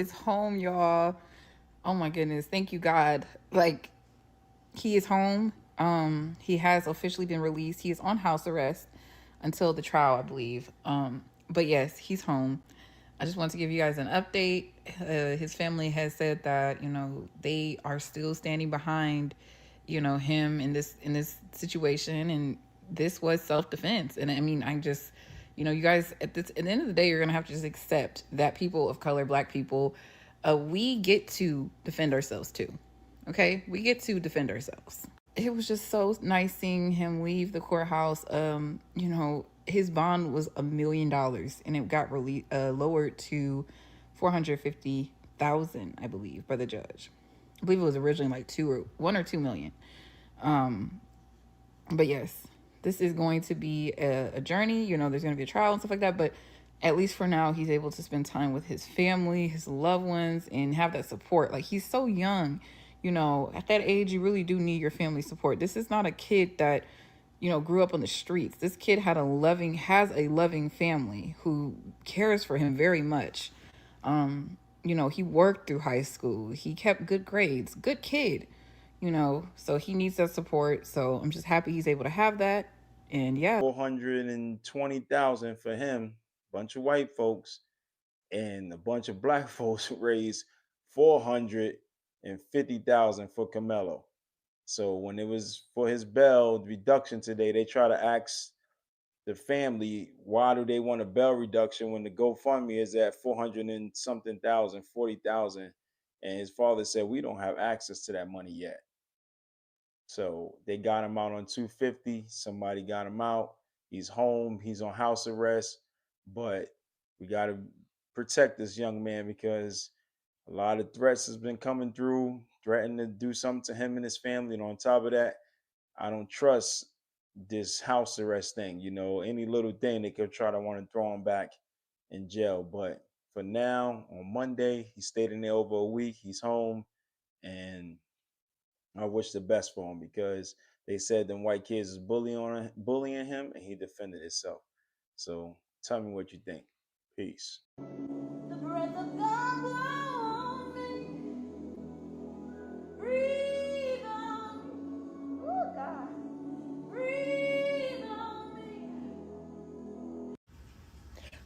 is home, y'all. Oh my goodness. Thank you, God. Like, he is home. He has officially been released. He is on house arrest until the trial, I believe. But yes, he's home. I just want to give you guys an update. His family has said that they are still standing behind him in this situation, and this was self defense. And I mean, I just you guys at the end of the day, you're gonna have to just accept that people of color, Black people, we get to defend ourselves too. Okay, we get to defend ourselves. It was just so nice seeing him leave the courthouse. His bond was $1 million, and it got lowered to 450,000, I believe, by the judge. I believe it was originally like 1 or 2 million. Um, but yes, this is going to be a journey. There's going to be a trial and stuff like that, but at least for now, he's able to spend time with his family, his loved ones, and have that support. Like, he's so young. At that age, you really do need your family support. This is not a kid that grew up on the streets. This kid has a loving family who cares for him very much. He worked through high school. He kept good grades. Good kid. So he needs that support. So I'm just happy he's able to have that. And yeah. 420,000 for him, bunch of white folks, and a bunch of black folks raised 450,000 for Carmelo. So when it was for his bail reduction today, they try to ask the family why do they want a bail reduction when the GoFundMe is at 400 and something thousand, 40,000, and his father said we don't have access to that money yet. So they got him out on 250. Somebody got him out. He's home. He's on house arrest. But we got to protect this young man because a lot of threats has been coming through, threatening to do something to him and his family. And on top of that, I don't trust this house arrest thing. Any little thing they could try to want to throw him back in jail. But for now, on Monday, he stayed in there over a week. He's home, and I wish the best for him because they said them white kids is bullying him, and he defended himself. So tell me what you think. Peace. The breath of God blow on me. Breathe on me. Oh God. Breathe on me.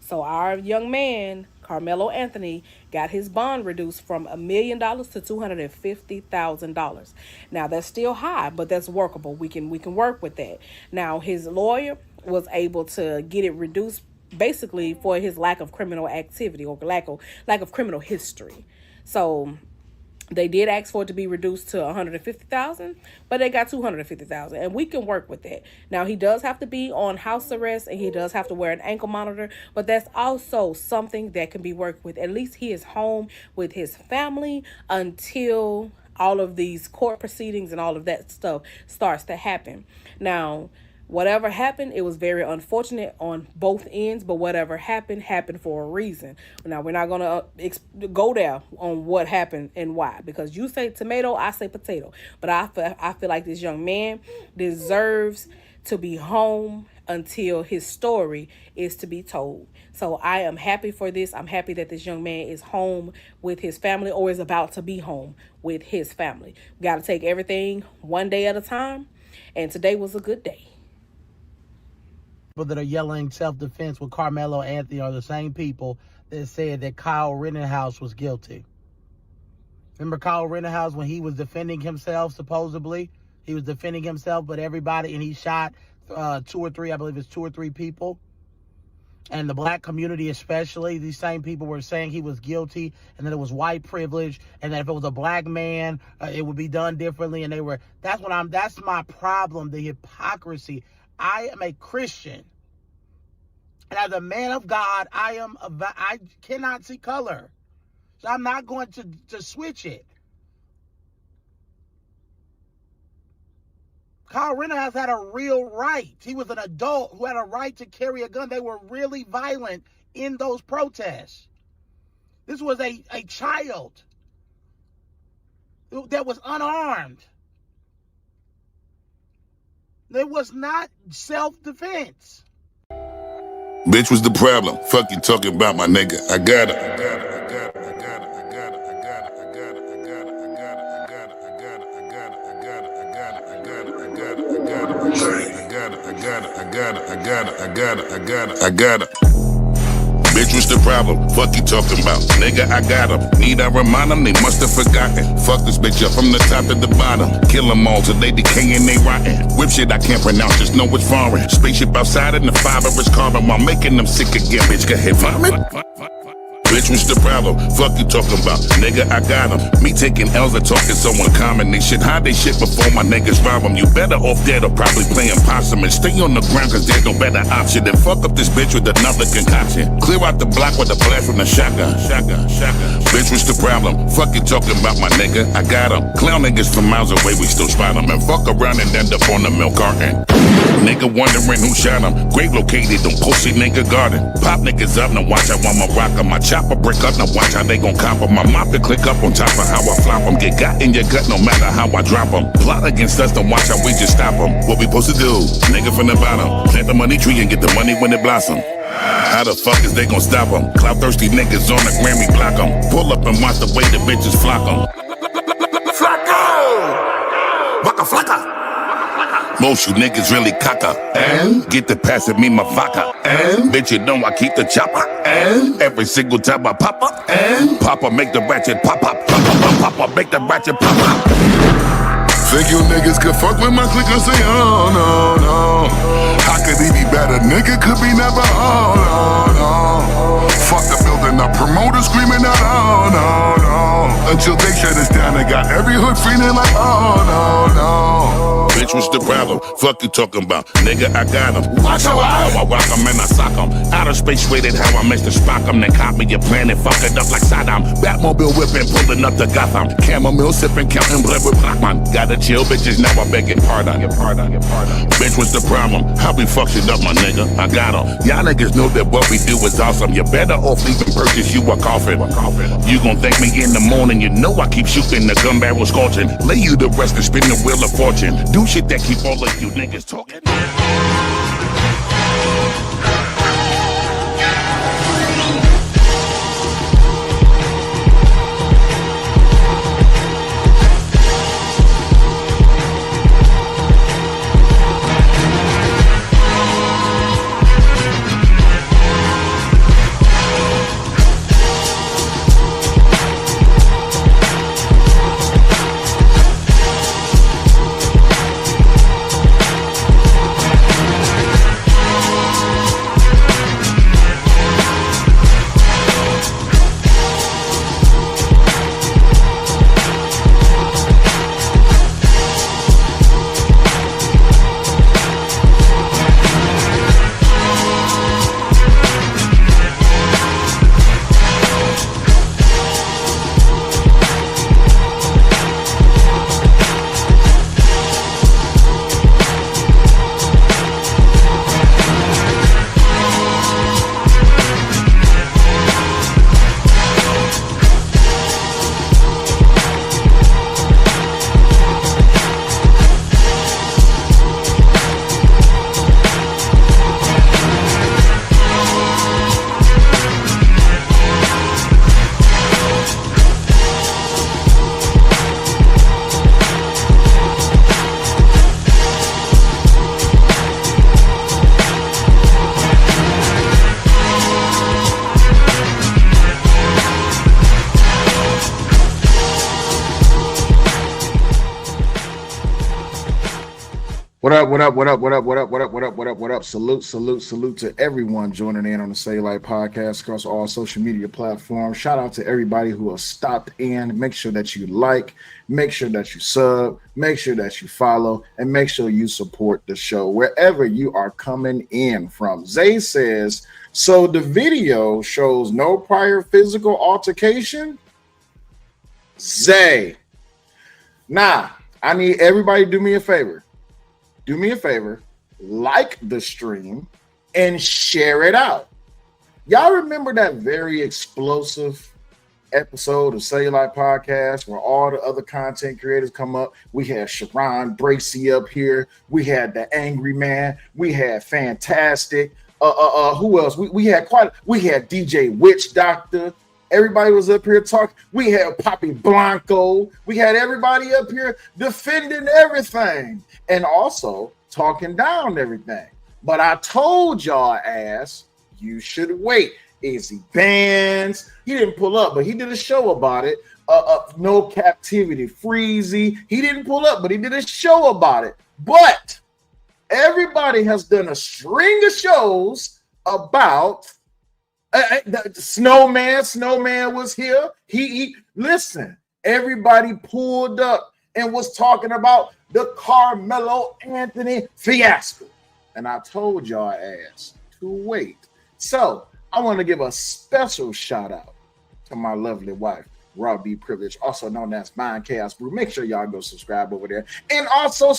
So our young man, Karmelo Anthony, got his bond reduced from $1 million to $250,000. Now that's still high, but that's workable. We can work with that. Now his lawyer was able to get it reduced basically for his lack of criminal activity or lack of criminal history. So they did ask for it to be reduced to 150,000, but they got 250,000, and we can work with that. Now he does have to be on house arrest, and he does have to wear an ankle monitor, but that's also something that can be worked with. At least he is home with his family until all of these court proceedings and all of that stuff starts to happen. Now, whatever happened, it was very unfortunate on both ends, but whatever happened for a reason. Now, we're not going to go there on what happened and why, because you say tomato, I say potato. But I feel like this young man deserves to be home until his story is to be told. So I am happy for this. I'm happy that this young man is home with his family, or is about to be home with his family. We got to take everything one day at a time, and today was a good day. People that are yelling self-defense with Karmelo Anthony are the same people that said that Kyle Rittenhouse was guilty. Remember Kyle Rittenhouse when he was defending himself, supposedly? He was defending himself, but everybody, and he shot two or three people. And the black community especially, these same people were saying he was guilty, and that it was white privilege, and that if it was a black man, it would be done differently. And that's my problem, the hypocrisy. I am a Christian. And as a man of God, I cannot see color. So I'm not going to switch it. Kyle Rittenhouse had a real right. He was an adult who had a right to carry a gun. They were really violent in those protests. This was a child that was unarmed. It was not self-defense. Bitch was the problem. Fuck you talking about, my nigga. I got it. Bitch, what's the problem? Fuck you talking about? Nigga, I got 'em. Need I remind them? They must have forgotten. Fuck this bitch up from the top to the bottom. Kill 'em all till they decay and they rotten. Whip shit I can't pronounce, just know it's foreign. Spaceship outside and the fiber is carbon while making them sick again. Bitch, go ahead, vomit. Bitch, what's the problem? Fuck you talking about? Nigga, I got 'em. Me taking L's and talking so uncommon. They should hide they shit before my niggas rob 'em. You better off dead or probably playing possum and stay on the ground cause there's no better option than fuck up this bitch with another concoction. Clear out the block with a blast from the shotgun. Bitch, what's the problem? Fuck you talking about, my nigga? I got 'em. Clown niggas from miles away, we still spot 'em. And fuck around and end up on the milk carton. Nigga wondering who shot 'em. Grave located, don't pussy nigga garden. Pop niggas up, now watch how I'ma rock 'em. My chopper brick up, now watch how they gon' cop 'em. My mop to click up on top of how I flop 'em. Get got in your gut no matter how I drop 'em. Plot against us, don't watch how we just stop 'em. What we supposed to do? Nigga from the bottom. Plant the money tree and get the money when it blossom. How the fuck is they gon' stop 'em? Cloud thirsty niggas on the Grammy block 'em. Pull up and watch the way the bitches flock 'em. Flacco! Waka flacka! Most you niggas really caca. And get the pass at me my vodka. And bitch, you know I keep the chopper. And every single time I pop up. And Papa make the ratchet pop up. Papa make the ratchet pop up. Think you niggas could fuck with my clique and say, oh no, no. How could he be better? Nigga could be never, oh no, no. Fuck the building, the promoter screaming out, oh no, no. Until they shut us down, they got every hood feeling like, oh no, no. Bitch, what's the problem? Fuck you talking about? Nigga, I got 'em. Watch how I rock 'em and I sock 'em. Outer space rated how I Mr. Spock 'em. Then copy your plan and fuck it up like Saddam. Batmobile whipping, pulling up to Gotham. Chamomile sipping, counting blood with Blackman. Gotta chill, bitches, now I beg your pardon. Bitch, what's the problem? How we fuck shit up, my nigga? I got 'em. Y'all niggas know that what we do is awesome. You better off leaving purchase you a coffin. You gon' thank me in the morning. You know I keep shooting the gun barrel scorching. Lay you to rest and spin the wheel of fortune. Do shit that keep all of you niggas talking. What up, what up, what up, what up, what up, what up, what up, what up, what up? Salute to everyone joining in on the Say Light podcast across all social media platforms. Shout out to everybody who has stopped in. Make sure that you like, make sure that you sub, make sure that you follow, and make sure you support the show wherever you are coming in from. Zay says, so the video shows no prior physical altercation? Zay. Nah, I need everybody to do me a favor. Do me a favor, like the stream and share it out. Y'all remember that very explosive episode of Cellulite Podcast where all the other content creators come up? We had Sharon Bracey up here. We had the Angry Man. We had Fantastic. Who else? We had DJ Witch Doctor. Everybody was up here talking. We had Poppy Blanco. We had everybody up here defending everything and also talking down everything. But I told y'all ass, you should wait. Izzy Bands, he didn't pull up, but he did a show about it. No Captivity Freezy, he didn't pull up, but he did a show about it. But everybody has done a string of shows about Snowman. Snowman was here. He listen. Everybody pulled up and was talking about the Karmelo Anthony fiasco, and I told y'all ass to wait. So I want to give a special shout out to my lovely wife, Raw B Privilege, also known as Mind Chaos Brew. Make sure y'all go subscribe over there. And also,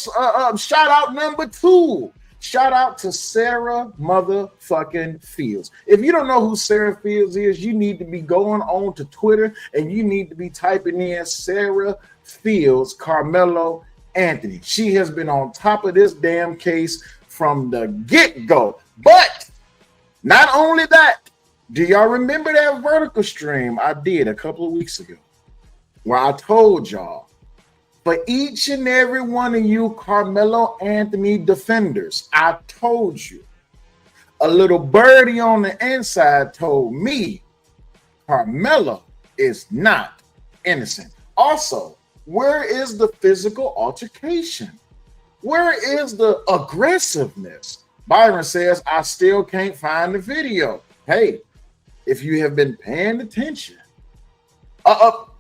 shout out number 2. Shout out to Sarah motherfucking Fields. If you don't know who Sarah Fields is, you need to be going on to Twitter and you need to be typing in Sarah Fields, Karmelo Anthony. She has been on top of this damn case from the get-go. But not only that, do y'all remember that vertical stream I did a couple of weeks ago where I told y'all, for each and every one of you Karmelo Anthony defenders, I told you, a little birdie on the inside told me Karmelo is not innocent. Also, where is the physical altercation? Where is the aggressiveness? Byron says, I still can't find the video. Hey, if you have been paying attention.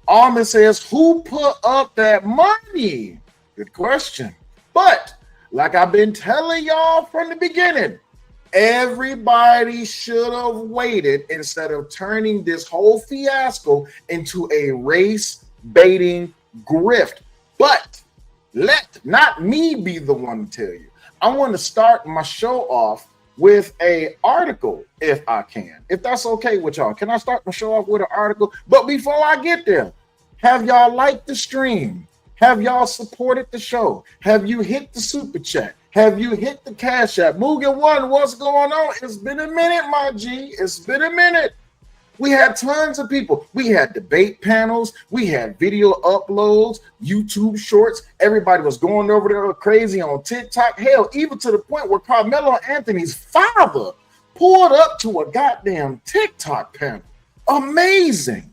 Armin says, who put up that money? Good question. But like I've been telling y'all from the beginning, everybody should have waited instead of turning this whole fiasco into a race baiting grift. But let not me be the one to tell you. I want to start my show off with a article, if I can, if that's okay with y'all. Can I start my show off with an article? But before I get there, have y'all liked the stream? Have y'all supported the show? Have you hit the super chat? Have you hit the cash app? Mugen One, what's going on? It's been a minute, my G. It's been a minute. We had tons of people. We had debate panels. We had video uploads, YouTube shorts. Everybody was going over there crazy on TikTok. Hell, even to the point where Karmelo Anthony's father pulled up to a goddamn TikTok panel. Amazing.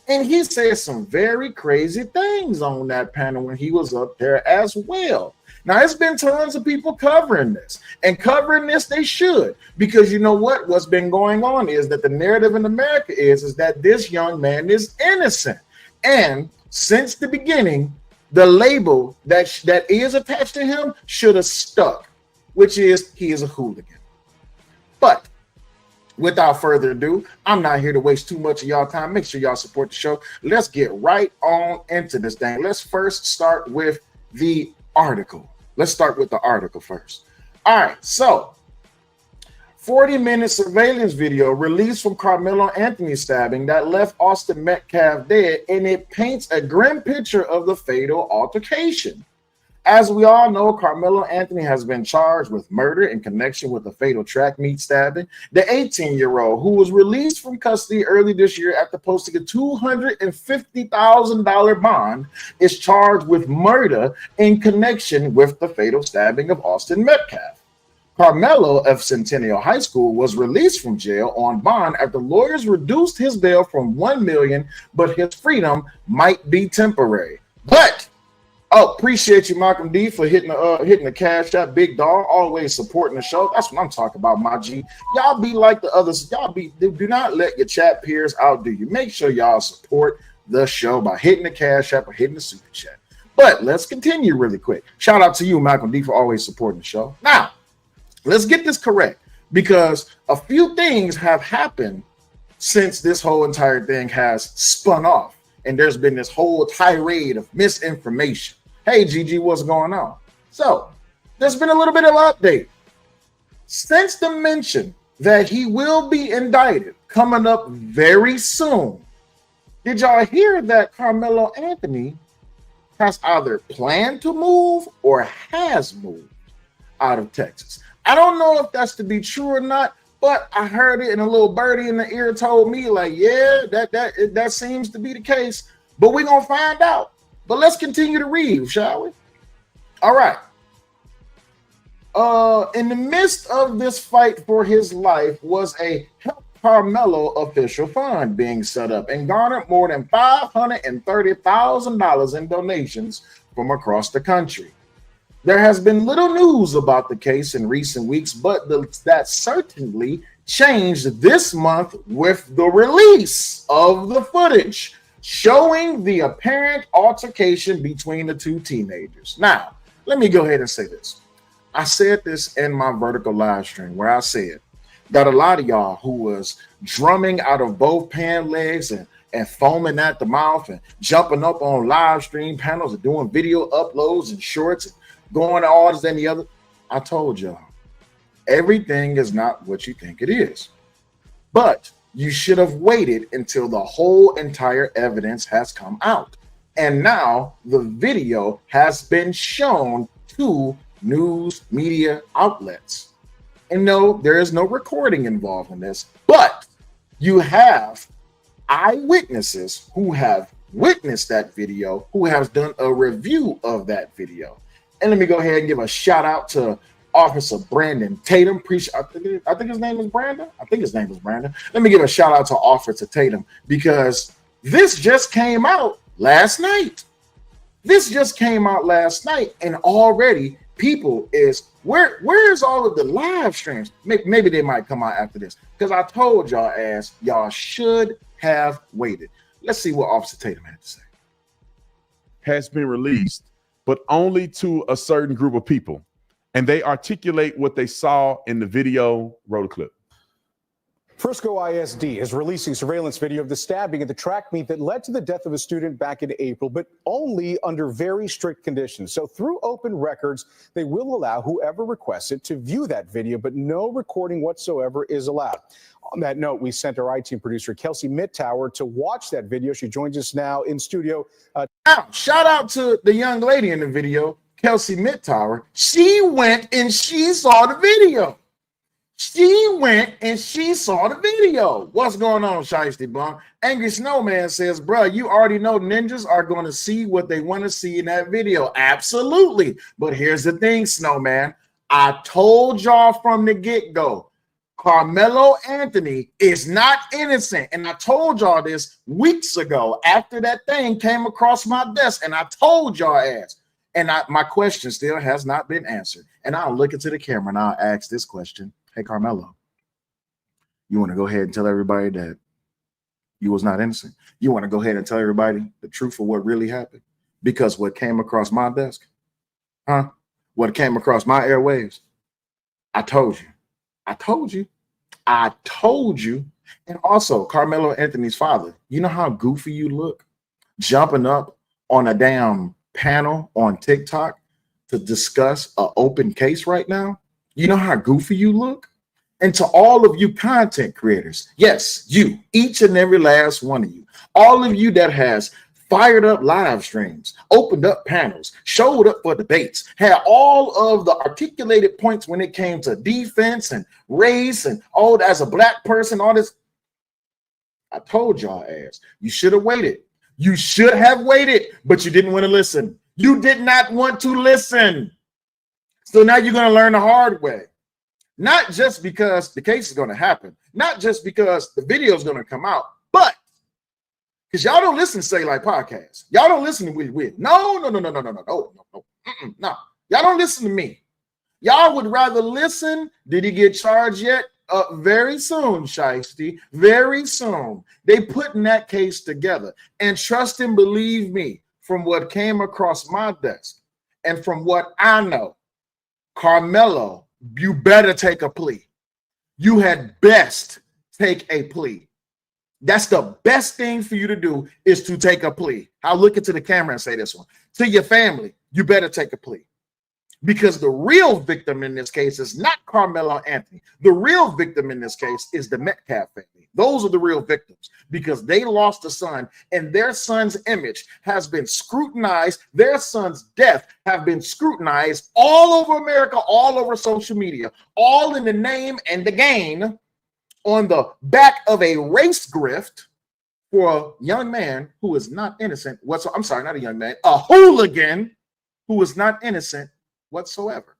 And he said some very crazy things on that panel when he was up there as well. Now, it's been tons of people covering this, and covering this they should, because you know what? What's been going on is that the narrative in America is that this young man is innocent. And since the beginning, the label that is attached to him should have stuck, which is he is a hooligan. But without further ado, I'm not here to waste too much of y'all time. Make sure y'all support the show. Let's get right on into this thing. Let's first start with the article. Let's start with the article first. All right, so 40-minute surveillance video released from Karmelo Anthony stabbing that left Austin Metcalf dead, and it paints a grim picture of the fatal altercation. As we all know, Karmelo Anthony has been charged with murder in connection with the fatal track meet stabbing. The 18-year-old, who was released from custody early this year after posting a $250,000 bond, is charged with murder in connection with the fatal stabbing of Austin Metcalf. Karmelo of Centennial High School was released from jail on bond after lawyers reduced his bail from $1 million, but his freedom might be temporary. But appreciate you, Malcolm D, for hitting the cash app, big dog. Always supporting the show. That's what I'm talking about, my G. Y'all be like the others. Do not let your chat peers outdo you. Make sure y'all support the show by hitting the cash app or hitting the super chat. But let's continue really quick. Shout out to you, Malcolm D, for always supporting the show. Now, let's get this correct, because a few things have happened since this whole entire thing has spun off, and there's been this whole tirade of misinformation. Hey, Gigi, what's going on? So, there's been a little bit of an update. Since the mention that he will be indicted coming up very soon, did y'all hear that Karmelo Anthony has either planned to move or has moved out of Texas? I don't know if that's to be true or not, But I heard it, and a little birdie in the ear told me, like, yeah, that seems to be the case. But we're gonna find out. But let's continue to read, shall we? All right. In the midst of this fight for his life was a Help Karmelo official fund being set up and garnered more than $530,000 in donations from across the country. There has been little news about the case in recent weeks, but that certainly changed this month with the release of the footage showing the apparent altercation between the two teenagers. Now, let me go ahead and say this. I said this in my vertical live stream where I said that a lot of y'all who was drumming out of both pant legs and foaming at the mouth and jumping up on live stream panels and doing video uploads and shorts and going to all this and the other. I told y'all, everything is not what you think it is. But you should have waited until the whole entire evidence has come out. And now the video has been shown to news media outlets. And no, there is no recording involved in this, but you have eyewitnesses who have witnessed that video, who have done a review of that video. And let me go ahead and give a shout out to Officer Brandon Tatum. I think his name is Brandon. Let me give a shout out to Officer Tatum because this just came out last night. And already people is where's all of the live streams? Maybe they might come out after this because I told y'all should have waited. Let's see what Officer Tatum had to say. Has been released, but only to a certain group of people, and they articulate what they saw in the video. Roll the clip. Frisco ISD is releasing surveillance video of the stabbing at the track meet that led to the death of a student back in April, but only under very strict conditions. So through open records, they will allow whoever requests it to view that video, but no recording whatsoever is allowed. On that note, we sent our IT producer, Kelsey Mittauer, to watch that video. She joins us now in studio. Shout out to the young lady in the video, Kelsey Mittauer. She went and she saw the video. What's going on, Shiesty Blunt? Angry Snowman says, bro, you already know ninjas are going to see what they want to see in that video. Absolutely. But here's the thing, Snowman. I told y'all from the get-go, Karmelo Anthony is not innocent. And I told y'all this weeks ago after that thing came across my desk. And I told y'all ass. And my question still has not been answered. And I'll look into the camera and I'll ask this question. Hey, Karmelo, you want to go ahead and tell everybody that you was not innocent? You want to go ahead and tell everybody the truth of what really happened? Because what came across my desk, what came across my airwaves, I told you. And also, Karmelo Anthony's father, you know how goofy you look jumping up on a damn panel on TikTok to discuss an open case right now? You know how goofy you look? And to all of you content creators, yes, you, each and every last one of you, all of you that has fired up live streams, opened up panels, showed up for debates, had all of the articulated points when it came to defense and race and all as a black person, all this. I told y'all ass, you should have waited. You should have waited, but you didn't want to listen. You did not want to listen. So now you're going to learn the hard way. Not just because the case is going to happen, not just because the video is going to come out, but because y'all don't listen to Say Like Podcast. Y'all don't listen to with. No. Y'all don't listen to me. Y'all would rather listen. Did he get charged yet? Very soon, Shiesty. Very soon. They putting that case together. And trust and believe me, from what came across my desk and from what I know, Karmelo, you better take a plea. You had best take a plea. That's the best thing for you to do is to take a plea. I'll look into the camera and say this one. To your family, you better take a plea. Because the real victim in this case is not Karmelo Anthony. The real victim in this case is the Metcalf family. Those are the real victims because they lost a son and their son's image has been scrutinized. Their son's death have been scrutinized all over America, all over social media, all in the name and the gain on the back of a race grift for a young man who is not innocent whatsoever. I'm sorry, not a young man, a hooligan who is not innocent whatsoever.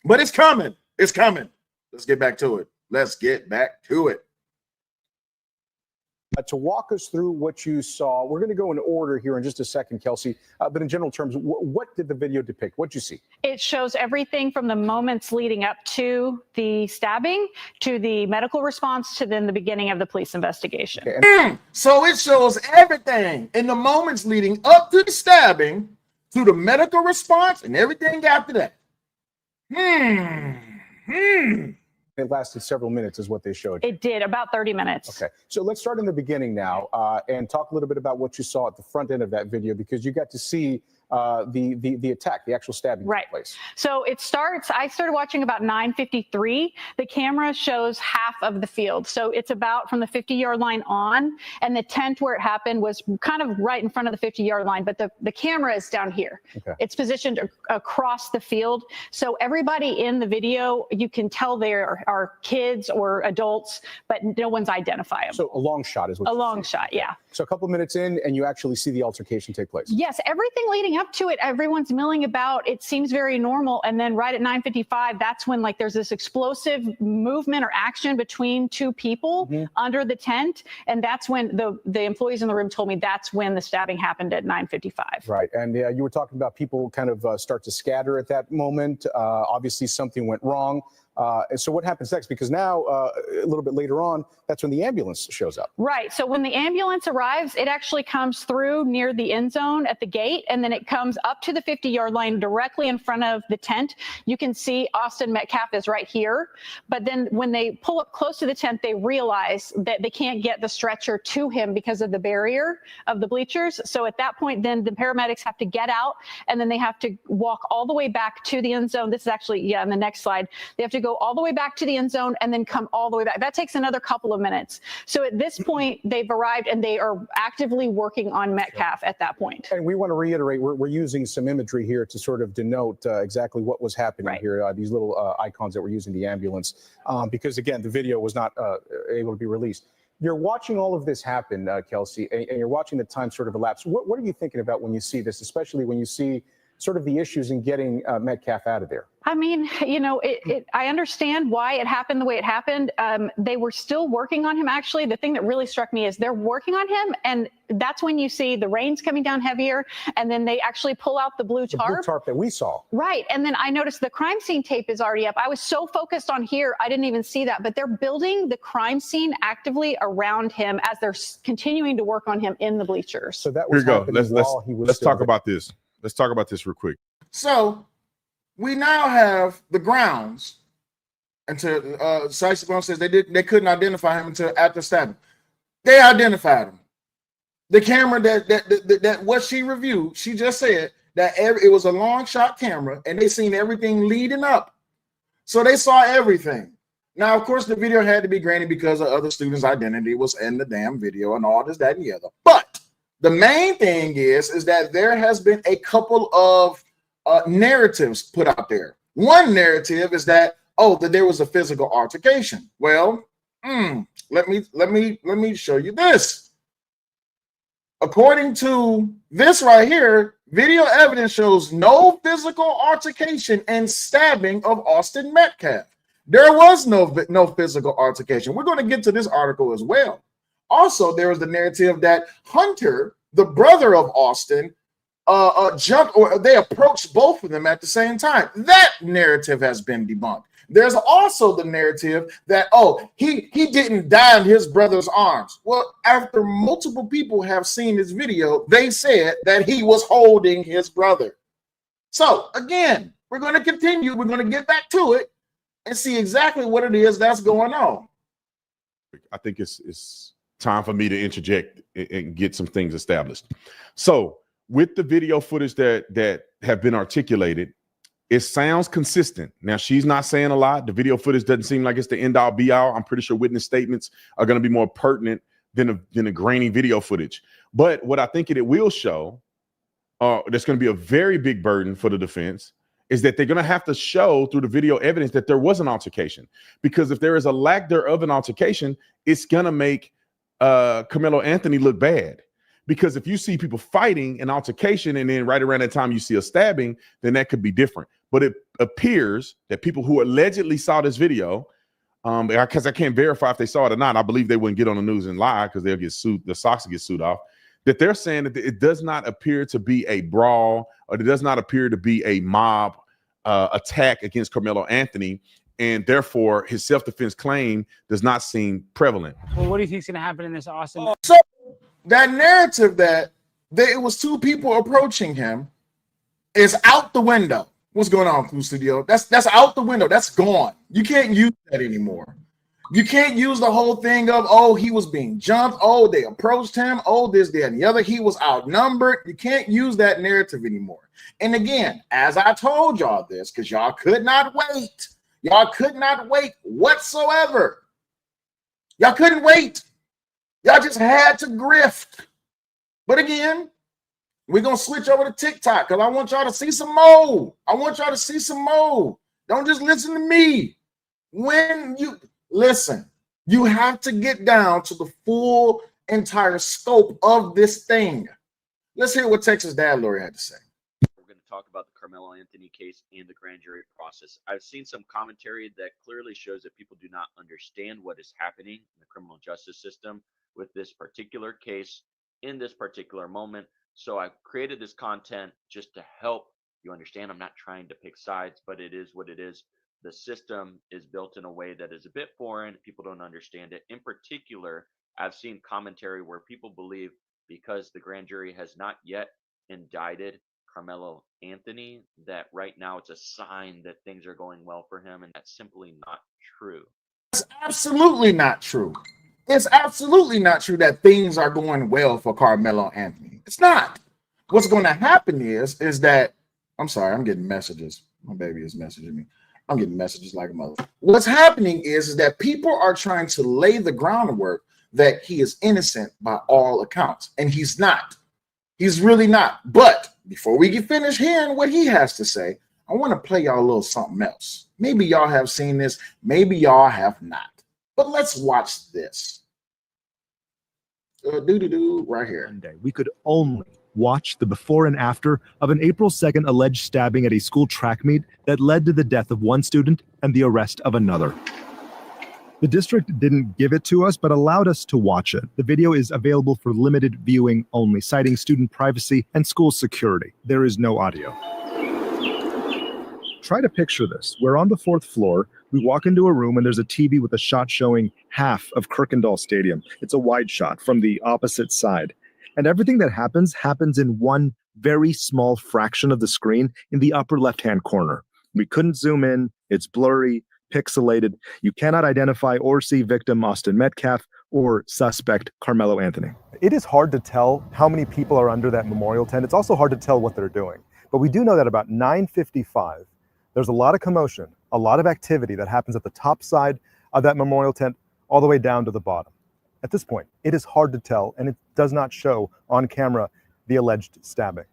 But it's coming. It's coming. Let's get back to it. Let's get back to it. To walk us through what you saw, we're going to go in order here in just a second, Kelsey. But in general terms, what did the video depict? What did you see? It shows everything from the moments leading up to the stabbing to the medical response to then the beginning of the police investigation. Okay. So it shows everything in the moments leading up to the stabbing, to the medical response, and everything after that. It lasted several minutes is what they showed you. It did, about 30 minutes. Okay, so let's start in the beginning now and talk a little bit about what you saw at the front end of that video, because you got to see the attack, the actual stabbing right. place. So it starts, I started watching about 9:53. The camera shows half of the field. So it's about from the 50-yard line on, and the tent where it happened was kind of right in front of the 50-yard line, but the camera is down here. Okay. It's positioned across the field. So everybody in the video, you can tell there are kids or adults, but no one's identifiable. So a long shot is what a long shot, yeah. So a couple minutes in, and you actually see the altercation take place. Yes, everything leading up to it, everyone's milling about. It seems very normal. And then right at 9:55, that's when like there's this explosive movement or action between two people under the tent. And that's when the employees in the room told me that's when the stabbing happened at 9:55. Right. And you were talking about people kind of start to scatter at that moment. Obviously, something went wrong. And so what happens next? Because now, a little bit later on, that's when the ambulance shows up. Right. So when the ambulance arrives, it actually comes through near the end zone at the gate, and then it comes up to the 50-yard line directly in front of the tent. You can see Austin Metcalf is right here. But then when they pull up close to the tent, they realize that they can't get the stretcher to him because of the barrier of the bleachers. So at that point, then the paramedics have to get out, and then they have to walk all the way back to the end zone. This is actually, on the next slide. They have to go all the way back to the end zone and then come all the way back. That takes another couple of minutes. So at this point, they've arrived and they are actively working on Metcalf at that point. And we want to reiterate, we're using some imagery here to sort of denote exactly what was happening here, these little icons that were using the ambulance, because again, the video was not able to be released. You're watching all of this happen, Kelsey, and you're watching the time sort of elapse. What are you thinking about when you see this, especially when you see sort of the issues in getting Metcalf out of there? I mean, I understand why it happened the way it happened. They were still working on him. Actually, the thing that really struck me is they're working on him. And that's when you see the rain's coming down heavier. And then they actually pull out the blue tarp. The blue tarp that we saw. Right. And then I noticed the crime scene tape is already up. I was so focused on here, I didn't even see that. But they're building the crime scene actively around him as they're continuing to work on him in the bleachers. So that was let's talk about this. Let's talk about this real quick. So we now have the grounds until Sykes says they couldn't identify him until after stabbing. They identified him. The camera that what she reviewed, she just said that it was a long shot camera and they seen everything leading up. So they saw everything. Now, of course, the video had to be granted because of other students' identity was in the damn video and all this, that, and the other. But the main thing is that there has been a couple of narratives put out there. One narrative is that that there was a physical altercation. Well, let me show you this. According to this right here, video evidence shows no physical altercation and stabbing of Austin Metcalf. There was no physical altercation. We're going to get to this article as well. Also, there was the narrative that Hunter, the brother of Austin, jumped, or they approached both of them at the same time. That narrative has been debunked. There's also the narrative that, he didn't die in his brother's arms. Well, after multiple people have seen this video, they said that he was holding his brother. So again, we're going to continue. We're going to get back to it and see exactly what it is that's going on. I think it's time for me to interject and get some things established. So with the video footage that have been articulated, it sounds consistent. Now, she's not saying a lot. The video footage doesn't seem like it's the end all be all. I'm pretty sure witness statements are going to be more pertinent than a grainy video footage. But what I think it will show, that's going to be a very big burden for the defense, is that they're going to have to show through the video evidence that there was an altercation. Because if there is a lack thereof an altercation, it's going to make Karmelo Anthony look bad. Because if you see people fighting an altercation and then right around that time you see a stabbing, then that could be different. But it appears that people who allegedly saw this video, because I can't verify if they saw it or not, I believe they wouldn't get on the news and lie because they'll get sued, the Sox will get sued off, that they're saying that it does not appear to be a brawl, or it does not appear to be a mob attack against Karmelo Anthony, and therefore his self-defense claim does not seem prevalent. Well, what do you think is going to happen in this, Austin? So that narrative that it was two people approaching him is out the window. What's going on, Clue Studio? That's out the window. That's gone. You can't use that anymore. You can't use the whole thing of, oh, he was being jumped. Oh, they approached him. Oh, this, that, and the other. He was outnumbered. You can't use that narrative anymore. And again, as I told y'all this, because y'all could not wait. Y'all could not wait whatsoever. Y'all couldn't wait. Y'all just had to grift. But again, we're going to switch over to TikTok because I want y'all to see some more. I want y'all to see some more. Don't just listen to me. When you listen, you have to get down to the full entire scope of this thing. Let's hear what Texas Dad Lori had to say. We're going to talk about the Karmelo Anthony case and the grand jury process. I've seen some commentary that clearly shows that people do not understand what is happening in the criminal justice system with this particular case in this particular moment. So I created this content just to help you understand. I'm not trying to pick sides, but it is what it is. The system is built in a way that is a bit foreign. People don't understand it. In particular, I've seen commentary where people believe because the grand jury has not yet indicted Karmelo Anthony, that right now it's a sign that things are going well for him, and that's simply not true. It's absolutely not true. It's absolutely not true that things are going well for Karmelo Anthony. It's not. What's going to happen is that, I'm sorry, I'm getting messages. My baby is messaging me. I'm getting messages like a mother. What's happening is that people are trying to lay the groundwork that he is innocent by all accounts, and he's not. He's really not. But before we get finished hearing what he has to say, I want to play y'all a little something else. Maybe y'all have seen this. Maybe y'all have not. But let's watch this. Right here. Monday, we could only watch the before and after of an April 2nd alleged stabbing at a school track meet that led to the death of one student and the arrest of another. The district didn't give it to us, but allowed us to watch it. The video is available for limited viewing only, citing student privacy and school security. There is no audio. Try to picture this. We're on the 4th floor. We walk into a room and there's a TV with a shot showing half of Kirkendall Stadium. It's a wide shot from the opposite side. And everything that happens in one very small fraction of the screen in the upper left-hand corner. We couldn't zoom in. It's blurry, pixelated. You cannot identify or see victim Austin Metcalf or suspect Karmelo Anthony. It is hard to tell how many people are under that memorial tent. It's also hard to tell what they're doing. But we do know that about 9:55, there's a lot of commotion, a lot of activity that happens at the top side of that memorial tent all the way down to the bottom. At this point, it is hard to tell, and it does not show on camera the alleged stabbing.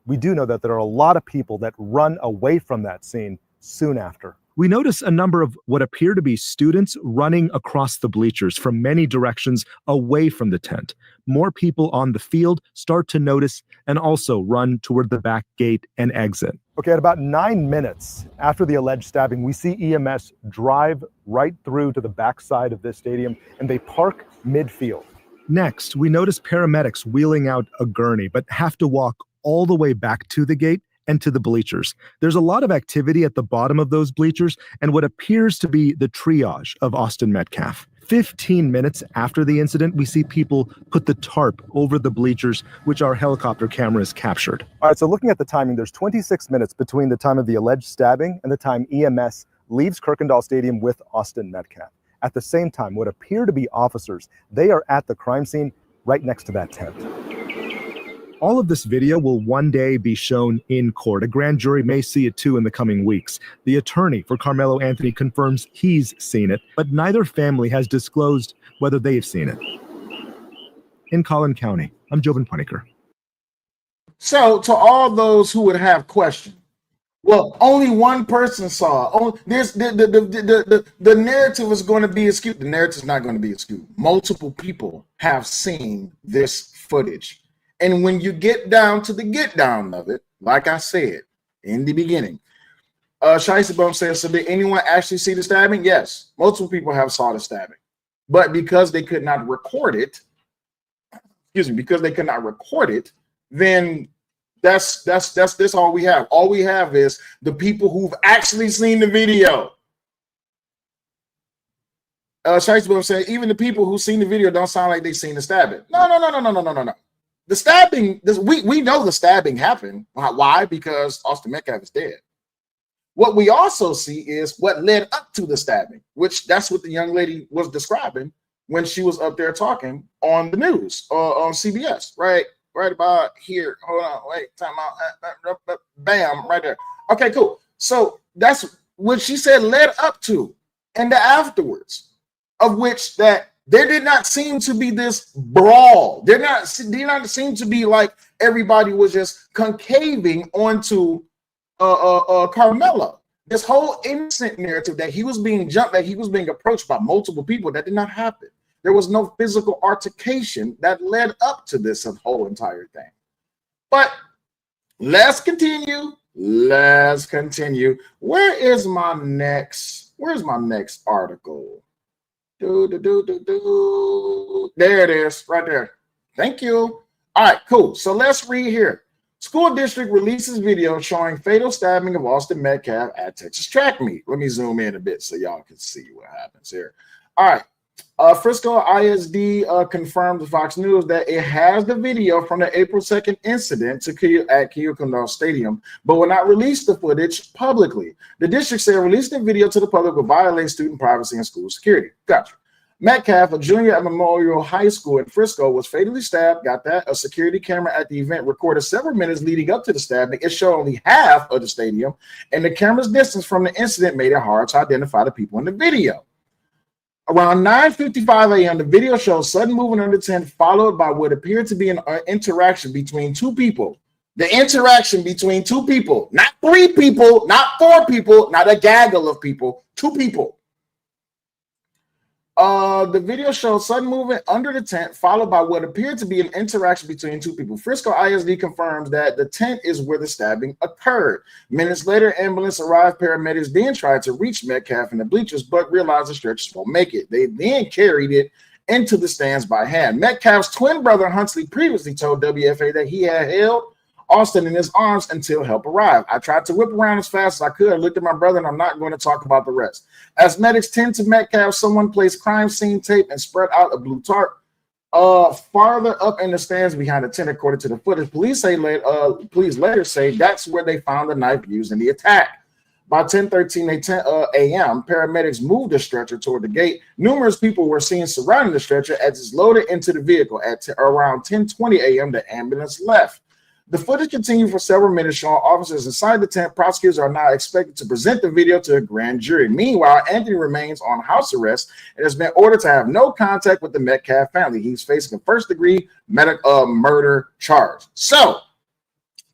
We do know that there are a lot of people that run away from that scene soon after. We notice a number of what appear to be students running across the bleachers from many directions away from the tent. More people on the field start to notice and also run toward the back gate and exit. Okay, at about 9 minutes after the alleged stabbing, we see EMS drive right through to the backside of this stadium, and they park midfield. Next, we notice paramedics wheeling out a gurney, but have to walk all the way back to the gate and to the bleachers. There's a lot of activity at the bottom of those bleachers and what appears to be the triage of Austin Metcalf. 15 minutes after the incident, we see people put the tarp over the bleachers, which our helicopter cameras captured. All right, so looking at the timing, there's 26 minutes between the time of the alleged stabbing and the time EMS leaves Kirkendall Stadium with Austin Metcalf. At the same time, what appear to be officers, they are at the crime scene right next to that tent. All of this video will one day be shown in court. A grand jury may see it too in the coming weeks. The attorney for Karmelo Anthony confirms he's seen it, but neither family has disclosed whether they've seen it. In Collin County, I'm Jovan Puneker. So to all those who would have questioned, Well, only one person saw. Only there's the narrative is going to be skewed. The narrative is not going to be skewed. Multiple people have seen this footage, and when you get down to the get down of it, like I said in the beginning, Shiesty Bum says, so did anyone actually see the stabbing? Yes, multiple people have saw the stabbing, but because they could not record it, then that's all we have. All we have is the people who've actually seen the video. Shiesty Bum said, even the people who've seen the video don't sound like they've seen the stabbing. No. The stabbing, we know the stabbing happened. Why? Because Austin Metcalf is dead. What we also see is what led up to the stabbing, which that's what the young lady was describing when she was up there talking on the news on CBS, right about here. Hold on, wait, time out. Bam, right there. Okay, cool. So that's what she said led up to, and the afterwards, of which that there did not seem to be this brawl. Did not seem to be like everybody was just concaving onto Karmelo. This whole innocent narrative that he was being jumped, that he was being approached by multiple people, that did not happen. There was no physical altercation that led up to this whole entire thing. But let's continue. Where's my next article? There it is, right there. Thank you. All right, cool. So let's read here. School district releases video showing fatal stabbing of Austin Metcalf at Texas track meet. Let me zoom in a bit so y'all can see what happens here. All right. Frisco ISD confirmed to Fox News that it has the video from the April 2nd incident at Kiyokundal Stadium, but will not release the footage publicly. The district said releasing the video to the public will violate student privacy and school security. Gotcha. Metcalf, a junior at Memorial High School in Frisco, was fatally stabbed. Got that? A security camera at the event recorded several minutes leading up to the stabbing. It showed only half of the stadium, and the camera's distance from the incident made it hard to identify the people in the video. Around 9:55 a.m., the video shows sudden movement under the tent, followed by what appeared to be an interaction between two people. The interaction between two people, not three people, not four people, not a gaggle of people, two people. The video shows sudden movement under the tent, followed by what appeared to be an interaction between two people. Frisco ISD confirms that the tent is where the stabbing occurred. Minutes later, ambulance arrived. Paramedics then tried to reach Metcalf in the bleachers, but realized the stretchers won't make it. They then carried it into the stands by hand. Metcalf's twin brother, Huntley, previously told WFA that he had held Austin in his arms until help arrived. I tried to whip around as fast as I could. I looked at my brother, and I'm not going to talk about the rest. As medics tend to Metcalf, someone placed crime scene tape and spread out a blue tarp farther up in the stands behind the tent, according to the footage. Police later say that's where they found the knife used in the attack. By 10:13 a.m., paramedics moved the stretcher toward the gate. Numerous people were seen surrounding the stretcher as it's loaded into the vehicle. At around 10:20 a.m., the ambulance left. The footage continued for several minutes, showing officers inside the tent. Prosecutors are now expected to present the video to a grand jury. Meanwhile, Anthony remains on house arrest and has been ordered to have no contact with the Metcalf family. He's facing a first-degree murder charge. So,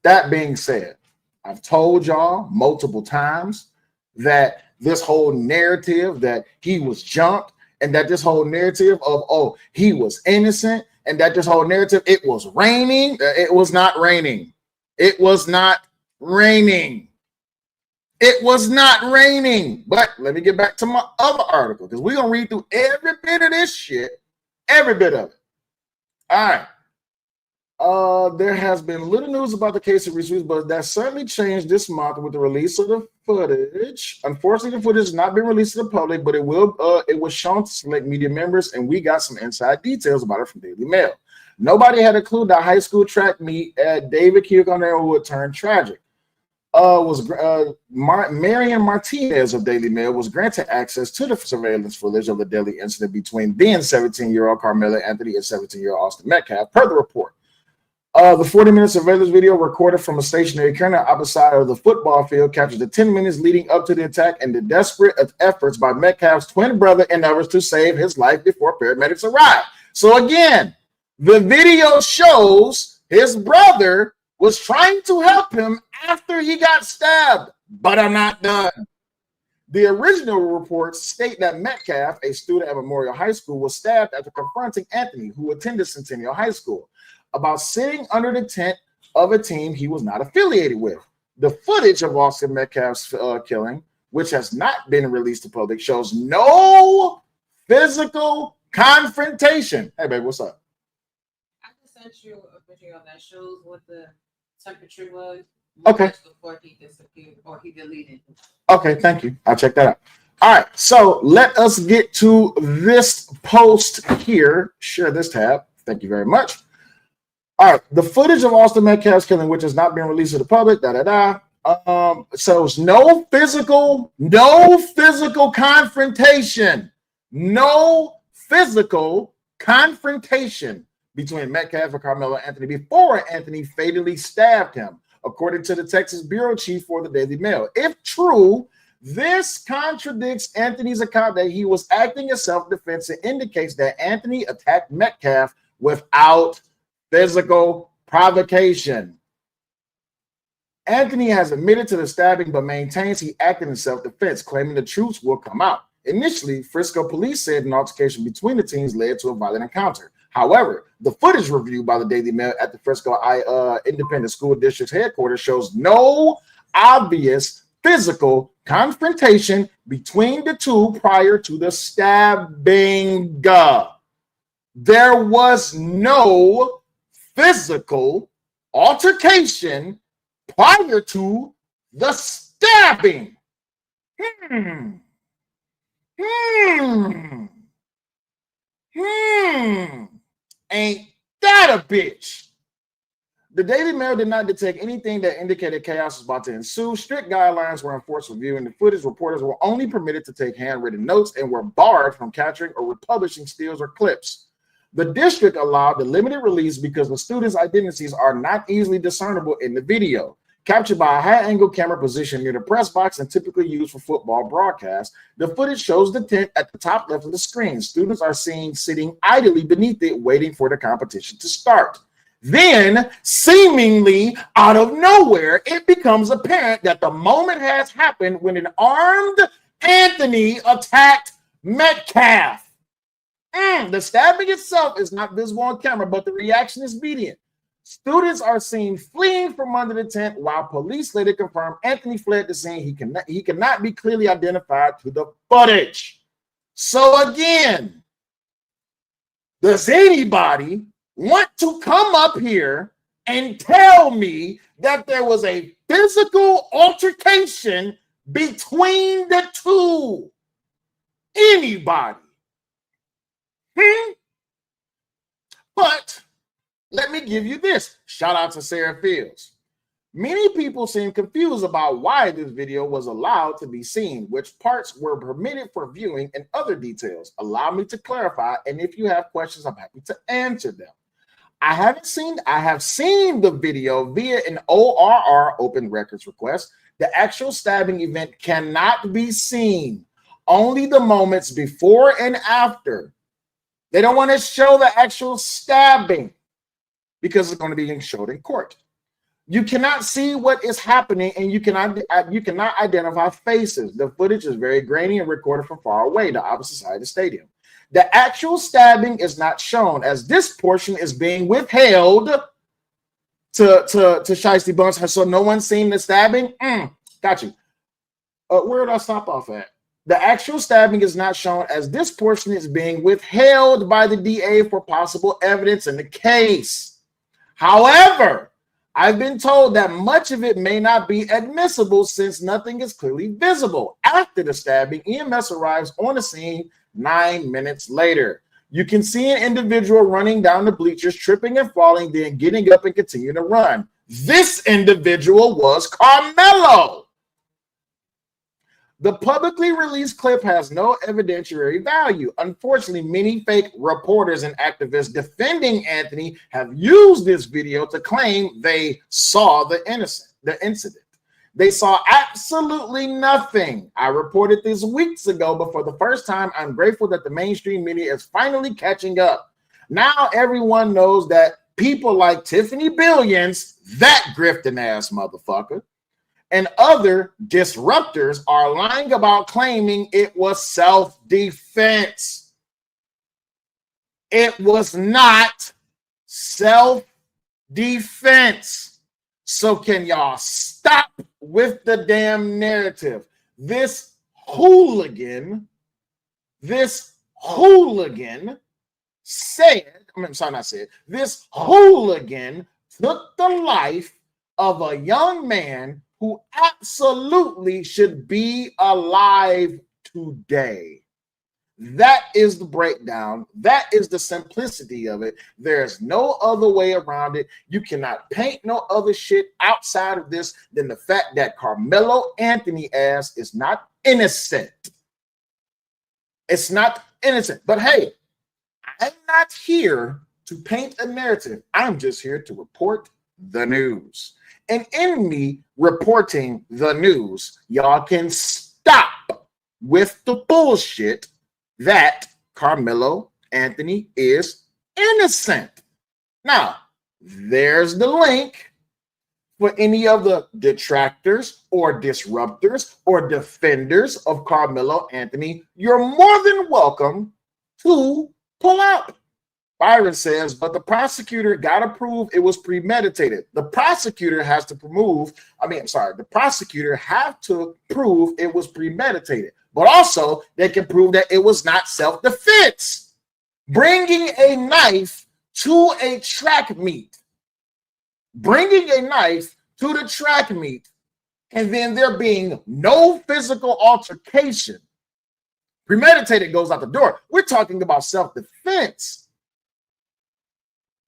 that being said, I've told y'all multiple times that this whole narrative that he was jumped, and that this whole narrative of, oh, he was innocent, and that this whole narrative, it was raining. It was not raining. It was not raining. It was not raining. But let me get back to my other article, because we're going to read through every bit of this shit. Every bit of it. All right. There has been little news about the case of recent weeks, but that certainly changed this month with the release of the footage. Unfortunately, the footage has not been released to the public, but it was shown to select media members, and we got some inside details about it from Daily Mail. Nobody had a clue that high school track meet at David Kiyokundal would turn tragic. Marian Martinez of Daily Mail was granted access to the surveillance footage of the deadly incident between then 17-year-old Karmelo Anthony and 17-year-old Austin Metcalf, per the report. The 40-minute surveillance video recorded from a stationary camera opposite of the football field captures the 10 minutes leading up to the attack and the desperate efforts by Metcalf's twin brother and others to save his life before paramedics arrived. So again, the video shows his brother was trying to help him after he got stabbed. But I'm not done. The original reports state that Metcalf, a student at Memorial High School, was stabbed after confronting Anthony, who attended Centennial High School, about sitting under the tent of a team he was not affiliated with. The footage of Austin Metcalf's killing, which has not been released to public, shows no physical confrontation. Hey, babe, what's up? I just sent you a video that shows what the temperature was. Okay. Before he disappeared or he deleted. Okay, thank you. I'll check that out. All right, so let us get to this post here. Share this tab. Thank you very much. All right, the footage of Austin Metcalf's killing, which has not been released to the public, shows no physical confrontation. No physical confrontation between Metcalf and Karmelo Anthony before Anthony fatally stabbed him, according to the Texas bureau chief for the Daily Mail. If true, this contradicts Anthony's account that he was acting in self-defense and indicates that Anthony attacked Metcalf without physical provocation. Anthony has admitted to the stabbing but maintains he acted in self-defense, claiming the truth will come out. Initially, Frisco police said an altercation between the teams led to a violent encounter. However, the footage reviewed by the Daily Mail at the Frisco Independent School District's headquarters shows no obvious physical confrontation between the two prior to the stabbing. There was no physical altercation prior to the stabbing. Ain't that a bitch? The Daily Mail did not detect anything that indicated chaos was about to ensue. Strict guidelines were enforced for viewing the footage. Reporters were only permitted to take handwritten notes and were barred from capturing or republishing stills or clips. The district allowed the limited release because the students' identities are not easily discernible in the video. Captured by a high-angle camera positioned near the press box and typically used for football broadcasts, the footage shows the tent at the top left of the screen. Students are seen sitting idly beneath it, waiting for the competition to start. Then, seemingly out of nowhere, it becomes apparent that the moment has happened when an armed Anthony attacked Metcalf. The stabbing itself is not visible on camera, but the reaction is immediate. Students are seen fleeing from under the tent, while police later confirm Anthony fled the scene. He cannot be clearly identified through the footage. So again, does anybody want to come up here and tell me that there was a physical altercation between the two? Anybody? But let me give you this. Shout out to Sarah Fields. Many people seem confused about why this video was allowed to be seen, which parts were permitted for viewing, and other details. Allow me to clarify, and if you have questions, I'm happy to answer them. I have seen the video via an ORR, open records request. The actual stabbing event cannot be seen. Only the moments before and after. They don't want to show the actual stabbing because it's going to be showed in court. You cannot see what is happening, and you cannot identify faces. The footage is very grainy and recorded from far away, the opposite side of the stadium. The actual stabbing is not shown, as this portion is being withheld to Shiesty Buns, so no one's seen the stabbing. Got you. Where did I stop off at? The actual stabbing is not shown, as this portion is being withheld by the DA for possible evidence in the case. However, I've been told that much of it may not be admissible since nothing is clearly visible. After the stabbing, EMS arrives on the scene 9 minutes later. You can see an individual running down the bleachers, tripping and falling, then getting up and continuing to run. This individual was Karmelo. The publicly released clip has no evidentiary value. Unfortunately, many fake reporters and activists defending Anthony have used this video to claim they saw the incident. They saw absolutely nothing. I reported this weeks ago, but for the first time, I'm grateful that the mainstream media is finally catching up. Now everyone knows that people like Tiffany Billions, that grifting ass motherfucker, and other disruptors are lying about claiming it was self-defense. It was not self-defense. So can y'all stop with the damn narrative? This hooligan this hooligan took the life of a young man who absolutely should be alive today. That is the breakdown. That is the simplicity of it. There's no other way around it. You cannot paint no other shit outside of this than the fact that Karmelo Anthony ass is not innocent. It's not innocent. But hey, I'm not here to paint a narrative. I'm just here to report the news. And in me reporting the news, y'all can stop with the bullshit that Karmelo Anthony is innocent. Now, there's the link for any of the detractors or disruptors or defenders of Karmelo Anthony. You're more than welcome to pull out. Byron says, but the prosecutor got to prove it was premeditated. The prosecutor has to prove, the prosecutor have to prove it was premeditated. But also, they can prove that it was not self-defense. Bringing a knife to a track meet. Bringing a knife to the track meet, and then there being no physical altercation. Premeditated goes out the door. We're talking about self-defense.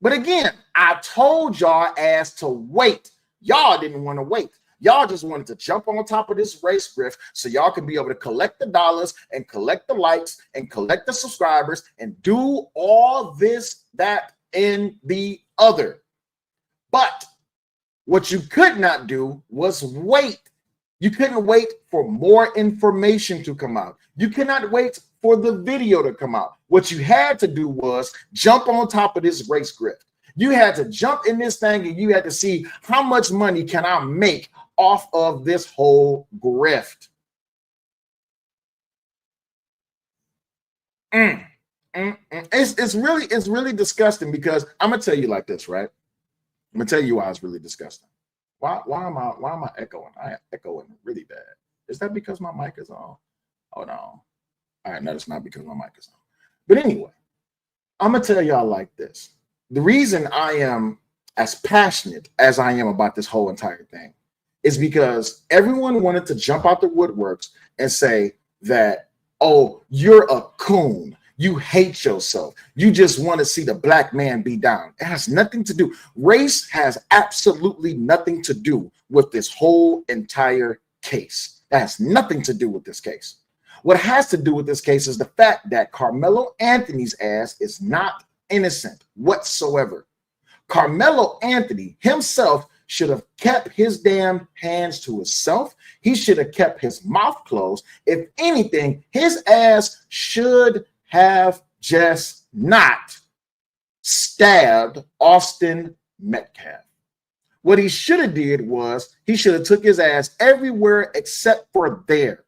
But again, I told y'all ass to wait. Y'all didn't want to wait. Y'all just wanted to jump on top of this race grift so y'all can be able to collect the dollars and collect the likes and collect the subscribers and do all this, that, and the other. But what you could not do was wait. You couldn't wait for more information to come out. You cannot wait for the video to come out. What you had to do was jump on top of this race grift. You had to jump in this thing and you had to see how much money can I make off of this whole grift. It's really disgusting because I'm gonna tell you like this, right? I'm gonna tell you why it's really disgusting. Why am I echoing? I am echoing really bad. Is that because my mic is on? Oh no. All right, no, it's not because my mic is on. But anyway, I'm gonna tell y'all like this. The reason I am as passionate as I am about this whole entire thing is because everyone wanted to jump out the woodworks and say that, oh, you're a coon. You hate yourself. You just want to see the black man be down. It has nothing to do. Race has absolutely nothing to do with this whole entire case. That has nothing to do with this case. What has to do with this case is the fact that Karmelo Anthony's ass is not innocent whatsoever. Karmelo Anthony himself should have kept his damn hands to himself. He should have kept his mouth closed. If anything, his ass should have just not stabbed Austin Metcalf. What he should have did was he should have took his ass everywhere except for there.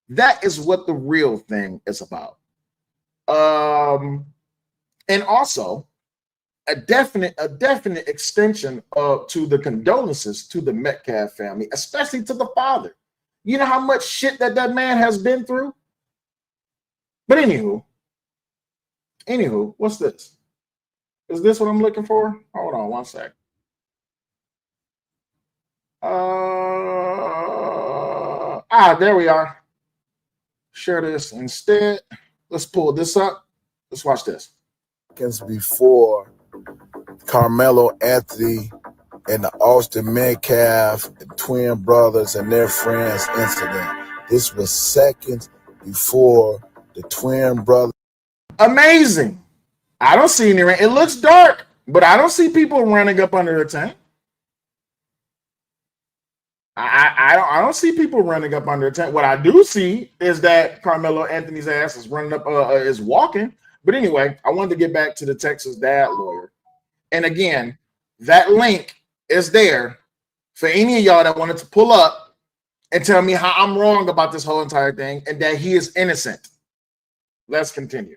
That is what the real thing is about. And also a definite extension to the condolences to the Metcalf family, especially to the father. You know how much shit that man has been through? But anywho, what's this? Is this what I'm looking for? Hold on one sec. There we are. Share this instead. Let's pull this up. Let's watch this. Before Karmelo Anthony and the Austin Metcalf, the twin brothers and their friends incident. This was seconds before the twin brothers. Amazing. I don't see any rain. It looks dark, but I don't see people running up under a tent. I don't see people running up under a tent. What I do see is that Karmelo Anthony's ass is running up, is walking. But anyway, I wanted to get back to the Texas dad lawyer. And again, that link is there for any of y'all that wanted to pull up and tell me how I'm wrong about this whole entire thing and that he is innocent. Let's continue.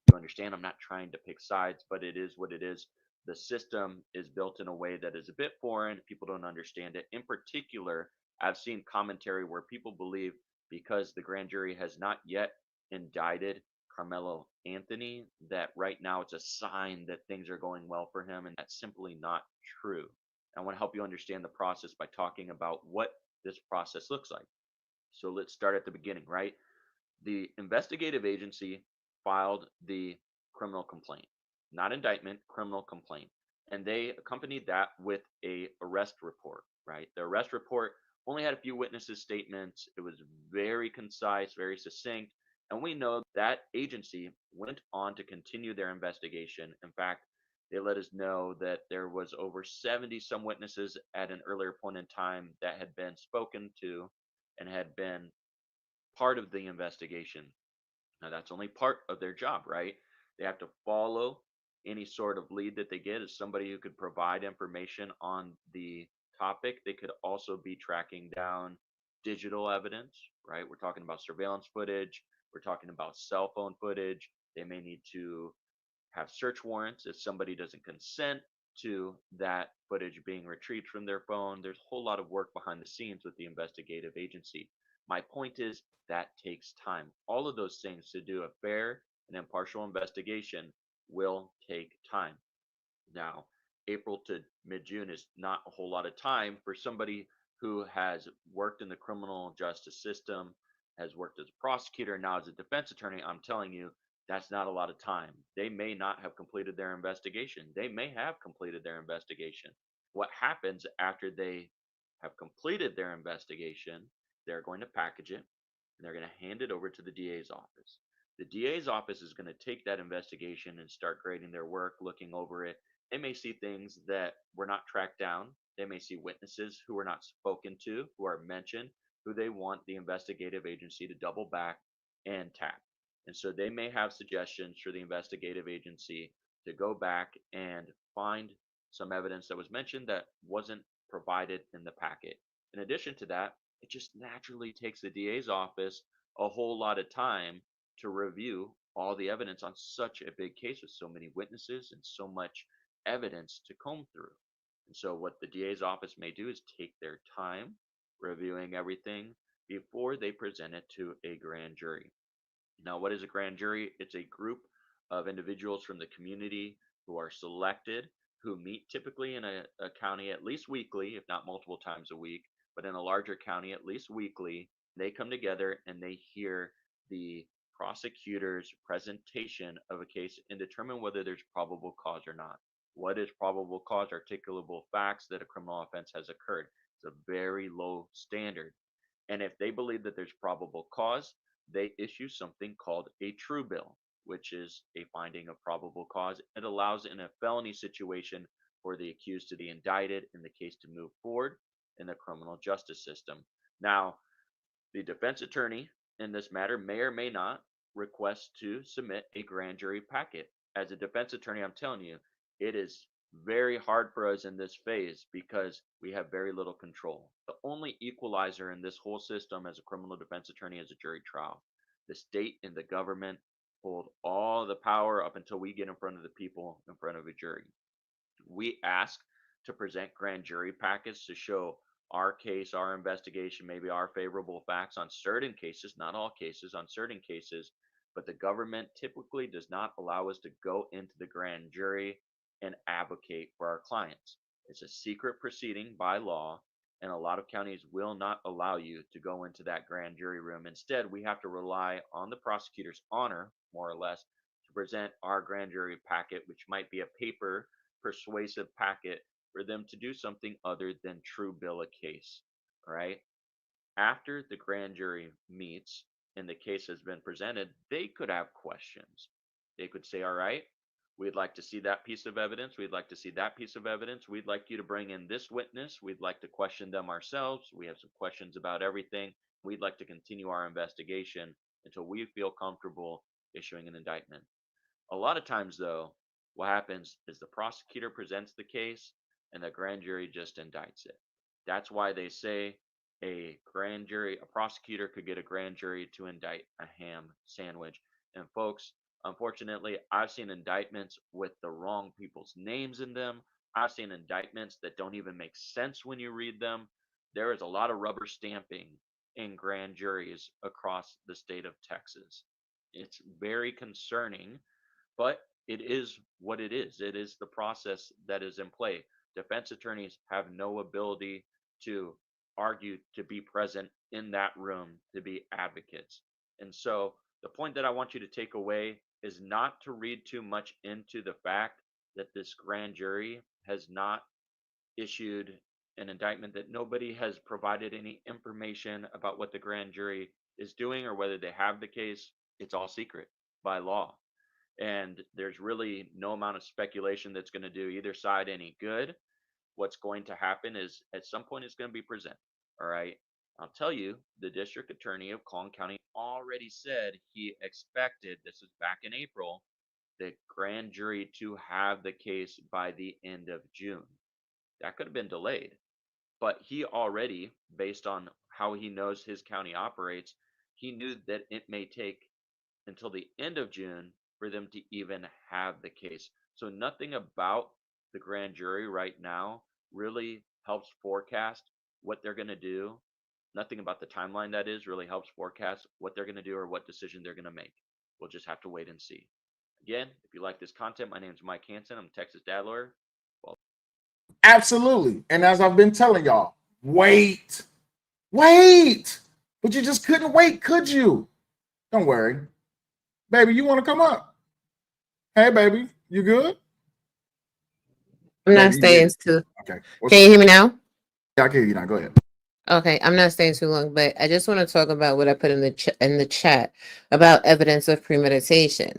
You understand, I'm not trying to pick sides, but it is what it is. The system is built in a way that is a bit foreign. People don't understand it. In particular, I've seen commentary where people believe because the grand jury has not yet indicted Karmelo Anthony, that right now it's a sign that things are going well for him, and that's simply not true. I want to help you understand the process by talking about what this process looks like. So let's start at the beginning, right? The investigative agency filed the criminal complaint, not indictment, criminal complaint. And they accompanied that with a arrest report, right? The arrest report only had a few witnesses' statements. It was very concise, very succinct. And we know that agency went on to continue their investigation. In fact, they let us know that there was over 70 some witnesses at an earlier point in time that had been spoken to and had been part of the investigation. Now, that's only part of their job, right? They have to follow any sort of lead that they get as somebody who could provide information on the topic. They could also be tracking down digital evidence, right? We're talking about surveillance footage, we're talking about cell phone footage. They may need to have search warrants if somebody doesn't consent to that footage being retrieved from their phone. There's a whole lot of work behind the scenes with the investigative agency. My point is that takes time. All of those things to do a fair and impartial investigation will take time. Now, April to mid June is not a whole lot of time for somebody who has worked in the criminal justice system, has worked as a prosecutor, now as a defense attorney. I'm telling you, that's not a lot of time. They may not have completed their investigation. They may have completed their investigation. What happens after they have completed their investigation, they're going to package it and they're going to hand it over to the DA's office. The DA's office is going to take that investigation and start grading their work, looking over it. They may see things that were not tracked down. They may see witnesses who were not spoken to, who are mentioned, who they want the investigative agency to double back and tap. And so they may have suggestions for the investigative agency to go back and find some evidence that was mentioned that wasn't provided in the packet. In addition to that, it just naturally takes the DA's office a whole lot of time to review all the evidence on such a big case with so many witnesses and so much evidence to comb through. And so, what the DA's office may do is take their time reviewing everything before they present it to a grand jury. Now, what is a grand jury? It's a group of individuals from the community who are selected, who meet typically in a county at least weekly, if not multiple times a week, but in a larger county at least weekly. They come together and they hear the prosecutor's presentation of a case and determine whether there's probable cause or not. What is probable cause? Articulable facts that a criminal offense has occurred. It's a very low standard. And if they believe that there's probable cause, they issue something called a true bill, which is a finding of probable cause. It allows in a felony situation for the accused to be indicted and the case to move forward in the criminal justice system. Now, the defense attorney in this matter may or may not request to submit a grand jury packet. As a defense attorney, I'm telling you, it is very hard for us in this phase because we have very little control. The only equalizer in this whole system as a criminal defense attorney is a jury trial. The state and the government hold all the power up until we get in front of the people in front of a jury. We ask to present grand jury packets to show our case, our investigation, maybe our favorable facts on certain cases, not all cases, on certain cases, but the government typically does not allow us to go into the grand jury and advocate for our clients. It's a secret proceeding by law, and a lot of counties will not allow you to go into that grand jury room. Instead, we have to rely on the prosecutor's honor, more or less, to present our grand jury packet, which might be a paper persuasive packet for them to do something other than true bill a case, right? After the grand jury meets and the case has been presented, they could have questions. They could say, all right, we'd like to see that piece of evidence. We'd like to see that piece of evidence. We'd like you to bring in this witness. We'd like to question them ourselves. We have some questions about everything. We'd like to continue our investigation until we feel comfortable issuing an indictment. A lot of times, though, What happens is the prosecutor presents the case and the grand jury just indicts it. That's why they say a prosecutor could get a grand jury to indict a ham sandwich. And folks, unfortunately, I've seen indictments with the wrong people's names in them. I've seen indictments that don't even make sense when you read them. There is a lot of rubber stamping in grand juries across the state of Texas. It's very concerning, but it is what it is. It is the process that is in play. Defense attorneys have no ability to argue, to be present in that room, to be advocates. And so the point that I want you to take away is not to read too much into the fact that this grand jury has not issued an indictment, that nobody has provided any information about what the grand jury is doing or whether they have the case. It's all secret by law. And there's really no amount of speculation that's going to do either side any good. What's going to happen is at some point it's going to be presented. All right. I'll tell you, the district attorney of Collin County already said he expected, this is back in April, the grand jury to have the case by the end of June. That could have been delayed, but he already, based on how he knows his county operates, he knew that it may take until the end of June for them to even have the case. So nothing about the grand jury right now really helps forecast what they're going to do. Nothing about the timeline, that is, really helps forecast what they're going to do or what decision they're going to make. We'll just have to wait and see. Again, if you like this content, my name is Mike Hansen. I'm a Texas dad lawyer. Absolutely. And as I've been telling y'all, wait. But you just couldn't wait, could you? Don't worry. Baby, you want to come up? Hey, baby, you good? I'm not staying too. Okay. Can you hear me now? Yeah, I can hear you now. Go ahead. Okay, I'm not staying too long, but I just want to talk about what I put in the chat about evidence of premeditation.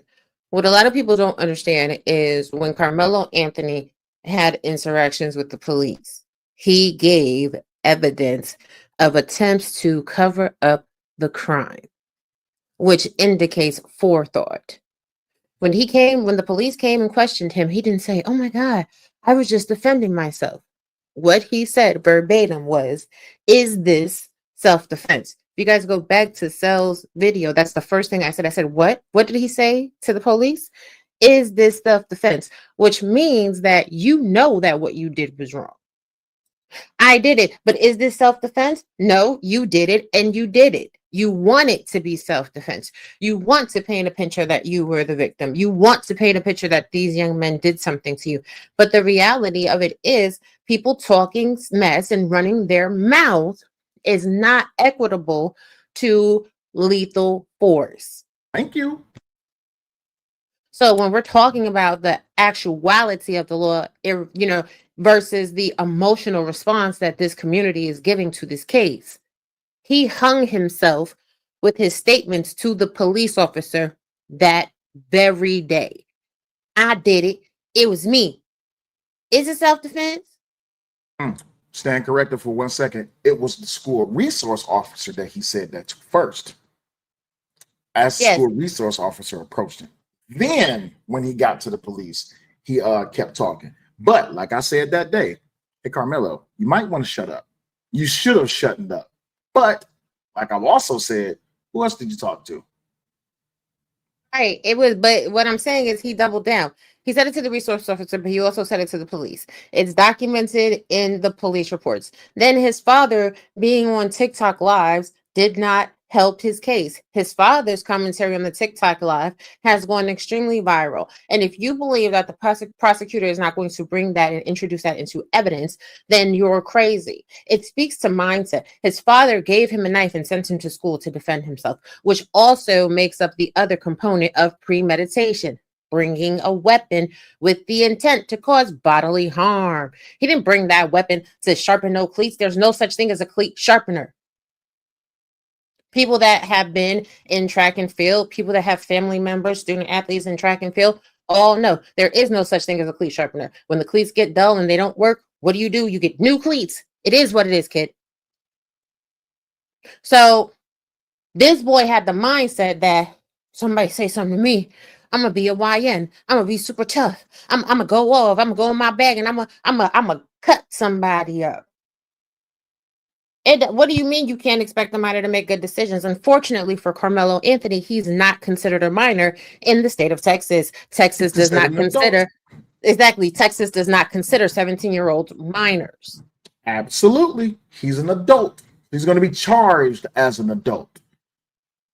What a lot of people don't understand is when Karmelo Anthony had interactions with the police, he gave evidence of attempts to cover up the crime, which indicates forethought. When the police came and questioned him, he didn't say, "Oh my God, I was just defending myself." What he said verbatim was, "Is this self-defense?" If you guys go back to Cell's video, that's the first thing I said. I said, what? What did he say to the police? Is this self-defense? Which means that you know that what you did was wrong. I did it, but is this self-defense? No, you did it and you did it. You want it to be self-defense. You want to paint a picture that you were the victim. You want to paint a picture that these young men did something to you. But the reality of it is people talking mess and running their mouth is not equitable to lethal force. Thank you. So when we're talking about the actuality of the law, versus the emotional response that this community is giving to this case, he hung himself with his statements to the police officer that very day. I did it. It was me. Is it self-defense? Stand corrected for 1 second. It was the school resource officer that he said that to first. As the school resource officer approached him. Then when he got to the police, he kept talking. But like I said that day, hey, Karmelo, you might want to shut up. You should have shut up. But like I've also said, who else did you talk to? Right. But what I'm saying is he doubled down. He said it to the resource officer, but he also said it to the police. It's documented in the police reports. Then his father being on TikTok lives did not help his case. His father's commentary on the TikTok live has gone extremely viral. And if you believe that the prosecutor is not going to bring that and introduce that into evidence, then you're crazy. It speaks to mindset. His father gave him a knife and sent him to school to defend himself, which also makes up the other component of premeditation. Bringing a weapon with the intent to cause bodily harm. He didn't bring that weapon to sharpen no cleats. There's no such thing as a cleat sharpener. People that have been in track and field, people that have family members, student athletes in track and field, all know there is no such thing as a cleat sharpener. When the cleats get dull and they don't work, what do? You get new cleats. It is what it is, kid. So this boy had the mindset that somebody say something to me, I'm gonna be a YN. I'm gonna be super tough. I'm gonna go off. I'm gonna go in my bag and I'm gonna cut somebody up. What do you mean you can't expect a minor to make good decisions? Unfortunately for Karmelo Anthony, he's not considered a minor in the state of Texas. Texas does not consider exactly. Texas does not consider 17-year-old minors. Absolutely, he's an adult. He's going to be charged as an adult.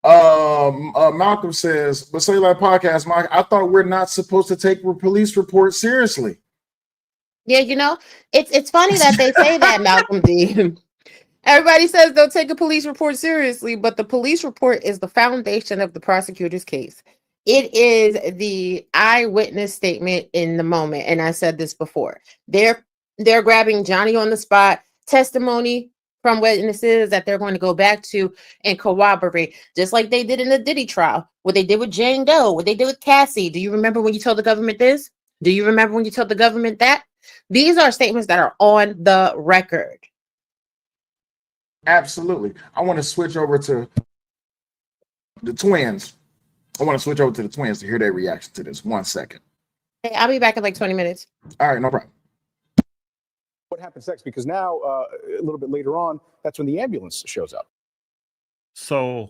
Malcolm says, but say like podcast, Mike, I thought we're not supposed to take police reports seriously. Yeah, you know, it's funny that they say that, Malcolm D. Everybody says they'll take a police report seriously, but the police report is the foundation of the prosecutor's case. It is the eyewitness statement in the moment. And I said this before. They're grabbing Johnny on the spot testimony from witnesses that they're going to go back to and corroborate, just like they did in the Diddy trial, what they did with Jane Doe, what they did with Cassie. Do you remember when you told the government this? Do you remember when you told the government that? These are statements that are on the record. Absolutely. I want to switch over to the twins. I want to switch over to the twins to hear their reaction to this. 1 second. Hey, I'll be back in like 20 minutes. All right, no problem. What happens next? Because now, a little bit later on, that's when the ambulance shows up. So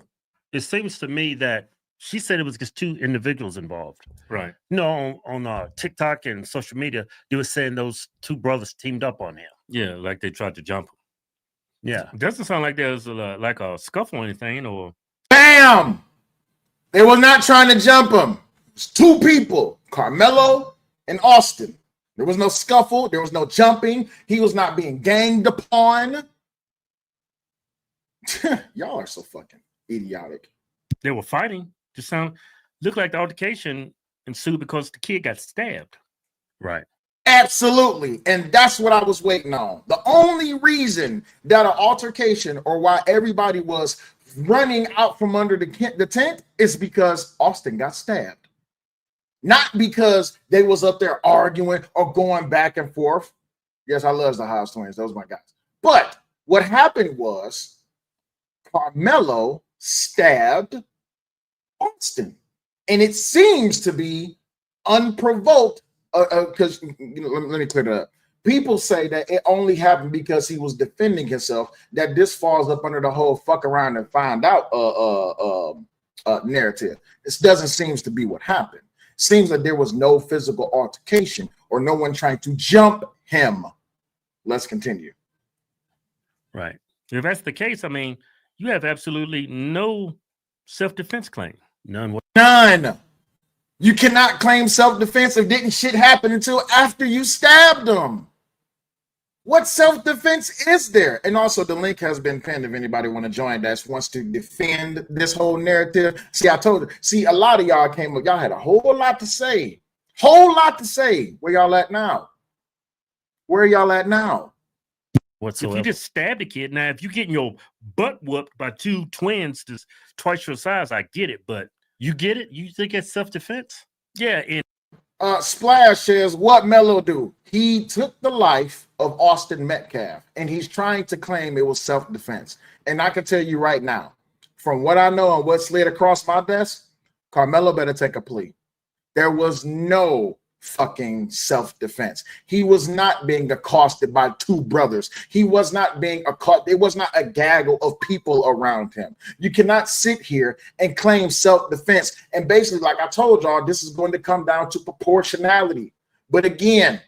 it seems to me that she said it was just two individuals involved. Right. No, on TikTok and social media, they were saying those two brothers teamed up on him. Yeah, like they tried to jump him. Yeah. It doesn't sound like there's like a scuffle or anything, or Bam! They were not trying to jump him. It's two people, Karmelo and Austin. There was no scuffle. There was no jumping. He was not being ganged upon. Y'all are so fucking idiotic. They were fighting. Just looked like the altercation ensued because the kid got stabbed. Right. Absolutely. And that's what I was waiting on. The only reason that an altercation or why everybody was running out from under the tent is because Austin got stabbed. Not because they was up there arguing or going back and forth. Yes, I love the House Twins. Those are my guys. But what happened was Karmelo stabbed Austin. And it seems to be unprovoked. Because let me clear that up. People say that it only happened because he was defending himself, that this falls up under the whole fuck around and find out narrative. This doesn't seem to be what happened. Seems like there was no physical altercation or no one trying to jump him. Let's continue. Right. If that's the case, I mean, you have absolutely no self-defense claim. None. None. You cannot claim self-defense if didn't shit happen until after you stabbed them. What self-defense is there? And also the link has been pinned if anybody want to join that wants to defend this whole narrative. See, I told you. See, a lot of y'all came up. Y'all had a whole lot to say. Whole lot to say. Where y'all at now? Where y'all at now? Whatsoever. If you just stabbed a kid, now if you're getting your butt whooped by two twins that's twice your size, I get it, but you get it? You think it's self-defense? Yeah. Splash says, what Melo do? He took the life of Austin Metcalf, and he's trying to claim it was self-defense. And I can tell you right now, from what I know and what slid across my desk, Karmelo better take a plea. There was no fucking self-defense. He was not being accosted by two brothers. He was not being accosted. It was not a gaggle of people around him. You cannot sit here and claim self-defense. And basically, like I told y'all, this is going to come down to proportionality. But again,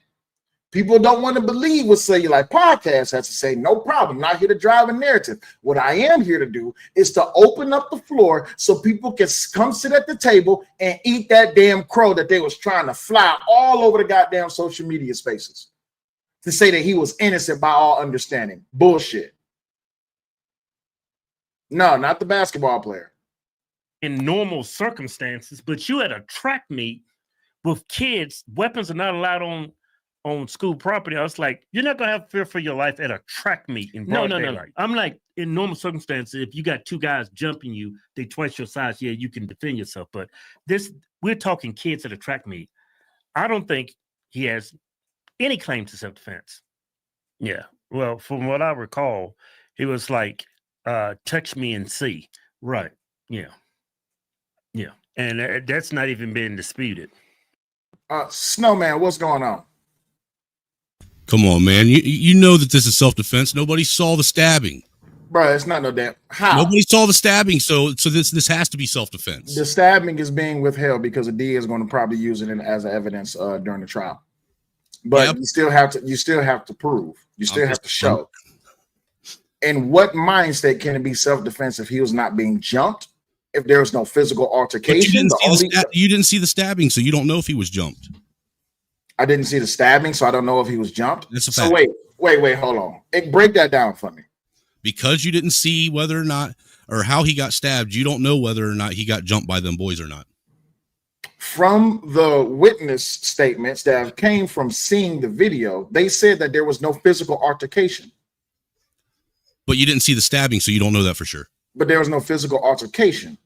people don't want to believe what Say You Like Podcast has to say. No problem. Not here to drive a narrative. What I am here to do is to open up the floor so people can come sit at the table and eat that damn crow that they was trying to fly all over the goddamn social media spaces to say that he was innocent by all understanding. Bullshit. No, not the basketball player. In normal circumstances, but you at a track meet with kids, weapons are not allowed on school property. I was like, you're not gonna have fear for your life at a track meet in broad daylight. I'm like, in normal circumstances, if you got two guys jumping you, they twice your size, yeah, you can defend yourself. But we're talking kids at a track meet. I don't think he has any claim to self-defense. Yeah. Well, from what I recall, he was like, touch me and see. Right. Yeah. Yeah. And that's not even being disputed. Snowman, what's going on? Come on, man. You know that this is self-defense. Nobody saw the stabbing. Bro, it's not no damn. How? Nobody saw the stabbing, so this has to be self-defense. The stabbing is being withheld because the DA is going to probably use it as evidence during the trial. But you still have to prove. You still have to show. In what mind state can it be self-defense if he was not being jumped? If there was no physical altercation? You didn't see the stabbing, so you don't know if he was jumped. I didn't see the stabbing, so I don't know if he was jumped. That's a so fact. wait, hold on. Break that down for me. Because you didn't see whether or not or how he got stabbed, you don't know whether or not he got jumped by them boys or not. From the witness statements that came from seeing the video, they said that there was no physical altercation. But you didn't see the stabbing, so you don't know that for sure. But there was no physical altercation.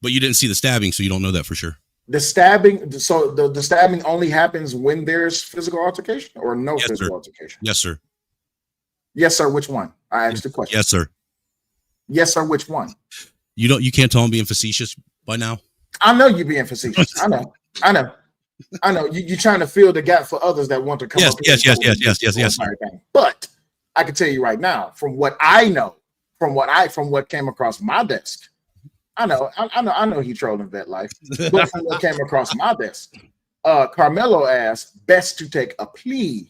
But you didn't see the stabbing, so you don't know that for sure. The stabbing, so the stabbing only happens when there's physical altercation or no physical altercation? Yes, sir. Yes, sir. Which one? I asked the question. Yes, sir. Yes, sir. Which one? You can't tell I'm being facetious by now. I know you're being facetious. I know. You're trying to fill the gap for others that want to come up. Yes. But I can tell you right now, from what I know, from what came across my desk, I know he trolling vet life, but from what came across my desk, Karmelo asked best to take a plea.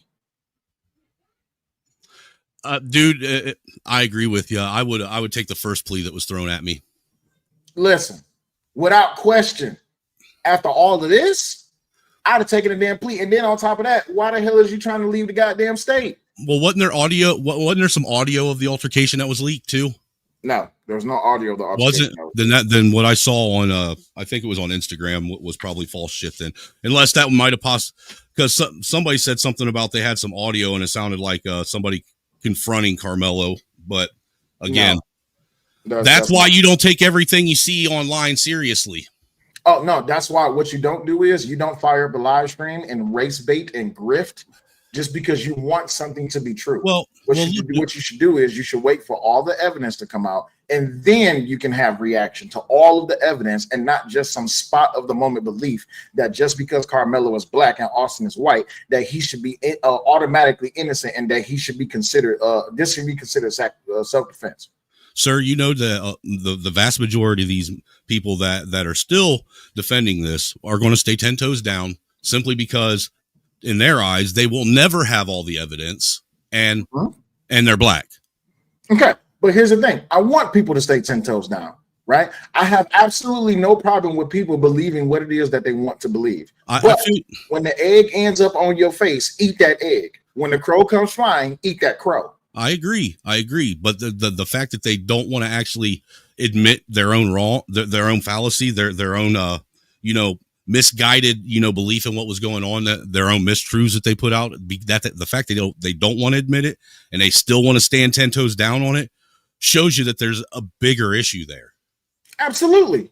Dude, I agree with you. I would take the first plea that was thrown at me. Listen, without question, after all of this, I'd have taken a damn plea. And then on top of that, why the hell is you trying to leave the goddamn state? Well, wasn't there audio? Wasn't there some audio of the altercation that was leaked too? No, there was no audio of the altercation. Then what I saw on I think it was on Instagram was probably false shit then. Unless that might have because somebody said something about they had some audio and it sounded like somebody confronting Karmelo. But again, that's why you don't take everything you see online seriously. Oh no, that's why what you don't do is you don't fire up a live stream and race bait and grift just because you want something to be true. What you should do is you should wait for all the evidence to come out, and then you can have reaction to all of the evidence and not just some spot of the moment belief that just because Karmelo is black and Austin is white, that he should be automatically innocent and that he should be considered this should be considered self-defense. Sir, you know the vast majority of these people that are still defending this are going to stay 10 toes down simply because in their eyes, they will never have all the evidence and they're black. Okay. But here's the thing. I want people to stay 10 toes down, right? I have absolutely no problem with people believing what it is that they want to believe. But when the egg ends up on your face, eat that egg. When the crow comes flying, eat that crow. I agree. But the fact that they don't want to actually admit their own their own fallacy, their own, misguided, belief in what was going on, their own mistruths that they put out, the fact that they don't want to admit it and they still want to stand 10 toes down on it shows you that there's a bigger issue there. Absolutely.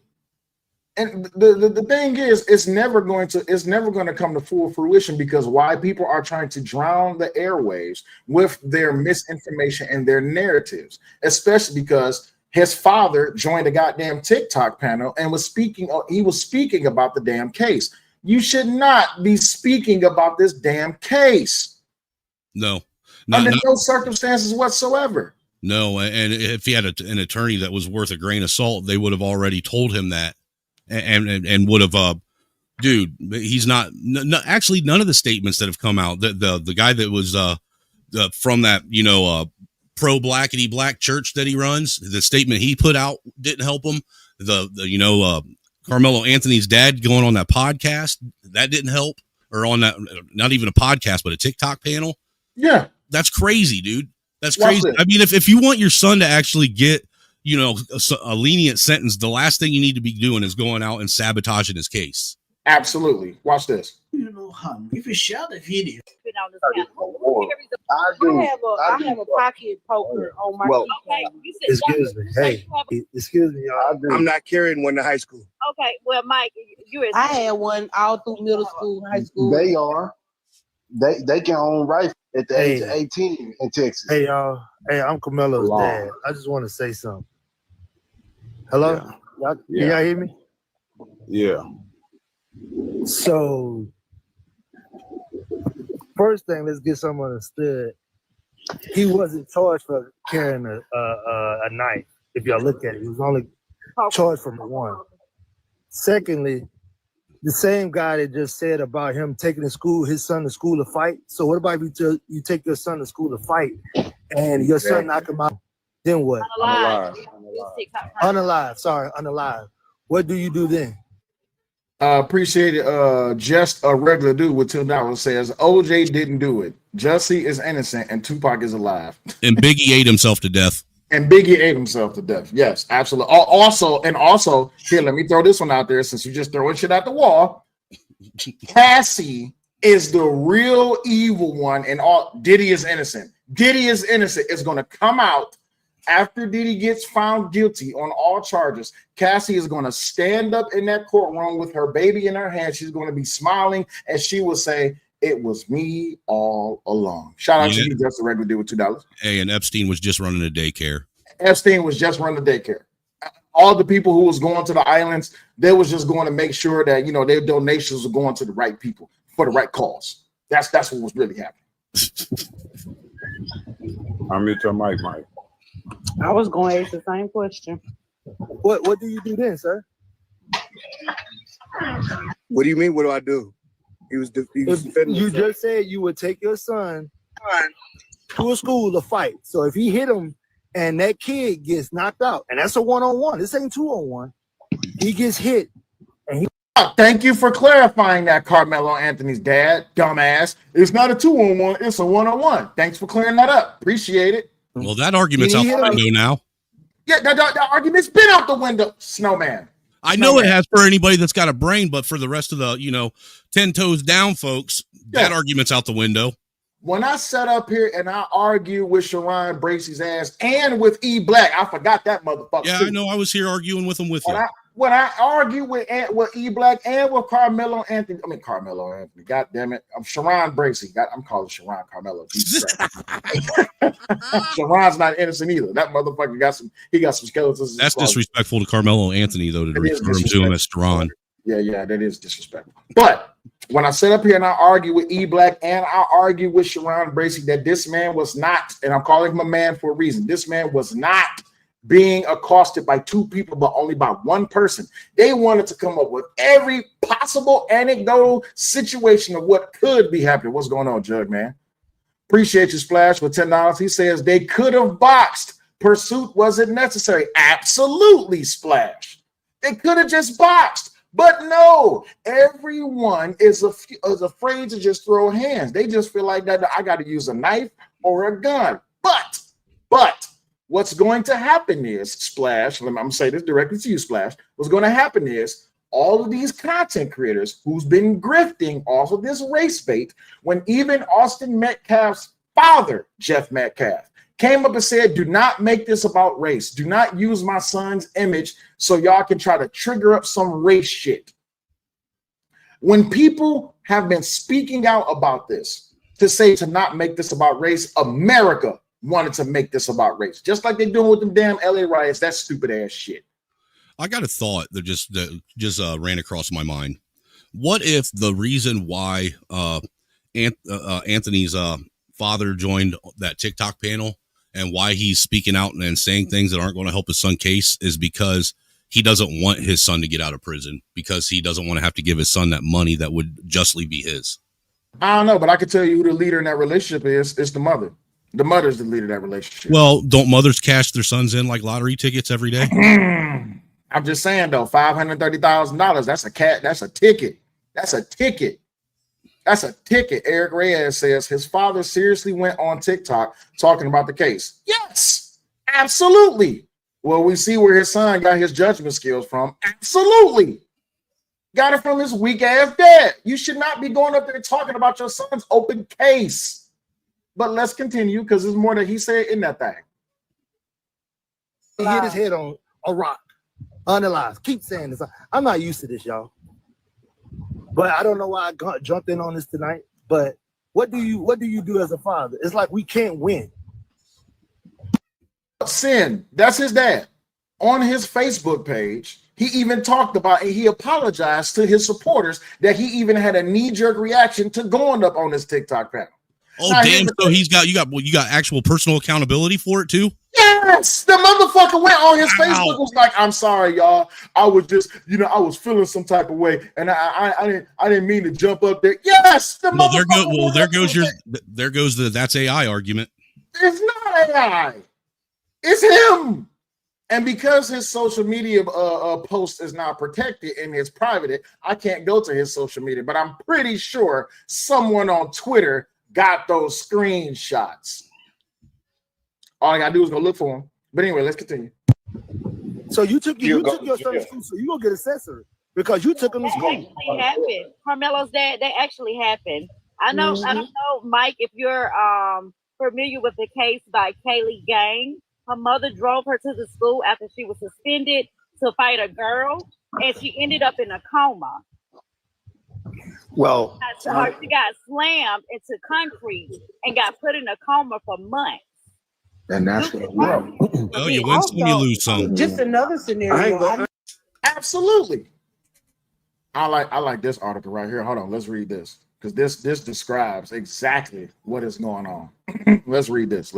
And the thing is, it's never going to come to full fruition because why people are trying to drown the airwaves with their misinformation and their narratives, especially because his father joined a goddamn TikTok panel and was speaking about the damn case. You should not be speaking about this damn case. No. Under no circumstances whatsoever. No, and if he had an attorney that was worth a grain of salt, they would have already told him that and would have, dude, he's not, actually none of the statements that have come out, the guy that was from that, pro blackity black church that he runs, the statement he put out didn't help him. Karmelo Anthony's dad going on that podcast, that didn't help, or on that, not even a podcast, but a TikTok panel. Yeah. That's crazy, dude. That's crazy. I mean, if you want your son to actually get, a lenient sentence, the last thing you need to be doing is going out and sabotaging his case. Absolutely. Watch this. If you share the video. I have a pocket poker on my excuse me. Hey, excuse me, y'all. I'm not carrying one to high school. Okay, well, Mike, I had one all through middle school, high school. They are. They can own rifle at the age of 18 in Texas. Hey, y'all. Hey, I'm Carmelo's dad. I just want to say something. Hello? Y'all hear me? Yeah. So, first thing, let's get something understood. He wasn't charged for carrying a knife. If y'all look at it, he was only charged for one. Secondly, the same guy that just said about him taking his son to school to fight. So what about if you take your son to school to fight and your son knock him out? Then what? Unalive. Sorry, unalive. What do you do then? Appreciate it. Just a regular dude with $2 says OJ didn't do it. Jussie is innocent and Tupac is alive. And Biggie ate himself to death. And Biggie ate himself to death. Yes, absolutely. Also, here, let me throw this one out there since you just throwing shit at the wall. Cassie is the real evil one, and all Diddy is innocent. Diddy is innocent. It's going to come out after Diddy gets found guilty on all charges. Cassie is going to stand up in that courtroom with her baby in her hand. She's going to be smiling, and she will say, "It was me all along." Shout out to you, just a regular dude with $2. Hey, and Epstein was just running a daycare. Epstein was just running the daycare. All the people who was going to the islands, they was just going to make sure that their donations were going to the right people for the right cause. That's what was really happening. I'm mute your mic, Mike. I was going to ask the same question. What do you do then, sir? What do you mean? What do I do? He was defending you himself. just said you would take your son to a school to fight. So if he hit him and that kid gets knocked out, and that's a 1-on-1, this ain't 2-on-1. He gets hit, and he. Thank you for clarifying that, Karmelo Anthony's dad, dumbass. It's not a 2-on-1, it's a 1-on-1. Thanks for clearing that up. Appreciate it. Well, that argument's out the window now. Yeah, that argument's been out the window, Snowman. I know it has for anybody that's got a brain, but for the rest of the, 10 toes down folks, that argument's out the window. When I sat up here and I argued with Sharon Bracey's ass and with E Black, I forgot that motherfucker. Yeah, too. I know. I was here arguing with him with you. When I argued with E Black and with Karmelo Anthony, God damn it, I'm Sharon Bracey. I'm calling Sharon Karmelo. Sharon's not innocent either. That motherfucker got some skeletons. That's disrespectful to Carmelo Anthony, though, to refer him to him as Sharon. Yeah, that is disrespectful. But when I sat up here and I argued with E Black and I argued with Sharon Bracey that this man was not, and I'm calling him a man for a reason, this man was not being accosted by two people, but only by one person. They wanted to come up with every possible anecdotal situation of what could be happening. What's going on, Jug, man? Appreciate you, Splash, with $10. He says they could have boxed. Pursuit wasn't necessary. Absolutely, Splash. They could have just boxed. But no, everyone is afraid to just throw hands. They just feel like that I got to use a knife or a gun. But what's going to happen is, Splash, I'm going to say this directly to you, Splash. What's going to happen is all of these content creators who's been grifting off of this race bait, when even Austin Metcalf's father, Jeff Metcalf, came up and said, do not make this about race. Do not use my son's image so y'all can try to trigger up some race shit. When people have been speaking out about this, to not make this about race, America wanted to make this about race. Just like they're doing with them damn LA riots, that stupid ass shit. I got a thought that just ran across my mind. What if the reason why Anthony's father joined that TikTok panel and why he's speaking out and saying things that aren't going to help his son's case is because he doesn't want his son to get out of prison, because he doesn't want to have to give his son that money that would justly be his? I don't know, but I can tell you who the leader in that relationship is. It's the mother. The mother's the leader of that relationship. Well, don't mothers cash their sons in like lottery tickets every day? I'm just saying, though, $530,000. That's a ticket. That's a ticket. That's a ticket. Eric Reyes says his father seriously went on TikTok talking about the case. Yes, absolutely. Well, we see where his son got his judgment skills from. Absolutely. Got it from his weak ass dad. You should not be going up there talking about your son's open case. But let's continue, because there's more that he said in that thing. He hit his head on a rock. Unalive. Keep saying this. I'm not used to this, y'all. But I don't know why I jumped in on this tonight. But what do you do as a father? It's like we can't win. Sin, that's his dad. On his Facebook page, He even talked about, and he apologized to his supporters that he even had a knee-jerk reaction to going up on his TikTok panel. Oh, Now, damn. So you got actual personal accountability for it too? Yes, the motherfucker went on his Facebook, was like, "I'm sorry, y'all. I was just, I was feeling some type of way, and I didn't mean to jump up there." Yes, the motherfucker. There goes the that's AI argument. It's not AI. It's him. And because his social media post is now protected and it's private, I can't go to his social media. But I'm pretty sure someone on Twitter got those screenshots. All I gotta do is go look for them. But anyway, let's continue. So you took your son to school, so you gonna get a censored because you took him to school. Actually happened. Carmelo's dad. That actually happened. I know. I don't know, Mike, if you're familiar with the case by Kaylee Gang. Her mother drove her to the school after she was suspended to fight a girl, and she ended up in a coma. Well, she got slammed into concrete and got put in a coma for months. And that's what we Oh, you win some, you lose some. Just another scenario. Absolutely. I like this article right here. Hold on, let's read this because this describes exactly what is going on. Let's read this.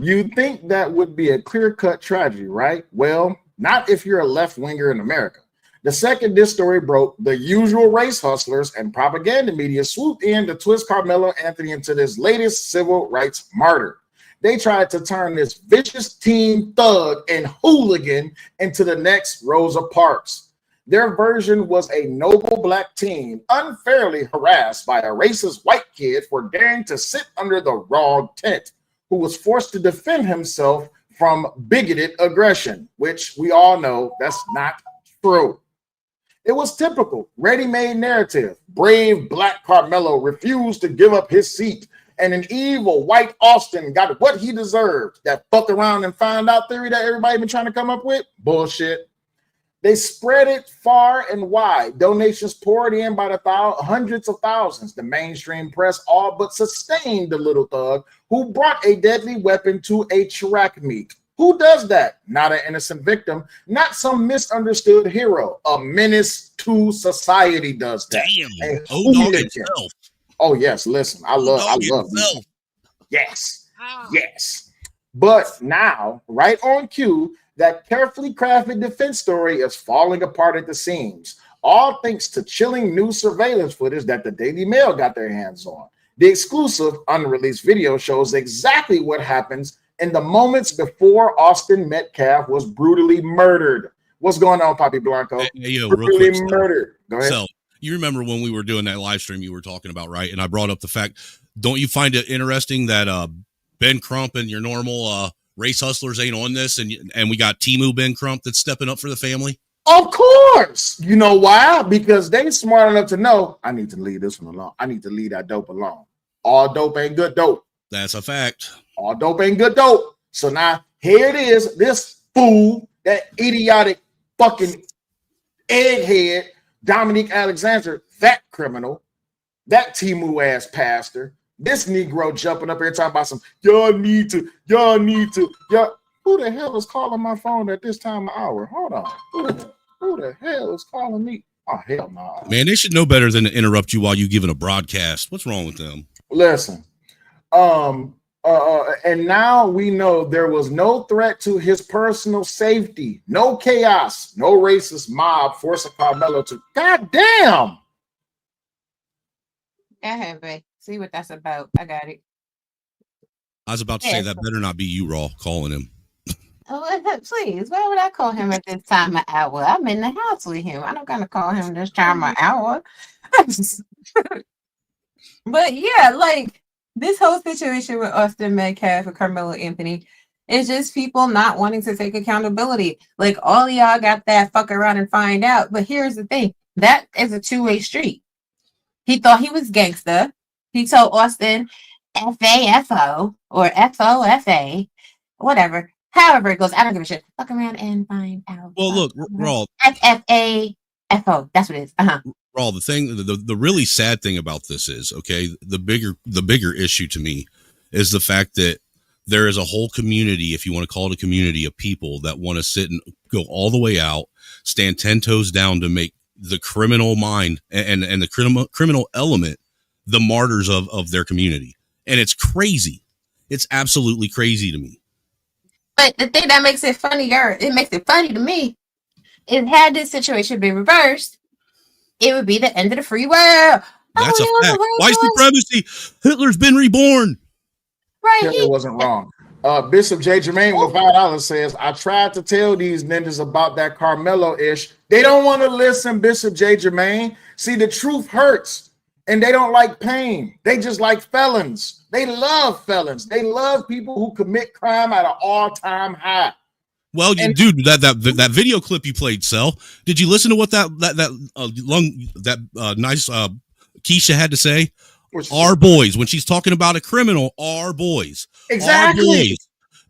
You think that would be a clear-cut tragedy, right? Well, not if you're a left-winger in America. The second this story broke, the usual race hustlers and propaganda media swooped in to twist Karmelo Anthony into this latest civil rights martyr. They tried to turn this vicious teen thug and hooligan into the next Rosa Parks. Their version was a noble black teen unfairly harassed by a racist white kid for daring to sit under the wrong tent, who was forced to defend himself from bigoted aggression, which we all know that's not true. It was typical ready-made narrative. Brave black Karmelo refused to give up his seat, and an evil white Austin got what he deserved. That fuck around and find out theory that everybody been trying to come up with? Bullshit. They spread it far and wide. Donations poured in by the hundreds of thousands. The mainstream press all but sustained the little thug who brought a deadly weapon to a track meet. Who does that? Not an innocent victim, not some misunderstood hero. A menace to society does that. Damn. Dog itself. Oh yes, listen, I love itself. Yes. But now, right on cue, that carefully crafted defense story is falling apart at the seams, all thanks to chilling new surveillance footage that the Daily Mail got their hands on. The exclusive unreleased video shows exactly what happens in the moments before Austin Metcalf was brutally murdered. What's going on, Papi Blanco? Hey, yo, brutally real quick, murdered. Go ahead. So, you remember when we were doing that live stream you were talking about, right? And I brought up the fact, don't you find it interesting that Ben Crump and your normal race hustlers ain't on this, and we got Timu Ben Crump that's stepping up for the family? Of course. You know why? Because they smart enough to know, I need to leave this one alone. I need to leave that dope alone. All dope ain't good dope. That's a fact. All dope ain't good dope. So now here it is, this fool, that idiotic fucking egghead, Dominique Alexander, that criminal, that Timu ass pastor, this Negro jumping up here talking about some, y'all need to. Who the hell is calling my phone at this time of hour? Hold on. Who the hell is calling me? Oh, hell no. Man, they should know better than to interrupt you while you giving a broadcast. What's wrong with them? Listen, and now we know there was no threat to his personal safety, no chaos, no racist mob forcing Karmelo to. God damn. Go ahead, babe. See what that's about. I got it. I was about to say that better not be you, Raw, calling him. Oh, please. Why would I call him at this time of hour? I'm in the house with him. I don't gotta call him this time of hour. But yeah, like this whole situation with Austin Metcalf and Karmelo Anthony is just people not wanting to take accountability. Like all of y'all got that fuck around and find out. But here's the thing: that is a two-way street. He thought he was gangster. He told Austin FAFO or FOFA, whatever. However it goes, I don't give a shit. Fuck around and find out. Well, look, Raw. FFAFO. That's what it is. Raw, the really sad thing about this is, okay, the bigger issue to me is the fact that there is a whole community, if you want to call it a community, of people that want to sit and go all the way out, stand 10 toes down to make the criminal mind and the criminal element the martyrs of their community. And it's crazy. It's absolutely crazy to me. But the thing that makes it funnier, it makes it funny to me, is had this situation been reversed, it would be the end of the free world. That's a fact. White supremacy. Hitler's been reborn. Right. Hitler wasn't wrong. Bishop J. Jermaine with $5 says, I tried to tell these ninjas about that Karmelo-ish. They don't want to listen, Bishop J. Jermaine. See, the truth hurts, and they don't like pain. They just like felons. They love felons. They love people who commit crime at an all-time high. Well, dude, that video clip you played, Cell. Did you listen to what that nice Keisha had to say? Our boys, when she's talking about a criminal, our boys. Exactly. Our boys.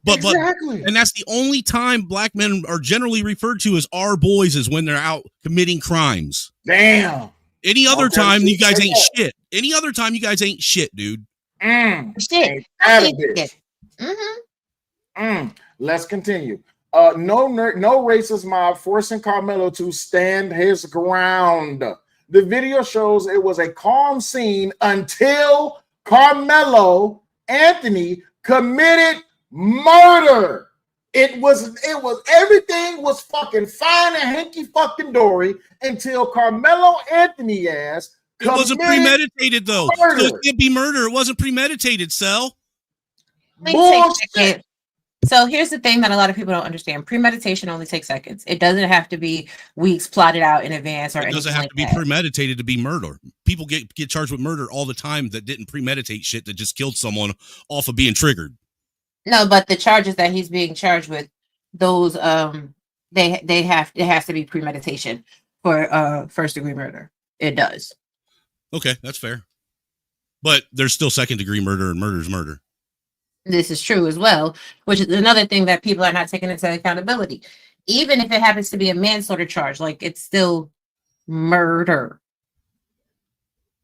But exactly. And that's the only time black men are generally referred to as our boys, is when they're out committing crimes. Damn. Any other time you guys ain't shit. Any other time you guys ain't shit, dude. Shit. Let's continue. No racist mob forcing Karmelo to stand his ground. The video shows it was a calm scene until Karmelo Anthony committed murder. It was everything was fucking fine and hanky fucking dory until Karmelo Anthony ass. It wasn't premeditated though. Murder. So it can't be murder. It wasn't premeditated, Cell. Bullshit. So here's the thing that a lot of people don't understand. Premeditation only takes seconds. It doesn't have to be weeks plotted out in advance or it doesn't have to be premeditated to be murder. People get charged with murder all the time that didn't premeditate shit, that just killed someone off of being triggered. No, but the charges that he's being charged with, those it has to be premeditation for first degree murder. It does. Okay, that's fair. But there's still second degree murder, and murder is murder. This is true as well, which is another thing that people are not taking into accountability. Even if it happens to be a manslaughter charge, like, it's still murder.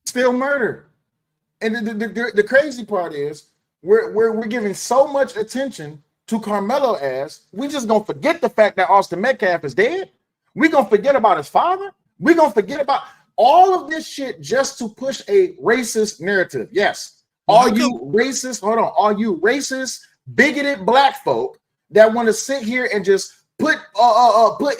Still murder. And the crazy part is we're giving so much attention to Karmelo ass, we just gonna forget the fact that Austin Metcalf is dead. We're gonna forget about his father. We're gonna forget about all of this shit just to push a racist narrative. Yes. All you racist, bigoted black folk that want to sit here and just put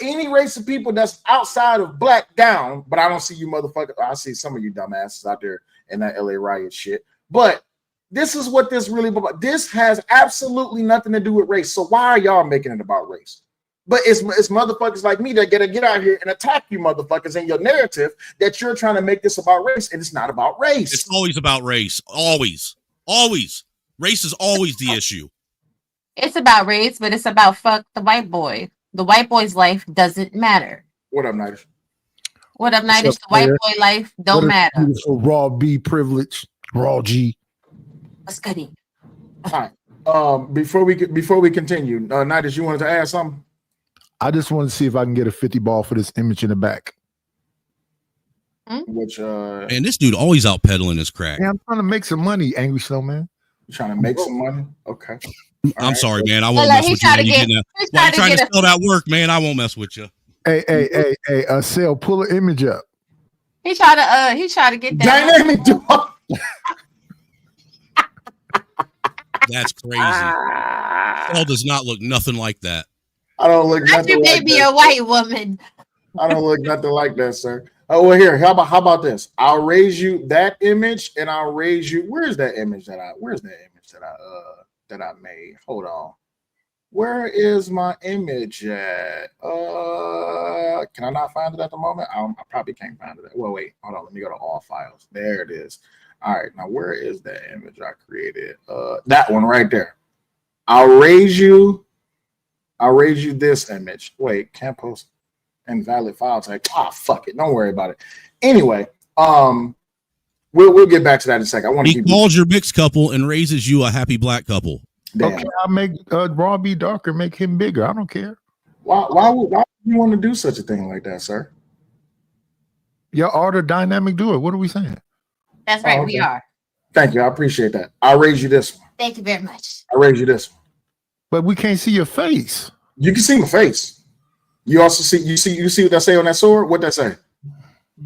any race of people that's outside of black down, but I don't see you motherfuckers. I see some of you dumbasses out there in that LA riot shit. But this is what this really about. This has absolutely nothing to do with race. So why are y'all making it about race? But it's motherfuckers like me that gotta get out here and attack you motherfuckers in your narrative that you're trying to make this about race, and it's not about race. It's always about race. Always. Race is always the issue. It's about race, but it's about fuck the white boy. The white boy's life doesn't matter. What up, Nidish? What up, Nidish? The white boy life don't matter. Beautiful raw B privilege, raw G. What's goody? All right. Before we continue, Nidish, you wanted to add something? I just want to see if I can get a 50 ball for this image in the back. Which and this dude always out peddling his crack. Yeah, I'm trying to make some money, Angry Snowman. You trying to make some money? Okay. I'm sorry, man. I won't mess with you. While you're trying to spell that work, man, I won't mess with you. Hey, Sal, pull an image up. He tried to get that dynamic dog. That's crazy. Cell does not look nothing like that. I don't look nothing like maybe that. a white woman. I don't look nothing like that, sir. Oh, well, here. How about this? I'll raise you that image, and I'll raise you. Where's that image that I made? Hold on. Where is my image at? Can I not find it at the moment? I probably can't find it. Well, wait. Hold on. Let me go to all files. There it is. All right. Now, where is that image I created? That one right there. I'll raise you this image. Wait, can't post invalid file tag. Fuck it. Don't worry about it. Anyway, we'll get back to that in a second. I want to He calls your mixed couple and raises you a happy black couple. Damn. Okay, I'll make Raw B darker, make him bigger. I don't care. Why would you want to do such a thing like that, sir? Your art or dynamic do it. What are we saying? That's right. We are. Thank you. I appreciate that. I'll raise you this one. Thank you very much. I raised you this one. But we can't see your face. You can see my face. You also see what that say on that sword? What that say?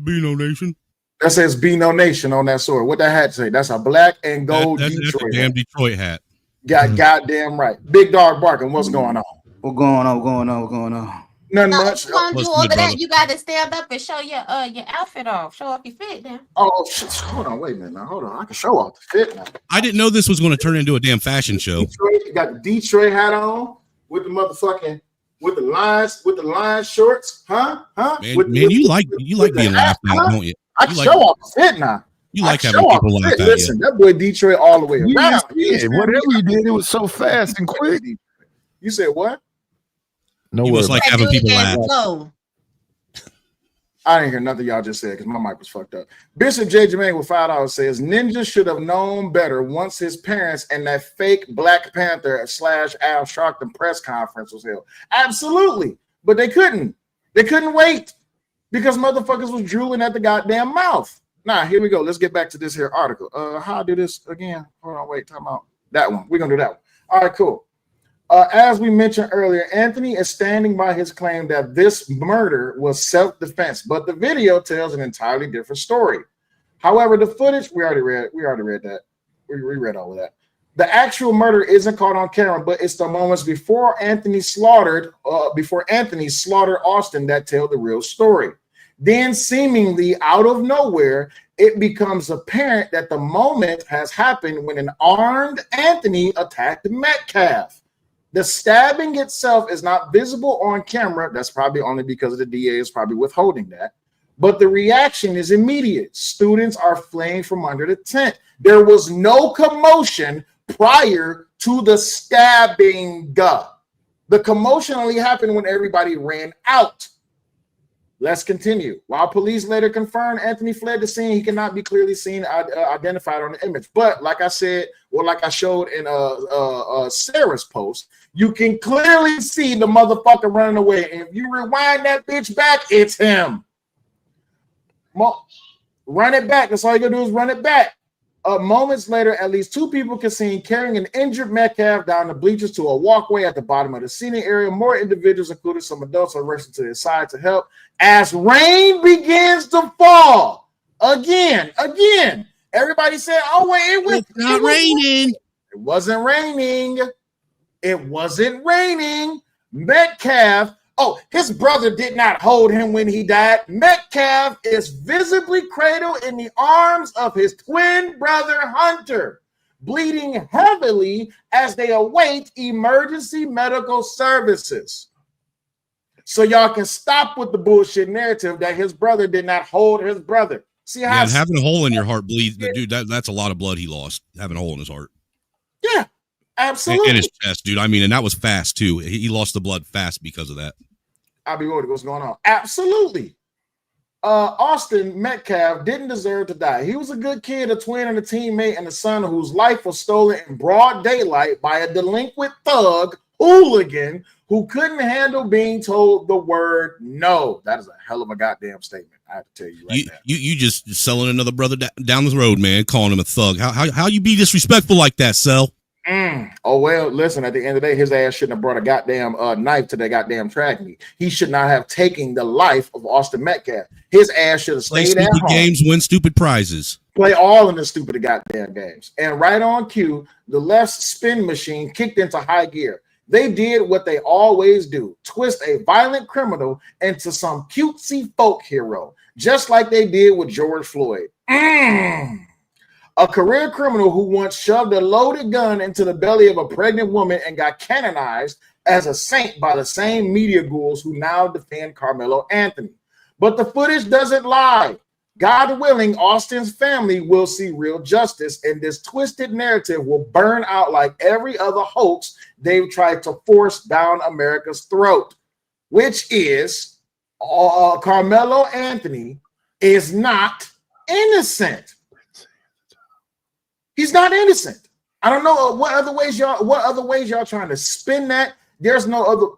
Be no nation. That says "Be No Nation" on that sword. What that hat say? That's a black and gold That's Detroit a damn hat. Detroit hat. Goddamn right. Big dog barking. What's going on? What going on? What going on? What going on? Nothing No, much. if you want to What's do all good, of that, brother? you got to stand up and show your outfit off. Show off your fit now. Oh shit! Hold on, wait a minute. Now hold on. I can show off the fit now. I didn't know this was going to turn into a damn fashion show. Detroit, you got the Detroit hat on with the motherfucking with the lines shorts, huh? Man, you like being laughed at, don't you? I can show off the fit now. You like having people laugh at you. Listen, that boy Detroit all the way You around. just did. Whatever you did, it was so fast and quick. You said what? No You worries. must like having people laugh. Go. I didn't hear nothing y'all just said because my mic was fucked up. Bishop J. Jermaine with $5 says Ninja should have known better once his parents and that fake Black Panther / Al Sharpton press conference was held. Absolutely, but they couldn't. They couldn't wait because motherfuckers was drooling at the goddamn mouth. Now here we go. Let's get back to this here article. How I do this again? Hold on, wait, time out. That one. We're gonna do that one. All right, cool. As we mentioned earlier, Anthony is standing by his claim that this murder was self-defense, but the video tells an entirely different story. However, the footage we already read that. We read all of that. The actual murder isn't caught on camera, but it's the moments before Anthony slaughtered Austin that tell the real story. Then, seemingly out of nowhere, it becomes apparent that the moment has happened when an armed Anthony attacked Metcalf. The stabbing itself is not visible on camera. That's probably only because the DA is probably withholding that. But the reaction is immediate. Students are fleeing from under the tent. There was no commotion prior to the stabbing. The commotion only happened when everybody ran out. Let's continue. While police later confirmed Anthony fled the scene, he cannot be clearly seen identified on the image. But like I said, or like I showed in Sarah's post, you can clearly see the motherfucker running away. And if you rewind that bitch back, it's him. Run it back. That's all you gotta do is run it back. Moments later, at least two people can see him carrying an injured Metcalf down the bleachers to a walkway at the bottom of the seating area. More individuals, including some adults, are rushing to his side to help as rain begins to fall. Again. Everybody said, "Oh wait, it's not raining." It wasn't raining. It wasn't raining. Metcalf. Oh, his brother did not hold him when he died. Metcalf is visibly cradled in the arms of his twin brother, Hunter, bleeding heavily as they await emergency medical services. So y'all can stop with the bullshit narrative that his brother did not hold his brother. See how having a hole in your heart bleeds, dude. That's a lot of blood he lost. Having a hole in his heart. Yeah, absolutely. In his chest, dude. I mean, and that was fast too. He lost the blood fast because of that. I'll be worried what's going on. Absolutely. Austin Metcalf didn't deserve to die. He was a good kid, a twin, and a teammate, and a son whose life was stolen in broad daylight by a delinquent thug hooligan who couldn't handle being told the word no. That is a hell of a goddamn statement. I have to tell you right now. You just selling another brother down the road, man, calling him a thug. How you be disrespectful like that, Sel? Oh, well, listen, at the end of the day, his ass shouldn't have brought a goddamn knife to that goddamn track meet. He should not have taken the life of Austin Metcalf. His ass should have stayed at home. Games, win stupid prizes. Play all in the stupid goddamn games. And right on cue, the left spin machine kicked into high gear. They did what they always do, twist a violent criminal into some cutesy folk hero, just like they did with George Floyd. A career criminal who once shoved a loaded gun into the belly of a pregnant woman and got canonized as a saint by the same media ghouls who now defend Karmelo Anthony. But the footage doesn't lie. God willing, Austin's family will see real justice, and this twisted narrative will burn out like every other hoax they've tried to force down America's throat, which is Karmelo Anthony is not innocent. He's not innocent. I don't know what other ways y'all trying to spin that. There's no other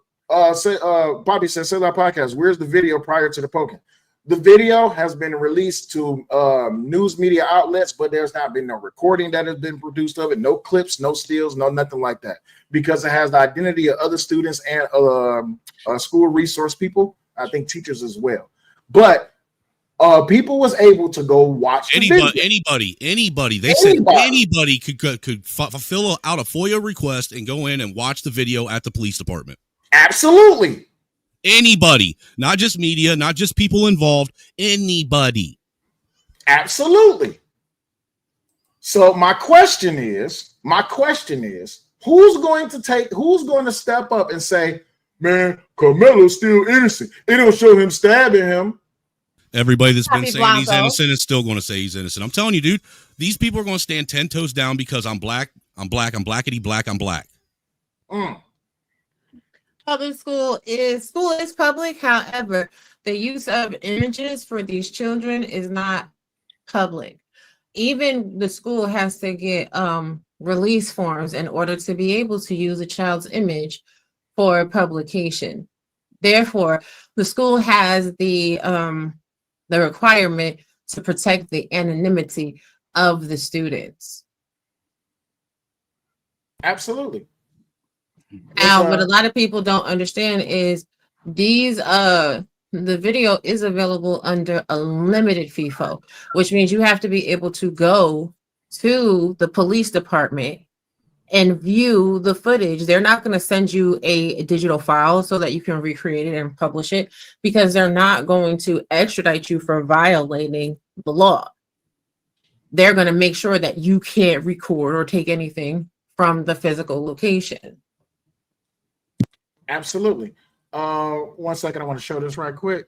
Bobby says, "Say that podcast. Where's the video prior to the poking?" The video has been released to news media outlets, but there's not been no recording that has been produced of it, no clips, no stills, no nothing like that, because it has the identity of other students and school resource people, I think teachers as well. But people was able to go watch anybody. They said anybody could fill out a FOIA request and go in and watch the video at the police department. Absolutely. Anybody, not just media, not just people involved, anybody. Absolutely. So my question is, who's going to step up and say, man, Karmelo's still innocent. It don't show him stabbing him. Everybody that's been saying he's innocent is still going to say he's innocent. I'm telling you, dude, these people are going to stand 10 toes down because I'm black, I'm blackity black, I'm black. Public school is public. However, the use of images for these children is not public. Even the school has to get release forms in order to be able to use a child's image for publication. Therefore, the school has the requirement to protect the anonymity of the students. Absolutely. Now, what a lot of people don't understand is the video is available under a limited FIFO, which means you have to be able to go to the police department and view the footage. They're not going to send you a digital file so that you can recreate it and publish it, because they're not going to extradite you for violating the law. They're going to make sure that you can't record or take anything from the physical location. Absolutely. 1 second. I want to show this right quick.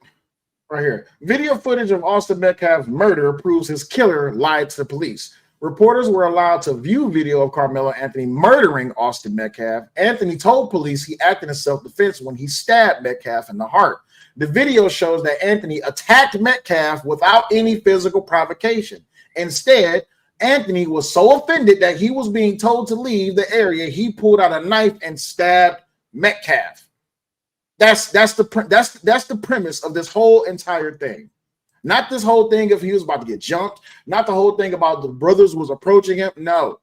Right here. Video footage of Austin Metcalf's murder proves his killer lied to the police. Reporters were allowed to view video of Karmelo Anthony murdering Austin Metcalf. Anthony told police he acted in self-defense when he stabbed Metcalf in the heart. The video shows that Anthony attacked Metcalf without any physical provocation. Instead, Anthony was so offended that he was being told to leave the area, he pulled out a knife and stabbed Metcalf. That's the premise of this whole entire thing. Not this whole thing if he was about to get jumped, not the whole thing about the brothers was approaching him. No,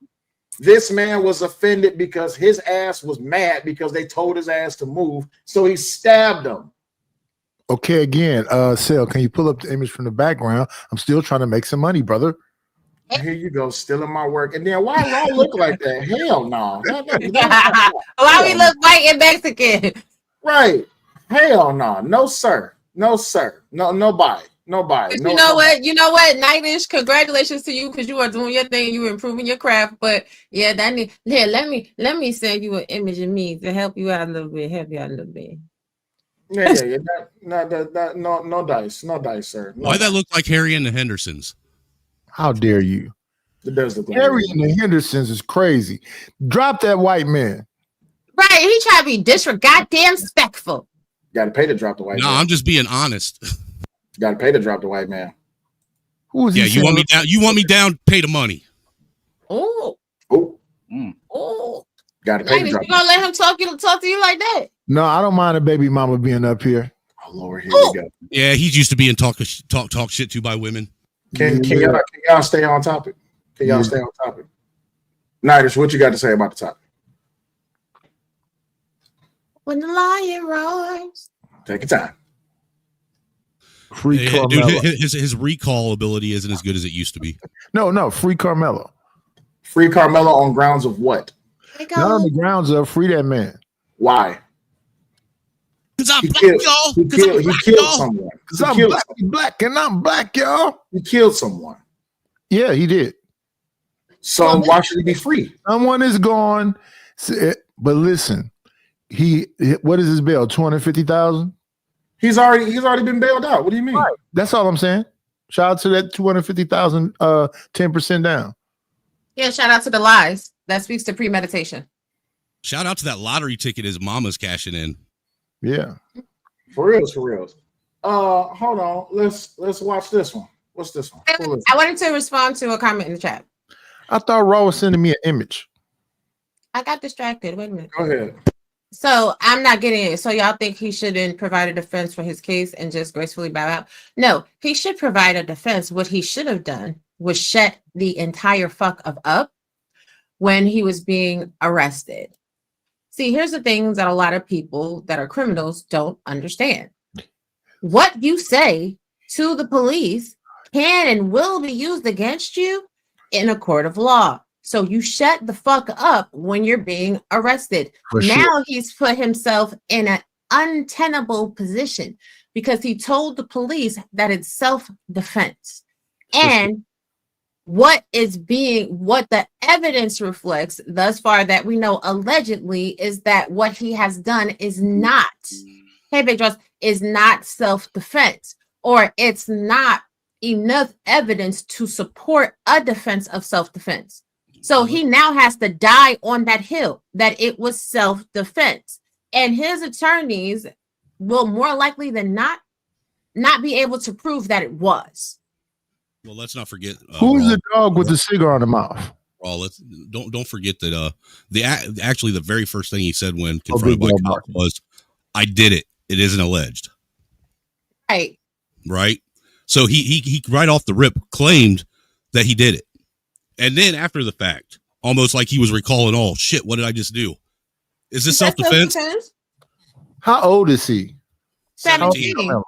this man was offended because his ass was mad because they told his ass to move, so he stabbed them. Okay, again, Sel, can you pull up the image from the background? I'm still trying to make some money, brother. Here you go, stealing my work. And then why do I look like that? Hell no. Why we look white and Mexican? Right. Hell no. No, sir. No, sir. No, nobody. Nobody. You know what? You know what? Nightish, congratulations to you because you are doing your thing. You are improving your craft. But yeah, let me send you an image of me to help you out a little bit. Yeah. No dice. No dice, sir. No. Why that look like Harry and the Hendersons? How dare you? It does look like Harry and the Hendersons is crazy. Drop that white man. Right. He try to be disrespectful. Respectful. Got to pay to drop the white man. No, I'm just being honest. Got to pay to drop the white man. Who is he? You want me down? You want me down? Pay the money. Oh. Got to pay to You drop. gonna let him talk to you like that? No, I don't mind a baby mama being up here. Oh Lord, here we go. Yeah, he's used to being talk shit to by women. Can y'all stay on topic? Can y'all stay on topic? Nightish, what you got to say about the topic? When the lion roars. Take your time. Free Dude, Karmelo. his recall ability isn't as good as it used to be. No, free Karmelo. Free Karmelo on grounds of what? Not on the grounds of free that man. Why? Because I'm black, y'all. He killed someone. Because I'm black and I'm black, y'all. He killed someone. Yeah, he did. So why should he be free? Someone is gone. But listen, what is his bail? 250,000? He's already been bailed out. What do you mean? Right. That's all I'm saying. Shout out to that 250,000, 10% down. Yeah, shout out to the lies. That speaks to premeditation. Shout out to that lottery ticket his mama's cashing in. Yeah. For reals. Hold on. Let's watch this one. What's this one? I wanted to respond to a comment in the chat. I thought Raw was sending me an image. I got distracted. Wait a minute. Go ahead. So I'm not getting it. So y'all think he shouldn't provide a defense for his case and just gracefully bow out? No, he should provide a defense. What he should have done was shut the entire fuck up when he was being arrested. See, here's the things that a lot of people that are criminals don't understand. What you say to the police can and will be used against you in a court of law. So you shut the fuck up when you're being arrested. Now he's put himself in an untenable position because he told the police that it's self-defense. And what the evidence reflects thus far that we know allegedly is that what he has done is not, hey, Big Draws, is not self-defense, or it's not enough evidence to support a defense of self-defense. So he now has to die on that hill that it was self-defense. And his attorneys will more likely than not be able to prove that it was. Well, let's not forget who's the dog with the cigar in the mouth. Well, don't forget that actually the very first thing he said when confronted by cops was, "I did it. It isn't alleged." Right. So he right off the rip claimed that he did it, and then after the fact, almost like he was recalling, "Oh shit, what did I just do? Is this self-defense?" How old is he? 17.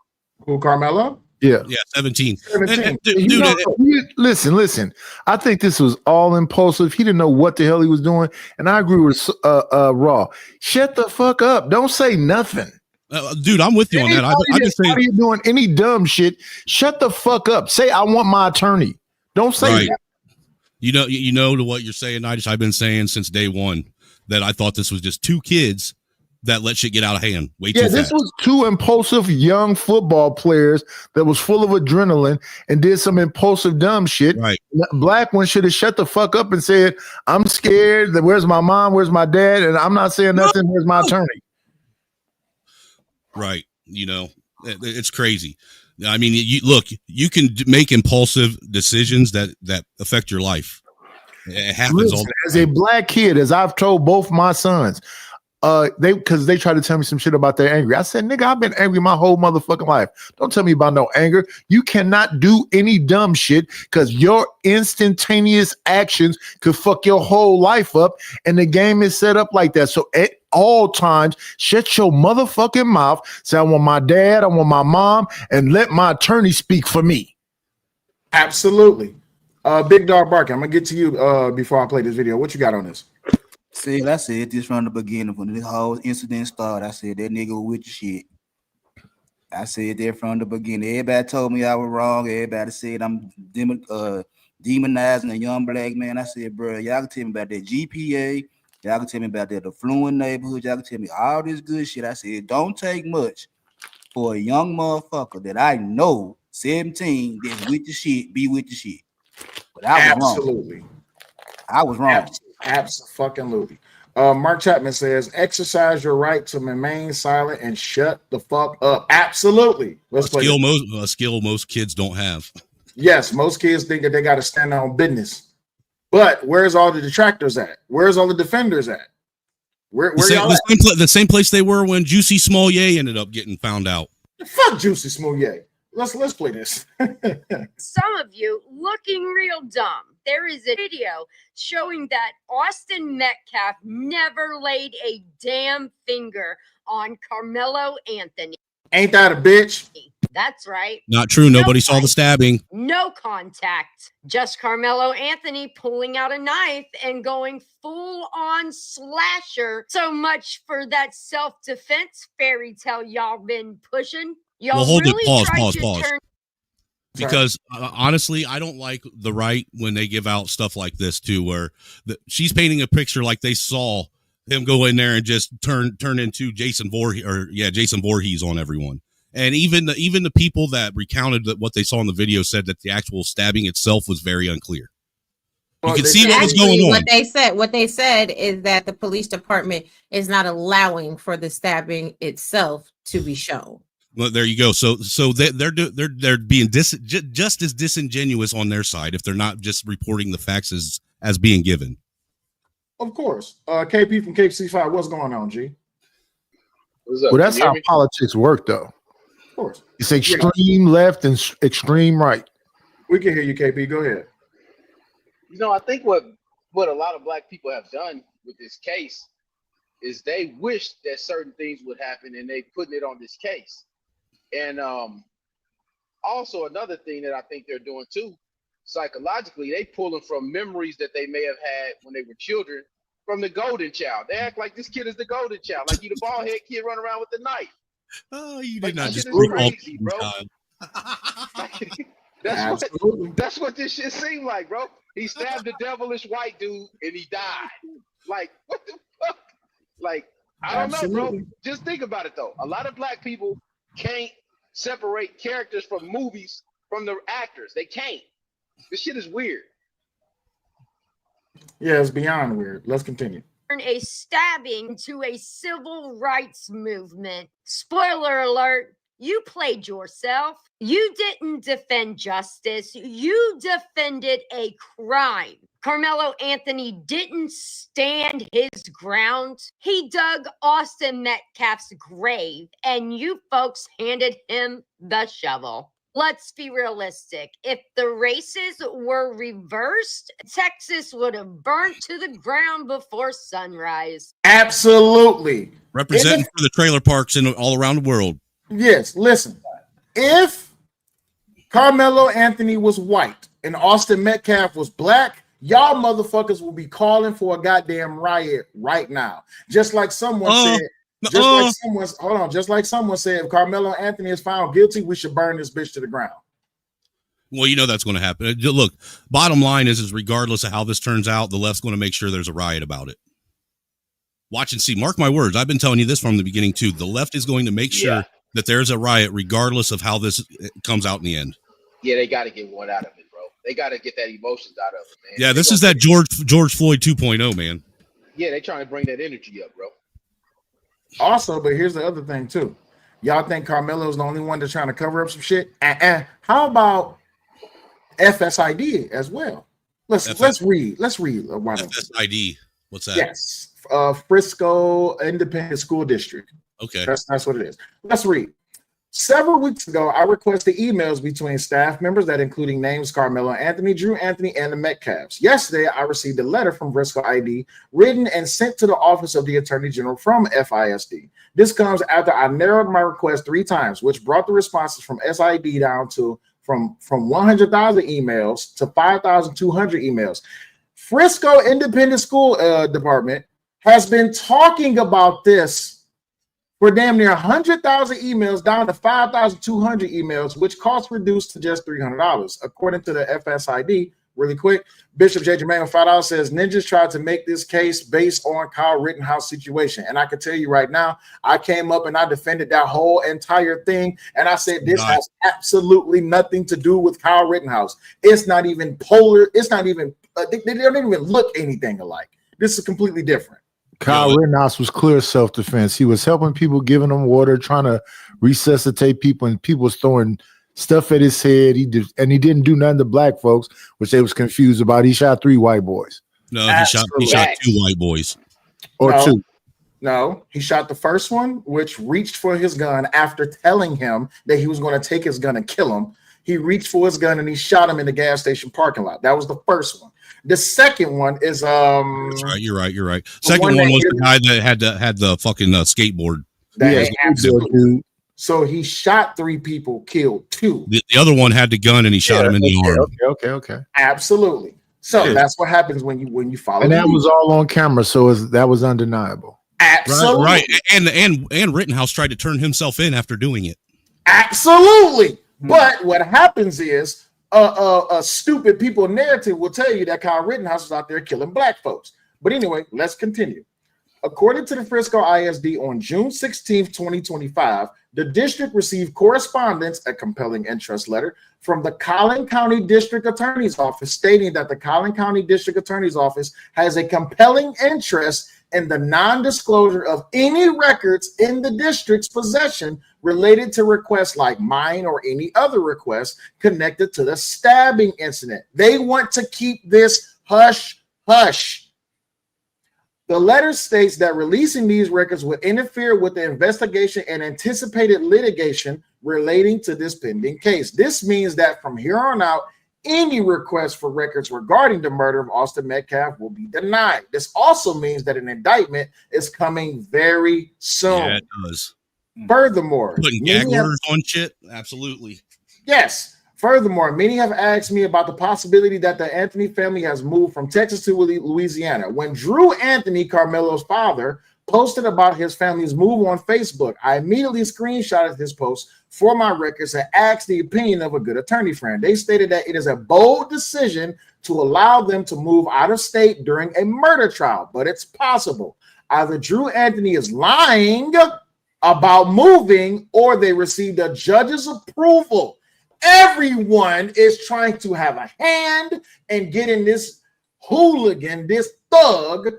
Who, Karmelo? Yeah, 17. 17. Listen. I think this was all impulsive. He didn't know what the hell he was doing, and I agree with Raw. Shut the fuck up. Don't say nothing. Dude, I'm with you on that. I just say, you doing any dumb shit. Shut the fuck up. Say, I want my attorney. Don't say that. You know to what you're saying, Nigel. I've been saying since day one that I thought this was just two kids that let shit get out of hand way too fast. This was two impulsive young football players that was full of adrenaline and did some impulsive dumb shit. Right. Black one should have shut the fuck up and said, "I'm scared. Where's my mom? Where's my dad? And I'm not saying nothing. Where's my attorney?" Right. You know, it's crazy. I mean, you can make impulsive decisions that affect your life. It happens all the time. As a black kid, as I've told both my sons, because they try to tell me some shit about they're angry. I said, nigga, I've been angry my whole motherfucking life. Don't tell me about no anger. You cannot do any dumb shit because your instantaneous actions could fuck your whole life up. And the game is set up like that. So at all times, shut your motherfucking mouth. Say, I want my dad, I want my mom, and let my attorney speak for me. Absolutely. Big Dog Barking, I'm gonna get to you before I play this video. What you got on this? See, I said this from the beginning, when this whole incident started. I said that nigga was with the shit. I said that from the beginning. Everybody told me I was wrong. Everybody said I'm demonizing a young black man. I said, bro, y'all can tell me about that GPA. Y'all can tell me about that affluent neighborhood. Y'all can tell me all this good shit. I said, it don't take much for a young motherfucker that I know, 17, that's with the shit, be with the shit. But I was wrong. I was wrong. Absolutely. Mark Chapman says, exercise your right to remain silent and shut the fuck up. Absolutely. Let's play a skill most kids don't have. Yes, most kids think that they got to stand on business. But where's all the detractors at? Where's all the defenders at? Where y'all at? The same place they were when Juicy Smollett ended up getting found out. Fuck Juicy Smollett. Let's play this. Some of you looking real dumb. There is a video showing that Austin Metcalf never laid a damn finger on Karmelo Anthony. Ain't that a bitch? That's right. Not true. Nobody saw the stabbing. No contact. Just Karmelo Anthony pulling out a knife and going full on slasher. So much for that self-defense fairy tale y'all been pushing. Y'all well, hold really it. Pause. Turn- Because honestly, I don't like the right when they give out stuff like this too, where she's painting a picture like they saw him go in there and just turn into Jason Voorhees on everyone. And even the people that recounted that what they saw in the video said that the actual stabbing itself was very unclear. You can see what was going on. What they said is that the police department is not allowing for the stabbing itself to be shown. Well, there you go. So they're being just as disingenuous on their side if they're not just reporting the facts as being given. Of course. KP from KC5, what's going on, G? What's up? Well, Can that's you hear how me? politics work, though. Of course. It's extreme left and extreme right. We can hear you, KB. Go ahead. You know, I think what a lot of black people have done with this case is they wish that certain things would happen, and they putting it on this case. And also another thing that I think they're doing too, psychologically, they pulling from memories that they may have had when they were children from the golden child. They act like this kid is the golden child, like you the bald head kid running around with the knife. Oh, you Like did not this just shit is bring all crazy, bro. That's what this shit seemed like, bro. He stabbed a devilish white dude and he died. Like, what the fuck? Like, I don't know, bro. Just think about it though. A lot of black people can't separate characters from movies from the actors. They can't. This shit is weird. Yeah, it's beyond weird. Let's continue. A stabbing to a civil rights movement. Spoiler alert, you played yourself. You didn't defend justice. You defended a crime. Karmelo Anthony didn't stand his ground. He dug Austin Metcalf's grave, and you folks handed him the shovel. Let's be realistic. If the races were reversed, Texas would have burnt to the ground before sunrise. Absolutely. Representing for the trailer parks in all around the world. Yes, listen. If Karmelo Anthony was white and Austin Metcalf was black, y'all motherfuckers will be calling for a goddamn riot right now. Just like someone said, just like someone said, if Karmelo Anthony is found guilty, we should burn this bitch to the ground. Well, you know that's going to happen. Look, bottom line is regardless of how this turns out, the left's going to make sure there's a riot about it. Watch and see. Mark my words. I've been telling you this from the beginning, too. The left is going to make sure that there's a riot regardless of how this comes out in the end. Yeah, they got to get one out of it, bro. They got to get that emotions out of it, man. Yeah, this is that George Floyd 2.0, man. Yeah, they trying to bring that energy up, bro. Also, but here's the other thing, too. Y'all think Carmelo's the only one that's trying to cover up some shit? How about FSID as well? Let's read. FSID. What's that? Yes. Frisco Independent School District. Okay. That's what it is. Let's read. Several weeks ago, I requested emails between staff members that including names Karmelo Anthony, Drew Anthony, and the Metcalfs. Yesterday, I received a letter from Frisco ID written and sent to the Office of the Attorney General from FISD. This comes after I narrowed my request 3 times, which brought the responses from SID down to from 100,000 emails to 5,200 emails. Frisco Independent School Department has been talking about this for damn near 100,000 emails down to 5,200 emails, which cost reduced to just $300. According to the FSID, really quick, Bishop J. Jermaine $5 says ninjas tried to make this case based on Kyle Rittenhouse situation. And I can tell you right now, I came up and I defended that whole entire thing. And I said, this has absolutely nothing to do with Kyle Rittenhouse. It's not even polar. It's not even, they don't even look anything alike. This is completely different. Kyle Rittenhouse was clear self-defense. He was helping people, giving them water, trying to resuscitate people, and people was throwing stuff at his head. He didn't do nothing to black folks, which they was confused about. He shot 3 white boys. No, he shot 2 white boys. No, he shot the first one, which reached for his gun after telling him that he was going to take his gun and kill him. He reached for his gun and he shot him in the gas station parking lot. That was the first one. The second one is That's right. You're right. Second one was the guy that had the fucking skateboard. Absolutely. So he shot 3 people, killed 2. The other one had the gun and he shot him in the arm. Okay. Absolutely. So that's what happens when you follow. And that was all on camera, so that was undeniable. Absolutely. Right. And Rittenhouse tried to turn himself in after doing it. Absolutely. But what happens is a stupid people narrative will tell you that Kyle Rittenhouse is out there killing black folks. But anyway, let's continue. According to the Frisco ISD, on June 16th, 2025, the district received correspondence, a compelling interest letter, from the Collin County District Attorney's Office stating that the Collin County District Attorney's Office has a compelling interest in the non-disclosure of any records in the district's possession related to requests like mine or any other requests connected to the stabbing incident. They want to keep this hush hush. The letter states that releasing these records would interfere with the investigation and anticipated litigation relating to this pending case. This means that from here on out, any request for records regarding the murder of Austin Metcalf will be denied. This also means that an indictment is coming very soon. Yeah, it does. Furthermore, Putting gag orders on shit? Absolutely. Yes. Furthermore, many have asked me about the possibility that the Anthony family has moved from Texas to Louisiana. When Drew Anthony, Karmelo's father, posted about his family's move on Facebook, I immediately screenshotted his post for my records and asked the opinion of a good attorney friend. They stated that it is a bold decision to allow them to move out of state during a murder trial, but it's possible. Either Drew Anthony is lying about moving or they received a judge's approval. Everyone is trying to have a hand in getting this hooligan, this thug,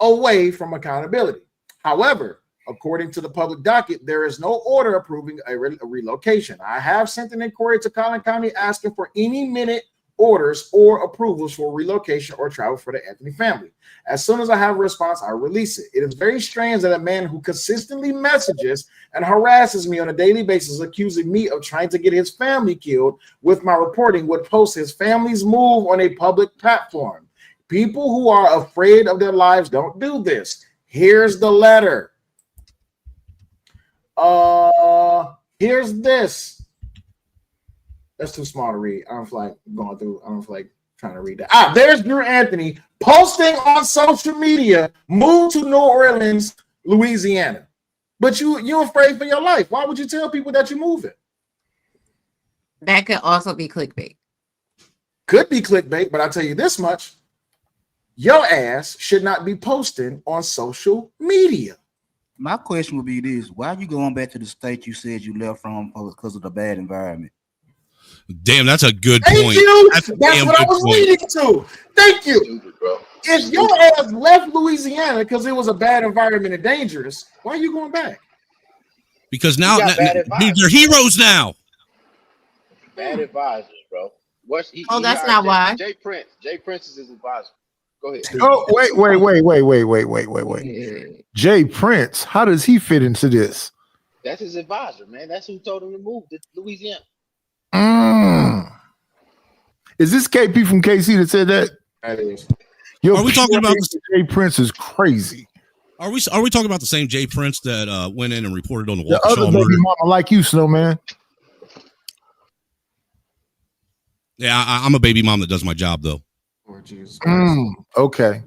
away from accountability. However, according to the public docket, there is no order approving a relocation. I have sent an inquiry to Collin County asking for any minute orders or approvals for relocation or travel for the Anthony family. As soon as I have a response, I release it. It is very strange that a man who consistently messages and harasses me on a daily basis, accusing me of trying to get his family killed with my reporting, would post his family's move on a public platform. People who are afraid of their lives don't do this. Here's the letter. Here's this. That's too small to read. I don't feel like going through. I don't feel like trying to read that. There's Drew Anthony posting on social media, move to New Orleans, Louisiana. But you're afraid for your life. Why would you tell people that you're moving? That could also be clickbait. Could be clickbait, but I'll tell you this much. Your ass should not be posting on social media. My question would be this: why are you going back to the state you said you left from because of the bad environment? Damn, that's a good Thank point. you. That's what I was leading to. Thank you. If your ass left Louisiana because it was a bad environment and dangerous, why are you going back? Because now, dude, they're heroes now. Bad advisors, bro. That's not why. Jay Prince. Jay Prince is his advisor. Go ahead. Oh, wait. Jay Prince, how does he fit into this? That's his advisor, man. That's who told him to move to Louisiana. Is this KP from KC that said that? That is. Yo, are we talking about Jay Prince is crazy. Are we talking about the same Jay Prince that went in and reported on the The other baby mama like you, Snowman? Yeah, I'm a baby mom that does my job though. Oh, Jesus. Okay.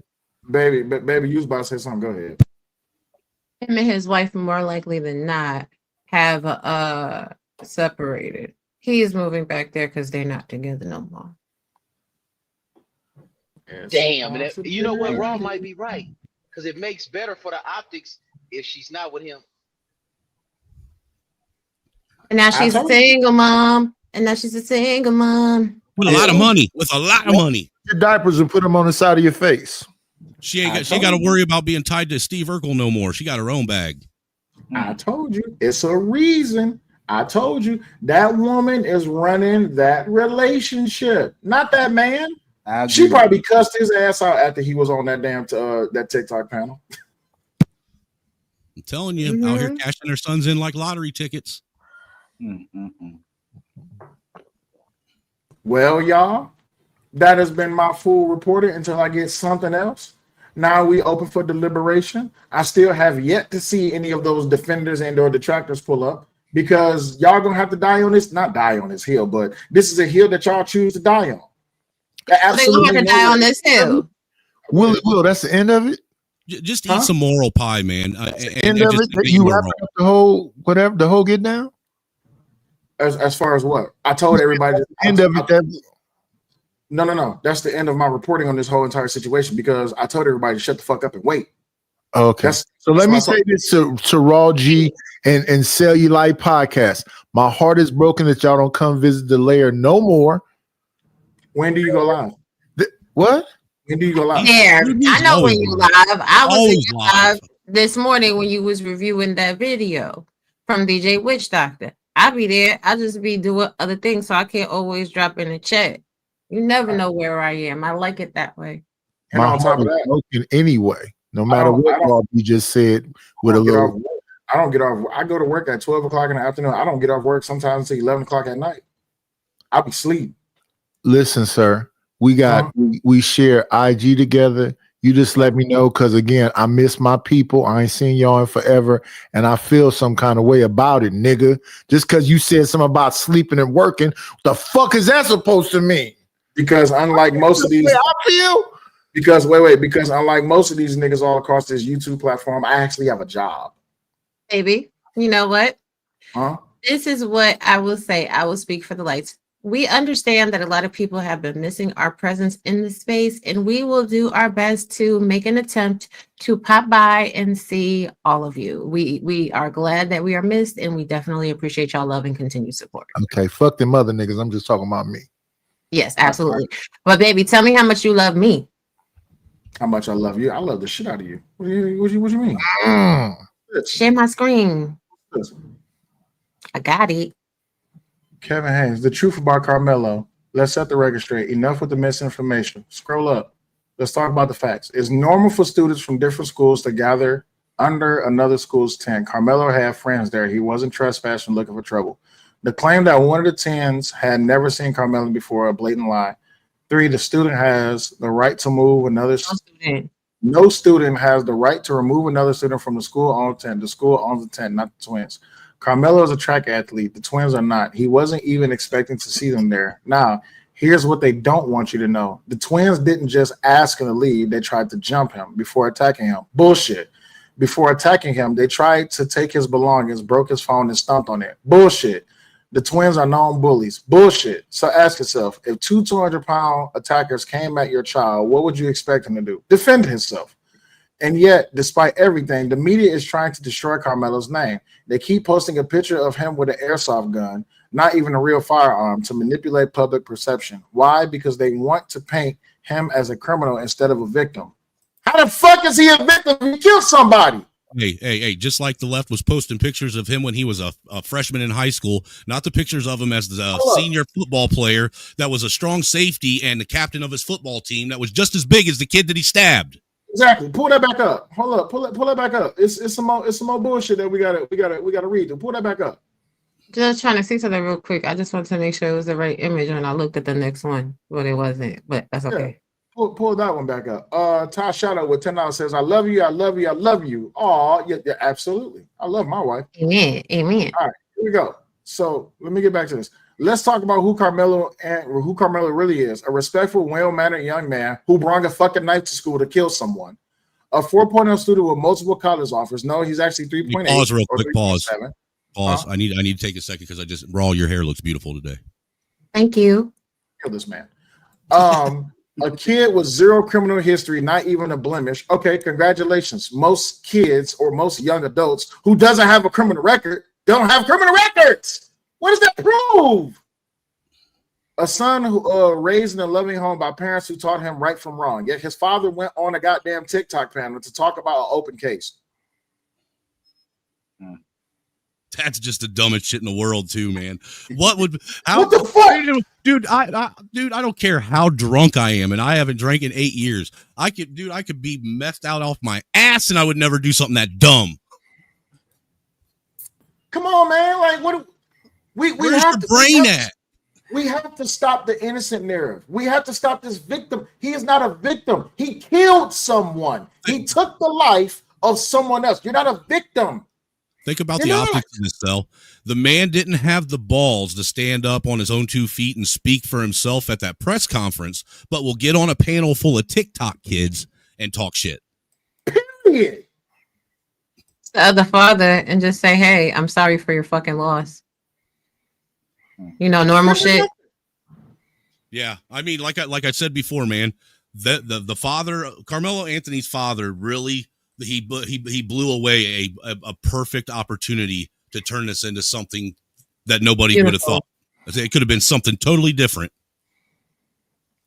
Baby, you was about to say something. Go ahead. Him and his wife more likely than not have separated. He is moving back there because they're not together no more. Damn, you know what? Raw might be right because it makes better for the optics if she's not with him. And now she's a single mom. With a lot of money. Your diapers and put them on the side of your face. She ain't got to worry about being tied to Steve Urkel no more. She got her own bag. I told you. It's a reason. I told you that woman is running that relationship, not that man. She probably cussed his ass out after he was on that damn that TikTok panel. I'm telling you, out here cashing their sons in like lottery tickets. Well, y'all, that has been my full reporting until I get something else. Now we open for deliberation. I still have yet to see any of those defenders and or detractors pull up because y'all gonna have to die on this, not die on this hill, but this is a hill that y'all choose to die on. They gonna have to die on this hill. Will, that's the end of it. Just eat some moral pie, man. End of it. You wrap up the whole whatever, the whole get down. As far as what I told everybody, end of it. No. That's the end of my reporting on this whole entire situation because I told everybody to shut the fuck up and wait. Okay. So let me say this to Raw G and Cellulite Podcast. My heart is broken that y'all don't come visit the lair no more. When do you go live? What? When do you go live? There. I know when you live. I was live this morning when you was reviewing that video from DJ Witch Doctor. I'll be there. I'll just be doing other things, so I can't always drop in the chat. You never know where I am. I like it that way. My heart is broken anyway. No matter what you just said with a little. I don't get off. I go to work at 12 o'clock in the afternoon. I don't get off work sometimes until 11 o'clock at night. I'll be asleep. Listen, sir, we share IG together. You just let me know, because again, I miss my people. I ain't seen y'all in forever, and I feel some kind of way about it, nigga. Just because you said something about sleeping and working, what the fuck is that supposed to mean? Because unlike most of these, I feel. Because because unlike most of these niggas all across this YouTube platform, I actually have a job. Baby, you know what? Huh? This is what I will say. I will speak for the lights. We understand that a lot of people have been missing our presence in the space, and we will do our best to make an attempt to pop by and see all of you. We are glad that we are missed, and we definitely appreciate y'all love and continued support. Okay, fuck them other niggas. I'm just talking about me. Yes, absolutely. But baby, tell me how much you love me. How much I love you? I love the shit out of you. What do you mean? Share my screen. I got it. Kevin Haynes, the truth about Karmelo. Let's set the record straight. Enough with the misinformation. Scroll up. Let's talk about the facts. It's normal for students from different schools to gather under another school's tent. Karmelo had friends there. He wasn't trespassing, looking for trouble. The claim that one of the tens had never seen Karmelo before, a blatant lie. 3, the student has the right to move another student. No student has the right to remove another student from the school-owned tent. The school owns the tent, not the twins. Karmelo is a track athlete. The twins are not. He wasn't even expecting to see them there. Now, here's what they don't want you to know. The twins didn't just ask him to leave. They tried to jump him before attacking him. Bullshit. Before attacking him, they tried to take his belongings, broke his phone, and stomped on it. Bullshit. The twins are known bullies. Bullshit. So ask yourself, if 2 200-pound attackers came at your child, what would you expect him to do? Defend himself. And yet, despite everything, the media is trying to destroy Karmelo's name. They keep posting a picture of him with an airsoft gun, not even a real firearm, to manipulate public perception. Why? Because they want to paint him as a criminal instead of a victim. How the fuck is he a victim if he killed somebody? Hey, just like the left was posting pictures of him when he was a freshman in high school, not the pictures of him as the senior football player that was a strong safety and the captain of his football team that was just as big as the kid that he stabbed. Exactly. Pull that back up. Hold up. Pull that back up. It's some more bullshit that we gotta read. Pull that back up. Just trying to see something real quick. I just wanted to make sure it was the right image when I looked at the next one, but it wasn't. But that's okay. Yeah. Pull that one back up. Ty Shout Out with $10 says, I love you, I love you, I love you. Oh, yeah, absolutely. I love my wife. Amen. Amen. All right, here we go. So let me get back to this. Let's talk about who Karmelo really is. A respectful, well-mannered young man who brought a fucking knife to school to kill someone. A 4.0 student with multiple college offers. No, he's actually 3.8. Pause real quick. Pause. Huh? I need to take a second because Raw, your hair looks beautiful today. Thank you. Kill this man. A kid with 0 criminal history, not even a blemish. Okay, congratulations. Most kids or most young adults who doesn't have a criminal record don't have criminal records. What does that prove? A son who raised in a loving home by parents who taught him right from wrong. Yet his father went on a goddamn TikTok panel to talk about an open case. That's just the dumbest shit in the world, too, man. What the fuck? Dude, I don't care how drunk I am, and I haven't drank in 8 years. I could be messed out off my ass, and I would never do something that dumb. Come on, man. Like, what? Where's your brain at? We have to stop the innocent narrative. We have to stop this victim. He is not a victim. He killed someone. He took the life of someone else. You're not a victim. Think about the optics of this, though. The man didn't have the balls to stand up on his own 2 feet and speak for himself at that press conference, but will get on a panel full of TikTok kids and talk shit. Period. The other father and just say, hey, I'm sorry for your fucking loss. You know, normal shit. Yeah, I mean, like I said before, man, the father, Karmelo Anthony's father, really he blew away a perfect opportunity to turn this into something that nobody would have thought. It could have been something totally different,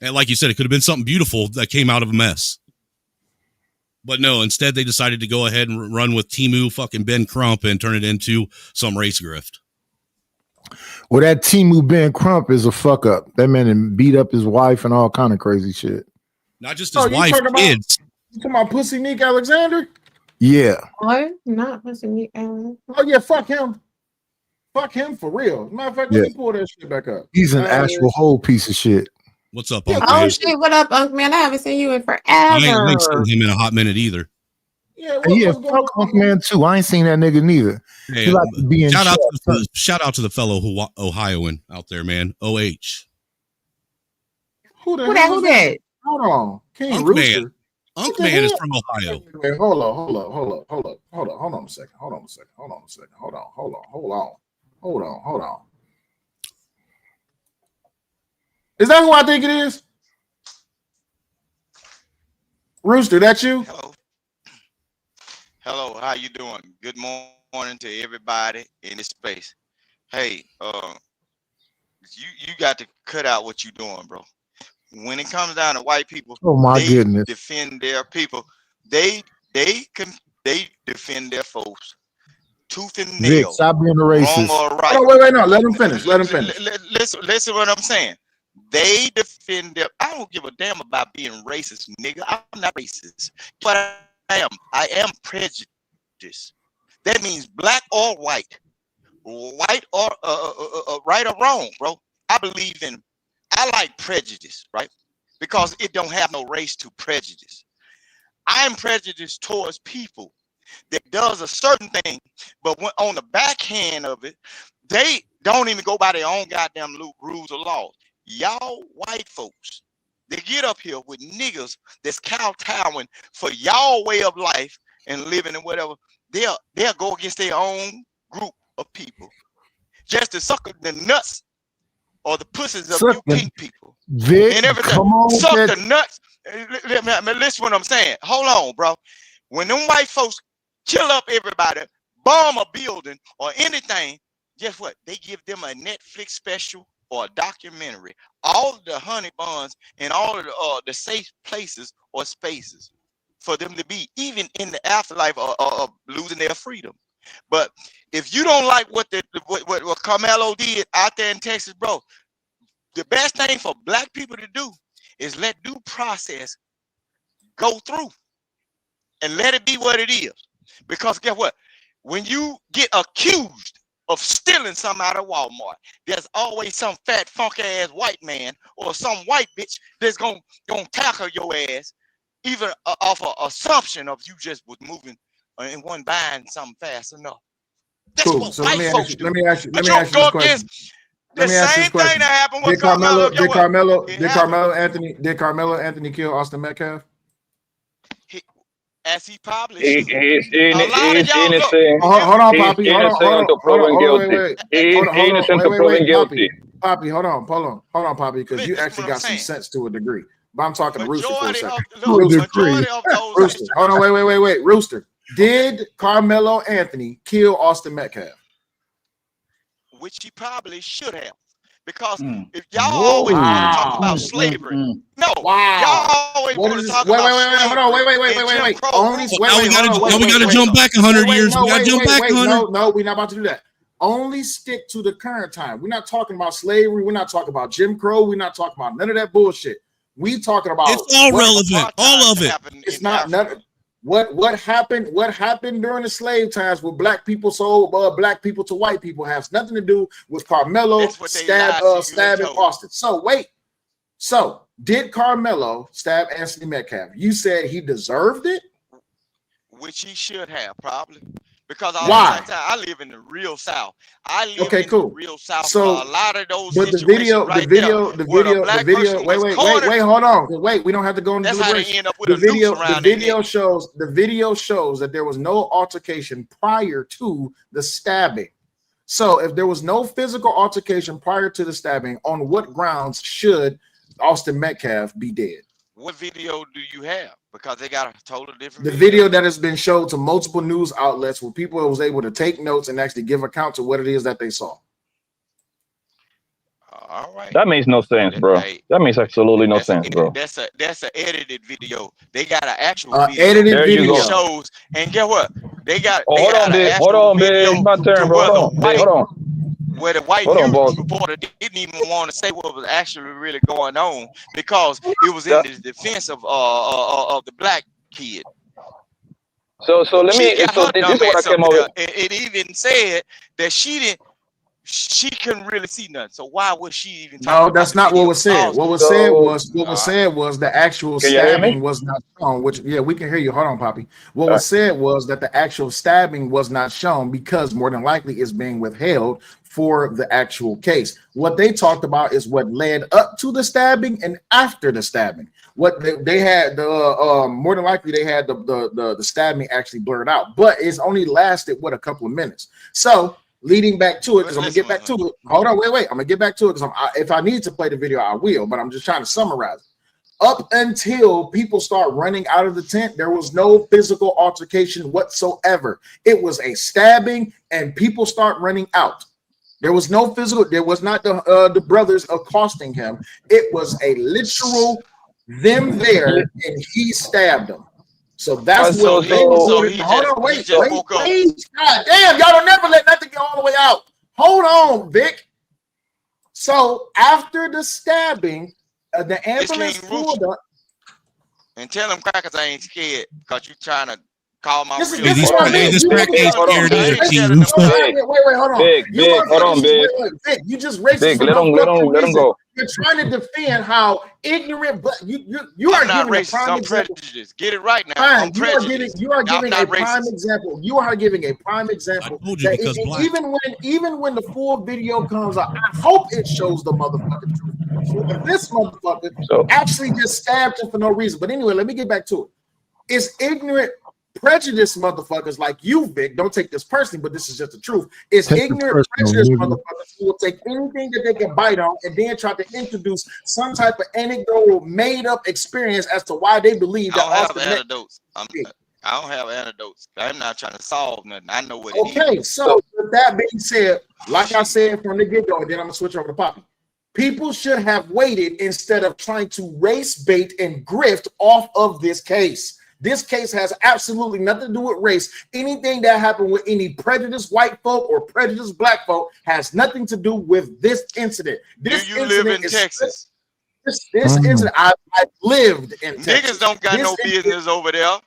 and like you said, it could have been something beautiful that came out of a mess. But no, instead they decided to go ahead and run with Timu fucking Ben Crump and turn it into some race grift. Well, that Timu Ben Crump is a fuck up. That man beat up his wife and all kind of crazy shit. Not just his wife, kids. You talking about Pussy Nick Alexander? Yeah. Or not listening to Alan. Oh yeah, fuck him. Fuck him for real. Matter of fact, let Yeah. me pull that shit back up. He's an actual whole piece of shit. What's up, Yeah, Unc Oh Man? shit, what up, Unc Man? I haven't seen you in I ain't forever. seen him in a hot minute either. Yeah, Yeah, what's going fuck Unc Man too. I ain't seen that nigga neither. Hey, He like to be in shout out chat. to the fellow Ohioan out there, man. OH. Who the Who hell is that? Hold on. King Unk Rooster. Man. Unk What the Man is hell? from Ohio. Wait, hold on a second. Hold on. Is that who I think it is? Rooster, that you? Hello, how you doing? Good morning to everybody in this space. Hey, you got to cut out what you doing, bro. When it comes down to white people, Oh my they goodness. defend their people. They defend their folks tooth and Vic, nail, stop being a wrong racist. or right. Oh, wait, no. Let him finish. Listen what I'm saying. They defend their. I don't give a damn about being racist, nigga. I'm not racist, but I am prejudiced. That means black or white or right or wrong, bro. I like prejudice, right? Because it don't have no race to prejudice. I'm prejudiced towards people that does a certain thing, but when on the backhand of it, they don't even go by their own goddamn rules or laws. Y'all white folks, they get up here with niggas that's kowtowing for y'all way of life and living and whatever. They'll go against their own group of people just to suck the nuts or the pussies of you pink people. Vic, And everything. come on. Suck the nuts. Listen what I'm saying. Hold on, bro. When them white folks kill up everybody, bomb a building or anything, guess what? They give them a Netflix special or a documentary. All of the honey buns and all of the safe places or spaces for them to be, even in the afterlife of losing their freedom. But if you don't like what Karmelo did out there in Texas, bro, the best thing for black people to do is let due process go through and let it be what it is. Because guess what? When you get accused of stealing something out of Walmart, there's always some fat, funky ass white man or some white bitch that's gonna tackle your ass, even off an assumption of you just was moving and wasn't buying something fast enough. That's Cool. what So white folks do. let me ask you But this you go question. against the same thing that happened with Did Karmelo. Karmelo Anthony kill Austin Metcalf? As he probably He's innocent. Hold on, He's Poppy. innocent to proven guilty. He's innocent to proven guilty. Poppy, hold on, Poppy, because you actually got some sense to a degree. But I'm talking to Rooster for a second. Rooster, hold on, wait. Rooster, did Karmelo Anthony kill Austin Metcalf? Which he probably should have. Because if y'all always want to talk about slavery, y'all always want to talk about slavery. Hold on, wait. Now we gotta jump back 100 years. We gotta jump back 100. No, we're not about to do that. Only stick to the current time. We're not talking about slavery. We're not talking about Jim Crow. We're not talking about none of that bullshit. We talking about It's all relevant. All of it. It's not nothing. What happened during the slave times with black people sold black people to white people has nothing to do with Karmelo stabbing Austin. So did Karmelo stab Anthony Metcalf? You said he deserved it, which he should have probably. Because why? I live in the real South. I live in the real South. So a lot of those. But the video. Wait, hold on. Wait, we don't have to go into deliberation. The video shows that there was no altercation prior to the stabbing. So if there was no physical altercation prior to the stabbing, on what grounds should Austin Metcalf be dead? What video do you have? Because they got a totally different video that has been showed to multiple news outlets where people was able to take notes and actually give account to what it is that they saw. All right. That makes no sense, bro. That makes absolutely no sense, bro. That's an edited video. They got an actual video. Edited video shows, and guess what? They got. Hold on, babe. Hold on, babe. It's my turn, bro. Hold on. Where the white news reporter didn't even want to say what was actually really going on because it was in the defense of the black kid. So let me. She got So her this dumb is what I ass up came up there. with. It even said that she couldn't really see nothing. So why was she even talking No, about that's the not what video? was said. What was said So was the actual can you hear stabbing me? was not shown. Which we can hear you. Hold on, Poppy. What was said was that the actual stabbing was not shown because more than likely it's being withheld for the actual case. What they talked about is what led up to the stabbing and after the stabbing. What they had the more than likely they had the stabbing actually blurred out, but it's only lasted a couple of minutes. So leading back to it, because I'm gonna get back to it. Hold on, wait. I'm gonna get back to it because if I need to play the video, I will. But I'm just trying to summarize it. Up until people start running out of the tent, there was no physical altercation whatsoever. It was a stabbing, and people start running out. There was no physical. There was not the brothers accosting him. It was a literal them there, and he stabbed them. So that's what they reported. Hold on, wait. God damn, y'all don't never let nothing get all the way out. Hold on, Vic. So after the stabbing, the ambulance pulled up. And tell them crackers I ain't scared because you trying to call my This real is what I mean. This crack ain't scared either, King. Wait, hold on. Big, hold on, Big. Vic, you just racist Big, for let no him fucking reason. go. You're trying to defend how ignorant, but you are I'm not giving a racist. prime I'm example. prejudiced. Get it right now. Fine, I'm prejudiced. you are giving I'm a not prime racist. example. You are giving a prime example. I told you because black. Even when the full video comes out, I hope it shows the motherfucking truth. So if this motherfucker actually just stabbed him for no reason. But anyway, let me get back to it. It's ignorant, prejudiced motherfuckers like you, Vic. Don't take this personally, but this is just the truth. It's ignorant, prejudiced motherfuckers who will take anything that they can bite on and then try to introduce some type of anecdotal, made-up experience as to why they believe that I don't Austin have antidotes. I don't have antidotes. I'm not trying to solve nothing. I know what it is. Okay, so with that being said, like I said from the get-go, and then I'm gonna switch over to Poppy. People should have waited instead of trying to race bait and grift off of this case. This case has absolutely nothing to do with race. Anything that happened with any prejudiced white folk or prejudiced black folk has nothing to do with this incident. This Do you live in Texas? This incident, I lived in Texas. Niggas don't got no business over there.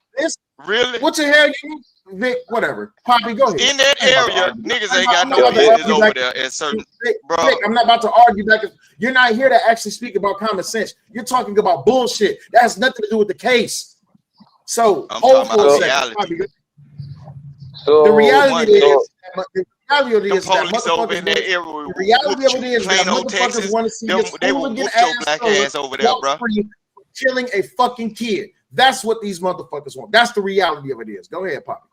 Really? What the hell you Vic? Whatever. Poppy, go ahead. In that area, niggas ain't got no business over there. At certain, bro. Vic, I'm not about to argue back. You're not here to actually speak about common sense. You're talking about bullshit. That has nothing to do with the case. So hold for a second. Poppy, the reality is that motherfuckers want to see this hooligan ass over there, bro, killing a fucking kid. That's what these motherfuckers want. That's the reality of it is. Go ahead, Poppy.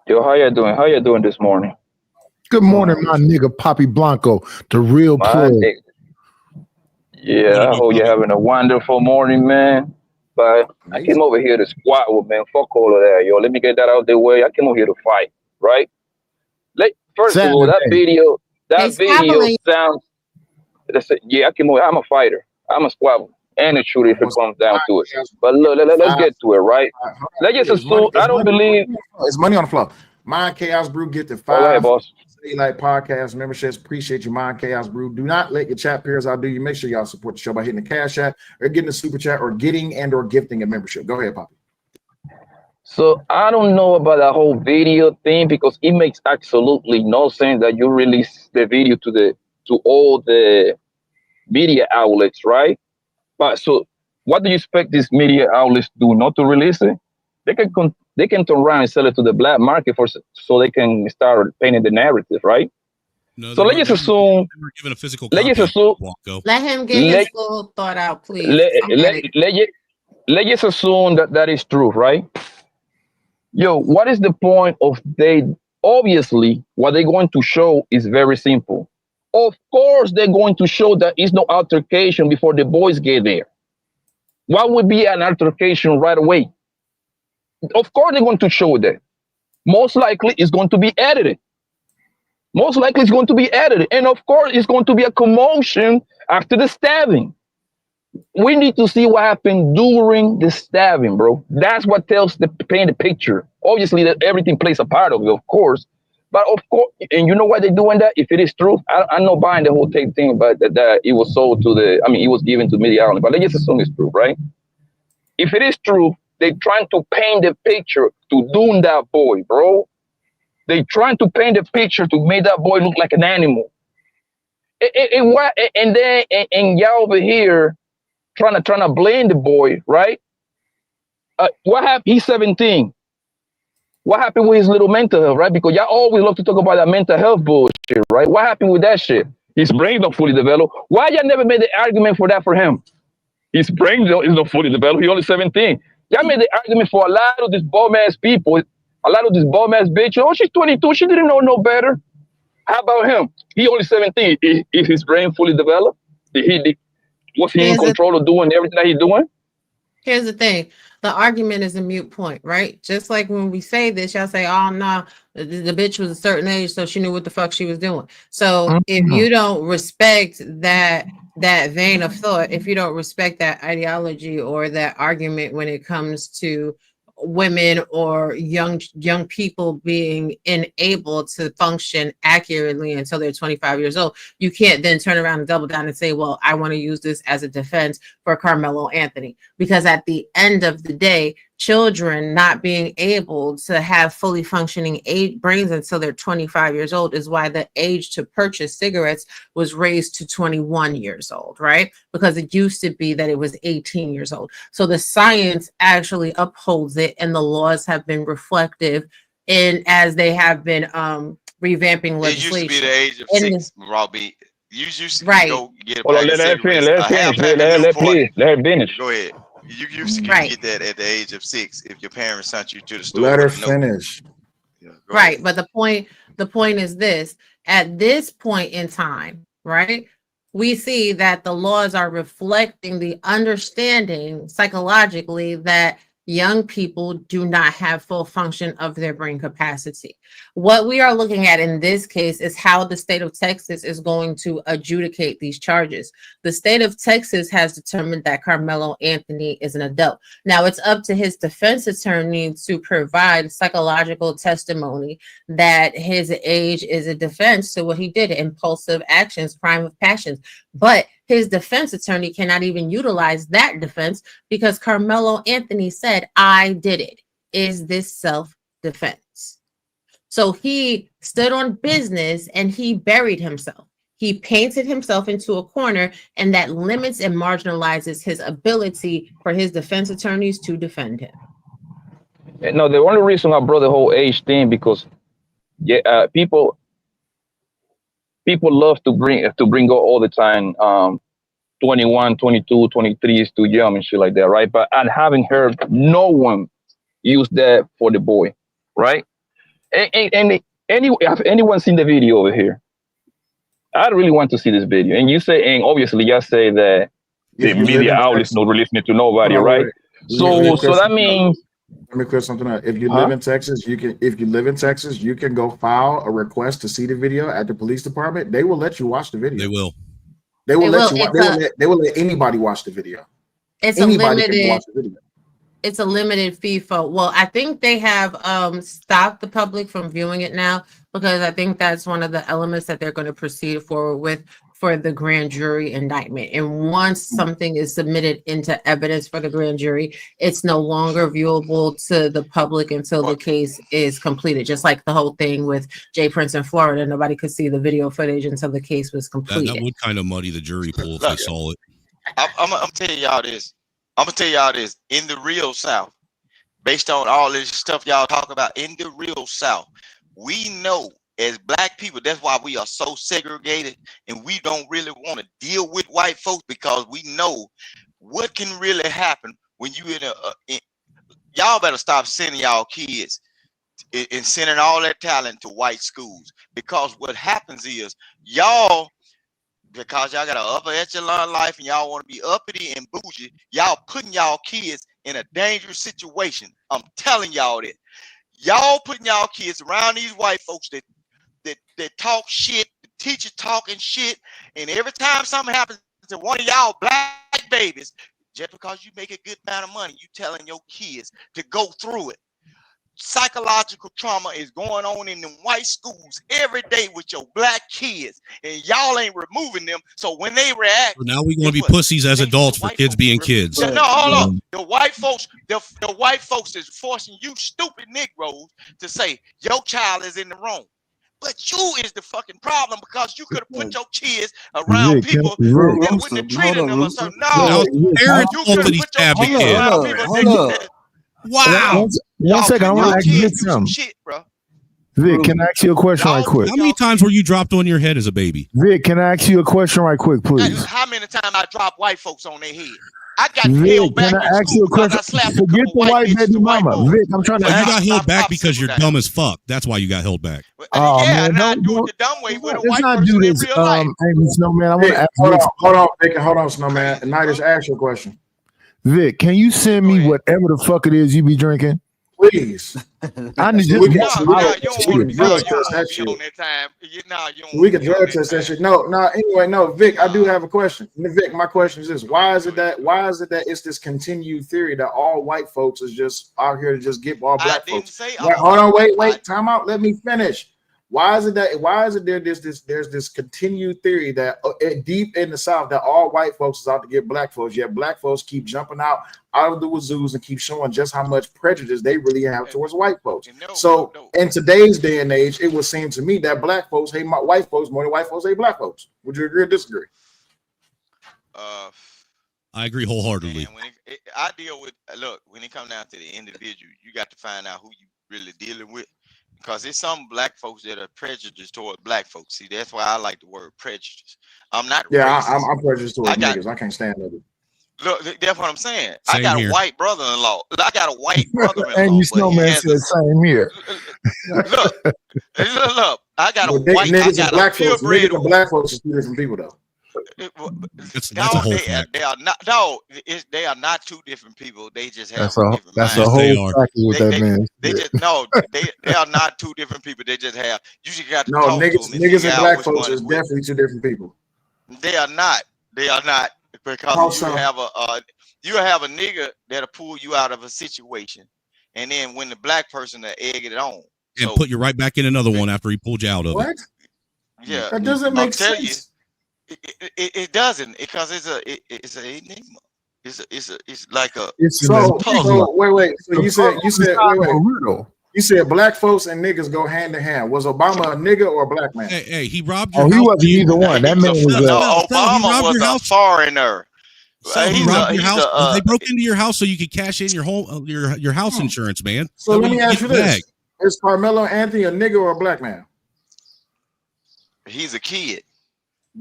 Yo, how you doing? How you doing this morning? Good morning, my nigga Poppy Blanco, the real plug. Yeah, I hope you're having a wonderful morning, man. But I came over here to squat with, man. Fuck all of that, yo. Let me get that out the way. I came over here to fight, right? First of all, that video sounds. Yeah, I came over. I'm a fighter. I'm a squabble and a shooter if it comes down to it. But look, let's get to it, right? Let's just assume. I don't believe it's money on the floor. Mind Chaos Brew get the 5 Like podcast memberships. Appreciate you, Mind Chaos Brew. Do not let your chat peers outdo you. Make sure y'all support the show by hitting the cash app or getting the super chat or getting and or gifting a membership. Go ahead, Poppy. So I don't know about that whole video thing because it makes absolutely no sense that you release the video to all the media outlets, right? But so what do you expect these media outlets to do? Not to release it? They can turn around and sell it to the black market so they can start painting the narrative, right? No, so let's just assume. Given a physical let's just assume. Let him get his full thought out, please. Let's just assume that is true, right? Yo, what is the point of obviously what they're going to show is very simple. Of course, they're going to show that is no altercation before the boys get there. What would be an altercation right away? Of course, they're going to show that. Most likely, it's going to be edited. And of course, it's going to be a commotion after the stabbing. We need to see what happened during the stabbing, bro. That's what paint the picture. Obviously, that everything plays a part of it, of course. But of course, and you know why they're doing that? If it is true, I'm not buying the whole tape thing, but that it was sold to it was given to media outlet. But let's just assume it's true, right? If it is true, they trying to paint the picture to doom that boy, bro. They trying to paint the picture to make that boy look like an animal. And then y'all over here trying to blame the boy, right? What happened? He's 17. What happened with his little mental health, right? Because y'all always love to talk about that mental health bullshit, right? What happened with that shit? His brain not fully developed. Why y'all never made the argument for that for him? His brain is not fully developed. He only 17. Y'all made the argument for a lot of these bum ass people, a lot of these bum ass bitches. Oh, she's 22. She didn't know no better. How about him? He only 17. Is his brain fully developed? Was he in control of doing everything that he's doing? Here's the thing. The argument is a mute point, right? Just like when we say this, y'all say, oh, no, the bitch was a certain age, so she knew what the fuck she was doing. So if you don't respect that vein of thought, if you don't respect that ideology or that argument when it comes to women or young people being unable to function accurately until they're 25 years old, you can't then turn around and double down and say, well, I want to use this as a defense for Karmelo Anthony, because at the end of the day, children not being able to have fully functioning brains until they're 25 years old is why the age to purchase cigarettes was raised to 21 years old, right? Because it used to be that it was 18 years old. So the science actually upholds it, and the laws have been reflective in as they have been revamping legislation. It used to be the age of 6, Robbie. You used to go get a Hold on, pack of let her finish. cigarettes, Let her finish. Please, let her finish. Go ahead. You used to get that at the age of 6 if your parents sent you to the store. Let her with a note. finish. Right, but the point is this: at this point in time, right, we see that the laws are reflecting the understanding psychologically that young people do not have full function of their brain capacity. What we are looking at in this case is how the state of Texas is going to adjudicate these charges. The state of Texas has determined that Karmelo Anthony is an adult. Now it's up to his defense attorney to provide psychological testimony that his age is a defense to what he did, impulsive actions, crime of passions. But his defense attorney cannot even utilize that defense because Karmelo Anthony said, I did it. Is this self-defense? So he stood on business and he buried himself. He painted himself into a corner, and that limits and marginalizes his ability for his defense attorneys to defend him. No, the only reason I brought the whole age thing because people love to bring up all the time 21, 22, 23 is too young and shit like that, right? But I haven't heard no one use that for the boy, right? And have anyone seen the video over here? I really want to see this video. And you say, and obviously you say that the media outlets not listening to nobody, right? So that means. Let me clear something up. If you live in Texas, you can go file a request to see the video at the police department. They will let you watch the video. They will. They will let anybody watch the video. It's anybody can watch the video. It's a limited fee for, well, I think they have stopped the public from viewing it now because I think that's one of the elements that they're going to proceed forward with for the grand jury indictment. And once something is submitted into evidence for the grand jury, it's no longer viewable to the public until the case is completed. Just like the whole thing with Jay Prince in Florida, nobody could see the video footage until the case was completed. That would kind of muddy the jury pool if they saw it. I'm gonna tell y'all this. I'm gonna tell y'all this. In the real South, based on all this stuff y'all talk about, in the real South, we know as black people, that's why we are so segregated and we don't really want to deal with white folks, because we know what can really happen when you y'all better stop sending y'all kids and sending all that talent to white schools, because what happens is because y'all got an upper echelon life and y'all want to be uppity and bougie, y'all putting y'all kids in a dangerous situation. I'm telling y'all that. Y'all putting y'all kids around these white folks that talk shit, the teachers talking shit, and every time something happens to one of y'all black babies, just because you make a good amount of money, you telling your kids to go through it. psychological trauma is going on in them white schools every day with your black kids, and y'all ain't removing them. So when they react, So now we're going to be pussies as adults for kids being kids. no, hold on. The white folks is forcing you stupid Negroes to say your child is in the wrong. But you is the fucking problem, because you could have put your kids around people that wouldn't have treated them a certain. No, parents you fault could that have he's put your stabbed a kids kid. around people that Wow. One second, I want to ask you something. shit, bro. Vic, can I ask you a question right quick? How many times were you dropped on your head as a baby? Vic, can I ask you a question right quick, please? How many times I drop white folks on their head? I got Vic, held back can I in ask you school a because I question? slapped a Forget couple the white white bitches baby to white mama. boys. Vic, I'm trying to So you ask got held back because you're dumb as fuck. That's why you got held back. Oh, Yeah, man, and I don't, do it don't, the dumb way with a let's white not person do in this, real life. Angry Snowman. I want Vic, to ask hold Vic. on, Vic, hold on, Snowman. And I just asked you a question. Vic, can you send me whatever the fuck it is you be drinking? Please. I need So just we can one. drug test that shit. We can drug test that shit. No, anyway, no, Vic, I do have a question. Vic, my question is this: why is it that it's this continued theory that all white folks is just out here to just get all black folks? Hold on, wait, time out. Let me finish. Why is it there's this continued theory that deep in the South that all white folks is out to get black folks, yet black folks keep jumping out of the wazoos and keep showing just how much prejudice they really have towards white folks. So in today's day and age, it would seem to me that black folks hate white folks more than white folks hate black folks. Would you agree or disagree? I agree wholeheartedly. I deal with when it comes down to the individual, you got to find out who you really dealing with. Because there's some black folks that are prejudiced toward black folks. See, that's why I like the word prejudice. I'm not racist. I'm prejudiced towards niggas. I can't stand it. Look, that's what I'm saying. Same I got here. a white brother-in-law. I got a white brother-in-law. Angry Snowman said same here. Look, I got a white. Niggas and black folks. purebred. Niggas and black folks is two different people, though. That's a whole fact. They are not. No, they are not two different people. They just have different That's minds. a whole fact what that man. They just they are not two different people. They just have. You just got to No, talk to niggas them and black folks is definitely two different people. They are not. They are not, because you have a nigga that'll pull you out of a situation, and then when the black person will egg it on And put you right back in another one after he pulled you out of it. Yeah, that doesn't make sense. It doesn't, because it's an enigma. It's like a so wait. So you said wait. You said black folks and niggas go hand in hand. Was Obama a nigga or a black man? Hey, he robbed your house. He wasn't either one. That man was Obama was a foreigner. So he robbed your house. They broke into your house so you could cash in your home, your house insurance, man. So let me ask you this: is Karmelo Anthony a nigga or a black man? He's a kid.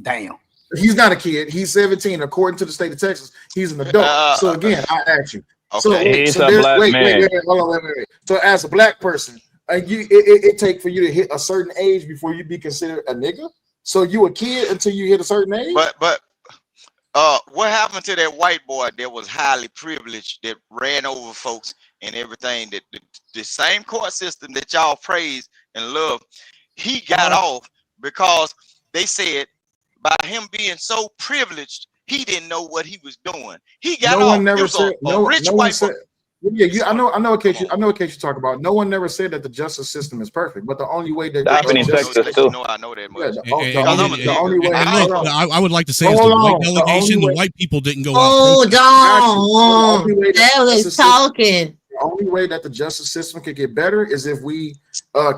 Damn. He's not a kid. He's 17. According to the state of Texas, he's an adult. So again, I ask you. Okay. He's a black man. Wait, hold on, wait. So as a black person, it take for you to hit a certain age before you be considered a nigga. So you a kid until you hit a certain age. But what happened to that white boy that was highly privileged that ran over folks and everything? That the same court system that y'all praise and love, he got off because they said by him being so privileged, he didn't know what he was doing. He got off. No one never said. I know a case you talk about. No one never said that the justice system is perfect, but the only way that I know that much. The only way. I would like to say is the white delegation, the white people didn't go out. Hold on. That was talking. The only way that the justice system could get better is if we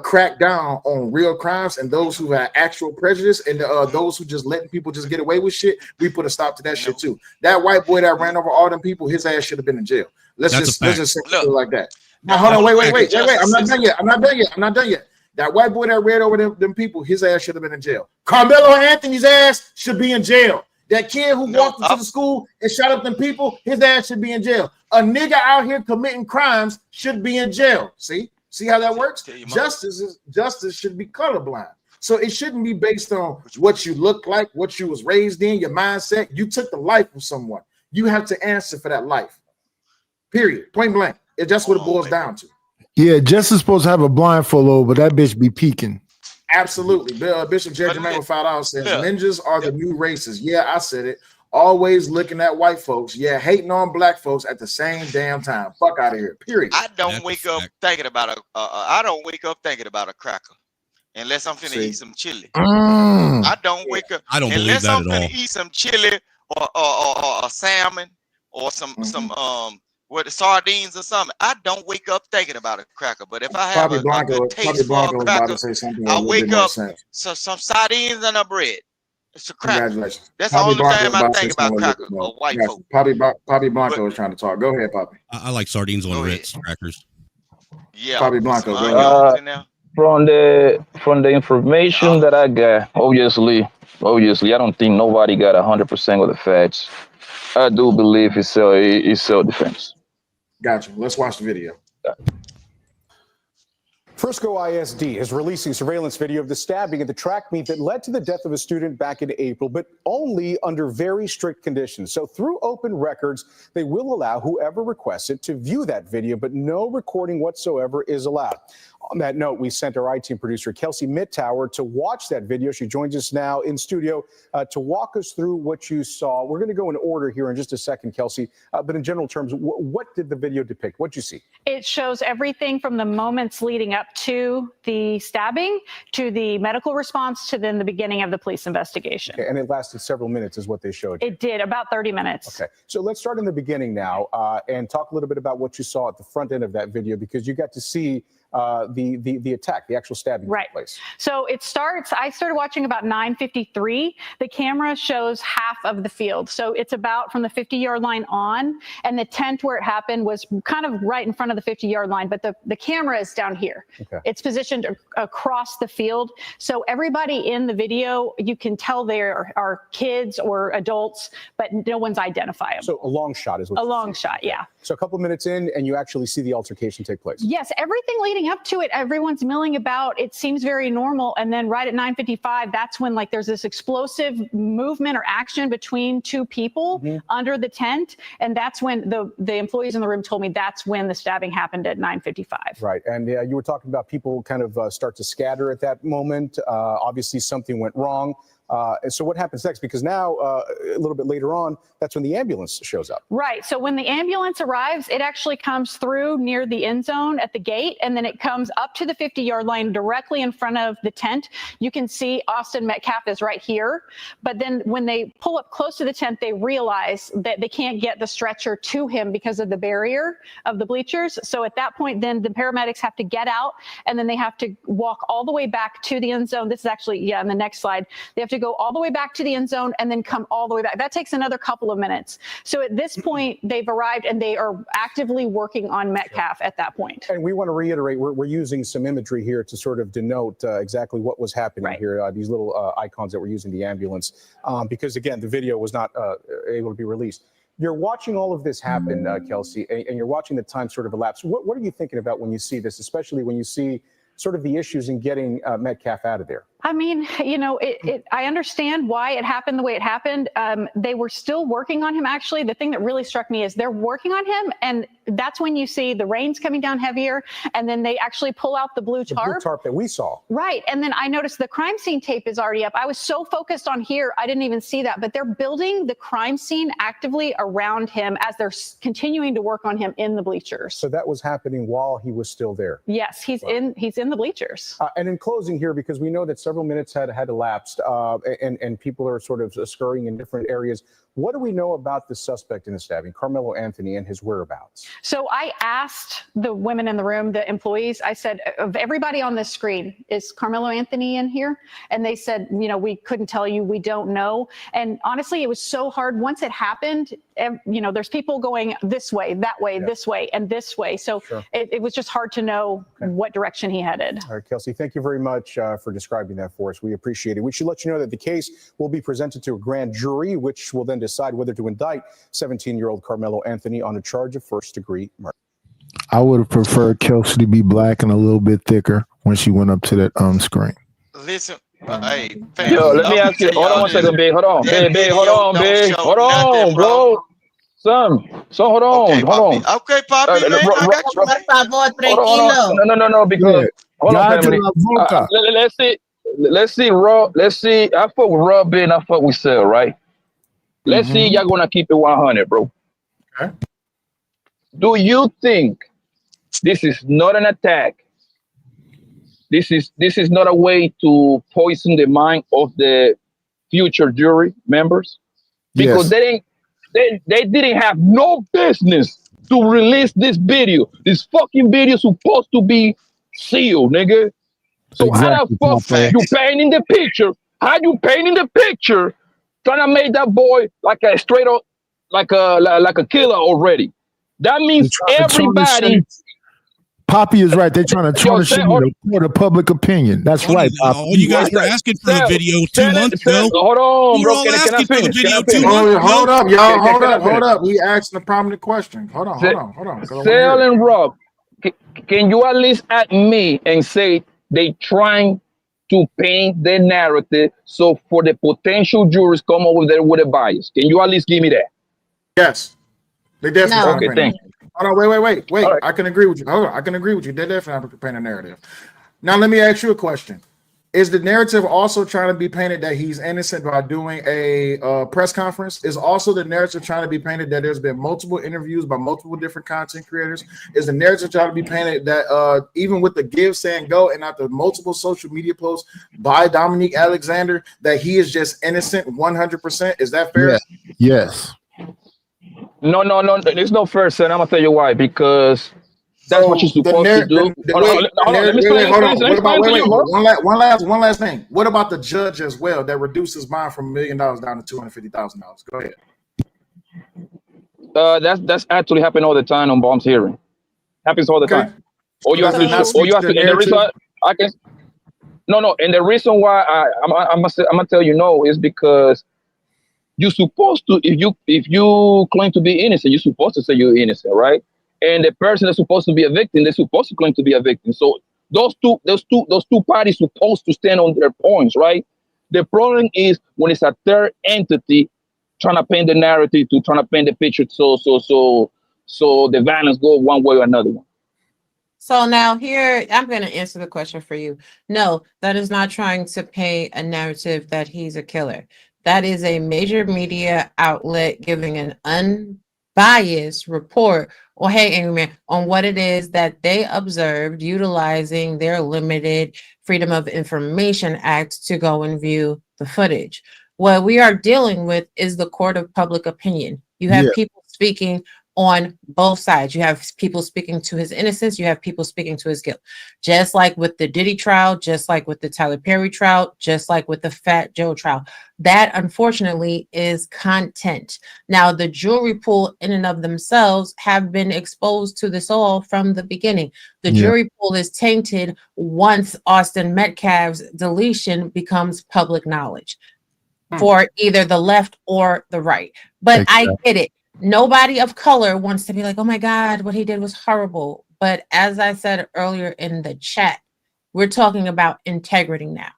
crack down on real crimes and those who have actual prejudice and those who just letting people just get away with shit. We put a stop to that shit too. That white boy that ran over all them people, his ass should have been in jail. Let's just say it like that. Now hold on, wait. I'm not done yet. That white boy that ran over them people, his ass should have been in jail. Karmelo Anthony's ass should be in jail. That kid who walked into the school and shot up them people, his ass should be in jail. A nigga out here committing crimes should be in jail. See how that works? Justice should be colorblind. So it shouldn't be based on what you look like, what you was raised in, your mindset. You took the life of someone. You have to answer for that life. Period. Point blank. That's what it boils down to. Yeah, Justice supposed to have a blindfold over, but that bitch be peeking. Absolutely. Bishop J. Jermaine $5 says ninjas are the new races. Yeah, I said it. Always looking at white folks. Yeah, hating on black folks at the same damn time. Fuck out of here. Period. I don't wake up thinking about a cracker unless I'm finna eat some chili. I don't wake up. I don't believe unless that I'm at all. finna eat some chili or salmon or some sardines or something. I don't wake up thinking about a cracker. But if I have a good taste for a was about cracker, to say something I a little bit wake more up sense. some sardines and a bread. It's a cracker. Congratulations. That's the Poppy only Blanco time was I about to think say about something a little crackers bit more. or white Gotcha. folk. Poppy Blanco was trying to talk. Go ahead, Poppy. I like sardines on Ritz crackers. Yeah. Poppy Blanco, go ahead. Onions in there. From the information that I got, obviously, I don't think nobody got 100% of the facts. I do believe it's self-defense. Gotcha. Let's watch the video. Frisco ISD is releasing surveillance video of the stabbing at the track meet that led to the death of a student back in April, but only under very strict conditions. So through open records, they will allow whoever requests it to view that video, but no recording whatsoever is allowed. On that note, we sent our IT producer, Kelsey Mittauer, to watch that video. She joins us now in studio to walk us through what you saw. We're going to go in order here in just a second, Kelsey. But in general terms, what did the video depict? What did you see? It shows everything from the moments leading up to the stabbing to the medical response to then the beginning of the police investigation. Okay, and it lasted several minutes is what they showed you. It did, about 30 minutes. Okay, so let's start in the beginning now and talk a little bit about what you saw at the front end of that video, because you got to see the attack, the actual stabbing right. took place. So it starts, I started watching about 9:53. The camera shows half of the field. So it's about from the 50-yard line on, and the tent where it happened was kind of right in front of the 50-yard line, but the camera is down here. Okay. It's positioned across the field. So everybody in the video, you can tell there are kids or adults, but no one's identifiable. So a long shot is what a long shot, yeah. So a couple of minutes in, and you actually see the altercation take place. Yes, everything leading up to it, everyone's milling about. It seems very normal. And then right at 9:55, that's when like there's this explosive movement or action between two people under the tent. And that's when the employees in the room told me that's when the stabbing happened at 9:55. Right. And you were talking about people kind of start to scatter at that moment. Obviously, something went wrong. And so what happens next? Because now, a little bit later on, that's when the ambulance shows up. Right. So when the ambulance arrives, it actually comes through near the end zone at the gate, and then it comes up to the 50-yard line directly in front of the tent. You can see Austin Metcalf is right here. But then when they pull up close to the tent, they realize that they can't get the stretcher to him because of the barrier of the bleachers. So at that point, then the paramedics have to get out, and then they have to walk all the way back to the end zone. This is actually, on the next slide. They have to go all the way back to the end zone and then come all the way back. That takes another couple of minutes. So at this point, they've arrived and they are actively working on Metcalf at that point. And we want to reiterate, we're using some imagery here to sort of denote exactly what was happening here, these little icons that were using the ambulance, because again, the video was not able to be released. You're watching all of this happen, Kelsey, and you're watching the time sort of elapse. What are you thinking about when you see this, especially when you see sort of the issues in getting Metcalf out of there? I mean, I understand why it happened the way it happened. They were still working on him. Actually, the thing that really struck me is they're working on him, and that's when you see the rain's coming down heavier, and then they actually pull out the blue tarp. The blue tarp that we saw. Right, and then I noticed the crime scene tape is already up. I was so focused on here, I didn't even see that, but they're building the crime scene actively around him as they're continuing to work on him in the bleachers. So that was happening while he was still there. Yes, he's in the bleachers. And in closing here, because we know that several minutes had elapsed, and people are sort of scurrying in different areas. What do we know about the suspect in the stabbing, Karmelo Anthony, and his whereabouts? So I asked the women in the room, the employees, I said, of everybody on this screen, is Karmelo Anthony in here? And they said, we couldn't tell you, we don't know. And honestly, it was so hard. Once it happened, there's people going this way, that way, this way, and this way. So it was just hard to know what direction he headed. All right, Kelsey, thank you very much for describing that for us. We appreciate it. We should let you know that the case will be presented to a grand jury, which will then decide whether to indict 17-year-old Karmelo Anthony on a charge of first-degree murder. I would have preferred Kelsey to be black and a little bit thicker when she went up to that screen. Listen, hey, yo, let me ask you. Hold on one second, babe. Hold on, babe. Hold on, babe. Hold on, bro. Son, hold on, okay, hold on. Okay, Poppy, man, I got you, man. No, because hold on, family. Let's see. I fuck with Rob and I fuck with Sel, right? Let's see, y'all gonna keep it 100, bro. Okay. Do you think this is not an attack? This is not a way to poison the mind of the future jury members because Yes. they didn't have no business to release this video. This fucking video supposed to be sealed, nigga. So how the Exactly. fuck Papa. you painting the picture? How you painting the picture? Trying to make that boy like a straight up, like a killer already. That They're means trying to everybody. Poppy is right. They're trying to tarnish him in the court of public opinion. That's right, Poppy. All you guys were asking for the video 2 months ago. Hold on, You were bro. all Can I asking for the finish? Can I video finish? 2 months ago. Hold up, y'all. Can I finish? Hold up. We asking a prominent question. Hold on. 'cause I wanna hear Sell it. and Rob, can you at least admit me and say they trying to paint the narrative so for the potential jurors come over there with a bias? Can you at least give me that? Yes. They definitely No. trying to Okay, paint thank a- Hold on, wait. All right. I can agree with you. Hold on. I can agree with you. They definitely have to paint a narrative. Now let me ask you a question. Is the narrative also trying to be painted that he's innocent by doing a press conference? Is also the narrative trying to be painted that there's been multiple interviews by multiple different content creators? Is the narrative trying to be painted that even with the give, saying go, and after multiple social media posts by Dominique Alexander, that he is just innocent 100%? Is that fair? Yes. No. There's no first, and I'm gonna tell you why. Because that's what you're supposed to do. Hold on, let me explain. One last thing. What about the judge as well that reduced his bond from $1 million down to $250,000? Go ahead. That's actually happening all the time on Baum's hearing. Happens all the time. Or you have to. And the reason I can. No. And the reason why I'm gonna tell you no is because you're supposed to, if you claim to be innocent, you're supposed to say you're innocent, right? And the person that's supposed to be a victim, they're supposed to claim to be a victim. So those two parties supposed to stand on their points, right? The problem is when it's a third entity trying to paint the narrative, to trying to paint the picture, so the violence go one way or another one. So now here, I'm going to answer the question for you. No, that is not trying to paint a narrative that he's a killer. That is a major media outlet giving an unbiased report, or hey, Angry Man, on what it is that they observed, utilizing their limited Freedom of Information Act to go and view the footage. What we are dealing with is the court of public opinion. You have people speaking on both sides. You have people speaking to his innocence. You have people speaking to his guilt. Just like with the Diddy trial, just like with the Tyler Perry trial, just like with the Fat Joe trial. That, unfortunately, is content. Now, the jury pool in and of themselves have been exposed to this all from the beginning. The jury pool is tainted once Austin Metcalf's deletion becomes public knowledge for either the left or the right. But I get it. Nobody of color wants to be like, oh my God, what he did was horrible. But as I said earlier in the chat, we're talking about integrity now.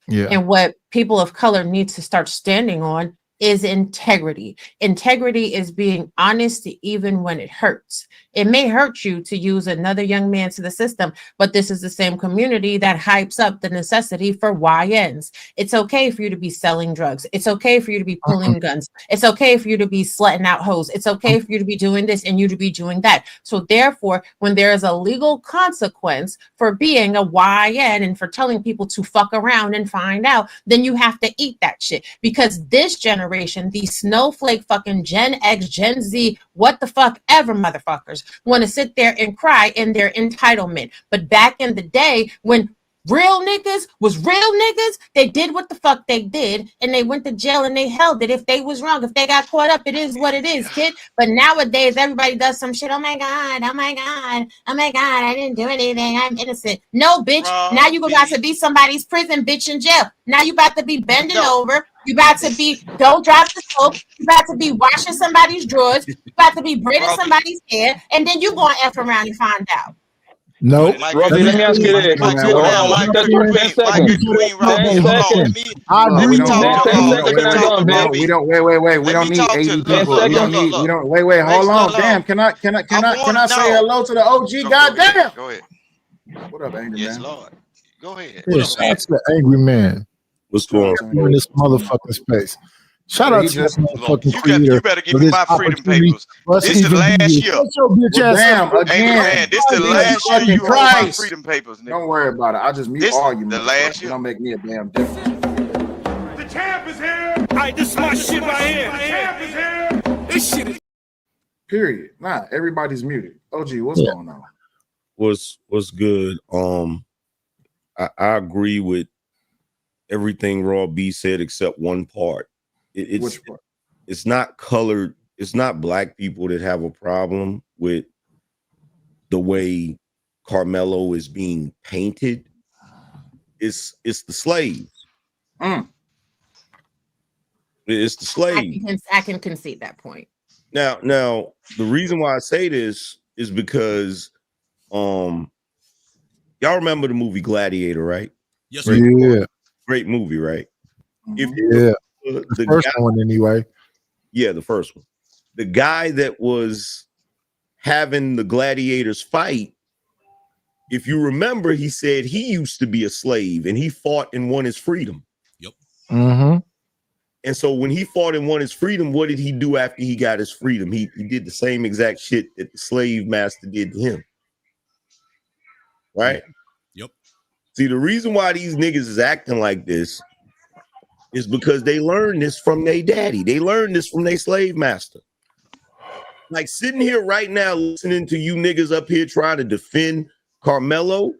Yeah. And what people of color need to start standing on is integrity. Integrity is being honest even when it hurts. It may hurt you to use another young man to the system, but this is the same community that hypes up the necessity for YNs. It's okay for you to be selling drugs. It's okay for you to be pulling guns. It's okay for you to be slutting out hoes. It's okay for you to be doing this and you to be doing that. So therefore, when there is a legal consequence for being a YN and for telling people to fuck around and find out, then you have to eat that shit. Because this generation, these snowflake fucking Gen X, Gen Z, what the fuck ever motherfuckers want to sit there and cry in their entitlement. But back in the day when real niggas was real niggas, they did what the fuck they did and they went to jail and they held it. If they was wrong, if they got caught up, it is what it is, kid. But nowadays everybody does some shit. Oh my God, I didn't do anything, I'm innocent. No, bitch. Now you about to be somebody's prison bitch in jail. Now you about to be bending over. You about to be, don't drop the soap. You about to be washing somebody's drawers. You about to be braiding somebody's hair. And then you going to F around and find out. No. Robbie, let me ask you this. I agree We don't wait. We don't need 80 people. Wait. Hold on. Damn. Can I say hello to the OG? Goddamn. Go ahead. What up, Angry Yes, Man? Lord. Go ahead. Yeah, shout out to the Angry Man. What's going on in this motherfucking space? Shout Yeah, out he to just that motherfucking creator. You better give for me this my freedom opportunity papers. for us This to the even be last here. year. Shut your bitch well, ass damn, up. Angry man, again. this the Jesus last year fucking you hold my Christ. freedom papers, nigga. Don't worry about it. I just mute This all you the motherfuckers. last You year. don't make me a damn difference. The champ is here. All right, this is my shit right here. The champ is here. This shit is. Period. Nah, everybody's muted. OG, what's going on? What's good? I agree with everything Raw B said except one part. Which part? It's not colored. It's not black people that have a problem with the way Karmelo is being painted. It's the slaves. It's the slaves. I can concede that point. Now, the reason why I say this is because y'all remember the movie Gladiator, right? Yes, great, yeah. Great movie, right? If The first one anyway. Yeah, the first one. The guy that was having the gladiators fight, if you remember, he said he used to be a slave and he fought and won his freedom. Yep. Mm-hmm. And so when he fought and won his freedom, what did he do after he got his freedom? He did the same exact shit that the slave master did to him. Right? Yep. See, the reason why these niggas is acting like this is because they learned this from their daddy. They learned this from their slave master. Like sitting here right now, listening to you niggas up here trying to defend Karmelo,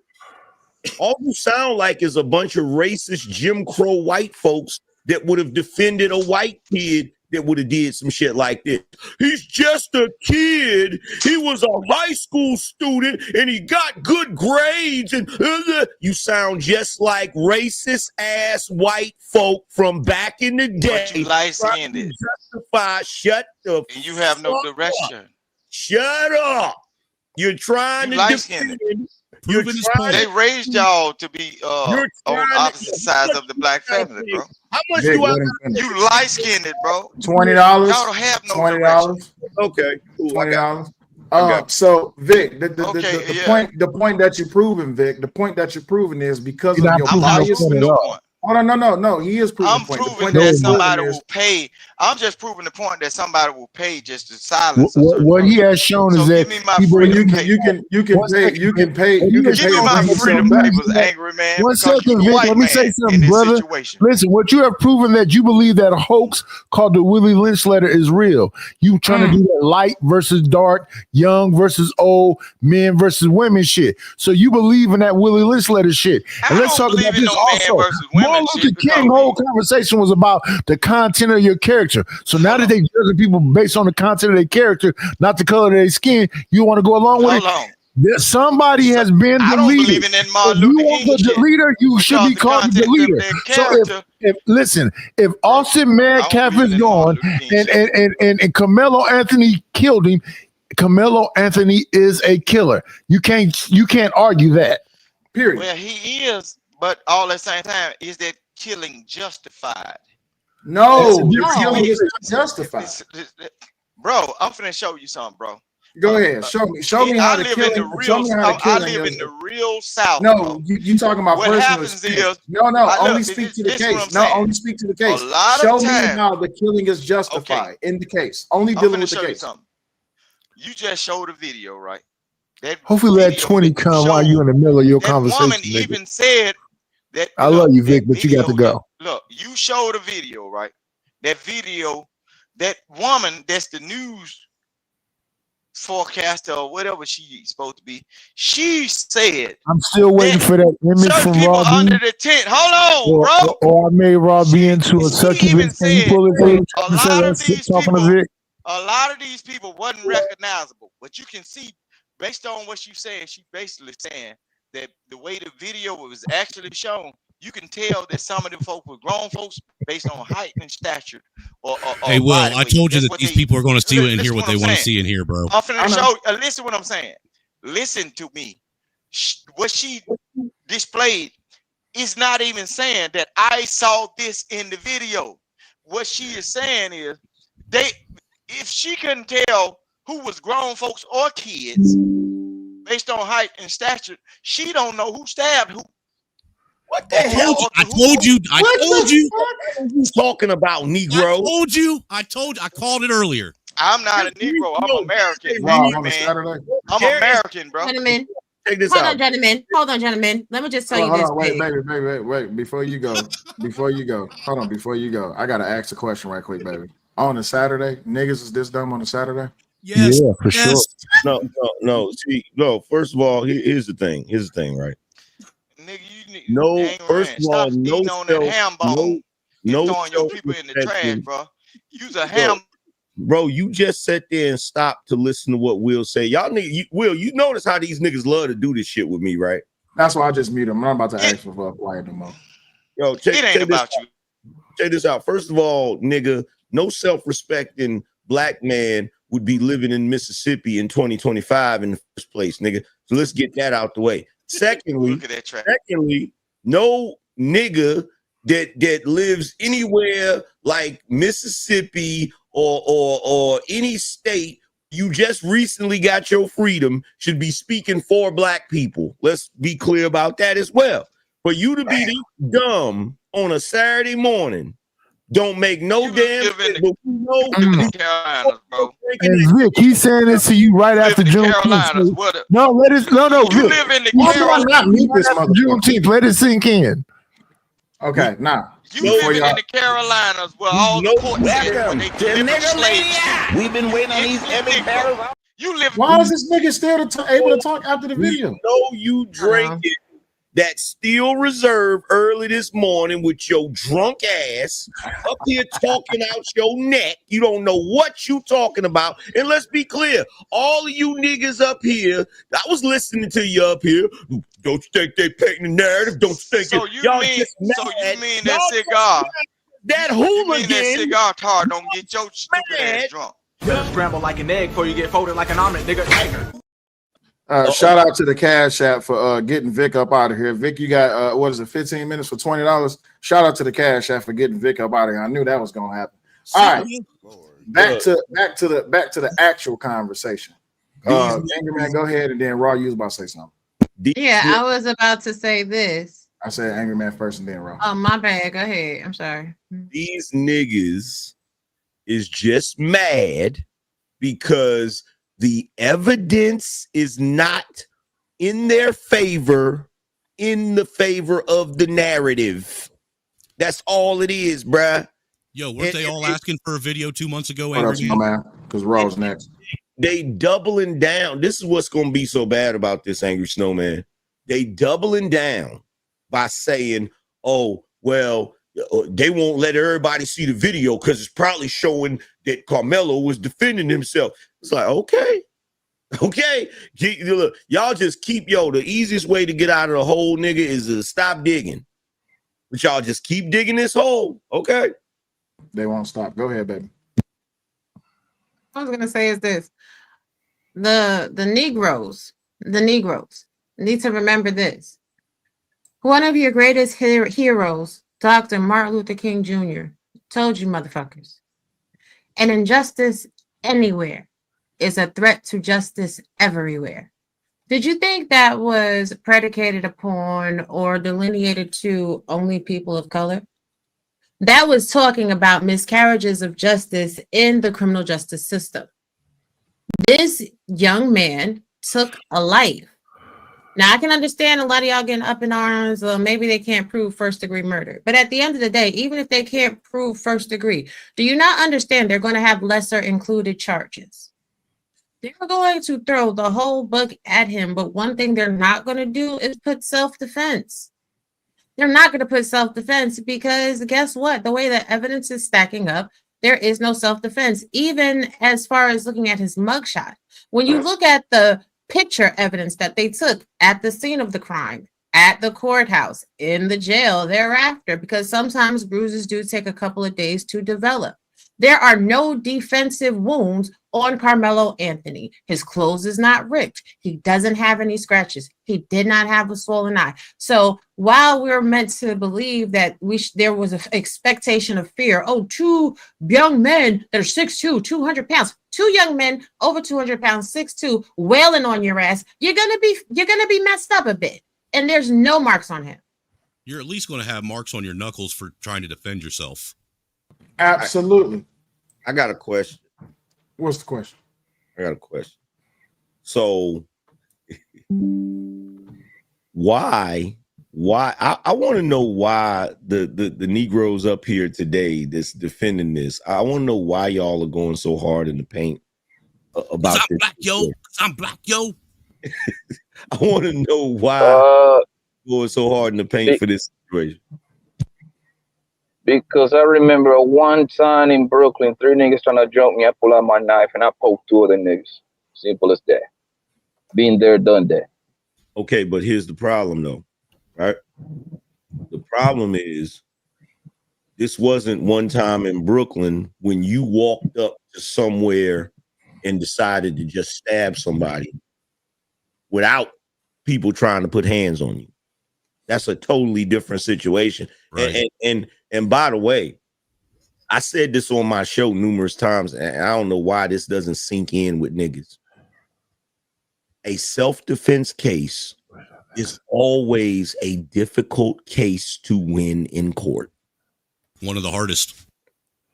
all you sound like is a bunch of racist Jim Crow white folks that would have defended a white kid that would have did some shit like this. He's just a kid. He was a high school student and he got good grades. And you sound just like racist ass white folk from back in the day. But you light-skinned. Justify. Shut the. And you have no direction. Shut up. You're trying to light-skinned. They raised y'all to be on opposite sides of the black family, bro. How much Vic, do I? let him finish. You light-skinned, bro. $20. Y'all don't have no $20. Okay, cool. $20. So Vic, the point that you're proving, Vic, the point that you're proving is because of your bias. Oh no, he is proving. I'm proving that somebody will pay. I'm just proving the point that somebody will pay just to silence. What he has shown is that you can pay. Give me my freedom papers, angry man. One second, Vic. Let me say something, brother. Listen, what you have proven that you believe that a hoax called the Willie Lynch letter is real. You trying to do that light versus dark, young versus old, men versus women shit. So you believe in that Willie Lynch letter shit. And let's talk about this also. Martin Luther King whole conversation was about the content of your character. So now that they judge people based on the content of their character, not the color of their skin, you want to go along with it? Somebody has been deleted. If you want the deleter, you should be called the deleter. So if Austin Metcalf is gone and Karmelo Anthony killed him, Karmelo Anthony is a killer. You can't argue that. Period. Well, he is, but all at the same time, is that killing justified? No, killing is justified. Bro, I'm finna show you something, bro. Go ahead, show me how to kill him. I live in the real South. No, you talking about what personal happens experience. is only speak to the case. No, only speak to the case. Show me how the killing is justified in the case. Only dealing with the case. You just showed a video, right? Hopefully that 20 come while you in the middle of your conversation. Woman even said that. I love you, Vic, but you got to go. Look, you showed a video, right? That video, that woman that's the news forecaster or whatever she's supposed to be, she said, I'm still waiting for that image from Rob under the tent. Hold on, bro. Or I made Rob into a succubus. Can you pull it? A lot of these people wasn't recognizable, but you can see based on what she's saying, she basically saying that the way the video was actually shown, you can tell that some of the folks were grown folks based on height and stature. Hey, Will, I told you that these people are going to see and hear what they want to see and hear, bro. I'm finna show. Listen what I'm saying. Listen to me. What she displayed is not even saying that I saw this in the video. What she is saying is if she couldn't tell who was grown folks or kids based on height and stature, she don't know who stabbed who. What the hell? I told you. are you talking about, Negro? I called it earlier. I'm not a Negro. I'm American. Wow, Nigga, on a man. Saturday. I'm American, bro. Gentlemen, Check this hold out. on, gentlemen. Hold on, gentlemen. Let me just tell you Hold this. on, wait, baby, wait. Before you go, hold on. Before you go, I gotta ask a question right quick, baby. On a Saturday, niggas is this dumb on a Saturday? Yes. Yeah, for sure. No. See, no. First of all, here's the thing. Right? Nigga, you No. dang First man. of all, Stop no eating on that self, ham bone and no throwing your people in the trash, self-respecting. bro. Use a ham. Bro, you just sat there and stopped to listen to what Will say. Y'all niggas, Will, you notice how these niggas love to do this shit with me, right? That's why I just mute him. I'm not about to ask for quiet no more. Yo, check this out. First of all, nigga, no self-respecting black man would be living in Mississippi in 2025 in the first place, nigga. So let's get that out the way. Secondly, no nigga that lives anywhere like Mississippi or any state you just recently got your freedom should be speaking for black people. Let's be clear about that as well. For you to be this dumb on a Saturday morning don't make no damn sense. But we know Carolinas, bro. And Vic, he's saying this to you right after Juneteenth. No, Vic. You live in the Why do I not mute this After motherfucker? Juneteenth, let it sink in. Okay, nah. You living in the Carolinas where all the courts when they deliver slaves. We've been waiting on these every paragraph. You live. Why is this nigga still able to talk after the video? We know you drinking that Steel Reserve early this morning with your drunk ass up here talking out your neck. You don't know what you talking about. And let's be clear, all of you niggas up here, I was listening to you up here. Don't you think they painting the narrative? Don't you think y'all just mad? You mean that cigar? That You mean hooligan. that cigar tar don't get your stupid ass drunk? Better scramble like an egg before you get folded like an omelet, nigga. Shout out to the Cash App for getting Vic up out of here. Vic, you got 15 minutes for $20. Shout out to the Cash App for getting Vic up out of here. I knew that was gonna happen. All right, back to the actual conversation. Angry Man, go ahead, and then Raw, you was about to say something. Yeah, I was about to say this. I said Angry Man first, and then Raw. Oh, my bad. Go ahead. I'm sorry. These niggas is just mad because the evidence is not in their favor, in the favor of the narrative. That's all it is, bruh. Yo, weren't they all asking for a video 2 months ago? What else, my man? Because Raw's next. They doubling down. This is what's going to be so bad about this, Angry Snowman. They doubling down by saying, oh, well, they won't let everybody see the video because it's probably showing that Karmelo was defending himself. It's like, okay. Look, y'all just keep, the easiest way to get out of the hole, nigga, is to stop digging. But y'all just keep digging this hole, okay? They won't stop. Go ahead, baby. I was gonna say is this: the Negroes need to remember this. One of your greatest heroes, Dr. Martin Luther King Jr., told you motherfuckers, an injustice anywhere is a threat to justice everywhere. Did you think that was predicated upon or delineated to only people of color? That was talking about miscarriages of justice in the criminal justice system. This young man took a life. Now, I can understand a lot of y'all getting up in arms, or maybe they can't prove first-degree murder. But at the end of the day, even if they can't prove first degree, do you not understand they're going to have lesser included charges? They're going to throw the whole book at him, but one thing they're not going to do is put self-defense. They're not going to put self-defense because guess what? The way that evidence is stacking up, there is no self-defense, even as far as looking at his mugshot. When you look at the picture evidence that they took at the scene of the crime, at the courthouse, in the jail thereafter, because sometimes bruises do take a couple of days to develop. There are no defensive wounds on Karmelo Anthony. His clothes is not ripped. He doesn't have any scratches. He did not have a swollen eye. So while we're meant to believe that there was an expectation of fear, two young men that are 6'2", 200 pounds, two young men over 200 pounds, 6'2", wailing on your ass, you're gonna be messed up a bit. And there's no marks on him. You're at least going to have marks on your knuckles for trying to defend yourself. Absolutely. I got a question. What's the question? I got a question. So why I want to know why the Negroes up here today that's defending this. I want to know why y'all are going so hard in the paint about this. Black, yo. I'm black, yo. I want to know why going so hard in the paint for this situation. Because I remember one time in Brooklyn, 3 niggas trying to jump me. I pull out my knife and I poke 2 other niggas. Simple as that. Been there, done that. Okay, but here's the problem, though, right? The problem is this wasn't one time in Brooklyn when you walked up to somewhere and decided to just stab somebody without people trying to put hands on you. That's a totally different situation. Right. And by the way, I said this on my show numerous times, and I don't know why this doesn't sink in with niggas. A self-defense case is always a difficult case to win in court. One of the hardest.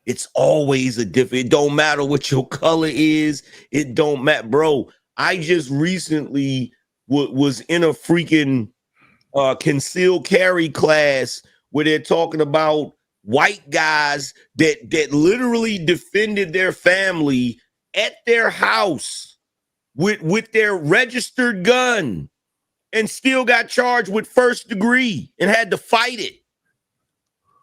It's always it don't matter what your color is. It don't matter, bro. I just recently was in a freaking concealed carry class where they're talking about white guys that literally defended their family at their house with their registered gun and still got charged with first degree and had to fight it.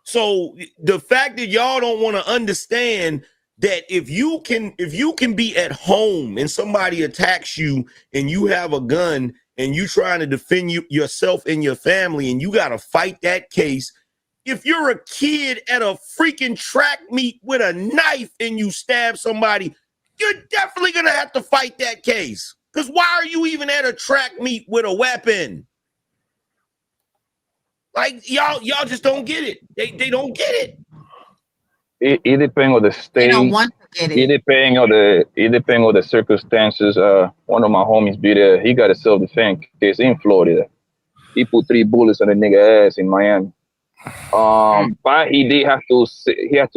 So the fact that y'all don't want to understand that if you can be at home and somebody attacks you and you have a gun and you trying to defend yourself and your family and you got to fight that case. If you're a kid at a freaking track meet with a knife and you stab somebody, you're definitely going to have to fight that case. Because why are you even at a track meet with a weapon? Like, y'all just don't get it. They don't get it. It depends on the state. They don't want to get it. It depends on the circumstances. One of my homies be there. He got a self-defense case in Florida. He put 3 bullets on a nigga ass in Miami. But he had to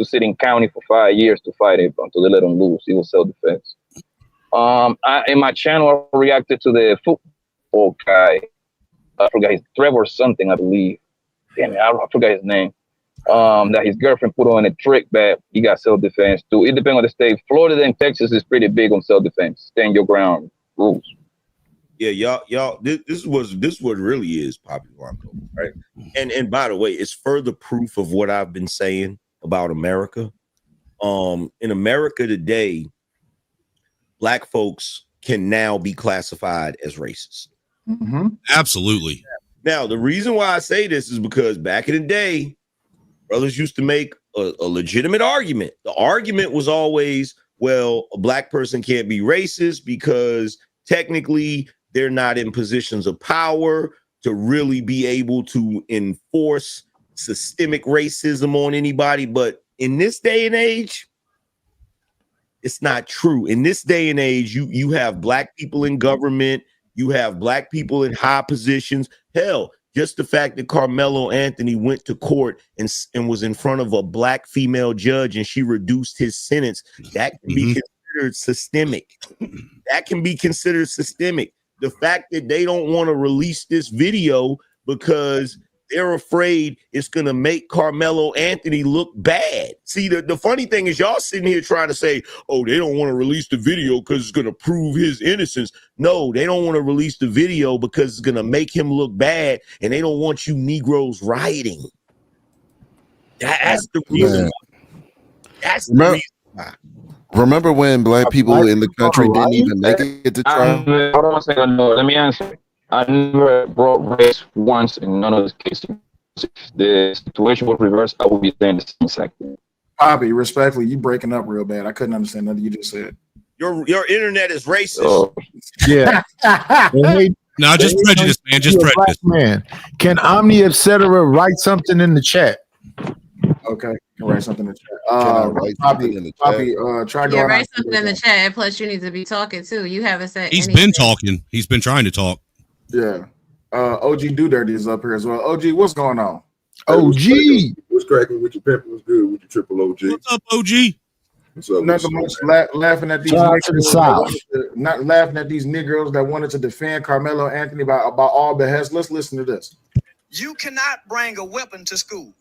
sit in county for 5 years to fight it until they let him loose. He was self-defense. In my channel, I reacted to the football guy. I forgot his Trevor something, I believe. Damn it, I forgot his name. That his girlfriend put on a trick bag. He got self-defense too. It depends on the state. Florida and Texas is pretty big on self-defense. Stand your ground rules. Yeah, y'all. This what really is Poppy Blanco, right? And by the way, it's further proof of what I've been saying about America. In America today, Black folks can now be classified as racist. Mm-hmm. Absolutely. Now, the reason why I say this is because back in the day, brothers used to make a legitimate argument. The argument was always, well, a Black person can't be racist because technically they're not in positions of power to really be able to enforce systemic racism on anybody. But in this day and age, it's not true. In this day and age, you have Black people in government, you have Black people in high positions. Hell, just the fact that Karmelo Anthony went to court and was in front of a Black female judge and she reduced his sentence, that can be considered systemic. That can be considered systemic. The fact that they don't want to release this video because they're afraid it's going to make Karmelo Anthony look bad. See, the funny thing is y'all sitting here trying to say, oh, they don't want to release the video because it's going to prove his innocence. No, they don't want to release the video because it's going to make him look bad, and they don't want you Negroes rioting. That's the reason why. That's the reason why. Remember when Black people in the country didn't even make it to trial? Hold on a second. No, let me answer. I never brought race once in none of the cases. If the situation was reversed, I would be saying the same exact thing. Bobby, respectfully, you breaking up real bad. I couldn't understand nothing you just said. Your internet is racist. Yeah. No, just prejudice, man. Just prejudice. Man, can Omni etc. write something in the chat? Okay, you can write something in the chat. Poppy, try going. Write something in the chat. Plus, you need to be talking too. You haven't said. He's been talking. He's been trying to talk. Yeah. OG Do Dirty is up here as well. OG, what's going on? OG, what's cracking with your pimp? What's good with your triple OG? What's up, OG? What's up? Nothing much. Laughing at these Shout out to the Negroes South. not laughing at these Negroes that wanted to defend Karmelo Anthony about all behest. Let's listen to this. You cannot bring a weapon to school.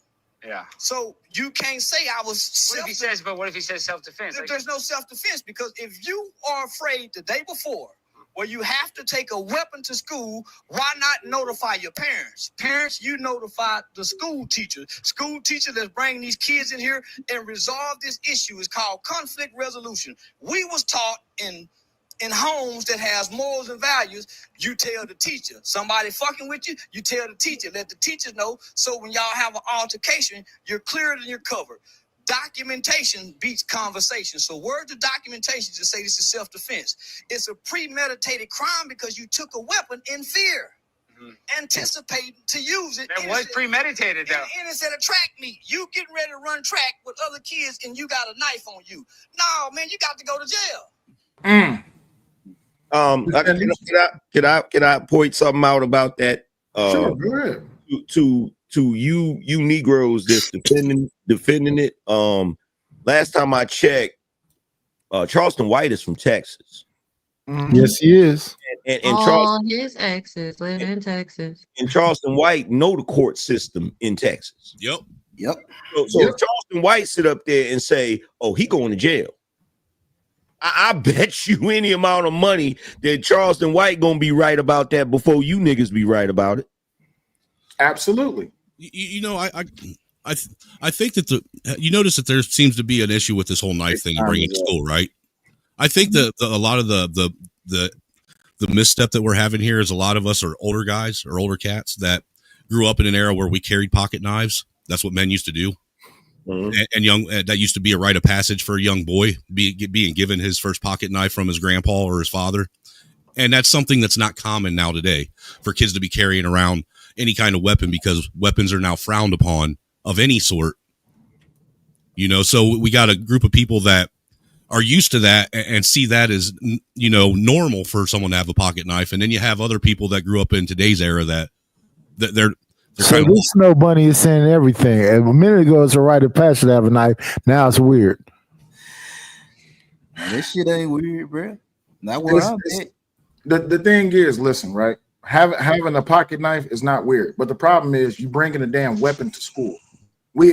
Yeah. So you can't say I was. What if he says? But what if he says self-defense? There's no self-defense because if you are afraid the day before, where you have to take a weapon to school, why not notify your parents? Parents, you notify the school teacher. School teacher that's bringing these kids in here and resolve this issue is called conflict resolution. We was taught in homes that has morals and values, you tell the teacher. Somebody fucking with you, you tell the teacher. Let the teacher know. So when y'all have an altercation, you're cleared and you're covered. Documentation beats conversation. So word to documentation to say this is self-defense. It's a premeditated crime because you took a weapon in fear, anticipating to use it. That was premeditated, though. And it's at a track meet. You getting ready to run track with other kids and you got a knife on you. No, man, you got to go to jail. Can I point something out about that? Sure, go ahead. To you Negroes that's defending it. Last time I checked, Charleston White is from Texas. Yes, he is. And his exes live in Texas. And Charleston White know the court system in Texas. Yep. So if Charleston White sit up there and say, "Oh, he going to jail," I bet you any amount of money that Charleston White gonna be right about that before you niggas be right about it. Absolutely. You know, I think that you notice that there seems to be an issue with this whole knife thing and bringing it to school, right? I think that a lot of the misstep that we're having here is a lot of us are older guys or older cats that grew up in an era where we carried pocket knives. That's what men used to do. And young that used to be a rite of passage for a young boy being given his first pocket knife from his grandpa or his father. And that's something that's not common now today for kids to be carrying around any kind of weapon because weapons are now frowned upon of any sort. You know, so we got a group of people that are used to that and see that as, you know, normal for someone to have a pocket knife. And then you have other people that grew up in today's era that they're so this Snow Bunny is saying everything. And a minute ago, it's a rite of passage to have a knife. Now it's weird. This shit ain't weird, bro. Not where I'm at. The thing is, listen, right? Having a pocket knife is not weird, but the problem is you bringing a damn weapon to school. We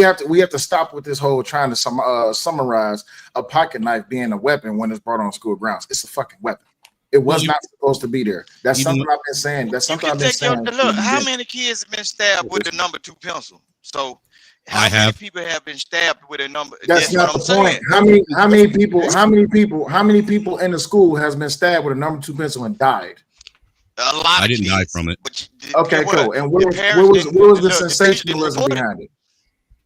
have to stop with this whole trying to summarize a pocket knife being a weapon when it's brought on school grounds. It's a fucking weapon. It was not supposed to be there. That's something I've been saying. That's something I've been saying. Look, how many kids have been stabbed with the number 2 pencil? So how many people have been stabbed with a number? That's not the point. How many people in the school has been stabbed with a number 2 pencil and died? A lot. I didn't die from it. Okay, cool. And where was the sensationalism behind it?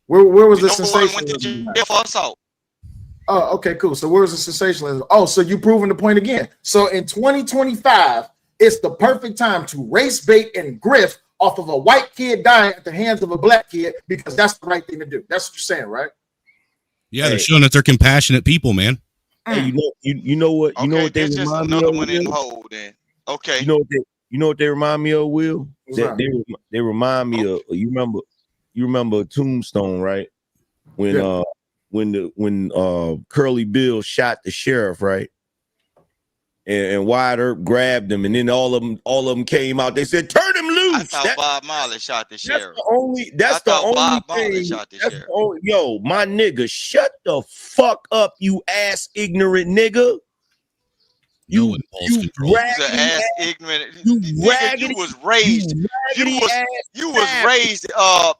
Where was the sensationalism? Oh, okay, cool. So where's the sensationalism? Oh, so you proving the point again. So in 2025, it's the perfect time to race bait and grift off of a white kid dying at the hands of a black kid because that's the right thing to do. That's what you're saying, right? Yeah, they're showing that they're compassionate people, man. Hey, you know what they remind me of? Okay. You know what they remind me of, Will? They remind me of you remember Tombstone, right? When Curly Bill shot the sheriff, right? And Wyatt Earp grabbed him, and then all of them came out. They said, "Turn him loose." I thought Bob Marley shot the sheriff. That's the only thing. Yo, my nigga, shut the fuck up, you ass ignorant nigga. You raggedy ass ignorant. You was raised. You was raised.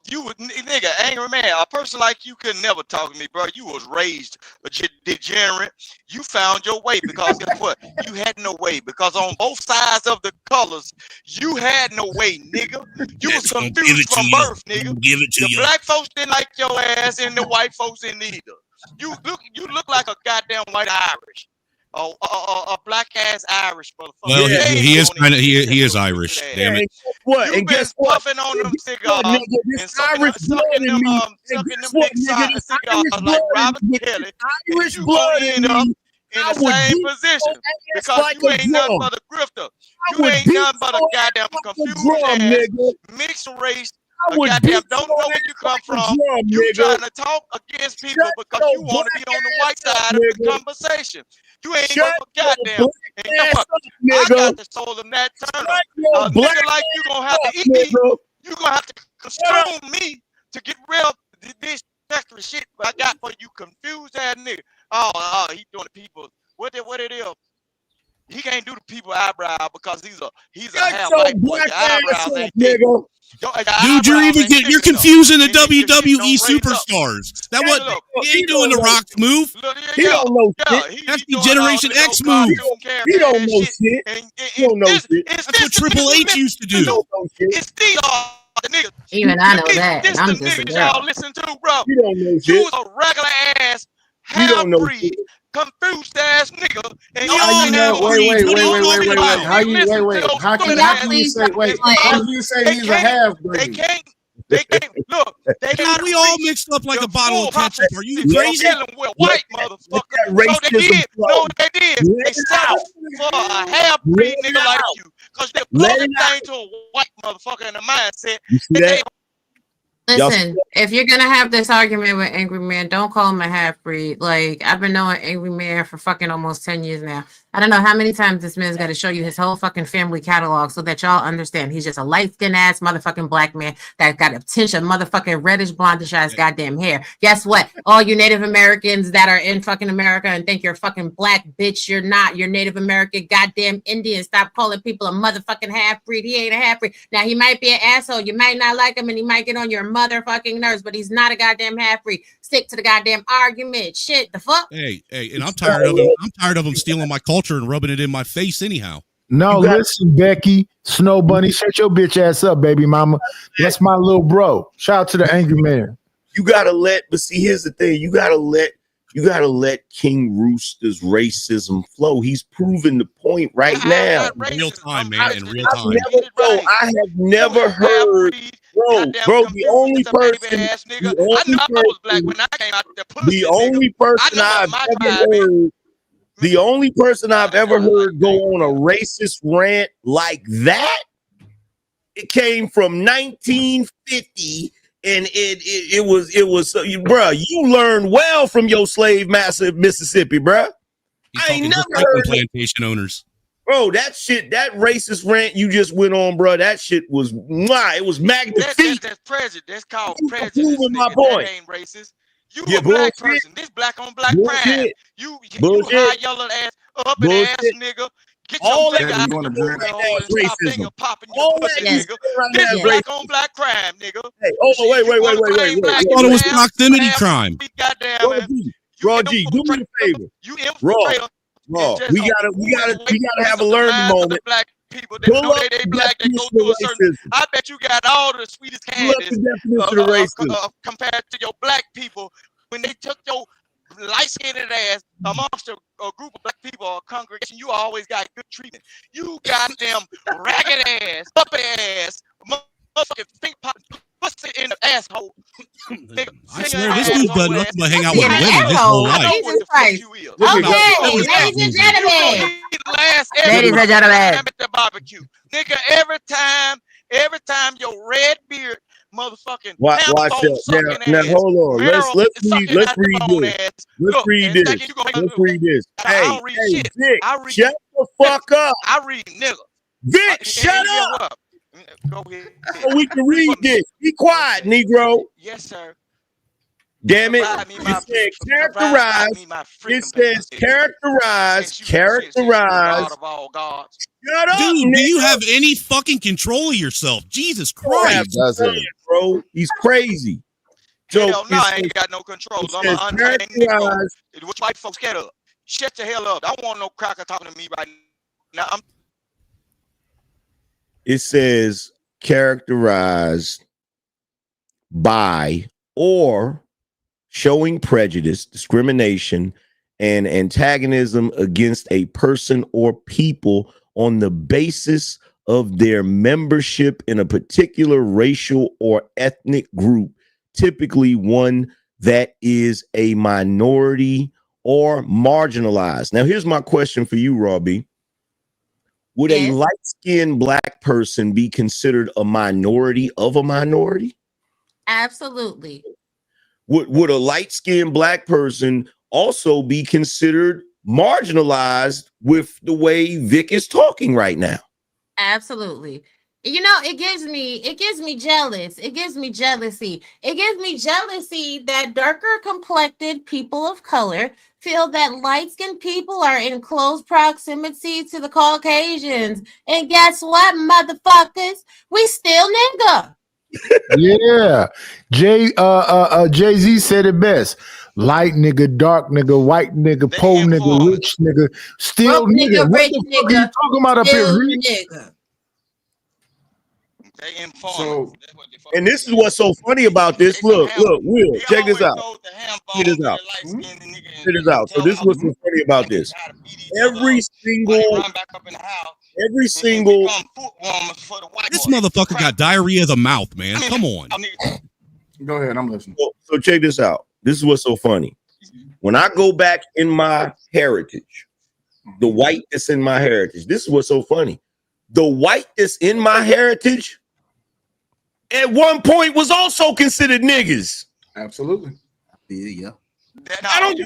You was nigga angry man. A person like you could never talk to me, bro. You was raised a degenerate. You found your way because guess what? You had no way because on both sides of the colors, you had no way, nigga. You was confused from birth, nigga. Give it to the black folks didn't like your ass, and the white folks didn't either. You look like a goddamn white Irish. A black ass Irish motherfucker. Well, he is Irish. Damn it. What? And guess what? Puffing on them cigars and sucking them big cigars like Robert Kelly. Irish blood in me. in I the would same beat position your ass because like you a ain't nothing drum. but a grifter. I You would ain't beat nothing but a your ass goddamn like a confused drum, ass, nigga. mixed race, I a would goddamn beat don't your know where you ass come like a from. drum, You nigga. trying to talk against people Shut because your you want to be black on the ass white up, side of the nigga. conversation. You ain't Shut worth a your goddamn. black And guess ass what? up, I nigga. got the soul of Nat Turner. Shut your A black nigga like you gonna have to ass eat up, me. nigga. You gonna have to Shut up. consume me to get rid of this extra shit I got for you confused ass nigga. Oh, he doing the people. What it is? He can't do the people eyebrow because he's a Shut half your white boy. black Your ass eyebrows up, ain't thick. nigga. Your Dude, eyebrows ain't thick you're enough. confusing the And your shit WWE don't raise up. superstars. That Hey, what look, he ain't doing the Rock's move. look, He don't know shit. That's he the doing all Generation this X old move. cartoon character He don't and know shit. shit. And He don't know shit. it's That's what this the Triple niggas you H used to He do. don't know shit. It's these are the niggas. Even I know This that, and the I'm just a niggas y'all girl. listen to, bro. He don't know You shit. was a regular ass He don't know half-breed, shit. confused ass nigga. And We only How all you thing they know? know half is Wait, breeds. What are you only talking reason why about? How we you? listen to those How stupid can ass you Please say? stop niggas Wait, is how playing. can you say they he's a can't half they breed? can't look, they Dude, gotta we all reach mixed up like the a bottle full of ketchup. Are you prophecy of crazy? dealing with a Let white that motherfucker. So they racism did, flow. no, they did. Let They it settled out. for a Let half-breed it nigga like out. you. Because they're the Let closest it out. thing to a white motherfucker in the mindset You see that that? they Y'all see Listen, if you're gonna have this argument with Angry Man, don't call him a half breed. Like, I've been knowing Angry Man for fucking almost 10 years now. I don't know how many times this man's got to show you his whole fucking family catalog so that y'all understand he's just a light-skinned ass motherfucking black man that got a tinge of motherfucking reddish blondish ass goddamn hair. Guess what? All you Native Americans that are in fucking America and think you're fucking black, bitch, you're not. You're Native American goddamn Indian. Stop calling people a motherfucking half breed. He ain't a half breed. Now he might be an asshole. You might not like him and he might get on your motherfucking nerves, but he's not a goddamn half breed. Stick to the goddamn argument. Shit, the fuck? Hey, and I'm tired of him. I'm tired of him stealing my culture and rubbing it in my face anyhow. No, listen, Becky, Snow Bunny, shut your bitch ass up, baby mama. That's my little bro. Shout out to the Angry Man. You gotta let, but see, here's the thing: you gotta let King Rooster's racism flow. He's proven the point right now. In real time, man. In real time. I have never heard, bro. The only person I've ever heard go on a racist rant like that. It came from 1950. And it was bro, you learned well from your slave master in Mississippi, bro. I ain't never heard plantation owners. Bro, that shit, that racist rant you just went on, bro, that shit was it was magnificent. That's prejudice. That's called You prejudice. proving my Nigga. point. That ain't racist. You Yeah, a black bullshit. person. This black on black Bullshit. crime. You high yellow ass, uppity ass nigga. Get All your that finger out you your right booty now hole is and stop racism. finger popping your All pussy, that you nigga. say right This now is black racism. on black crime, nigga. Hey, hold on, wait. I thought it was proximity crime. Goddamn, Raw G, do me a favor. you Raw, infiltrator. we gotta have a learning moment. Black people that Pull know up they the black, they go definition through of a certain. racism. I bet you got all the sweetest Pull up candies the definition of racism. compared to your black people when they took your light-skinned ass amongst a group of black people or a congregation. You always got good treatment. You got them ragged ass, uppity ass, motherfucking think pop, pussy in the asshole. I swear this dude done nothing but hang out with women his I whole know life. what the fuck you is. Okay, ladies and gentlemen. Last Ladies and gentlemen. time at the barbecue, nigga. Every time your red beard, motherfucking Watch bone that. sucking Now ass, hold on. Let's sucking read out the bone this. ass. Let's Look, read and this. thinking you gonna Let's read this. I Hey, don't read shit. Vic, I read shut the fuck up. I read nigga. Vic, shut up. up. Go ahead. So we can read this. Be quiet, Negro. Yes, sir. Damn it. Provide me It my- said provide me my It freaking says characterize. God of all gods. Shut up, Dude, do you nigga. have any fucking control of yourself? Jesus Don't have Christ. some fun, bro. He's crazy. So Hell no, I ain't got no control. I'm an untrained Negro. What white folks scared of? Shut the hell up. I don't want no cracker talking to me right now. It says characterized by or showing prejudice, discrimination, and antagonism against a person or people on the basis of their membership in a particular racial or ethnic group, typically one that is a minority or marginalized. Now, here's my question for you, Robbie. Would a light-skinned black person be considered a minority of a minority? Absolutely. Would a light-skinned black person also be considered marginalized with the way Vic is talking right now? Absolutely. You know, it gives me jealous. It gives me jealousy. It gives me jealousy that darker complected people of color feel that light-skinned people are in close proximity to the Caucasians. And guess what, motherfuckers? We still nigga. Yeah. Jay-Z said it best. Light nigga, dark nigga, white nigga, poor nigga, rich nigga, still Broke nigga. nigga, What rich the fuck are you nigga, talking about up here? still Rich? nigga. So, and this is what's so funny about this. Look, Will, check this out. Check this out. Check this out. So this is what's so funny about this. Every single. This motherfucker got diarrhea of the mouth, man. Come on. Go ahead, I'm listening. So check this out. This is what's so funny. When I go back in my heritage, the white that's in my heritage, this is what's so funny. The white that's in my heritage at one point was also considered niggas. Absolutely. Yeah. I don't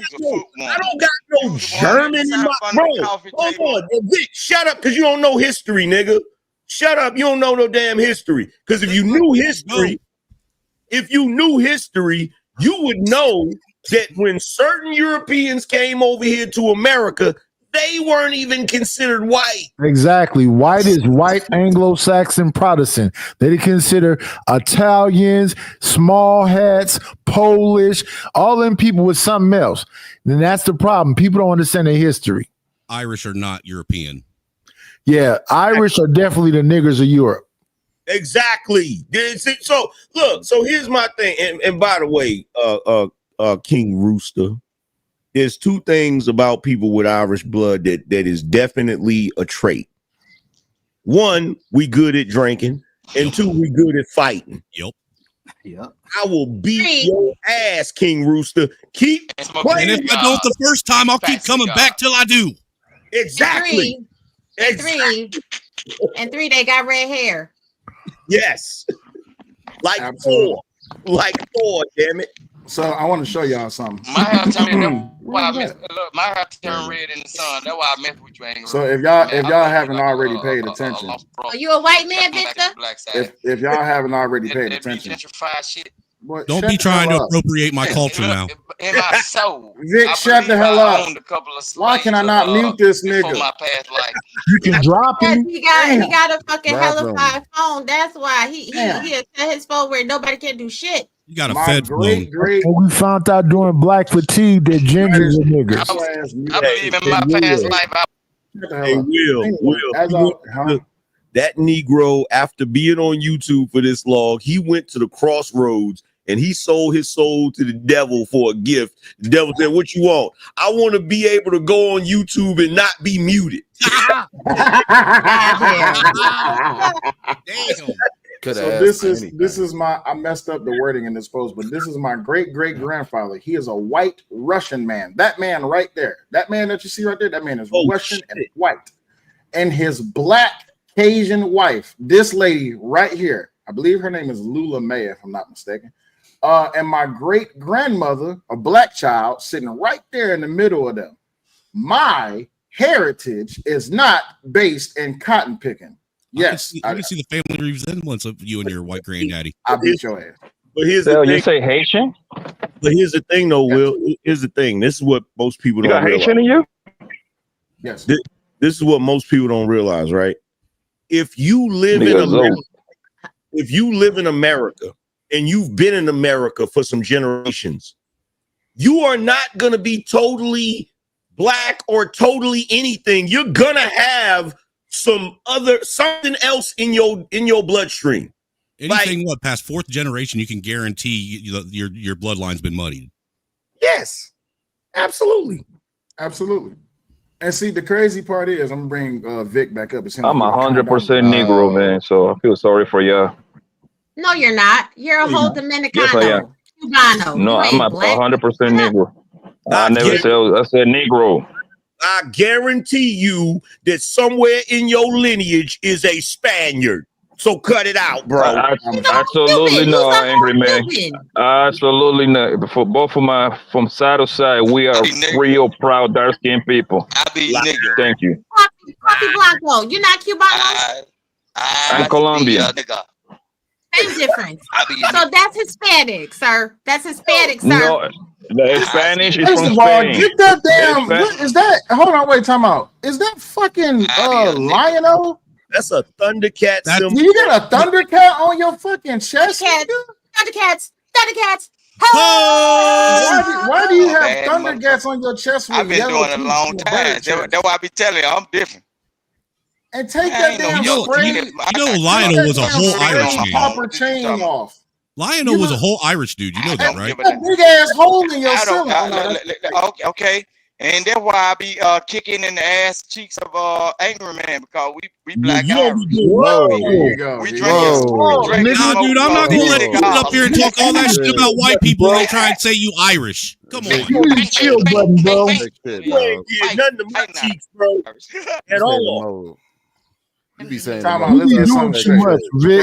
got no German in my bro. Hold on, Vic, shut up, because you don't know history, nigga. Shut up, you don't know no damn history. Because if you knew history, you would know that when certain Europeans came over here to America, they weren't even considered white. Exactly. White is white Anglo-Saxon Protestant. They consider Italians, small hats, Polish, all them people with something else. Then that's the problem. People don't understand their history. Irish are not European. Yeah, Irish are definitely the niggers of Europe. Exactly. So look, so here's my thing. And by the way, King Rooster, there's two things about people with Irish blood that is definitely a trait. One, we good at drinking, and two, we good at fighting. Yep. I will beat your ass, King Rooster. Keep playing. And if I don't the first time, I'll keep coming back till I do. Exactly. And three, they got red hair. Yes. Like four. Like four, damn it. So I want to show y'all something. My hair turned my hair turned red in the sun. That's why I mess with you, ain't So if y'all haven't already paid attention, Are you a white man, Victor? if y'all haven't already paid attention, boy, Don't shut be the trying to hell up. appropriate my culture now. In my soul. Vic, shut the hell up. Why can I not mute this nigga? You can drop him. He got a fucking Drop him. hellified phone. That's why he set his phone where nobody can do shit. You got a Fed phone. And we found out during Black Fatigue that gingers are niggers. I believe in my past life. Hey, Will, that Negro, after being on YouTube for this long, he went to the crossroads and he sold his soul to the devil for a gift. The devil said, "What you want?" "I want to be able to go on YouTube and not be muted." Damn. So this is my, I messed up the wording in this post, but this is my great grandfather. He is a white Russian man. That man right there, that man that you see right there, that man is Russian and white. And his black Cajun wife, this lady right here, I believe her name is Lula May, if I'm not mistaken. And my great grandmother, a black child, sitting right there in the middle of them. My heritage is not based in cotton picking. Yes, I can see the family resemblance of you and your white granddaddy. I beat your ass. But here's the thing. You say Haitian? But here's the thing, though, Will. Here's the thing. This is what most people You don't got realize. Haitian in you? Yes. This is what most people don't realize, right? If you live in America, and you've been in America for some generations, you are not going to be totally black or totally anything. You're going to have something else in your bloodstream. Anything past fourth generation, you can guarantee your bloodline's been muddied. Yes, absolutely. And see, the crazy part is, I'm gonna bring Vic back up. I'm 100% Negro, man. So I feel sorry for you. No, you're not. You're a whole Dominicano. Yes, I am. Cubano. No, You I'm ain't black. 100% Negro. I never said I said Negro. I guarantee you that somewhere in your lineage is a Spaniard. So cut it out, bro. Absolutely not, angry man. Absolutely not. For both of my from side to side, we are real proud dark skinned people. Thank you. Coffee Blanco. You're not Cubano? I'm Colombian. Same difference. So that's Hispanic, sir. That's Hispanic, sir. No, the Spanish is First from of all, Spain. get that damn. What is that? Hold on, wait, time out. Is that fucking Lion-O? That's a Thundercat symbol. You got a Thundercat on your fucking chest? Thundercats. Why do you have Thundercats on your chest? With I've been yellow doing it a teeth long and time. bird chest? That's why I be telling you, I'm different. And take that damn spray. Lionel was a whole Irish man. Copper chain off. Lionel was a whole Irish dude. You know that, right? That big ass hole in your ceiling. Okay. And that's why I be kicking in the ass cheeks of Angry Man, because we black Irish. We drink Nah, dude, I'm not gonna let you get up here and talk all that shit about white people and try and say you Irish. Come on. You chill button, bro. You ain't getting nothing to my cheeks, bro. At all. You be saying You be doing too much, Vic.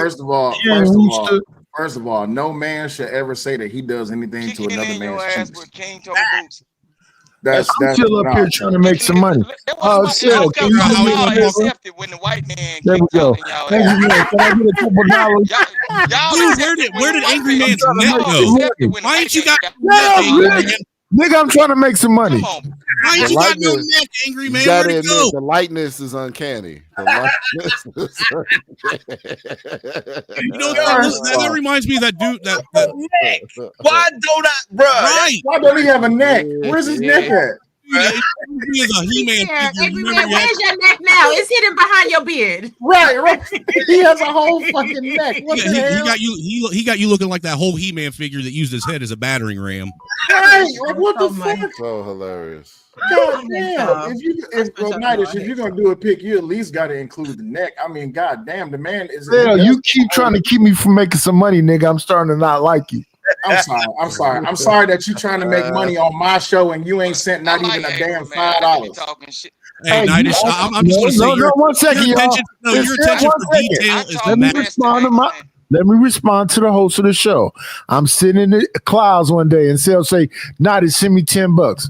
First of all, no man should ever say that he does anything to another man's cheeks. I'm still up here trying to make some money. Sel, can you do me a favor? There we go. Angry Man, can I get a couple dollars? Dude, where did Angry Man's net go? Why ain't you got Nigga, I'm trying to make some money. Why ain't you got no neck, Angry Man? You gotta Where'd it go? admit, the lightness is uncanny. The lightness is You know that reminds me of that dude that Why don't I, bro? Right. Why don't he have a neck? Where's his neck at? He is a He-Man Angry Man, where's your neck now? It's hidden behind your beard. Right. He has a whole fucking neck. What the hell? He got you looking like that whole He-Man figure that used his head as a battering ram. Right. Like, what the fuck? so hilarious. God damn. If you're gonna do a pick, you at least gotta include the neck. I mean, god damn, the man is You keep trying to keep me from making some money, nigga. I'm starting to not like you. I'm sorry that you trying to make money on my show and you ain't sent not even a damn $5. Hey, Nidish, I'm just going to say one second, your y'all. attention for detail is Let me respond to the host of the show. I'm sitting in the clouds one day and Sel say, Nidish, send me $10.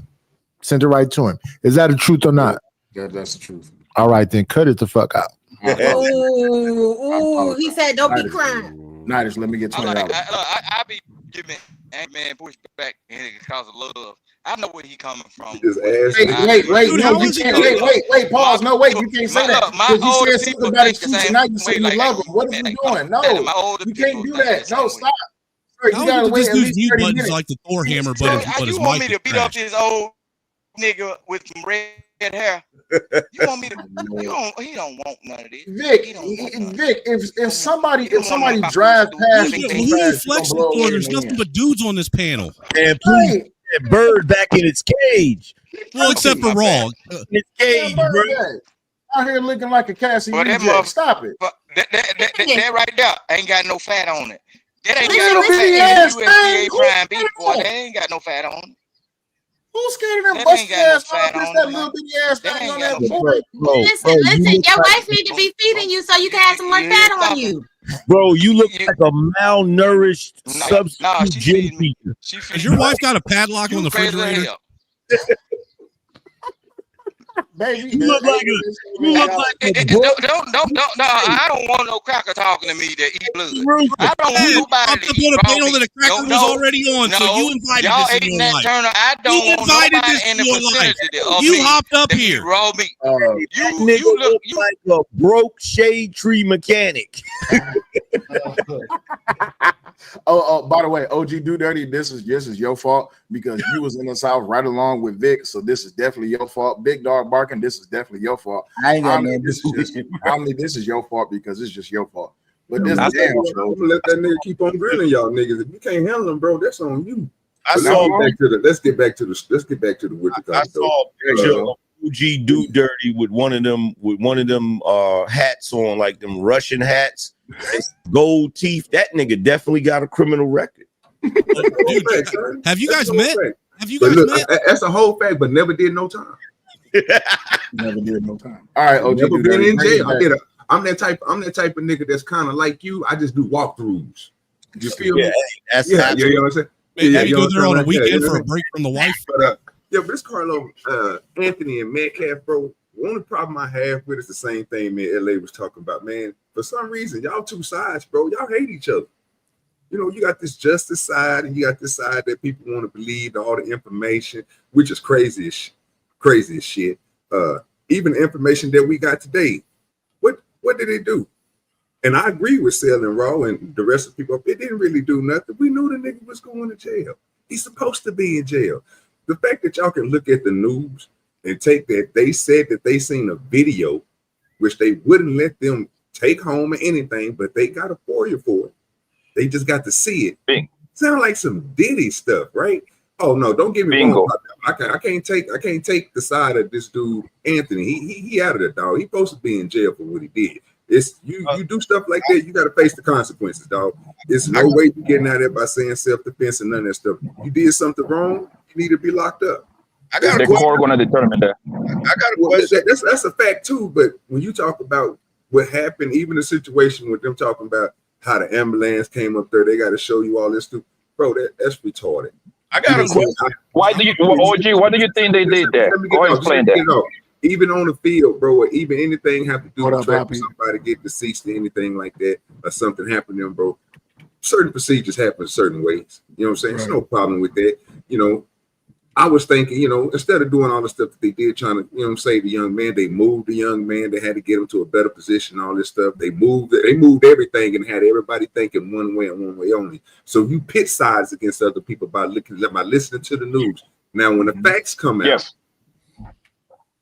Sent it right to him. Is that the truth or not? Yeah, that's the truth. All right, then cut it the fuck out. Ooh, he said, don't be crying. Nidish, let me get $20. I be giving Angry Man pushback because of love. I know where he coming from. Wait, pause. No, wait, you can't say that. Because you said something about his cheeks and now you say you love him. What are we doing? No, you can't do that. No, stop. You gotta wait at least 30 minutes. Like the Thor hammer button, but his you want mic me to beat up this old nigga with some red hair? You want me to? He don't want none of this. Vic, if somebody drives past, who you flexing for? There's nothing but dudes on this panel. And please, that bird back in its cage. Well, except for Raw. Its cage, bro. Out here looking like a Cassie reject. Stop it. That right there ain't got no fat on it. That ain't got no fat. USDA prime beef, boy. That ain't got no fat on it. Who's scared of them busty ass motherfuckers? That little bitty ass thing on that board. Listen, your wife need to be feeding you so you can have some more fat on you. Bro, you look like a malnourished substitute gym teacher. Has your wife got a padlock on the refrigerator? Baby, you look like a no, I don't want no cracker talking to me that eat blood. I don't want nobody to eat panel that a cracker was already on, so you invited y'all this in your life. Turner. I don't want nobody in the vicinity of you me hopped up here. Raw meat. You look like a broke shade tree mechanic. Oh, by the way, OG Do Dirty, this is your fault because you was in the South right along with Vic, so this is definitely your fault. Big Dog Barking, this is definitely your fault. I ain't got this is your fault because it's just your fault. But this I'm is damn gonna let that nigga keep on grilling y'all niggas. If you can't handle them, bro, that's on you. Let's get back to the what you I saw a picture of OG Do Dirty with one of them hats on, like them Russian hats, gold teeth. That nigga definitely got a criminal record. Dude, have you guys met? Have you But guys look, met? that's a whole fact, but never did no time. Never did no time. All right, OG, Never been in bring it jail. back. I'm that type of nigga that's kind of like you. I just do walkthroughs. You feel me? That's Yeah, you know what I'm saying? Maybe Yeah, you you go know there what on I'm a saying? weekend Yeah, for a break from the wife. But but this Karmelo Anthony and Metcalf, bro. The only problem I have with it's the same thing me and LA was talking about, man. For some reason, y'all two sides, bro. Y'all hate each other. You know, you got this justice side, and you got this side that people want to believe all the information, which is crazy as shit. Even the information that we got today, what did it do? And I agree with Sel and Raw and the rest of the people. It didn't really do nothing. We knew the nigga was going to jail. He's supposed to be in jail. The fact that y'all can look at the news and take that they said that they seen a video, which they wouldn't let them take home or anything, but they got a FOIA for it. They just got to see it. Sound like some Diddy stuff, right? Oh no, don't get me wrong. I can't take the side of this dude Anthony. He out of the dog. He supposed to be in jail for what he did. It's you do stuff like that, you got to face the consequences, dog. There's no way you getting out of there by saying self-defense and none of that stuff. You did something wrong, you need to be locked up. I got the court gonna determine that. I got a question. That's a fact too. But when you talk about what happened, even the situation with them talking about how the ambulance came up there, they got to show you all this stuff, bro. That's retarded. I got a question. Why do you, OG? Why do you think they did that? Go explain that. Even on the field, bro, or even anything have to do with somebody get deceased or anything like that, or something happen to them, bro. Certain procedures happen certain ways. You know what I'm saying? There's no problem with that. You know, I was thinking, you know, instead of doing all the stuff that they did, trying to, you know, save the young man, they moved the young man. They had to get him to a better position, all this stuff. They moved everything and had everybody thinking one way and one way only. So you pit sides against other people by listening to the news. Now, when the facts come out,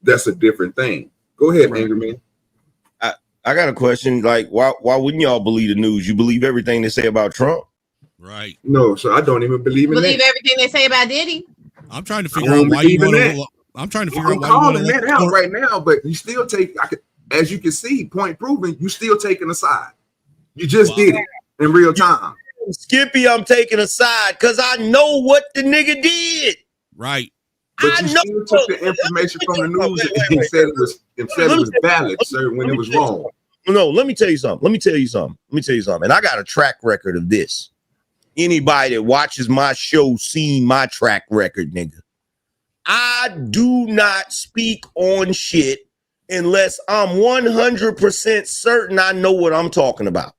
that's a different thing. Go ahead, Angry Man. I got a question. Like, why wouldn't y'all believe the news? You believe everything they say about Trump? Right. No, so I don't even believe in Believe that. everything they say about Diddy. I'm trying to figure out why you want to. I'm trying to figure out why you want to let that out right now, but you still take. As you can see, point proven. You still taking a side. You just did it in real time. Skippy, I'm taking a side because I know what the nigga did. Right. But you still took the information from the news and said it was valid, sir, when it was wrong. No, let me tell you something. And I got a track record of this. Anybody that watches my show seen my track record, nigga. I do not speak on shit unless I'm 100% certain I know what I'm talking about.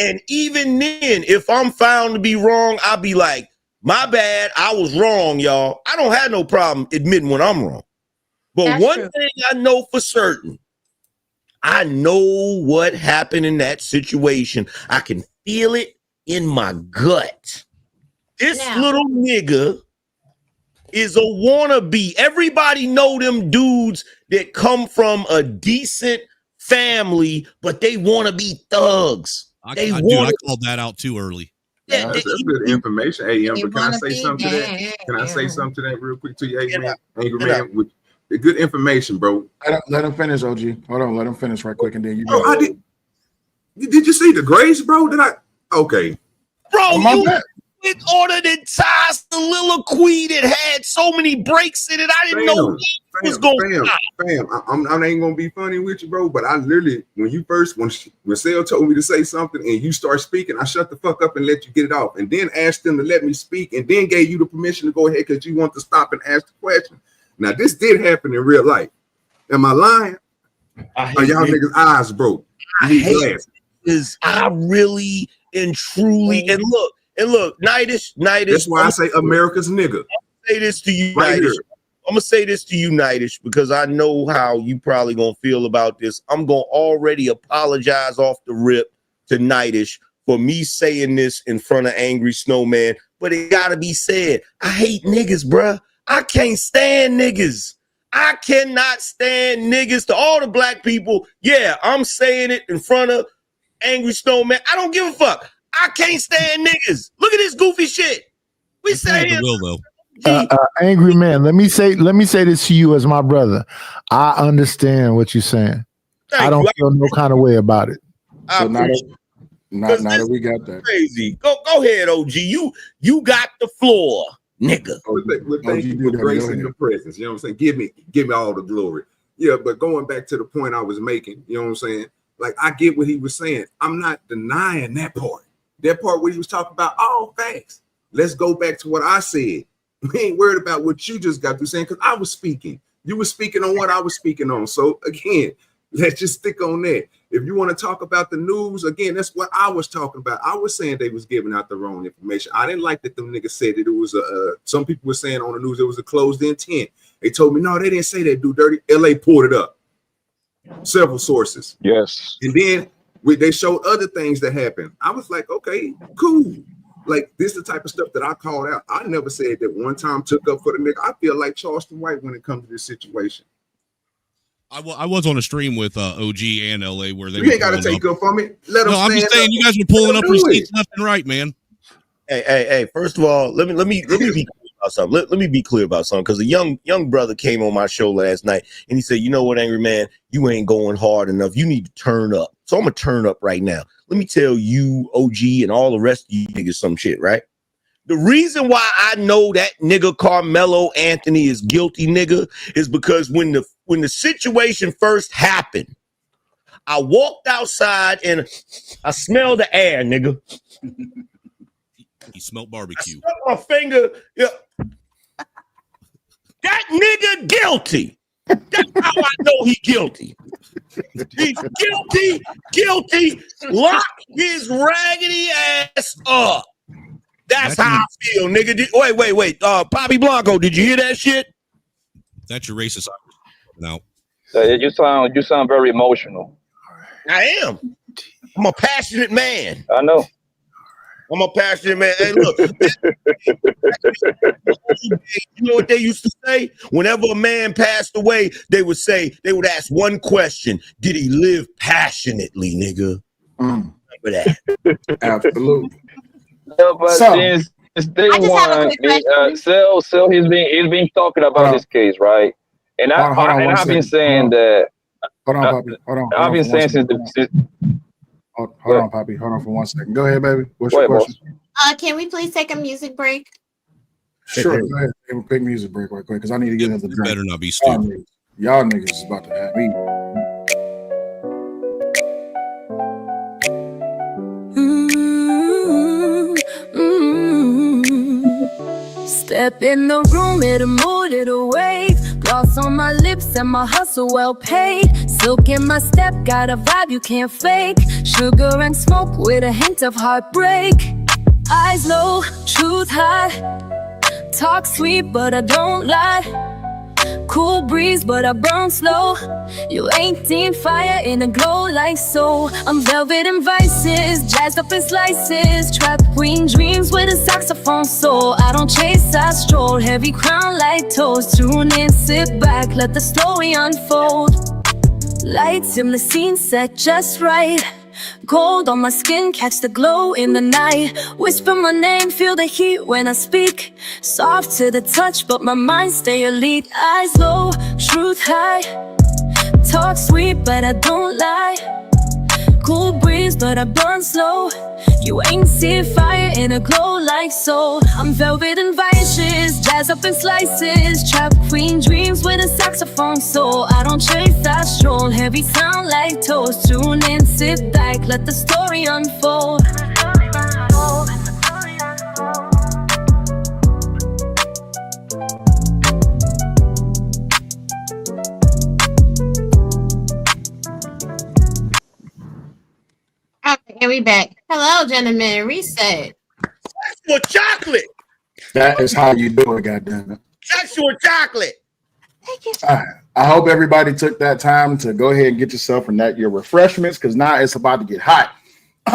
And even then, if I'm found to be wrong, I'll be like, my bad, I was wrong, y'all. I don't have no problem admitting when I'm wrong. But that's one thing I know for certain, I know what happened in that situation. I can feel it in my gut. This little nigga is a wannabe. Everybody know them dudes that come from a decent family, but they want to be thugs. I called that out too early. Yeah, that's good information. Hey, but can I say something to that? Can I say something to that real quick to you, Angry Man? With the good information, bro. Let him finish, OG. Hold on, let him finish right quick, and then you. Did you see the grace, bro? Okay, bro. You ordered entire soliloquy that had so many breaks in it. I didn't know what was going on. I ain't gonna be funny with you, bro. But I literally, when Sale told me to say something and you start speaking, I shut the fuck up and let you get it off, and then asked them to let me speak, and then gave you the permission to go ahead because you want to stop and ask the question. Now this did happen in real life. Am I lying? Are y'all niggas' eyes broke? I really and truly and look, Nightish. That's why I say America's nigga. I'm gonna say this to you, Nightish. I'm gonna say this to you, Nightish, because I know how you probably gonna feel about this. I'm gonna already apologize off the rip to Nightish for me saying this in front of Angry Snowman, but it gotta be said. I hate niggas, bruh. I can't stand niggas. I cannot stand niggas. To all the black people, yeah, I'm saying it in front of Angry Snowman. I don't give a fuck. I can't stand niggas. Look at this goofy shit. We say it. Angry Man, let me say this to you as my brother. I understand what you're saying. I don't feel no kind of way about it. So now that we got that. Crazy. Go ahead, OG. You got the floor. nigga. Well, thank you for grace in your presence. You know what I'm saying? Give me all the glory. Yeah, but going back to the point I was making, you know what I'm saying? Like, I get what he was saying. I'm not denying that part. That part where he was talking about all facts. Let's go back to what I said. We ain't worried about what you just got through saying, because I was speaking. You were speaking on what I was speaking on. So again, let's just stick on that. If you want to talk about the news, again, that's what I was talking about. I was saying they was giving out the wrong information. I didn't like that them niggas said that it was some people were saying on the news it was a closed intent. They told me, no, they didn't say that, dude. Dirty. LA pulled it up. Several sources. Yes. And then they showed other things that happened. I was like, okay, cool. Like, this is the type of stuff that I called out. I never said that one time took up for the nigga. I feel like Charleston White when it comes to this situation. I was on a stream with OG and LA where they you ain't got to take up from it. Let them. No, I'm just saying you guys were pulling up receipts left and right, man. Hey. First of all, let me be clear about something. Let me be clear about something, because a young brother came on my show last night and he said, "You know what, Angry Man, you ain't going hard enough. You need to turn up." So I'm gonna turn up right now. Let me tell you, OG, and all the rest of you niggas some shit, right? The reason why I know that nigga Karmelo Anthony is guilty, nigga, is because when the situation first happened, I walked outside and I smelled the air, nigga. He smelled barbecue. I stuck my finger. Yeah. That nigga guilty. That's how I know he guilty. He's guilty. Lock his raggedy ass up. That's how I feel, nigga. Wait. Poppy Blanco, did you hear that shit? That's your racist. No. You sound very emotional. I am. I'm a passionate man. I know. I'm a passionate man. Hey, look. You know what they used to say? Whenever a man passed away, they would ask one question: did he live passionately, nigga? Remember that. Absolutely. Yeah, but since day one, Cell, he's been talking about this case, right? And I've been saying that. Hold on, Poppy. Hold on. I've been saying since Hold on, Poppy. Hold on for 1 second. Go ahead, baby. What's your question? Can we please take a music break? Sure. Go ahead. Take a quick music break right quick, because I need to get another drink. Better not be stupid. Y'all niggas is about to have me. Step in the room, it'll mood, it'll wave. Gloss on my lips and my hustle well paid. Silk in my step, got a vibe you can't fake. Sugar and smoke with a hint of heartbreak. Eyes low, truth high. Talk sweet, but I don't lie. Cool breeze, but I burn slow. You ain't seen fire in a glow like so. I'm velvet and vices, jazzed up in slices. Trap queen dreams with a saxophone soul. I don't chase, I stroll. Heavy crown like toes. Tune in, sit back, let the story unfold. Lights in the scene set just right. Gold on my skin, catch the glow in the night. Whisper my name, feel the heat when I speak. Soft to the touch, but my mind stay elite. Eyes low, truth high. Talk sweet, but I don't lie. Cool breeze, but I burn slow. You ain't seen fire in a glow like so. I'm velvet and vices, jazz up in slices. Trap queen dreams with a saxophone soul. I don't chase, I stroll. Heavy sound like toast. Tune in, sit back, let the story unfold. Okay, we back. Hello, gentlemen. Reset. Sexual chocolate. That is how you do it, goddammit. Sexual chocolate. I hope everybody took that time to go ahead and get yourself your refreshments, because now it's about to get hot.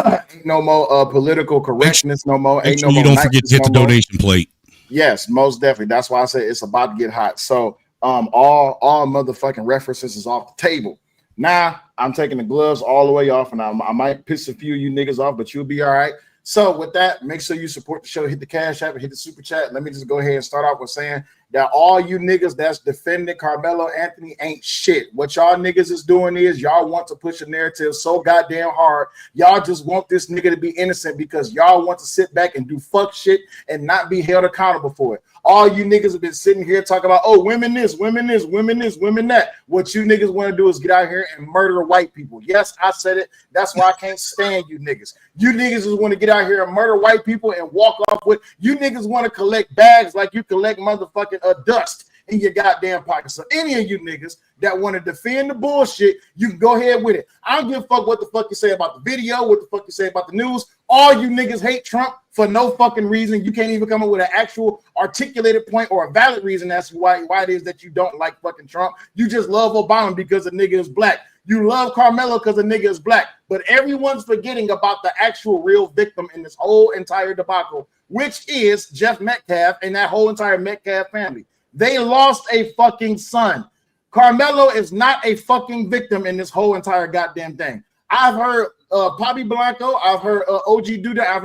Ain't no more political correctness no more. Ain't no more. You don't forget to hit the donation plate. Yes, most definitely. That's why I say it's about to get hot. So all motherfucking references is off the table. Now I'm taking the gloves all the way off, and I might piss a few of you niggas off, but you'll be all right. So with that, make sure you support the show. Hit the Cash App and hit the Super Chat. Let me just go ahead and start off with saying that all you niggas that's defending Karmelo Anthony ain't shit. What y'all niggas is doing is y'all want to push a narrative so goddamn hard. Y'all just want this nigga to be innocent because y'all want to sit back and do fuck shit and not be held accountable for it. All you niggas have been sitting here talking about, oh, women this, women this, women this, women that. What you niggas want to do is get out here and murder white people. Yes, I said it. That's why I can't stand you niggas. You niggas just want to get out here and murder white people and walk off with. You niggas want to collect bags like you collect motherfucking dust in your goddamn pocket. So any of you niggas that want to defend the bullshit, you can go ahead with it. I don't give a fuck what the fuck you say about the video, what the fuck you say about the news. All you niggas hate Trump for no fucking reason. You can't even come up with an actual articulated point or a valid reason as to why it is that you don't like fucking Trump. You just love Obama because the nigga is black. You love Karmelo because the nigga is black. But everyone's forgetting about the actual real victim in this whole entire debacle, which is Jeff Metcalf and that whole entire Metcalf family. They lost a fucking son. Karmelo is not a fucking victim in this whole entire goddamn thing. I've heard Poppy Blanco, I've heard OG Duda, I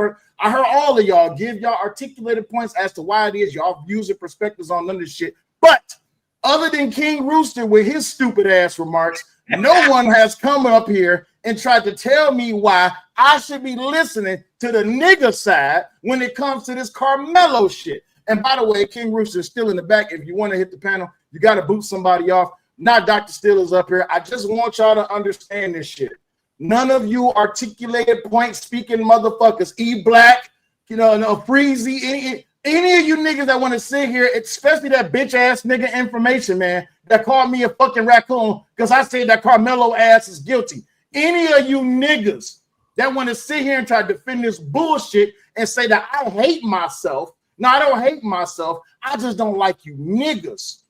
heard all of y'all give y'all articulated points as to why it is y'all views and perspectives on none of this shit. But other than King Rooster with his stupid ass remarks, no one has come up here and tried to tell me why I should be listening to the nigga side when it comes to this Karmelo shit. And by the way, King Rooster is still in the back. If you want to hit the panel, you got to boot somebody off. Not Dr. Steele is up here. I just want y'all to understand this shit. None of you articulated point speaking motherfuckers, E-Black, no Freezy, any of you niggas that want to sit here, especially that bitch ass nigga Information Man that called me a fucking raccoon because I said that Karmelo ass is guilty. Any of you niggas that want to sit here and try to defend this bullshit and say that I hate myself. No, I don't hate myself. I just don't like you niggas.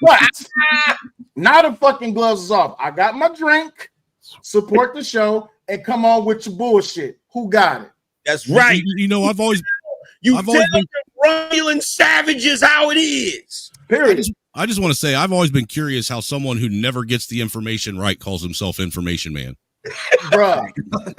But now the fucking gloves is off. I got my drink, support the show, and come on with your bullshit. Who got it? That's right. You know, I've always been Romulan savages how it is. Period. I just want to say I've always been curious how someone who never gets the information right calls himself Information Man. Bruh,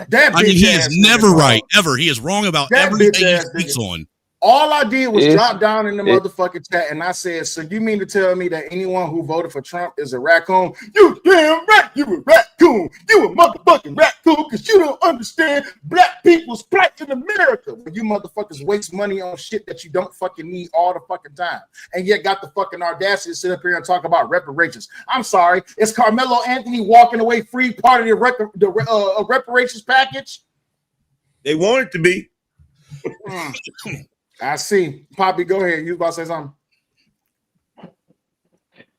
that I mean, he is never nigga, right, ever. He is wrong about everything he speaks on. All I did was drop down in the motherfucking chat and I said, so you mean to tell me that anyone who voted for Trump is a raccoon? You damn right, you a raccoon. You a motherfucking raccoon because you don't understand black people's plight in America. When you motherfuckers waste money on shit that you don't fucking need all the fucking time. And yet got the fucking audacity to sit up here and talk about reparations. I'm sorry, is Karmelo Anthony walking away free part of the reparations package? They want it to be. I see. Poppy, go ahead. You about to say something?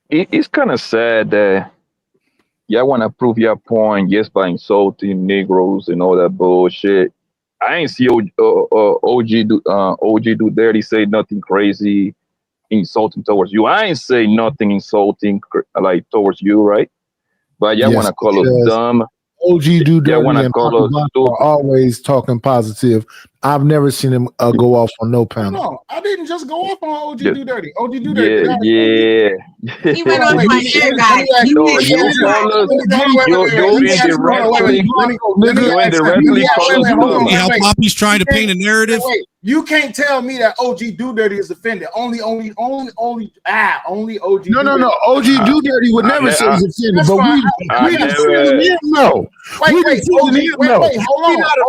It's kind of sad that y'all want to prove your point just by insulting Negroes and all that bullshit. I ain't see OG do dirty say nothing crazy insulting towards you. I ain't say nothing insulting like towards you, right? But y'all want to call us dumb. OG do dirty and are always talking positive. I've never seen him go off on no panel. No, I didn't just go off on OG do dirty. OG do dirty. Yeah. He went on my ear, guys. You indirectly call us dumb. See how Poppy's trying to paint a narrative? Wait, you can't tell me that OG do dirty is offended. Only OG. No. OG do dirty would never say he's offended, but we defending him. No. Wait, hold on.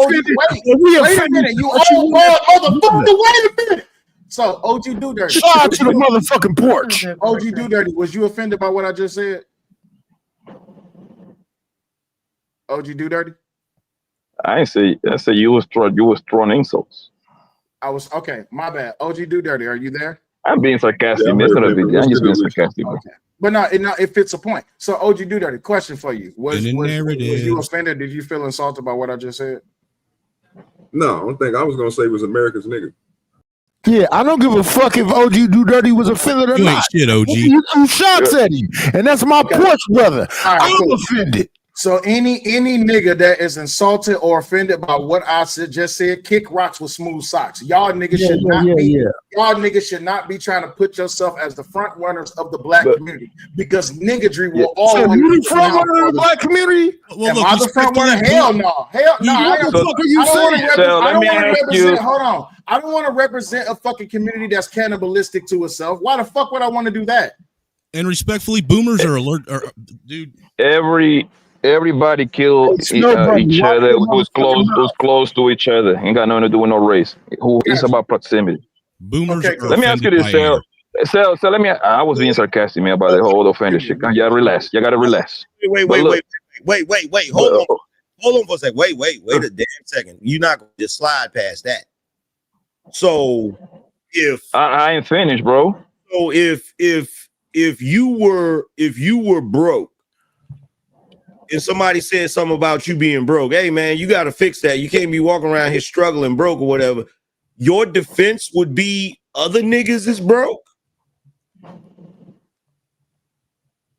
Wait a minute. You old motherfucker. Wait a minute. So OG do dirty. Shout out to the motherfucking porch. OG do dirty. Was you offended by what I just said? OG do dirty. I say you was throwing insults. I was okay. My bad. OG do dirty. Are you there? I'm being sarcastic. I'm just being sarcastic. Okay. But no, it fits a point. So OG do dirty. Question for you: Was you offended? Did you feel insulted by what I just said? No, I don't think I was gonna say was America's nigga. Yeah, I don't give a fuck if OG do dirty was offended or you not. Ain't shit, OG. You threw shots at him, and that's my porch brother. Right, I'm cool. offended. So any nigga that is insulted or offended by what I just said, kick rocks with smooth socks. Y'all niggas Y'all niggas should not be trying to put yourself as the front runners of the black community because niggadry will always be the front runner of the black community. Am I the front runner? Hell no. Hold on. I don't want to represent a fucking community that's cannibalistic to itself. Why the fuck would I want to do that? And respectfully, boomers are alert. Dude, everybody killed each other who's close to each other. Ain't got nothing to do with no race. It's about proximity. Boomers are Let me ask you this, Sal. So let me. I was being sarcastic, man, about the whole offender shit. Y'all relax. You gotta relax. Wait. Hold on for a second. Wait a damn second. You're not gonna just slide past that. So if I ain't finished, bro. So if you were broke and somebody said something about you being broke, hey man, you got to fix that. You can't be walking around here struggling broke or whatever. Your defense would be other niggas is broke.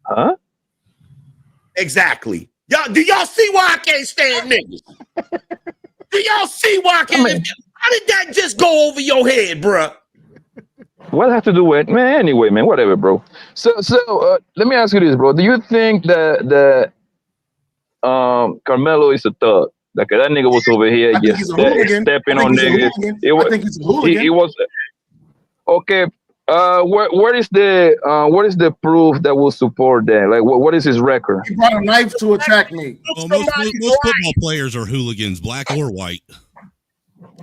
Huh? Exactly. Do y'all see why I can't stand niggas? Do y'all see why I can't? How did that just go over your head, bruh? What has to do with, man? Anyway, man, whatever, bro. So let me ask you this, bro. Do you think that Karmelo is a thug? Like that nigga was over here just stepping on niggas. I think he's a hooligan. He was okay. What is the proof that will support that? Like, what is his record? He brought a knife to a track meet. Well, most football players are hooligans, black or white.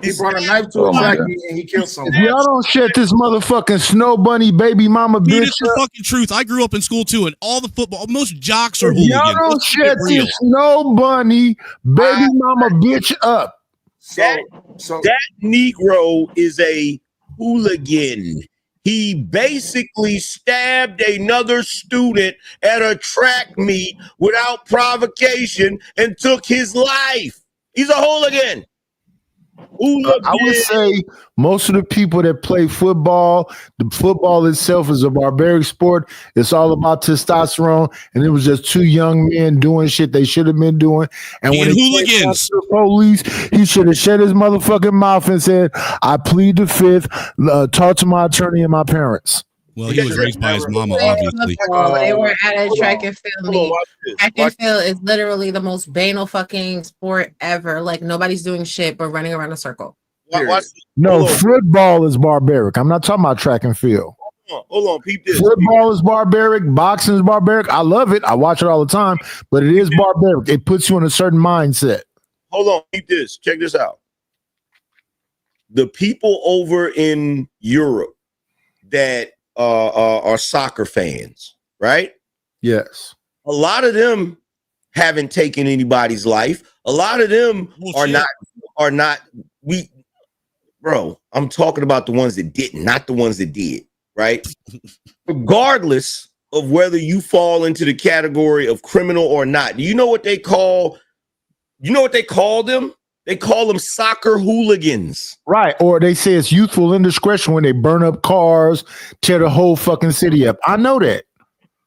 He brought a knife to a track meet and he killed someone. Y'all don't shut this motherfucking snow bunny baby mama Dude, bitch it's the up. fucking truth. I grew up in school too, and all the football, most jocks are hooligans. Y'all don't Let's keep it shut real. this snow bunny baby mama bitch up. That Negro is a hooligan. He basically stabbed another student at a track meet without provocation and took his life. He's a hooligan. I would say most of the people that play football, the football itself is a barbaric sport. It's all about testosterone, and it was just two young men doing shit they should have been doing. And when hooligans, the police, he should have shut his motherfucking mouth and said, "I plead the fifth. Talk to my attorney and my parents." Well, he was raised by his mama, obviously. They were at a track and field meet. Track and field is literally the most banal fucking sport ever. Like nobody's doing shit but running around a circle. No, football is barbaric. I'm not talking about track and field. Hold on, peep this. Football is barbaric. Boxing is barbaric. I love it. I watch it all the time, but it is barbaric. It puts you in a certain mindset. Hold on, peep this. Check this out. The people over in Europe that are soccer fans, right? Yes. A lot of them haven't taken anybody's life. A lot of them are not. Bro, I'm talking about the ones that didn't, not the ones that did, right? Regardless of whether you fall into the category of criminal or not, do you know what they call? You know what they call them? They call them soccer hooligans. Right. Or they say it's youthful indiscretion when they burn up cars, tear the whole fucking city up. I know that.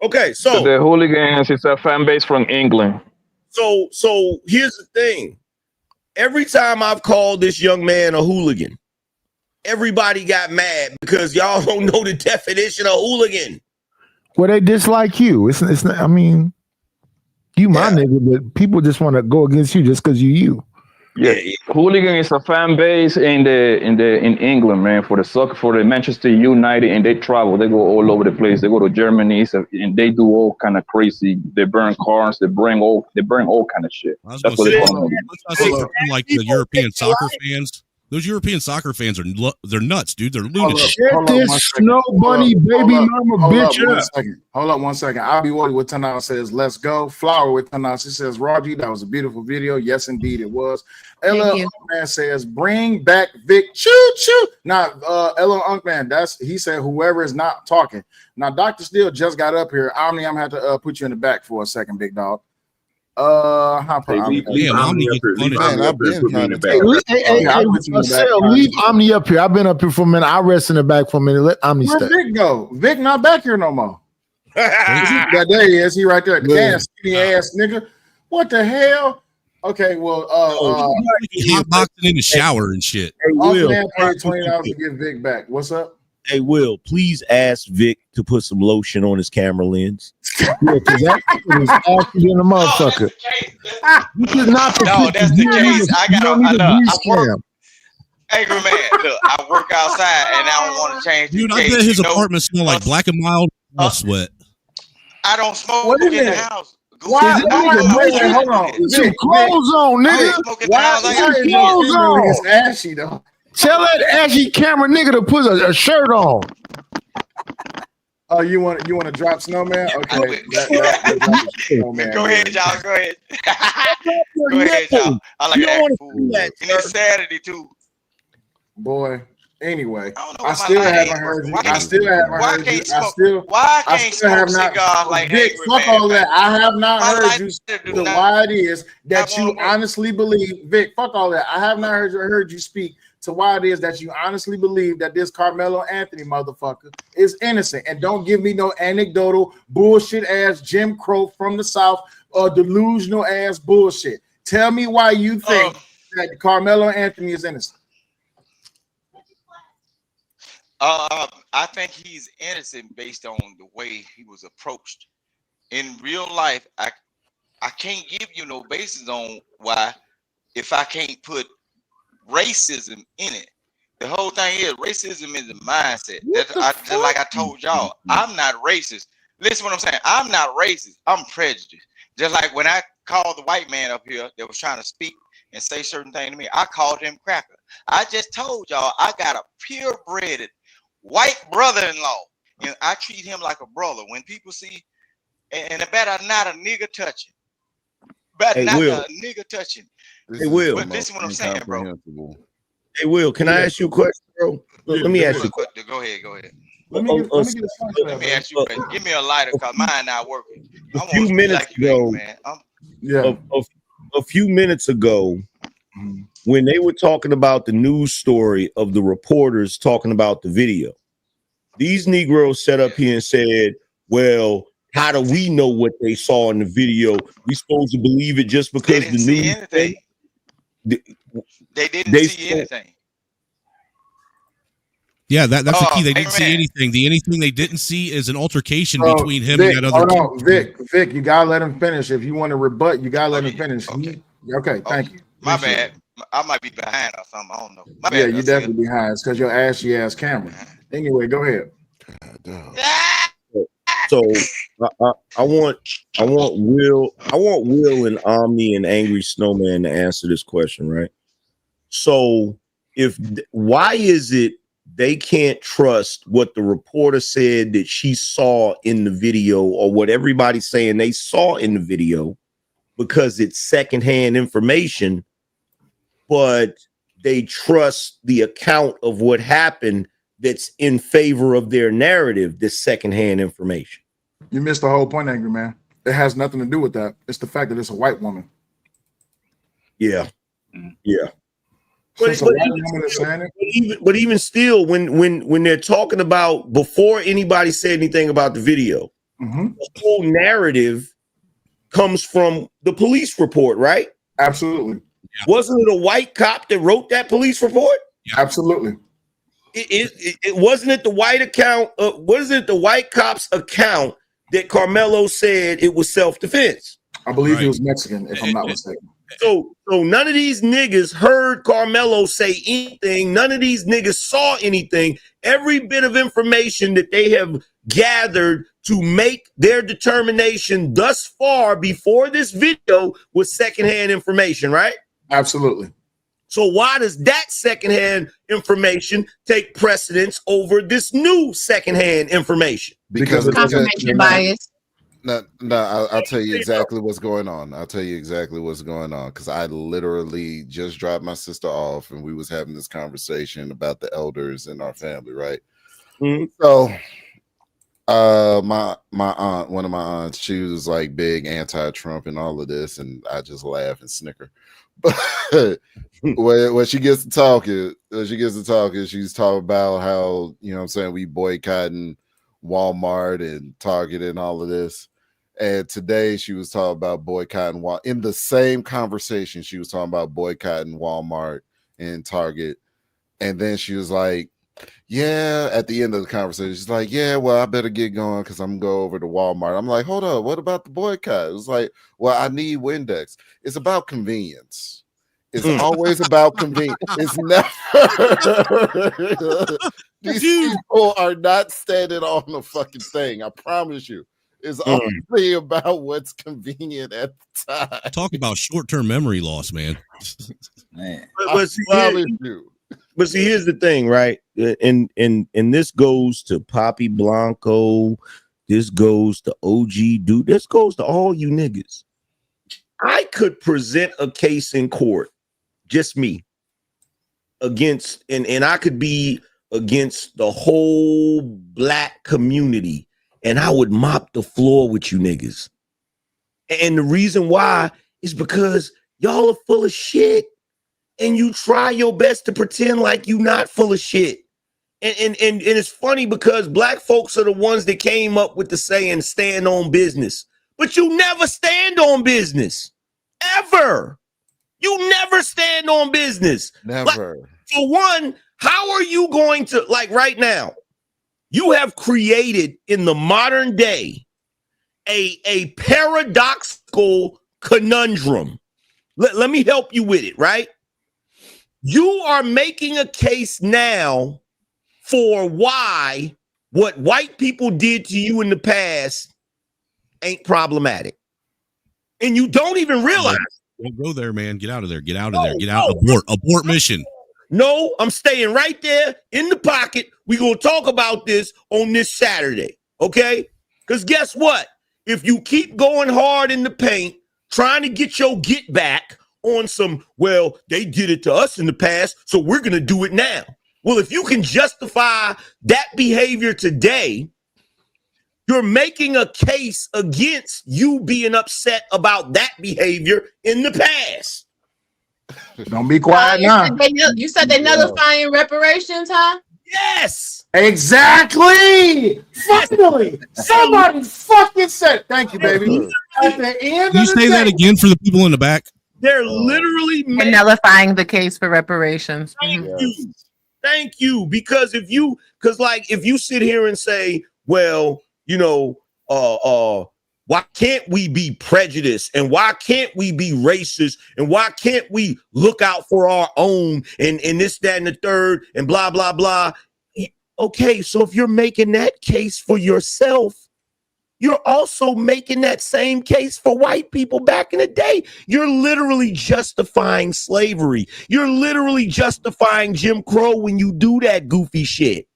Okay, so the hooligans is a fan base from England. So here's the thing. Every time I've called this young man a hooligan, everybody got mad because y'all don't know the definition of hooligan. Well, they dislike you. It's not, I mean, you my nigga, but people just want to go against you just because you. Yeah, hooligan is a fan base in England, man, for the Manchester United, and they travel. They go all over the place. They go to Germany, and they do all kind of crazy. They burn cars. They bring all kind of shit. I was That's gonna what say, they call them. like the European soccer fans. Those European soccer fans they're nuts, dude. They're lunatics. Shut this snow bunny baby mama bitch up. Hold up 1 second. I'll be Wally with $10 says, "Let's go." Flower with $10. She says, "Raji, that was a beautiful video." Yes, indeed, it was. LL Unkman says, "Bring back Vic." Choo choo. Now, LL Unkman, he said whoever is not talking. Now, Dr. Steele just got up here. Omni, I'm gonna have to put you in the back for a second, big dog. Leave Omni up here. I've been up here for a minute. I rest in the back for a minute. Let Omni stay. Where'd Vic go? Vic not back here no more. There he is. He right there. Damn skinny ass nigga. What the hell? Okay, well, hot boxing in the shower and shit. Hey, Will, paid $20 to get Vic back. What's up? Hey, Will, please ask Vic to put some lotion on his camera lens. Yeah, because that is actually in a motherfucker. No, that's the case. I work. Angry man, look, I work outside and I don't want to change the Dude, I case, bet his apartment smell like Black and Mild sweat. I don't smoke in the house. Why? Hold on. Get your clothes on, nigga. Why is your clothes on? It's ashy though. Tell that ashy camera nigga to put a shirt on. Oh, you want to drop Snowman? Okay. Snowman. Go ahead, y'all. Go ahead. Go ahead, y'all. I like that fool. And it's Saturday too. Boy. Anyway, I still haven't heard you. I still haven't heard you. Why can't smoke cigars like Vic, fuck all that. I have not heard you to why it is that you honestly believe. Vic, fuck all that. I have not heard you speak to why it is that you honestly believe that this Karmelo Anthony motherfucker is innocent. And don't give me no anecdotal bullshit ass Jim Crow from the South or delusional ass bullshit. Tell me why you think that Karmelo Anthony is innocent. I think he's innocent based on the way he was approached. In real life, I can't give you no basis on why if I can't put racism in it. The whole thing is racism is a mindset. Just like I told y'all, I'm not racist. Listen what I'm saying. I'm not racist. I'm prejudiced. Just like when I called the white man up here that was trying to speak and say certain things to me, I called him cracker. I just told y'all I got a purebred white brother-in-law, and I treat him like a brother. When people see, and it better not a nigga touching, better not a nigga touching. Hey, Will. But listen what I'm saying, bro. Hey, Will, can I ask you a question, bro? Let me ask you. Go ahead. Let me ask you. Give me a lighter because mine not working. A few minutes ago, man. A few minutes ago, when they were talking about the news story of the reporters talking about the video, these Negroes sat up here and said, well, how do we know what they saw in the video? We supposed to believe it just because the news anything. They didn't see anything. Yeah, that's the key. They didn't see anything. The anything they didn't see is an altercation between him and that other. Hold on, Vic, you gotta let him finish. If you want to rebut, you gotta let him finish. Okay, thank you. My bad. I might be behind or something. I don't know. My bad. Yeah, you're definitely behind. It's because your ashy ass camera. Anyway, go ahead. So I want Will and Omni and Angry Snowman to answer this question, right? So why is it they can't trust what the reporter said that she saw in the video or what everybody's saying they saw in the video because it's secondhand information, but they trust the account of what happened that's in favor of their narrative, this secondhand information? You missed the whole point, Angry Man. It has nothing to do with that. It's the fact that it's a white woman. Yeah. But even still, when they're talking about before anybody said anything about the video, the whole narrative comes from the police report, right? Absolutely. Yeah. Wasn't it a white cop that wrote that police report? Yeah. Absolutely. It wasn't it the white account. Wasn't it the white cop's account that Karmelo said it was self-defense? I believe he was Mexican, if I'm not mistaken. So none of these niggas heard Karmelo say anything. None of these niggas saw anything. Every bit of information that they have gathered to make their determination thus far before this video was secondhand information, right? Absolutely. So why does that secondhand information take precedence over this new secondhand information? Because confirmation bias. No, I'll tell you exactly what's going on. Because I literally just dropped my sister off and we was having this conversation about the elders in our family, right? So my aunt, one of my aunts, she was like big anti-Trump and all of this, and I just laugh and snicker. But when she gets to talking, she's talking about how, you know what I'm saying, we boycotting Walmart and Target and all of this. And today she was talking about boycotting in the same conversation. She was talking about boycotting Walmart and Target. And then she was like, yeah, at the end of the conversation, she's like, yeah, well, I better get going because I'm going to go over to Walmart. I'm like, hold up, what about the boycott? It was like, well, I need Windex. It's about convenience. It's always about convenience. It's never. These people are not standing on the fucking thing. I promise you. It's only about what's convenient at the time. Talk about short-term memory loss, man. Man. I promise you. But see, here's the thing, right? And this goes to Poppy Blanco. This goes to OG Dude. This goes to all you niggas. I could present a case in court, just me, against, and I could be against the whole black community, and I would mop the floor with you niggas. And the reason why is because y'all are full of shit, and you try your best to pretend like you not full of shit. And it's funny because black folks are the ones that came up with the saying stand on business, but you never stand on business ever. You never stand on business. Never. Like, for one, how are you going to, like right now, you have created in the modern day a paradoxical conundrum. Let me help you with it, right? You are making a case now for why what white people did to you in the past ain't problematic. And you don't even realize. Don't go there, man. Get out of there. Get out of there. Get out. Abort mission. No, I'm staying right there in the pocket. We're going to talk about this on this Saturday, okay? Because guess what? If you keep going hard in the paint, trying to get your get back on some, well, they did it to us in the past, so we're going to do it now. Well, if you can justify that behavior today, you're making a case against you being upset about that behavior in the past. Don't be quiet now. You said they're nullifying reparations, huh? Yes. Exactly. Finally, somebody fucking said. Thank you, baby. At the end Can you say that again for the people in the back? They're literally nullifying the case for reparations. Thank you. Because if you sit here and say, well, you know, why can't we be prejudiced, and why can't we be racist, and why can't we look out for our own, and this, that, and the third, and blah, blah, blah. Okay, so if you're making that case for yourself, you're also making that same case for white people back in the day. You're literally justifying slavery. You're literally justifying Jim Crow when you do that goofy shit.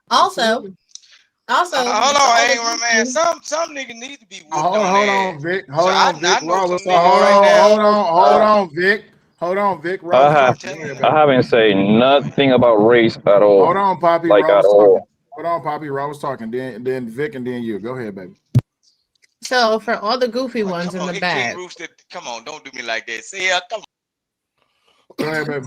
Also, hold on, man. Some niggas need to be whooped Hold on, Vic. Hold on, Vic. Hold on, Vic. I haven't said nothing about race at all. Hold on, Poppy. Like at all. Hold on, Poppy. Rob was talking. Then Vic, and then you. Go ahead, baby. So for all the goofy ones in the back. Come on, don't do me like that. See, come on. Go ahead, baby.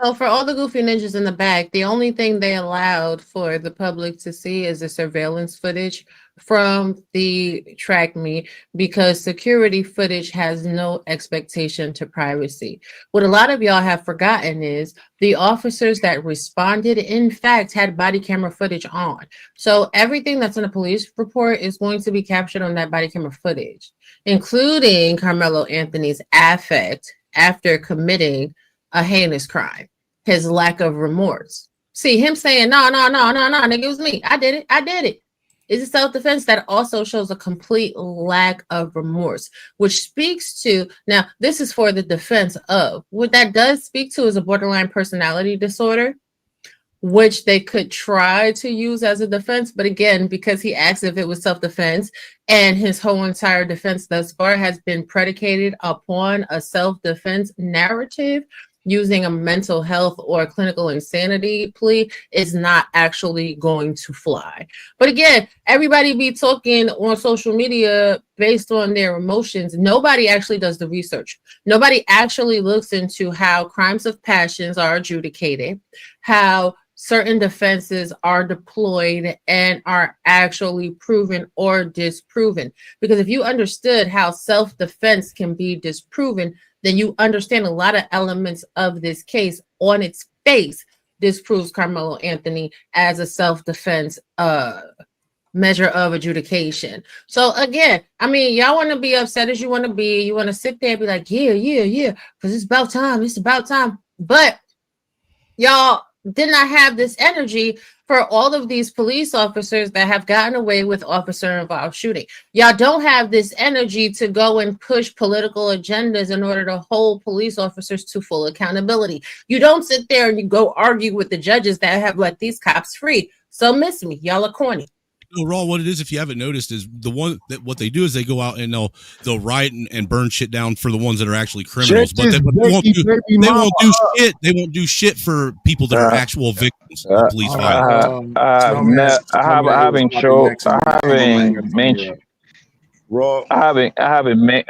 So for all the goofy ninjas in the back, the only thing they allowed for the public to see is the surveillance footage from the track meet, because security footage has no expectation to privacy. What a lot of y'all have forgotten is the officers that responded, in fact, had body camera footage on. So everything that's in a police report is going to be captured on that body camera footage, including Karmelo Anthony's affect after committing a heinous crime, his lack of remorse. See him saying, no, nigga, it was me. I did it. It's a self-defense that also shows a complete lack of remorse, which speaks to, now this is for the defense of, what that does speak to is a borderline personality disorder, which they could try to use as a defense. But again, because he asked if it was self-defense, and his whole entire defense thus far has been predicated upon a self-defense narrative, using a mental health or clinical insanity plea is not actually going to fly. But again, everybody be talking on social media based on their emotions. Nobody actually does the research. Nobody actually looks into how crimes of passions are adjudicated, how certain defenses are deployed and are actually proven or disproven. Because if you understood how self-defense can be disproven, then you understand a lot of elements of this case on its face disproves Karmelo Anthony as a self-defense measure of adjudication. So again, I mean, y'all want to be upset as you want to be. You want to sit there and be like, yeah, because it's about time. But y'all, did not have this energy for all of these police officers that have gotten away with officer-involved shooting. Y'all don't have this energy to go and push political agendas in order to hold police officers to full accountability. You don't sit there and you go argue with the judges that have let these cops free. So miss me, y'all are corny. No, Raw, what it is, if you haven't noticed, is the one that what they do is they go out and they'll riot and burn shit down for the ones that are actually criminals, but they won't do shit. They won't do shit for people that are actual victims of police violence. I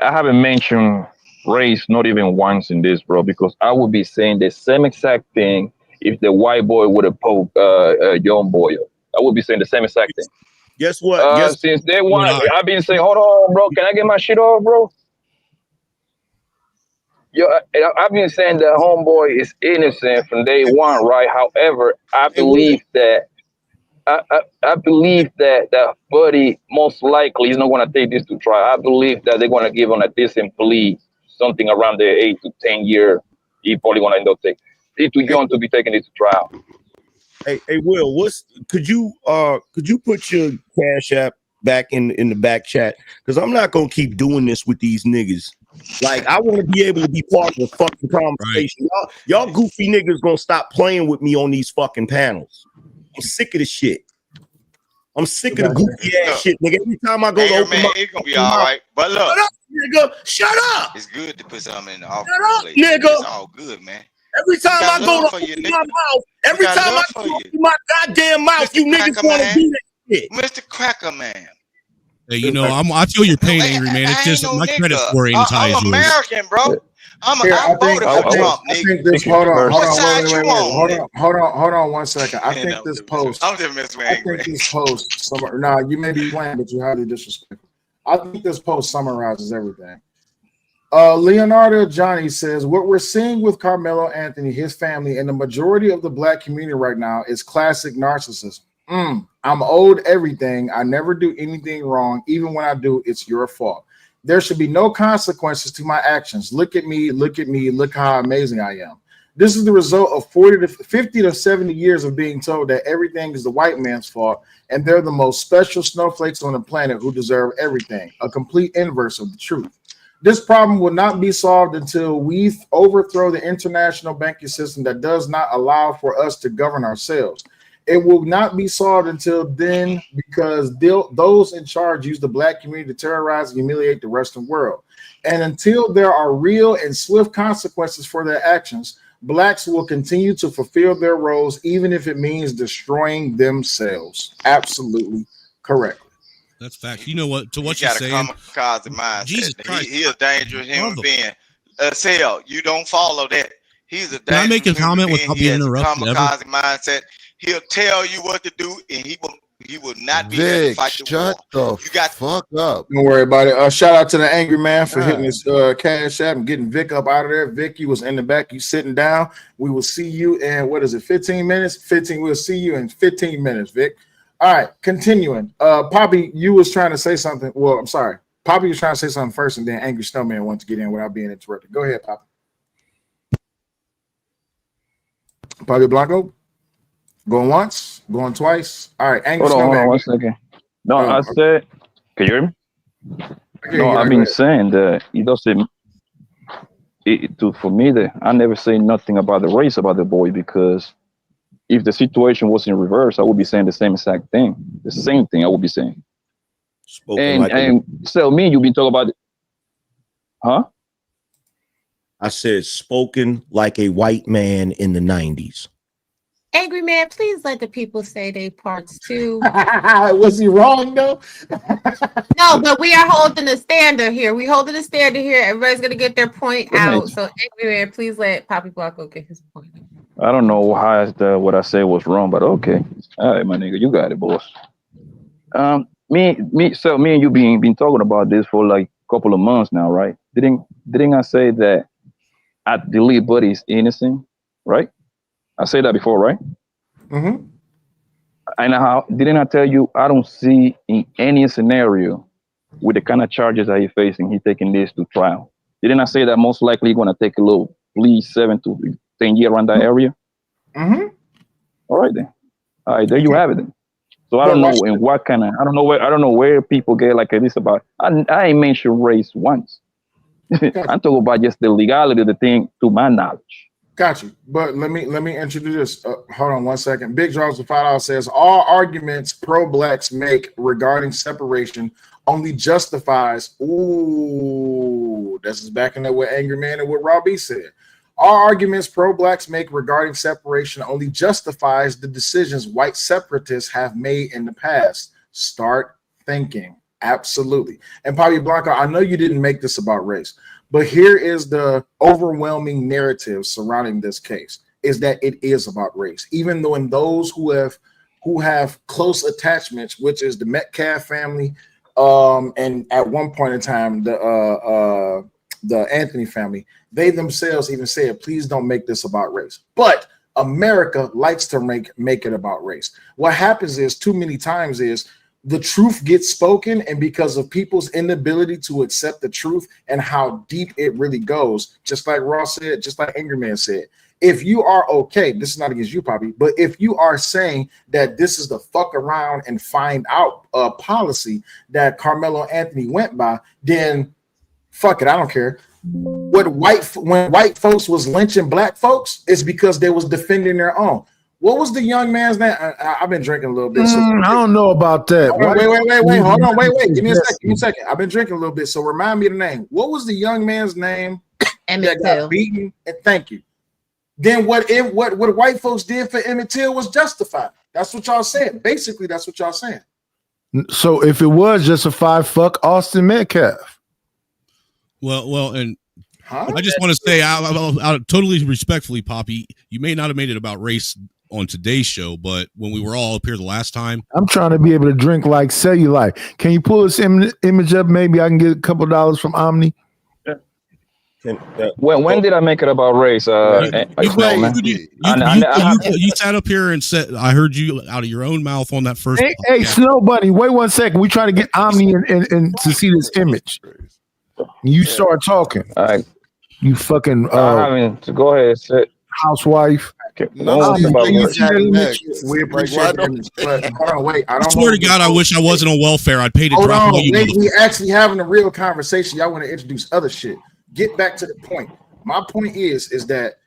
haven't mentioned race not even once in this, bro, because I would be saying the same exact thing if the white boy would have poked a young boy. I would be saying the same exact thing. Guess what? Since day one, I've been saying, hold on, bro, can I get my shit off, bro? Yo, I've been saying that homeboy is innocent from day one, right? However, I believe that that buddy most likely is not going to take this to trial. I believe that they're going to give on a decent plea, something around the 8 to 10 year. He probably going to end up taking. He's too young to be taking this to trial. Hey, Will, could you put your Cash App back in the back chat? Because I'm not gonna keep doing this with these niggas. Like, I want to be able to be part of the fucking conversation. Right. Y'all goofy niggas gonna stop playing with me on these fucking panels. I'm sick of the shit. I'm sick of the goofy ass shit, nigga. Every time I go to open my, it's gonna be all right. But look, shut up, nigga. Shut up. It's good to put something in the office. Shut up, nigga. It's all good, man. Every time I go to open my mouth, every time I open my goddamn mouth, you niggas want to do that shit. Mr. Cracker Man. Hey, you know, I feel your pain, Angry Man. It's just my credit score ain't as high as yours. I'm American, bro. I voted for Trump, nigga. Hold on 1 second. I think this post. I'm just messing with Angry. I think this post. Nah, you may be playing, but you highly disrespectful. I think this post summarizes everything. Leonardo Johnny says, what we're seeing with Karmelo Anthony, his family, and the majority of the black community right now is classic narcissism. I'm owed everything. I never do anything wrong. Even when I do, it's your fault. There should be no consequences to my actions. Look at me, look how amazing I am. This is the result of 50 to 70 years of being told that everything is the white man's fault, and they're the most special snowflakes on the planet who deserve everything. A complete inverse of the truth. This problem will not be solved until we overthrow the international banking system that does not allow for us to govern ourselves. It will not be solved until then, because those in charge use the black community to terrorize and humiliate the Western world. And until there are real and swift consequences for their actions, blacks will continue to fulfill their roles, even if it means destroying themselves. Absolutely correct. That's fact. You know what? To what you're saying, kamikaze mindset. Jesus Christ, he a dangerous human being. Sell, you don't follow that. He's a dangerous. Can I make a comment without being interrupted? Kamikaze mindset. He'll tell you what to do, and he will not be there to fight the war. You got fuck up. Don't worry about it. Shout out to the Angry Man for hitting his Cash App and getting Vic up out of there. Vic, you was in the back. You sitting down. We will see you in 15 minutes? 15. We'll see you in 15 minutes, Vic. All right, continuing. Poppy, you was trying to say something. Well, I'm sorry. Poppy was trying to say something first, and then Angry Snowman wanted to get in without being interrupted. Go ahead, Poppy. Poppy Blanco? Going once? Going twice? All right, Angry Snowman. Hold on 1 second. No, I said, can you hear me? No, I've been saying that it doesn't. For me, I never say nothing about the race about the boy, because if the situation was in reverse, I would be saying the same exact thing. The same thing I would be saying. So me, you've been talking about it. Huh? I said spoken like a white man in the 90s. Angry Man, please let the people say their parts too. Was he wrong though? No, but we are holding a standard here. We holding a standard here. Everybody's gonna get their point out. So Angry Man, please let Poppy Blanco get his point. I don't know how what I said was wrong, but okay. All right, my nigga, you got it, boss. Me and you been talking about this for like a couple of months now, right? Didn't I say that I believe Buddy is innocent, right? I said that before, right? Mm-hmm. And didn't I tell you I don't see in any scenario with the kind of charges that he's facing, he's taking this to trial. Didn't I say that most likely he's gonna take a little plea 7 to 10 year around that area? Mm-hmm. All right then. All right, there you have it then. So I But don't watch know in what kind of I don't know where people get like this about. I ain't mentioned race once. I'm talking about just the legality of the thing to my knowledge. Got you. But let me introduce this. Hold on one second. Big Draws with $5 says all arguments pro-blacks make regarding separation only justifies. Ooh, this is backing up what Angry Man and what Robbie said. All arguments pro-blacks make regarding separation only justifies the decisions white separatists have made in the past. Start thinking. Absolutely. And Pablo Blanco, I know you didn't make this about race, but here is the overwhelming narrative surrounding this case is that it is about race. Even though in those who have close attachments, which is the Metcalf family, and at one point in time, the Anthony family, they themselves even said, please don't make this about race. But America likes to make it about race. What happens is too many times is the truth gets spoken, and because of people's inability to accept the truth and how deep it really goes, just like Ross said, just like Angry Man said, if you are okay, this is not against you, Poppy, but if you are saying that this is the fuck around and find out policy that Karmelo Anthony went by, then fuck it, I don't care. When white folks was lynching black folks, it's because they was defending their own. What was the young man's name? I've been drinking a little bit. So I don't know about that. wait. Hold on, wait. Give me a second. I've been drinking a little bit, so remind me of the name. What was the young man's name that got beaten? And thank you. Then what white folks did for Emmett Till was justified. That's what y'all said. Basically, that's what y'all saying. So if it was justified, fuck Austin Metcalf. Well, and I just want to say, I totally respectfully, Poppy, you may not have made it about race on today's show, but when we were all up here the last time, I'm trying to be able to drink like Cellulite. Can you pull this image up? Maybe I can get a couple of dollars from Omni. When did I make it about race? you sat up here and said, I heard you out of your own mouth on that first. Hey, Snow Bunny, wait 1 second. We trying to get Omni and to see this image. You start talking. All right. You fucking go ahead, sit. Housewife. We appreciate it. Hold on, wait. I swear to God, I wish I wasn't on welfare. I'd pay to Hold drop on, you. we actually having a real conversation. Y'all want to introduce other shit. Get back to the point. My point is that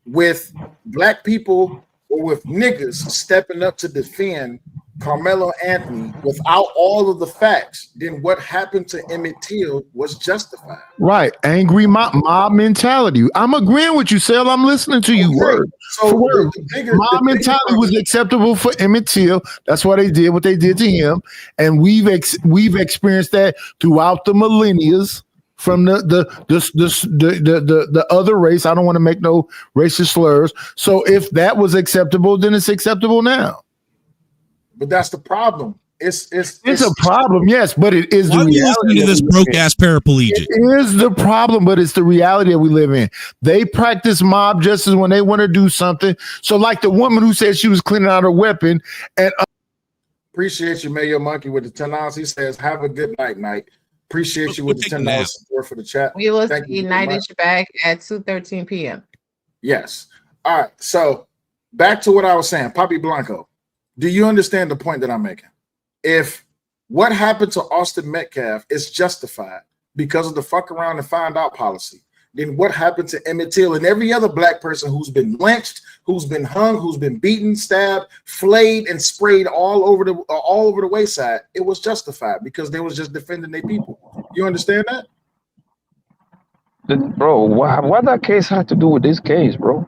with black people or with niggas stepping up to defend Karmelo Anthony without all of the facts, then what happened to Emmett Till was justified. Right. Angry mob mentality. I'm agreeing with you, Sel. I'm listening to you. Word. So mob mentality was acceptable for Emmett Till. That's why they did what they did to him. And we've experienced that throughout the millennia from the other race. I don't want to make no racist slurs. So if that was acceptable, then it's acceptable now. But that's the problem. It's a problem, yes, but it is the reality. To this broke ass paraplegic. It is the problem, but it's the reality that we live in. They practice mob justice when they want to do something. So, like the woman who said she was cleaning out her weapon, and appreciate you, Mayo Monkey, with the $10. He says, "Have a good night, Night." Appreciate you with the $10 support for the chat. We will see United back at 2:13 p.m. Yes. All right. So back to what I was saying, Papi Blanco. Do you understand the point that I'm making? If what happened to Austin Metcalf is justified because of the fuck around and find out policy, then what happened to Emmett Till and every other black person who's been lynched, who's been hung, who's been beaten, stabbed, flayed, and sprayed all over the wayside? It was justified because they was just defending their people. You understand that? Bro, what that case had to do with this case, bro?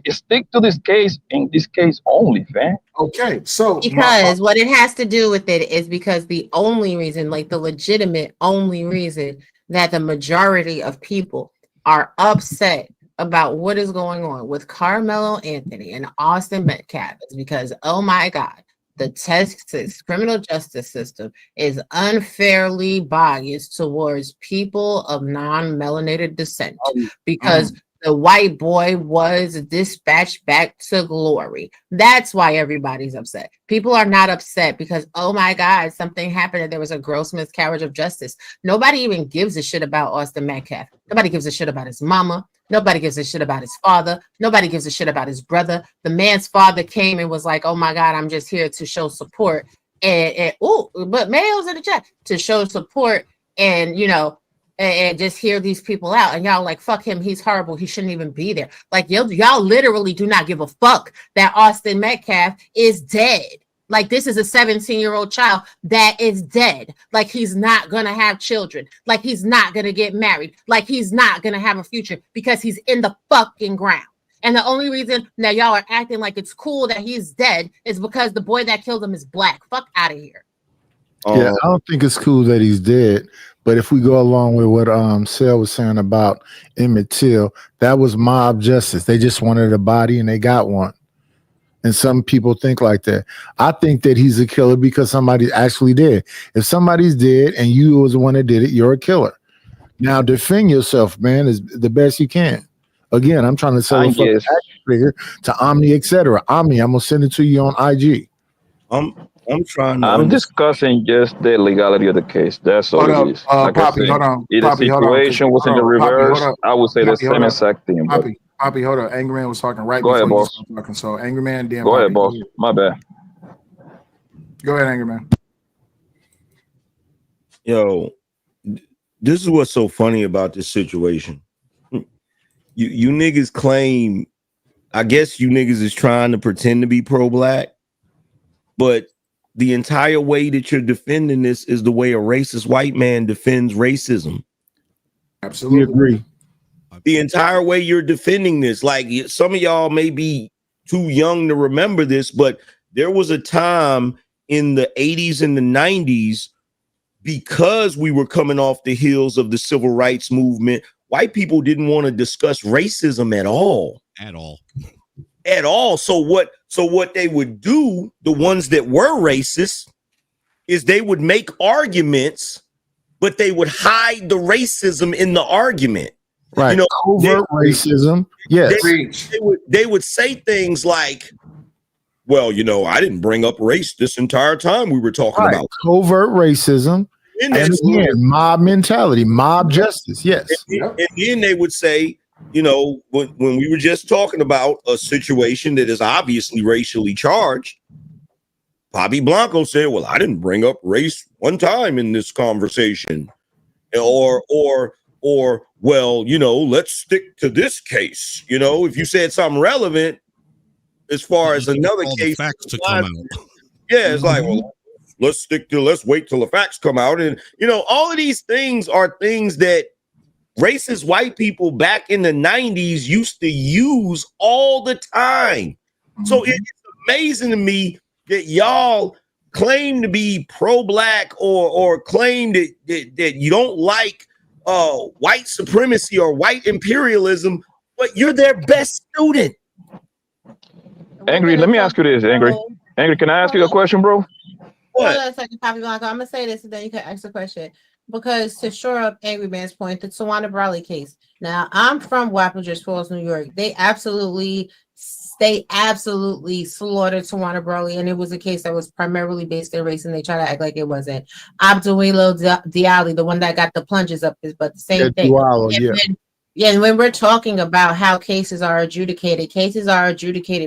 Stick to this case and this case only, fam. Okay, so because what it has to do with it is because the only reason, like the legitimate only reason that the majority of people are upset about what is going on with Karmelo Anthony and Austin Metcalf is because, oh my God, the Texas criminal justice system is unfairly biased towards people of non-melanated descent because the white boy was dispatched back to glory. That's why everybody's upset. People are not upset because, oh my God, something happened and there was a gross miscarriage of justice. Nobody even gives a shit about Austin Metcalf. Nobody gives a shit about his mama. Nobody gives a shit about his father. Nobody gives a shit about his brother. The man's father came and was like, oh my God, I'm just here to show support. But Mayo's in the chat to show support and, you know, and just hear these people out. And y'all like, fuck him. He's horrible. He shouldn't even be there. Like, y'all literally do not give a fuck that Austin Metcalf is dead. Like, this is a 17-year-old child that is dead. Like, he's not going to have children. Like, he's not going to get married. Like, he's not going to have a future because he's in the fucking ground. And the only reason that y'all are acting like it's cool that he's dead is because the boy that killed him is black. Fuck out of here. Yeah, I don't think it's cool that he's dead. But if we go along with what Sel was saying about Emmett Till, that was mob justice. They just wanted a body and they got one. And some people think like that. I think that he's a killer because somebody actually did. If somebody's dead and you was the one that did it, you're a killer. Now defend yourself, man, is the best you can. Again, I'm trying to sell a fucking action figure to Omni, etc. Omni, I'm gonna send it to you on IG. I'm trying to. I'm discussing just the legality of the case. That's all Hold it is. up, Like Poppy, I said, hold on. if the Poppy, hold on, 'cause- situation was in the hold on, Poppy, reverse, hold up. I would say the Poppy, hold same up. exact thing. But Poppy, hold on. Angry Man was talking right go before ahead, you boss. started talking. So Angry Man, then Go Poppy. ahead, boss. My bad. Go ahead, Angry Man. Yo, this is what's so funny about this situation. You niggas claim, I guess you niggas is trying to pretend to be pro-black, but the entire way that you're defending this is the way a racist white man defends racism. Absolutely. We agree. The entire way you're defending this, like some of y'all may be too young to remember this, but there was a time in the 80s and the 90s, because we were coming off the heels of the civil rights movement, white people didn't want to discuss racism at all. At all. So what they would do, the ones that were racist, is they would make arguments, but they would hide the racism in the argument. Right. You know, covert racism. Yes. They would say things like, well, you know, I didn't bring up race this entire time we were talking Right. about Covert racism. And And again, mob mentality, mob justice. Yes. And then they would say, you know, when we were just talking about a situation that is obviously racially charged, Bobby Blanco said, well, I didn't bring up race one time in this conversation. Or, well, you know, let's stick to this case. You know, if you said something relevant as far as another case, facts to come out. Yeah, it's like, well, let's wait till the facts come out. And, you know, all of these things are things that racist white people back in the 90s used to use all the time. So it's amazing to me that y'all claim to be pro-black or claim that you don't like white supremacy or white imperialism, but you're their best student. Angry, let me ask you this, Angry. Angry, can I ask you a question, bro? Hold on a second, Poppy Blanco. I'm gonna say this and then you can ask the question. Because to shore up Angry Man's point, the Tawana Brawley case. Now, I'm from Wappingers Falls, New York. They absolutely slaughtered Tawana Brawley, and it was a case that was primarily based in race, and they try to act like it wasn't. Abdulilo Dialli, the one that got the plunges up, but the same thing. And when we're talking about how cases are adjudicated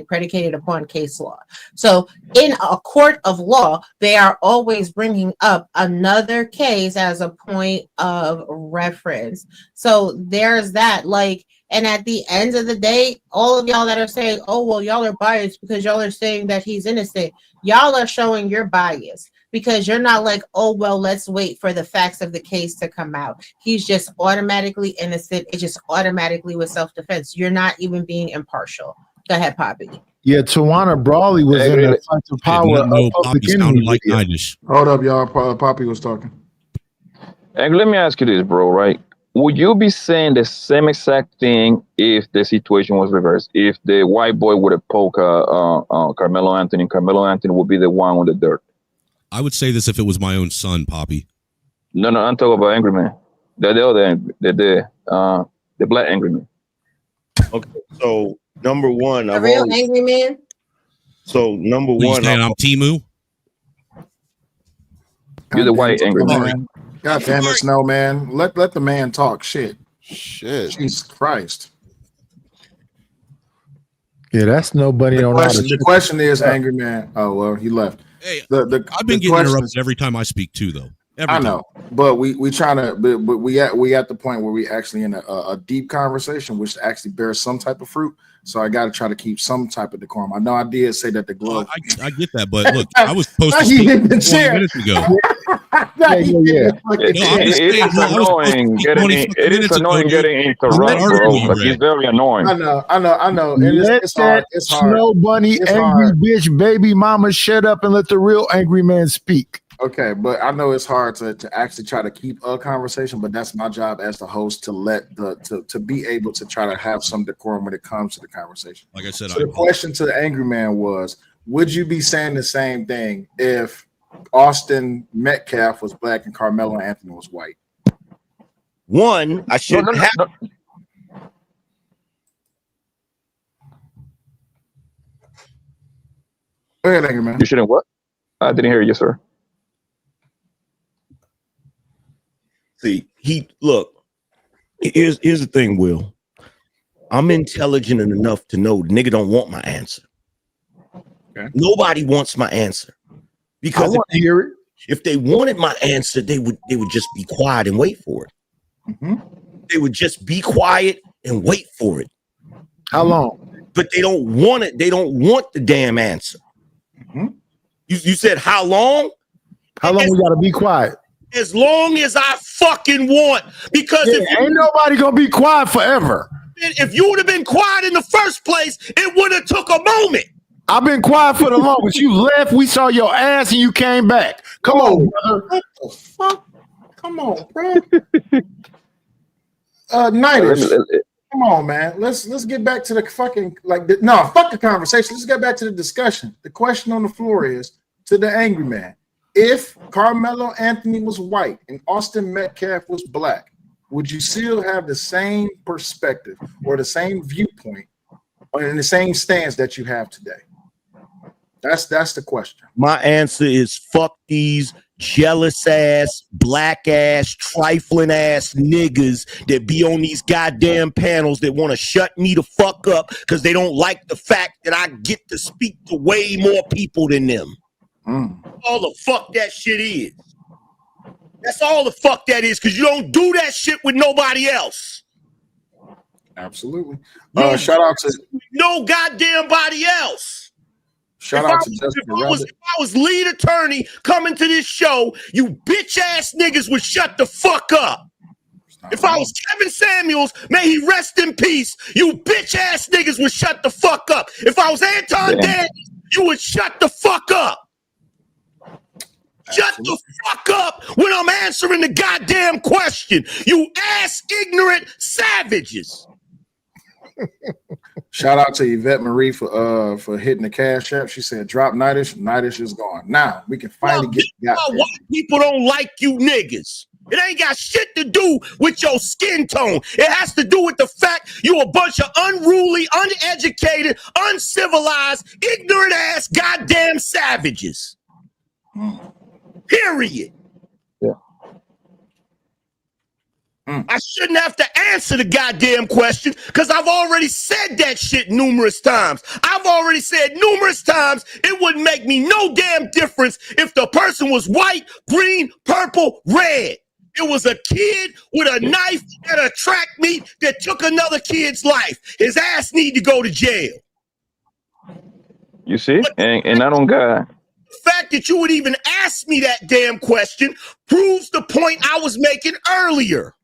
predicated upon case law. So in a court of law, they are always bringing up another case as a point of reference. So there's that. Like, and at the end of the day, all of y'all that are saying, oh, well, y'all are biased because y'all are saying that he's innocent. Y'all are showing your bias. Because you're not like, oh, well, let's wait for the facts of the case to come out. He's just automatically innocent. It just automatically was self-defense. You're not even being impartial. Go ahead, Poppy. Yeah, Tawana Brawley was in the fight for power of Public Enemy video. Hold up, y'all. Poppy was talking. And let me ask you this, bro, right? Would you be saying the same exact thing if the situation was reversed? If the white boy would have poked Karmelo Anthony, Karmelo Anthony would be the one on the dirt? I would say this if it was my own son, Poppy. No, I'm talking about Angry Man. The other, the black Angry Man. Okay, so number one, A real angry man. So number What, you one, saying I'm Timu? You're the white angry Come on, man. man. God damn it, Snowman. Let the man talk. Shit. Jesus Christ. Yeah, that's nobody The don't know how to question, the shoot. question is, angry man. Oh well, he left. Hey, The I've been the getting question interrupted is, every time I speak too, though. Every I time. know, but we trying to, but we at the point where we actually in a deep conversation, which actually bears some type of fruit. So I got to try to keep some type of decorum. I know I did say that the glove. I get that, but look, I was supposed to He speak hit the 20 chair. minutes ago. Yeah. No, I'm just saying. It is No, I was supposed to annoying speak getting 20 it fucking is minutes ago, annoying dude. getting I'm interrupted, not bro. arguing Like already. it's very annoying. I know, and Let it's that hard. It's hard. snow bunny It's angry hard. bitch baby mama shut up and let the real angry man speak. Okay, but I know it's hard to actually try to keep a conversation, but that's my job as the host to let to be able to try to have some decorum when it comes to the conversation. Like I said, So the question to the angry man was, would you be saying the same thing if Austin Metcalf was black and Carmelo Anthony was white? One, I shouldn't have. Go ahead, angry man. You shouldn't what? I didn't hear you, sir. See, here's the thing, Will. I'm intelligent enough to know the nigga don't want my answer. Okay. Nobody wants my answer. Because I want to hear it. If they wanted my answer, they would just be quiet and wait for it. Mm-hmm. They would just be quiet and wait for it. How long? But they don't want it. They don't want the damn answer. Mm-hmm. You said how long? How long we gotta be quiet? As long as I fucking want. Because ain't nobody gonna be quiet forever. If you would have been quiet in the first place, it would have took a moment. I've been quiet for the longest. You left, we saw your ass, and you came back. Come on, brother. What the fuck? Come on, bro. Nightish. Come on, man. Let's get back to the fucking fuck the conversation. Let's get back to the discussion. The question on the floor is to the angry man: if Carmelo Anthony was white and Austin Metcalf was black, would you still have the same perspective or the same viewpoint or in the same stance that you have today? That's the question. My answer is fuck these jealous ass, black ass, trifling ass niggas that be on these goddamn panels that want to shut me the fuck up because they don't like the fact that I get to speak to way more people than them. All the fuck that shit is. That's all the fuck that is, because you don't do that shit with nobody else. Absolutely. No, Shout out to no goddamn body else. Shout out to Jessica Rabbit. If I was lead attorney coming to this show, you bitch ass niggas would shut the fuck up. If I was Kevin Samuels, may he rest in peace, you bitch ass niggas would shut the fuck up. If I was Anton Daniels, you would shut the fuck up. Shut the fuck up when I'm answering the goddamn question. You ass ignorant savages. Shout out to Yvette Marie for hitting the cash app. She said, "Drop Nightish. Nightish is gone. Now we can finally get White people don't like you niggas. It ain't got shit to do with your skin tone. It has to do with the fact you a bunch of unruly, uneducated, uncivilized, ignorant ass goddamn savages. Period. Yeah. I shouldn't have to answer the goddamn question because I've already said that shit numerous times. I've already said numerous times it wouldn't make me no damn difference if the person was white, green, purple, red. It was a kid with a knife at a track meet that took another kid's life. His ass need to go to jail. You see? And I don't got. The fact that you would even ask me that damn question proves the point I was making earlier.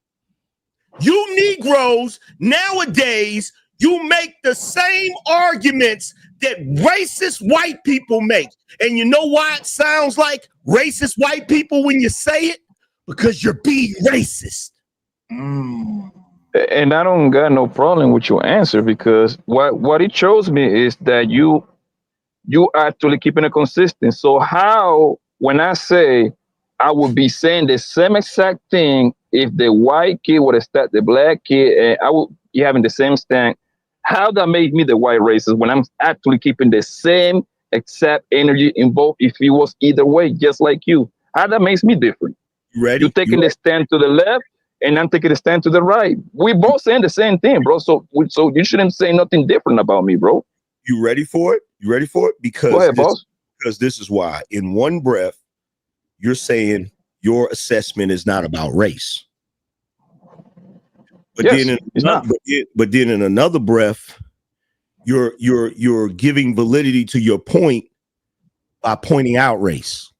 You Negroes nowadays, you make the same arguments that racist white people make. And you know why it sounds like racist white people when you say it? Because you're being racist. And I don't got no problem with your answer because what it shows me is that you actually keeping it consistent. So how, when I say I would be saying the same exact thing if the white kid would have stabbed the black kid, and I would be having the same stand How that made me the white racist when I'm actually keeping the same exact energy involved if it was either way, just like you? How that makes me different? You ready? You taking the stand to the left, and I'm taking the stand to the right. We both saying the same thing, bro. So you shouldn't say nothing different about me, bro. You ready for it? You ready for it? Go ahead, boss. Because this is why. In one breath, you're saying your assessment is not about race. But Yes, then it's not. But then in another breath, you're giving validity to your point by pointing out race.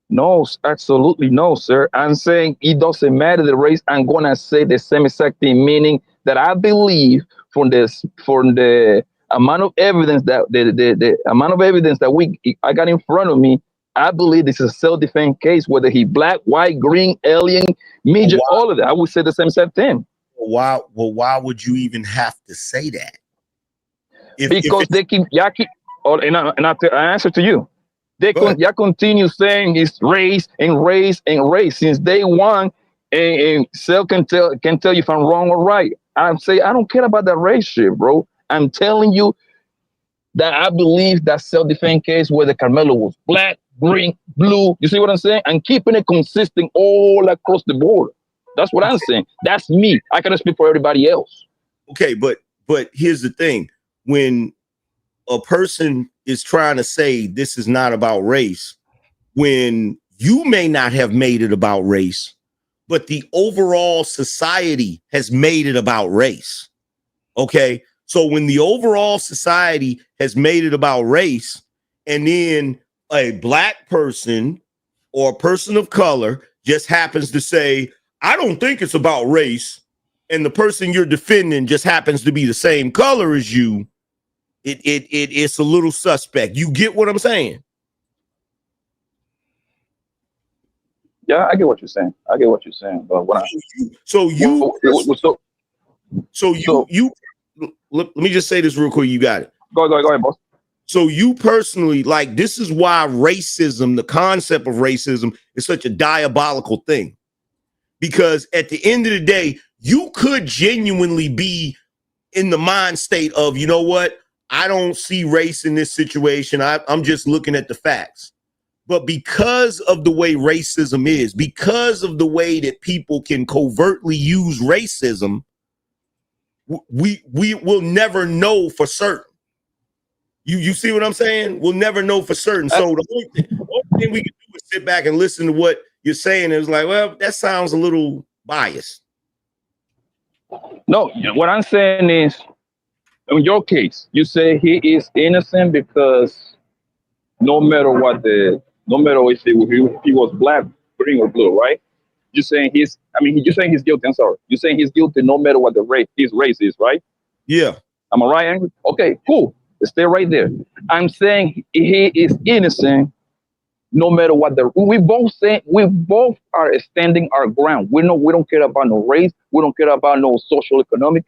No, absolutely no, sir. I'm saying it doesn't matter the race. I'm gonna say the same exact thing, meaning that I believe from the amount of evidence that the amount of evidence that I got in front of me, I believe this is a self-defense case, whether he black, white, green, alien, midget, all of that. I would say the same exact thing. Why would you even have to say that? Because they keep and I answer to you. Y'all continue saying it's race and race and race since day one, and Cell can tell you if I'm wrong or right. I'm saying I don't care about that race shit, bro. I'm telling you that I believe that self-defense case where the Karmelo was black, green, blue. You see what I'm saying? And keeping it consistent all across the board. That's what I'm saying. That's me. I cannot speak for everybody else. Okay, but here's the thing: when a person is trying to say this is not about race, when you may not have made it about race, but the overall society has made it about race. Okay, so when the overall society has made it about race, and then a black person or a person of color just happens to say, I don't think it's about race, and the person you're defending just happens to be the same color as you, it's a little suspect. You get what I'm saying? Yeah, I get what you're saying. But when let me just say this real quick. You got it. Go ahead, boss. So you personally, like, this is why racism, the concept of racism, is such a diabolical thing. Because at the end of the day, you could genuinely be in the mind state of, you know what? I don't see race in this situation. I'm just looking at the facts. But because of the way racism is, because of the way that people can covertly use racism, we will never know for certain. You see what I'm saying? We'll never know for certain. So the only thing we can do is sit back and listen to what you're saying. It's like, well, that sounds a little biased. No, what I'm saying is, in your case, you say he is innocent because no matter if he was black, green, or blue, right? You're saying he's guilty. I'm sorry. You're saying he's guilty no matter what his race is, right? Yeah. Am I right, Angry? Okay, cool. Stay right there. I'm saying he is innocent no matter what we both are standing our ground. We don't care about no race. We don't care about no social economic.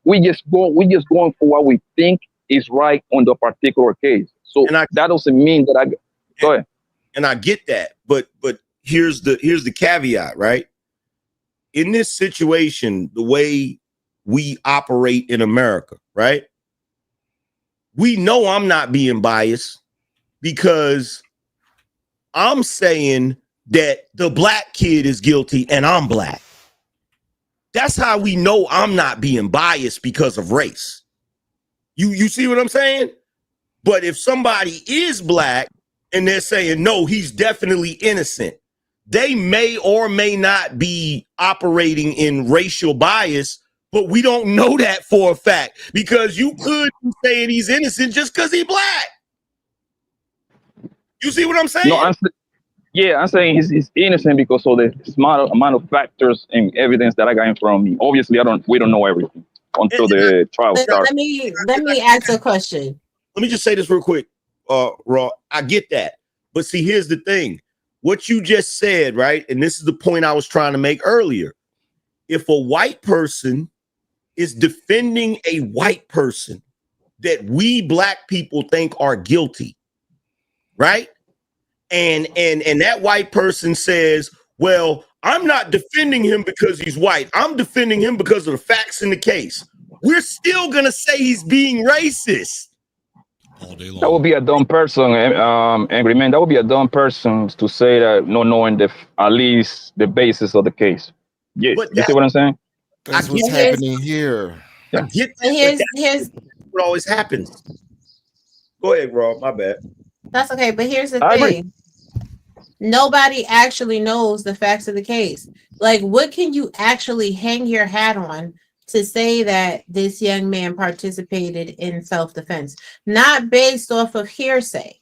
We just going for what we think is right on the particular case. So that doesn't mean that go ahead. And I get that, but here's the caveat, right? In this situation, the way we operate in America, right? We know I'm not being biased because I'm saying that the black kid is guilty and I'm black. That's how we know I'm not being biased because of race. You see what I'm saying? But if somebody is black and they're saying, no, he's definitely innocent, they may or may not be operating in racial bias, but we don't know that for a fact because you could be saying he's innocent just because he's black. You see what I'm saying? No, I'm saying he's innocent because of the small amount of factors and evidence that I got in front of me. Obviously, we don't know everything until the trial starts. Let me ask a question. Let me just say this real quick, Raw. I get that. But see, here's the thing. What you just said, right? And this is the point I was trying to make earlier. If a white person is defending a white person that we black people think are guilty, right? And that white person says, well, I'm not defending him because he's white. I'm defending him because of the facts in the case. We're still gonna say he's being racist all day That would be a dumb person, angry man. That would be a dumb person to say that, not knowing at least the basis of the case. Yeah, But you see what I'm saying? That's I what's get happening here. I get But that, but that's what always happens. Go ahead, Rob. My bad. that's okay. But here's the I agree. thing. Nobody actually knows the facts of the case. Like, what can you actually hang your hat on to say that this young man participated in self-defense? Not based off of hearsay.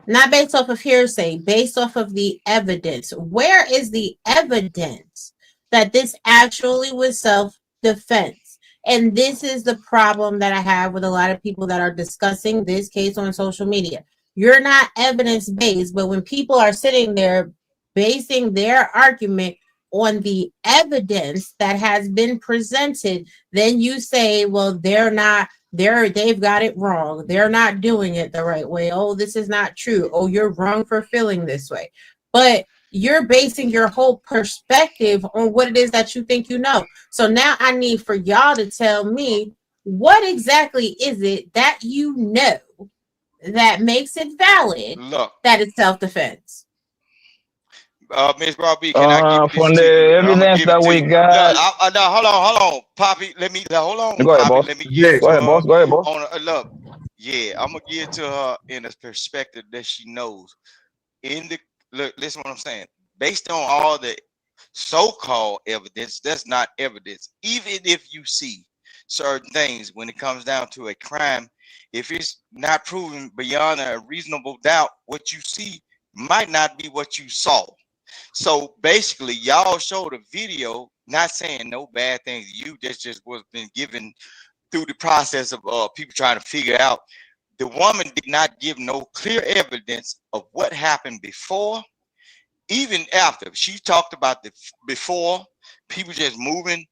Not based off of hearsay, based off of the evidence. Where is the evidence that this actually was self-defense? And this is the problem that I have with a lot of people that are discussing this case on social media. You're not evidence-based, but when people are sitting there basing their argument on the evidence that has been presented, then you say, well, they've got it wrong. They're not doing it the right way. Oh, this is not true. Oh, you're wrong for feeling this way. But you're basing your whole perspective on what it is that you think you know. So now I need for y'all to tell me, what exactly is it that you know that makes it valid that it's self-defense? Miss Robbie, can I give you From this the too? I'm gonna evidence give it that to we you. Look, got. no, hold on, Poppy. Hold on, Go ahead, Poppy. boss. Let me give it Go to ahead, her. boss. Go ahead, boss. Look, yeah, I'm gonna give it to her in a perspective that she knows. Listen what I'm saying. Based on all the so-called evidence, that's not evidence. Even if you see certain things when it comes down to a crime, if it's not proven beyond a reasonable doubt, what you see might not be what you saw. So basically, y'all showed a video, not saying no bad things. You just was been given through the process of people trying to figure out. The woman did not give no clear evidence of what happened before, even after. She talked about the before, people just moving.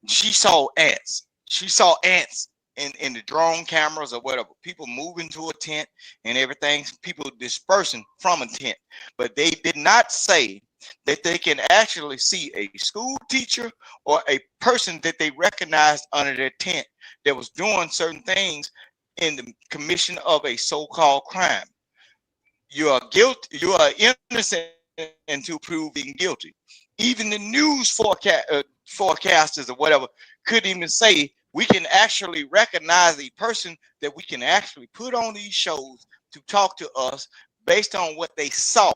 She saw ants. She saw ants in the drone cameras or whatever. People moving to a tent and everything. People dispersing from a tent. But they did not say that they can actually see a school teacher or a person that they recognized under their tent that was doing certain things in the commission of a so-called crime. You are guilty. You are innocent until proven guilty. Even the news forecasters or whatever couldn't even say we can actually recognize a person that we can actually put on these shows to talk to us based on what they saw.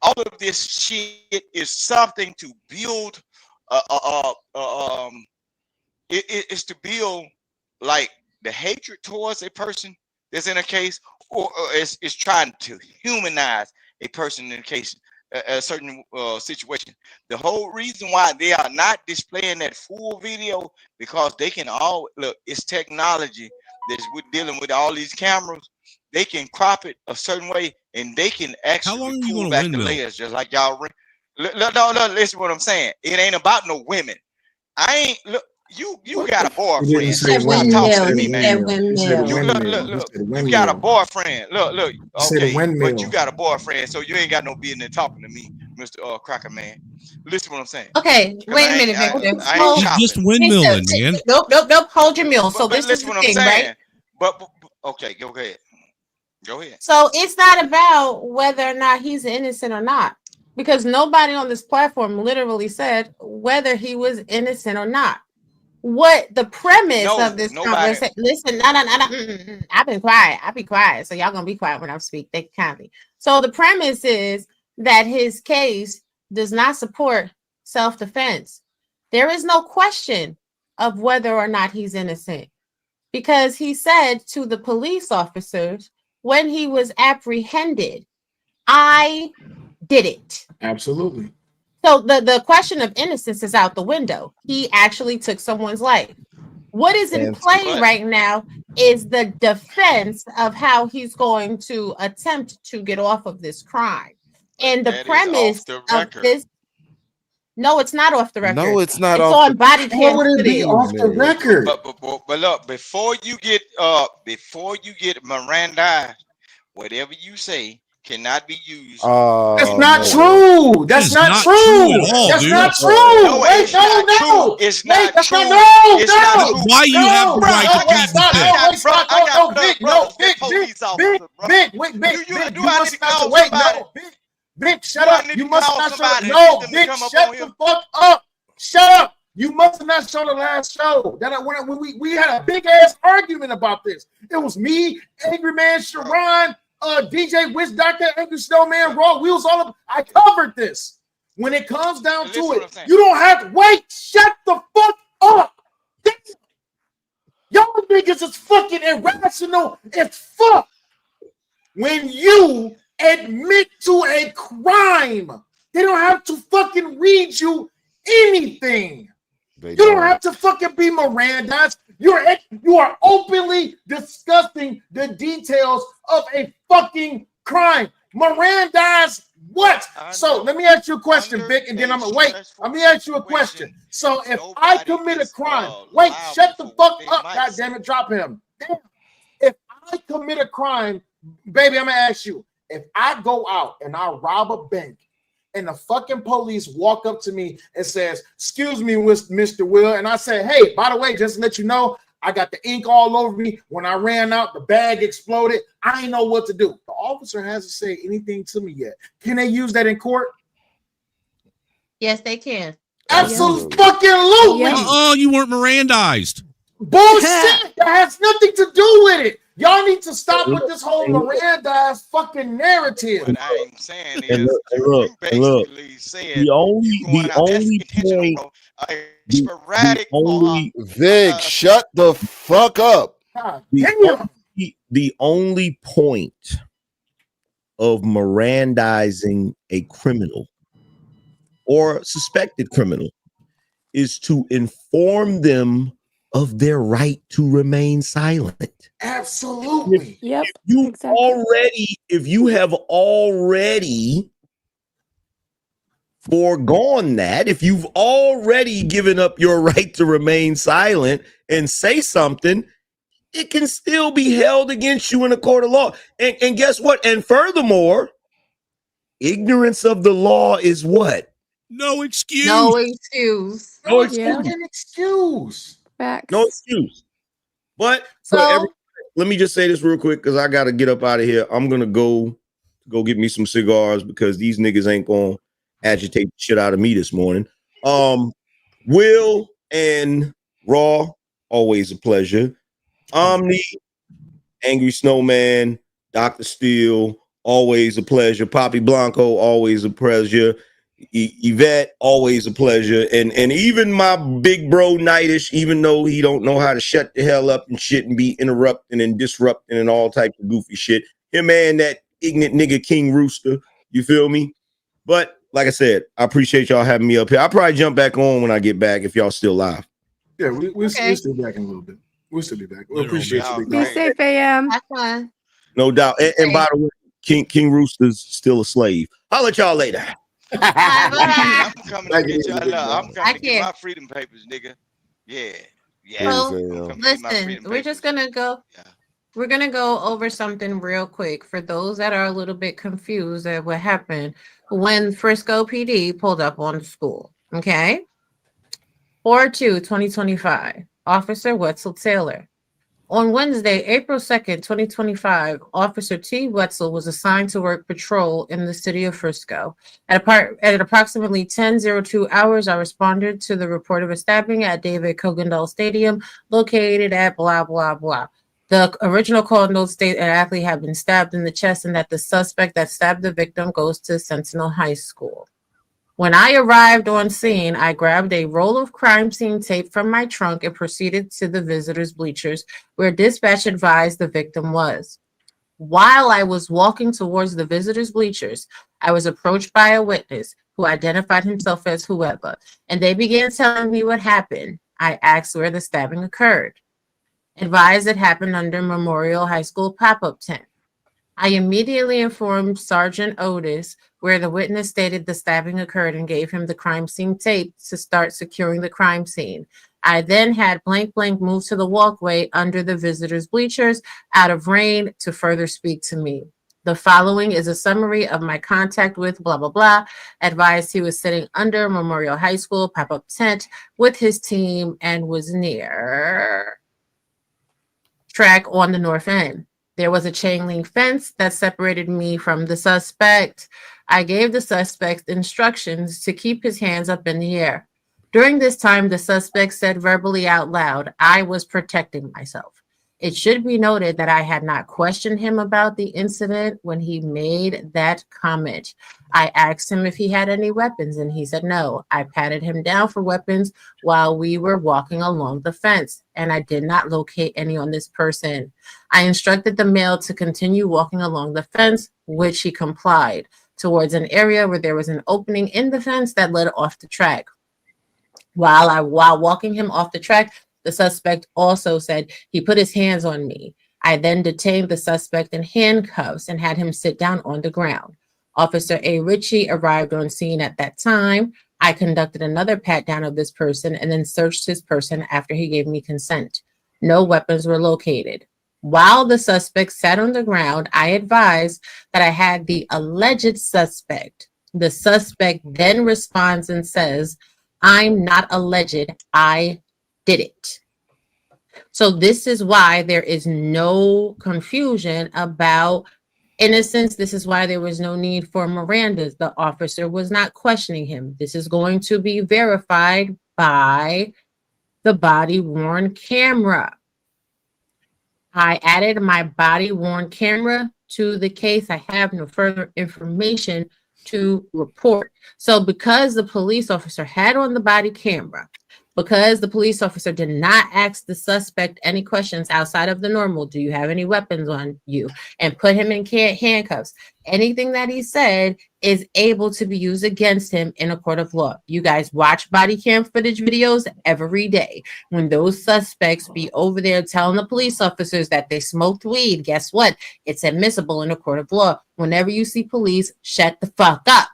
All of this shit is something to build. It's to build like the hatred towards a person that's in a case, or it's trying to humanize a person in a case, a certain situation. The whole reason why they are not displaying that full video, because they can all look, it's technology that's we're dealing with all these cameras. They can crop it a certain way and they can actually pull back the layers, just like y'all. No, listen what I'm saying. It ain't about no women. I ain't look. You got a boyfriend. Stop talking to me, man. You got a boyfriend. Look. Okay, but you got a boyfriend, so you ain't got no business talking to me, Mr. Cracker Man. Listen what I'm saying. Okay, wait a minute, Victor. I ain't chopping. Just windmilling, man. Nope. Hold your mule. So But this is listen the what I'm thing, saying. right? But okay, go ahead. Go ahead. So it's not about whether or not he's innocent or not, because nobody on this platform literally said whether he was innocent or not. What the premise of this conversation? Listen, no. I've been quiet. I'll be quiet. So y'all gonna be quiet when I speak. They kindly. So the premise is that his case does not support self-defense. There is no question of whether or not he's innocent, because he said to the police officers when he was apprehended, I did it. Absolutely. So the question of innocence is out the window. He actually took someone's life. What is in play right now is the defense of how he's going to attempt to get off of this crime. And the premise of this, no, it's not off the record. No, it's not it's off on body cam footage. Off the record? But look, before you get Miranda, whatever you say, cannot be used. That's not true. That's not true. at all, That's dude. not true. No, Wait, it's not true. It's not that's true. not, It's not true. Why you have the Bro, right to I plead the got, fifth? wait, stop. I got No, blood Vic, brothers Vic, that police officer, bro. Vic, Do you I need must to not, call wait, somebody? no, Vic, shut Do I up. need You to must call not show, somebody and no, get them to Vic, come up shut on the here? fuck up. Shut up. You must have not shown the last show. When we had a big ass argument about this. It was me, Angry Man, Sharon, DJ Wish Doctor, Angry Snowman, Raw Wheels, all of. I covered this. When it comes down to it, you don't have to wait. Shut the fuck up. Y'all niggas is fucking irrational as fuck. When you admit to a crime, they don't have to fucking read you anything. You don't have to fucking be Mirandized. You are openly discussing the details of a fucking crime. Mirandized what? So let me ask you a question, Vic, and then I'm gonna wait. Let me ask you a question. So if I commit a crime, wait, shut the fuck up, God damn it, drop him. Damn. If I commit a crime, baby, I'm gonna ask you, if I go out and I rob a bank and the fucking police walk up to me and says, excuse me, Mr. Will, and I say, hey, by the way, just to let you know, I got the ink all over me. When I ran out, the bag exploded. I ain't know what to do. The officer hasn't said anything to me yet. Can they use that in court? Yes, they can. Absolutely. Fucking lootly. Oh, you weren't Mirandized. Bullshit. That has nothing to do with it. Y'all need to stop with this whole Mirandized fucking narrative. What I am saying And is, look, and look, said the only point, sporadic Vic, shut the fuck up. The only point of Mirandizing a criminal or suspected criminal is to inform them of their right to remain silent. Absolutely. If you have already foregone that, if you've already given up your right to remain silent and say something, it can still be held against you in a court of law. And guess what? And furthermore, ignorance of the law is what? No excuse. No excuse. No excuse. An excuse. No excuse. But So let me just say this real quick because I got to get up out of here. I'm going to go get me some cigars because these niggas ain't going to agitate the shit out of me this morning. Will and Raw, always a pleasure. Omni, Angry Snowman, Dr. Steele, always a pleasure. Poppy Blanco, always a pleasure. Yvette, always a pleasure. And even my big bro Nightish, even though he don't know how to shut the hell up and shit and be interrupting and disrupting and all types of goofy shit. Him and that ignorant nigga King Rooster, you feel me? But like I said, I appreciate y'all having me up here. I'll probably jump back on when I get back if y'all still live. Yeah, we'll still be back in a little bit. We'll still be back. We appreciate you. Be safe, AM. That's fine. No doubt. And by the way, King Rooster's still a slave. I'll let y'all later. I'm coming to get y'all. I'm coming to get my freedom papers, nigga. Yeah. So listen, we're just gonna go. We're gonna go over something real quick for those that are a little bit confused at what happened when Frisco PD pulled up on the school. Okay, 4/2/2025, Officer Wetzel Taylor. On Wednesday, April 2nd, 2025, Officer T. Wetzel was assigned to work patrol in the city of Frisco. At approximately 10:02 hours, I responded to the report of a stabbing at David Cogendall Stadium, located at blah, blah, blah. The original call notes state an athlete had been stabbed in the chest and that the suspect that stabbed the victim goes to Sentinel High School. When I arrived on scene, I grabbed a roll of crime scene tape from my trunk and proceeded to the visitors' bleachers, where dispatch advised the victim was. While I was walking towards the visitors' bleachers, I was approached by a witness who identified himself as whoever, and they began telling me what happened. I asked where the stabbing occurred. Advised it happened under Memorial High School pop-up tent. I immediately informed Sergeant Otis, where the witness stated the stabbing occurred, and gave him the crime scene tape to start securing the crime scene. I then had Blank Blank move to the walkway under the visitors' bleachers out of rain to further speak to me. The following is a summary of my contact with blah, blah, blah. Advised he was sitting under Memorial High School pop-up tent with his team and was near track on the north end. There was a chain link fence that separated me from the suspect. I gave the suspect instructions to keep his hands up in the air. During this time, the suspect said verbally out loud, I was protecting myself. It should be noted that I had not questioned him about the incident when he made that comment. I asked him if he had any weapons, and he said no. I patted him down for weapons while we were walking along the fence, and I did not locate any on this person. I instructed the male to continue walking along the fence, which he complied, towards an area where there was an opening in the fence that led off the track. While walking him off the track, the suspect also said he put his hands on me. I then detained the suspect in handcuffs and had him sit down on the ground. Officer A. Ritchie arrived on scene at that time. I conducted another pat down of this person and then searched his person after he gave me consent. No weapons were located. While the suspect sat on the ground, I advised that I had the alleged suspect. The suspect then responds and says, I'm not alleged, I did it. So this is why there is no confusion about innocence. This is why there was no need for Miranda's. The officer was not questioning him. This is going to be verified by the body-worn camera. I added my body-worn camera to the case. I have no further information to report. So because the police officer had on the body camera, because the police officer did not ask the suspect any questions outside of the normal, do you have any weapons on you, and put him in handcuffs, anything that he said is able to be used against him in a court of law. You guys watch body cam footage videos every day. When those suspects be over there telling the police officers that they smoked weed, guess what? It's admissible in a court of law. Whenever you see police, shut the fuck up.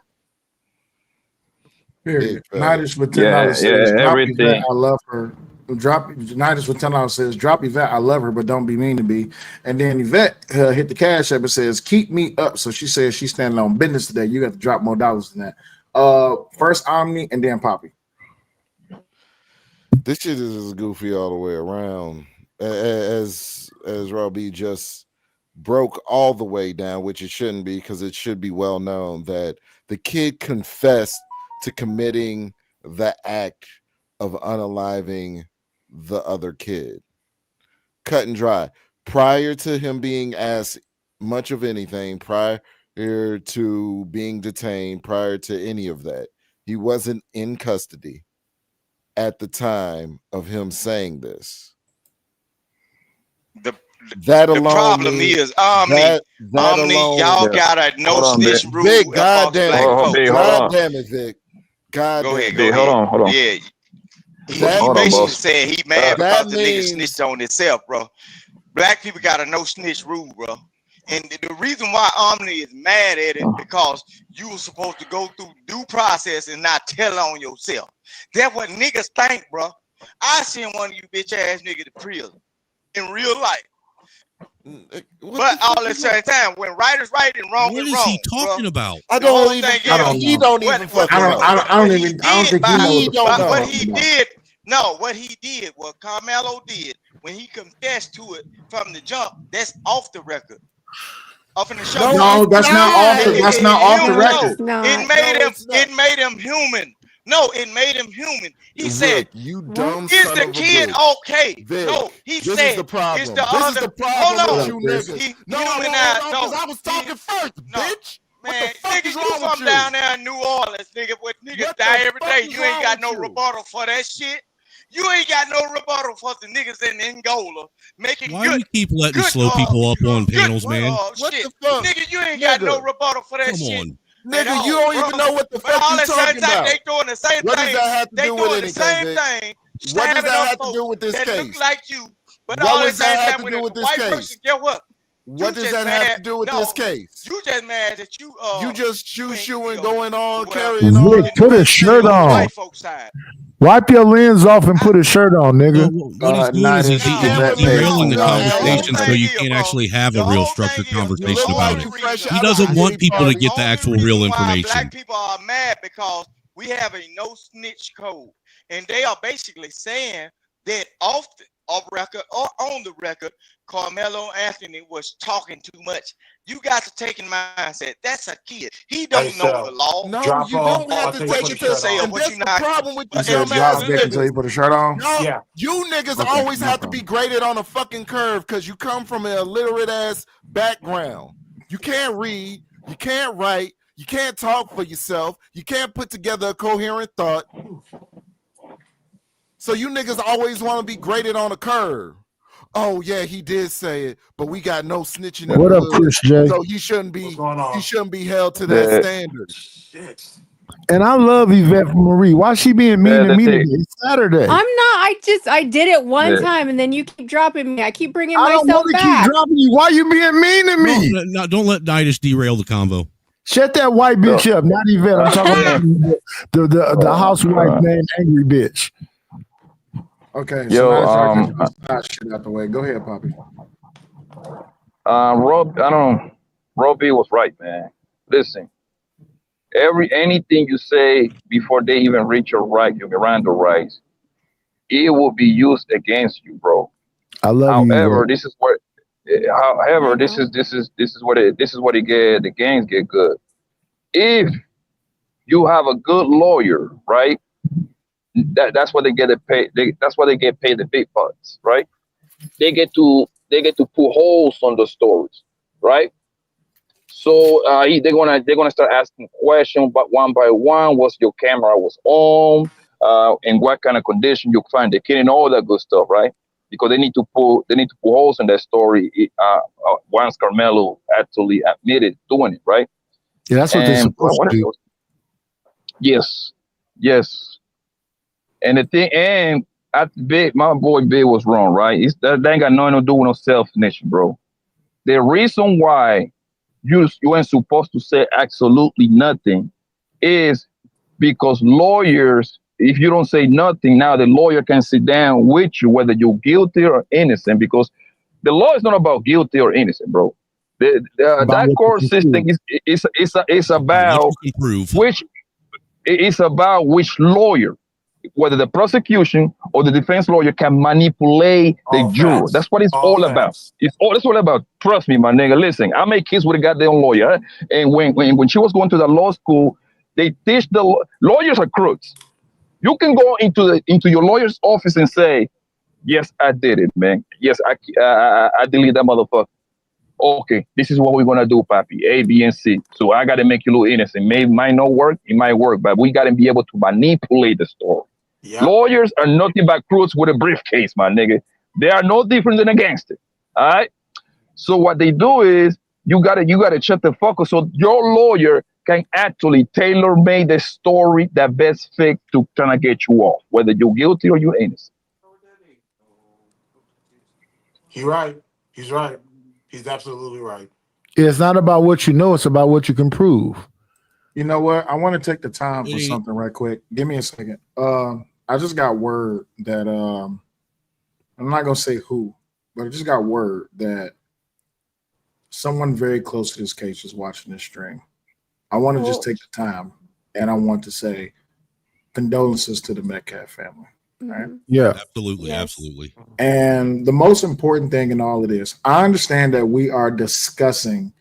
Period. Nidus with $10 says, drop everything. Yvette, I love her. Nidus with $10 says, drop Yvette, I love her, but don't be mean to me. And then Yvette hit the cash app and says, keep me up. So she says she's standing on business today. You got to drop more dollars than that. First Omni and then Poppy. This shit is goofy all the way around. As Robbie just broke all the way down, which it shouldn't be, because it should be well known that the kid confessed to committing the act of unaliving the other kid. Cut and dry. Prior to him being asked much of anything, prior to being detained, prior to any of that, he wasn't in custody at the time of him saying this. That alone, the problem is, Omni, y'all got a no snitch rule. Vic, goddamn it, Vic. God, go ahead. Hold on. Yeah, he basically said he mad because the nigga snitched on himself, bro. Black people got a no snitch rule, bro. And the reason why Omni is mad at it because you were supposed to go through due process and not tell on yourself. That's what niggas think, bro. I seen one of you bitch ass niggas to prison in real life. But all at the same time, when right is right and wrong what is is wrong, he talking about? I don't even think he don't even fucking know. I don't think he knows. What he did, no, what he did, what Karmelo did when he confessed to it from the jump, that's off the record. Off in the show. No, that's not off the record. It made him human. No, it made him human. He said, "You dumb is son the of a kid bitch. okay?" Vic, no, he this said, is the problem. "It's the This other." is the problem Hold with on, you niggas. No, because I was talking first, bitch. Man, what the fuck nigga, is you wrong with from you? down there in New Orleans, nigga. What niggas What die the every fuck day. is You ain't wrong got with no you? rebuttal for that shit. You ain't got no rebuttal for the niggas in Angola making Why good. do you keep letting slow people up on panels, man? What Shit. the fuck? Nigga, you ain't got no rebuttal for that Come shit. on. Nigga, you don't even know what the But fuck all you at the same talking time, about. they doing the same What does thing. that have to They do with doing the anything, same Vic? thing. What does stabbing that up have to folks do with this that case? look like you. But What all at does the that same have time, to when do it's with a this white case? person, get what? What does that have to do with this case? You just mad that You just shoo and going on, well, carrying on. Vic, put a shirt on. white folks side. Wipe your lens off and put a shirt on, nigga. What he's doing is he's derailing the conversation so you can't actually have a real structured conversation about it. He doesn't want people to get the actual real information. Black people are mad because we have a no snitch code, and they are basically saying that off record or on the record, Karmelo Anthony was talking too much. You got to take in mindset that's a kid. He don't know the law. No, you don't have to take it to say. And that's the problem with you dumbass dick until you put a shirt on. No, you niggas always have to be graded on a fucking curve because you come from an illiterate ass background. You can't read, you can't write, you can't talk for yourself, you can't put together a coherent thought. So you niggas always want to be graded on a curve. Oh yeah, he did say it, but we got no snitching. What up, Chris J? So he shouldn't be held to that standard. And I love Yvette Marie. Why she being mean to me today? It's Saturday. I'm not. I did it one time, and then you keep dropping me. I keep bringing myself back. Keep dropping you. Why you being mean to me? No, don't let Ditus derail the convo. Shut that white bitch up, not Yvette. I'm talking about the housewife named Angry Bitch. Okay, Yo, shit out the way. Go ahead, Poppy. Robbie was right, man. Listen, anything you say before they even reach your Miranda rights, it will be used against you, bro. I love you. However, this is what the gangs get good. If you have a good lawyer, right? That's what they get paid. That's why they get paid the big bucks, right? They get to put holes on the stories, right? So they're gonna start asking questions, but one by one, was your camera was on, and what kind of condition you find the kid, and all that good stuff, right? Because they need to put holes in that story. Once Karmelo actually admitted doing it, right? Yeah, that's what they're supposed to do. Yes. And the thing, and my boy Big was wrong, right? That ain't got nothing to do with no self-nation, bro. The reason why you ain't supposed to say absolutely nothing is because lawyers, if you don't say nothing, now the lawyer can sit down with you, whether you're guilty or innocent, because the law is not about guilty or innocent, bro. That court system is about which lawyer, whether the prosecution or the defense lawyer can manipulate the juror. That's what it's all about. It's all about. Trust me, my nigga. Listen, I make kids with a goddamn lawyer. And when she was going to the law school, they teach lawyers are crooks. You can go into your lawyer's office and say, yes, I did it, man. Yes, I deleted that motherfucker. Okay, this is what we're gonna do, Papi. A, B, and C. So I gotta make you look innocent. Might not work, it might work, but we gotta be able to manipulate the story. Yep. Lawyers are nothing but crooks with a briefcase, my nigga. They are no different than a gangster. All right. So what they do is you gotta shut the fuck up, so your lawyer can actually tailor-made the story that best fit to trying to get you off, whether you're guilty or you're innocent. He's right. He's absolutely right. It's not about what you know, it's about what you can prove. You know what? I want to take the time for something right quick. Give me a second. I just got word that I'm not gonna say who, but I just got word that someone very close to this case is watching this stream. I want to just take the time and I want to say condolences to the Metcalf family. Right? Yeah, absolutely. And the most important thing in all of this, I understand that we are discussing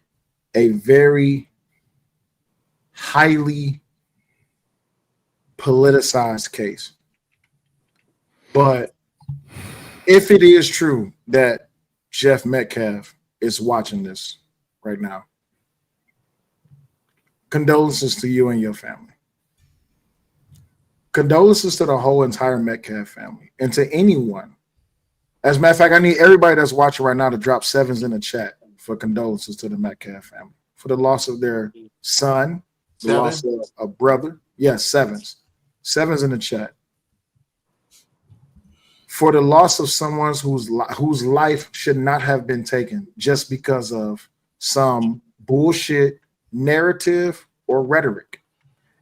a very highly politicized case. But if it is true that Jeff Metcalf is watching this right now, condolences to you and your family. Condolences to the whole entire Metcalf family and to anyone. As a matter of fact, I need everybody that's watching right now to drop sevens in the chat for condolences to the Metcalf family for the loss of their son, the loss of a brother. Yes, sevens. Sevens in the chat. For the loss of someone whose life should not have been taken just because of some bullshit narrative or rhetoric.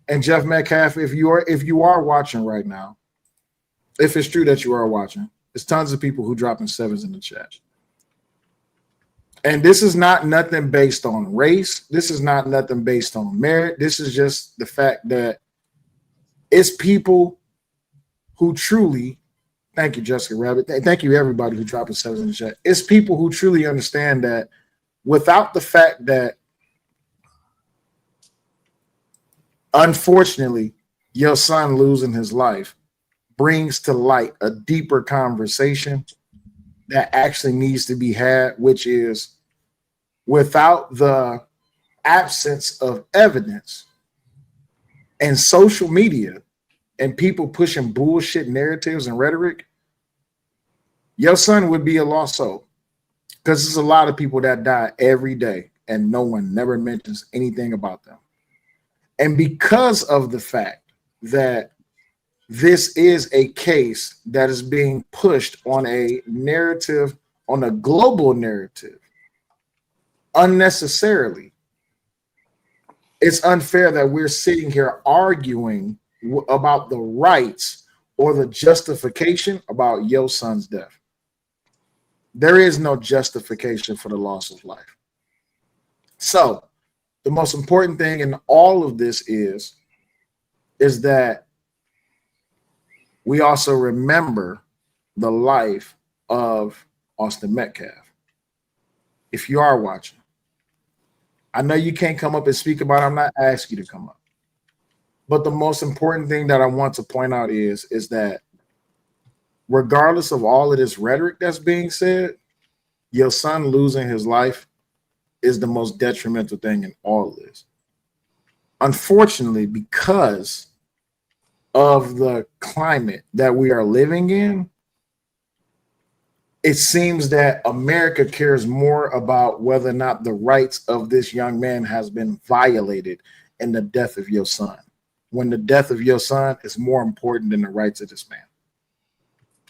And Jeff Metcalf, if you are watching right now, if it's true that you are watching, there's tons of people who dropping sevens in the chat. And this is not nothing based on race. This is not nothing based on merit. This is just the fact that it's people who truly, thank you, Jessica Rabbit. Thank you, everybody who dropping sevens in the chat. It's people who truly understand that without the fact that, unfortunately, your son losing his life brings to light a deeper conversation that actually needs to be had, which is without the absence of evidence and social media and people pushing bullshit narratives and rhetoric, your son would be a lost soul. Because there's a lot of people that die every day and no one never mentions anything about them. And because of the fact that this is a case that is being pushed on a narrative, on a global narrative, unnecessarily, it's unfair that we're sitting here arguing about the rights or the justification about your son's death. There is no justification for the loss of life. So the most important thing in all of this is that we also remember the life of Austin Metcalf. If you are watching, I know you can't come up and speak about it. I'm not asking you to come up. But the most important thing that I want to point out is that regardless of all of this rhetoric that's being said, your son losing his life is the most detrimental thing in all of this. Unfortunately, because of the climate that we are living in, it seems that America cares more about whether or not the rights of this young man has been violated in the death of your son, when the death of your son is more important than the rights of this man.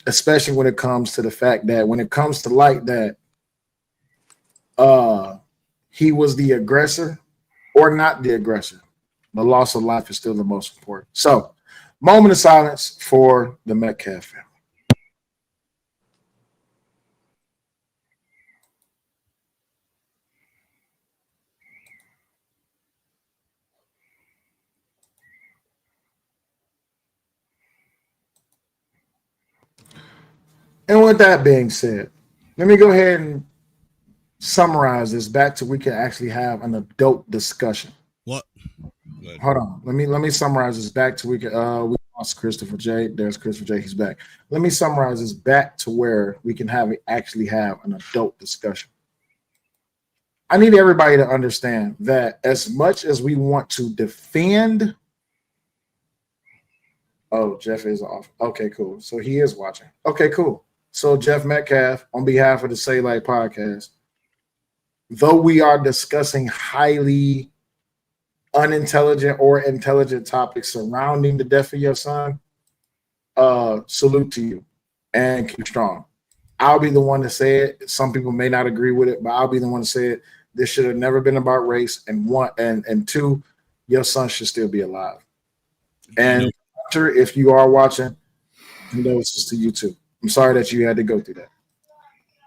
Especially when it comes to the fact that when it comes to light that he was the aggressor or not the aggressor, the loss of life is still the most important. So, moment of silence for the Metcalf family. And with that being said, let me go ahead and summarize this back to we can actually have an adult discussion. What? Hold on. Let me summarize this back to we can we lost Christopher J. There's Christopher J. He's back. Let me summarize this back to where we can actually have an adult discussion. I need everybody to understand that as much as we want to defend. Oh, Jeff is off. Okay, cool. So he is watching. Okay, cool. So Jeff Metcalf, on behalf of the Say Like podcast, though we are discussing highly unintelligent or intelligent topics surrounding the death of your son, salute to you and keep strong. I'll be the one to say it. Some people may not agree with it, but I'll be the one to say it. This should have never been about race. And two, your son should still be alive. And if you are watching, condolences to you too. I'm sorry that you had to go through that.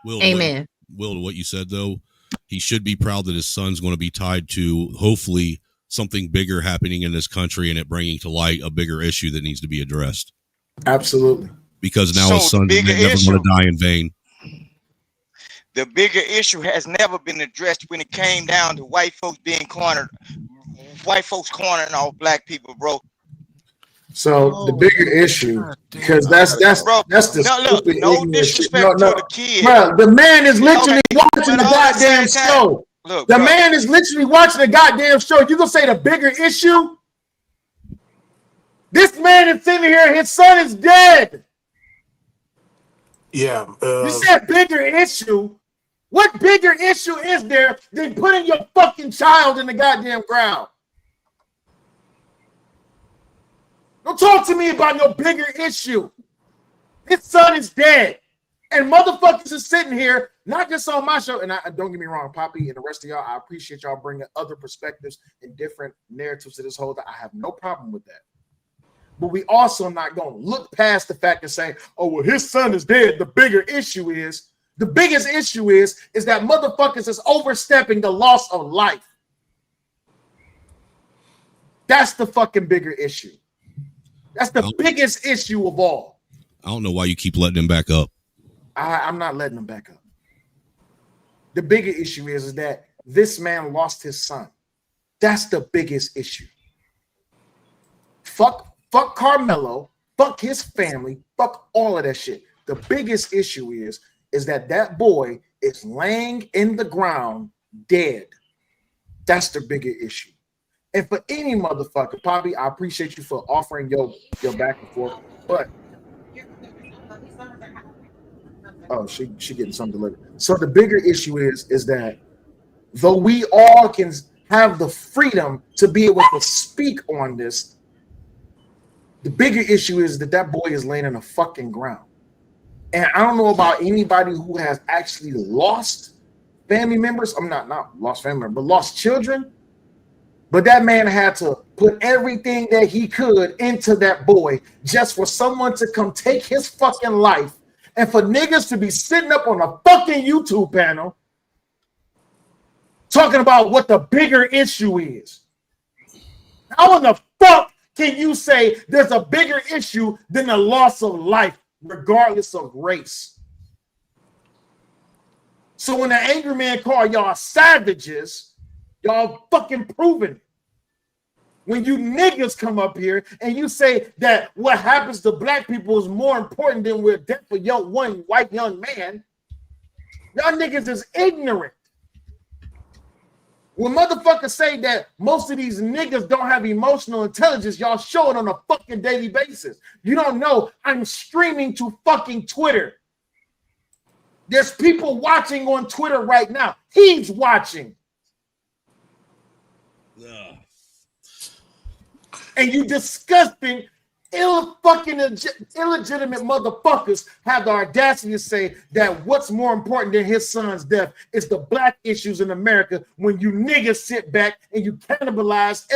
Amen. Will, to what you said though, he should be proud that his son's going to be tied to hopefully something bigger happening in this country and it bringing to light a bigger issue that needs to be addressed. Absolutely. Because now his son is never going to die in vain. The bigger issue has never been addressed when it came down to white folks being cornered, white folks cornering off black people, bro. So the bigger issue, because that's the stupid ignorant shit. No, the kid. Bro, the man is literally watching the goddamn show. Look, the man is literally watching the goddamn show. You gonna say the bigger issue? This man is sitting here. His son is dead. Yeah. You said bigger issue. What bigger issue is there than putting your fucking child in the goddamn ground? Don't talk to me about no bigger issue. His son is dead. And motherfuckers are sitting here, not just on my show, and don't get me wrong, Poppy and the rest of y'all, I appreciate y'all bringing other perspectives and different narratives to this whole thing. I have no problem with that. but we also not going to look past the fact and say, oh, well, his son is dead. The biggest issue is that motherfuckers is overstepping the loss of life. That's the fucking bigger issue. That's the biggest issue of all. I don't know why you keep letting him back up. I'm not letting him back up. The bigger issue is that this man lost his son. That's the biggest issue. Fuck Karmelo, fuck his family, fuck all of that shit. The biggest issue is that boy is laying in the ground dead. That's the bigger issue. And for any motherfucker, Poppy, I appreciate you for offering your back and forth, but she getting something delivered. So the bigger issue is that though we all can have the freedom to be able to speak on this, the bigger issue is that boy is laying in the fucking ground. And I don't know about anybody who has actually lost family members. I'm not lost family members, but lost children. But that man had to put everything that he could into that boy just for someone to come take his fucking life and for niggas to be sitting up on a fucking YouTube panel talking about what the bigger issue is. How in the fuck can you say there's a bigger issue than the loss of life, regardless of race? So when the angry man called y'all savages, y'all fucking proven it. When you niggas come up here and you say that what happens to black people is more important than we're death for one white young man, y'all niggas is ignorant. When motherfuckers say that most of these niggas don't have emotional intelligence, y'all show it on a fucking daily basis. You don't know I'm streaming to fucking Twitter. There's people watching on Twitter right now. He's watching. And you disgusting, illegitimate motherfuckers have the audacity to say that what's more important than his son's death is the black issues in America, when you niggas sit back and you cannibalize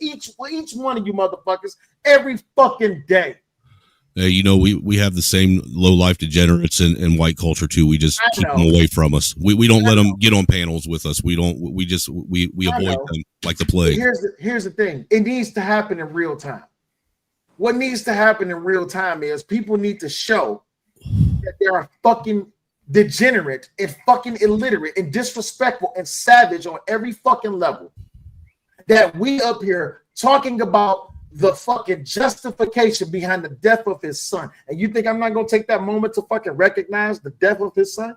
each one of you motherfuckers every fucking day. You know, we have the same low life degenerates in white culture too. We just keep them away from us. We don't let them get on panels with us. We avoid them like the plague. Here's the thing. It needs to happen in real time. What needs to happen in real time is people need to show that they are fucking degenerate and fucking illiterate and disrespectful and savage on every fucking level. That we up here talking about the fucking justification behind the death of his son. And you think I'm not going to take that moment to fucking recognize the death of his son?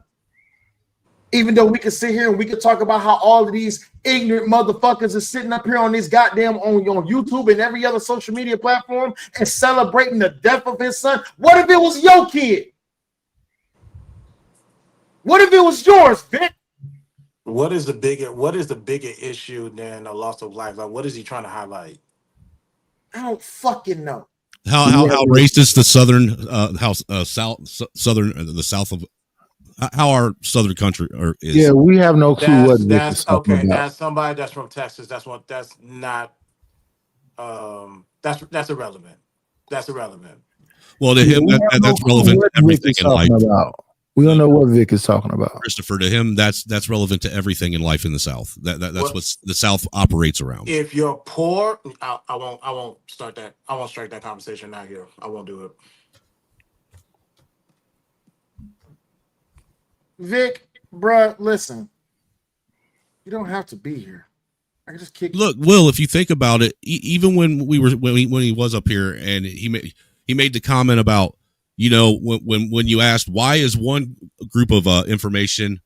Even though we can sit here and we can talk about how all of these ignorant motherfuckers are sitting up here on this goddamn on YouTube and every other social media platform and celebrating the death of his son. What if it was your kid? What if it was yours, Vic? What is the bigger issue than the loss of life? Like, what is he trying to highlight? I don't fucking know. How racist the southern south of how our southern country is. Yeah, we have no clue what that's okay. About. As somebody that's from Texas, that's not that's irrelevant. That's irrelevant. Well, to him, that's relevant to everything in life. We don't know what Vic is talking about, Christopher. To him, that's relevant to everything in life in the South. That's what the South operates around. If you're poor, I won't start that. I won't strike that conversation out here. I won't do it. Vic, bruh, listen. You don't have to be here. I can just kick. Look, Will, if you think about it, even when he was up here and he made the comment about, you know, when you asked why is one group of information,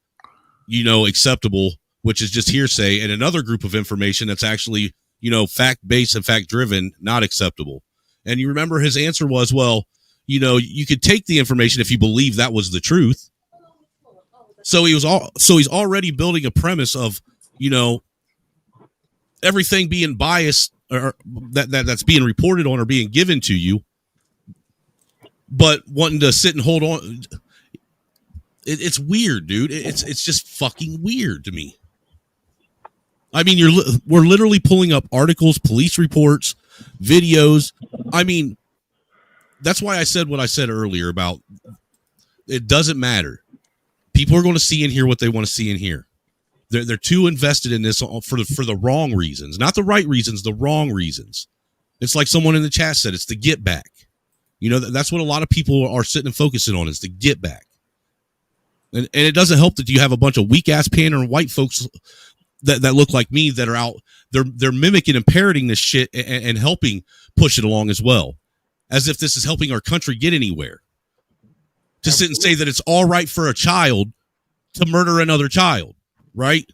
you know, acceptable, which is just hearsay, and another group of information that's actually, you know, fact-based and fact-driven, not acceptable. And you remember his answer was, well, you know, you could take the information if you believe that was the truth. So he's already building a premise of, you know, everything being biased or that's being reported on or being given to you, but wanting to sit and hold on. It's weird, dude. It's just fucking weird to me. I mean, we're literally pulling up articles, police reports, videos. I mean, that's why I said what I said earlier about it doesn't matter. People are going to see and hear what they want to see and hear. They're too invested in this for the wrong reasons, not the right reasons, the wrong reasons. It's like someone in the chat said, it's the get back. You know, that's what a lot of people are sitting and focusing on, is the get back. And it doesn't help that you have a bunch of weak ass pandering white folks that look like me that are out. They're mimicking and parroting this shit and helping push it along as well, as if this is helping our country get anywhere. To sit and say that it's all right for a child to murder another child, right?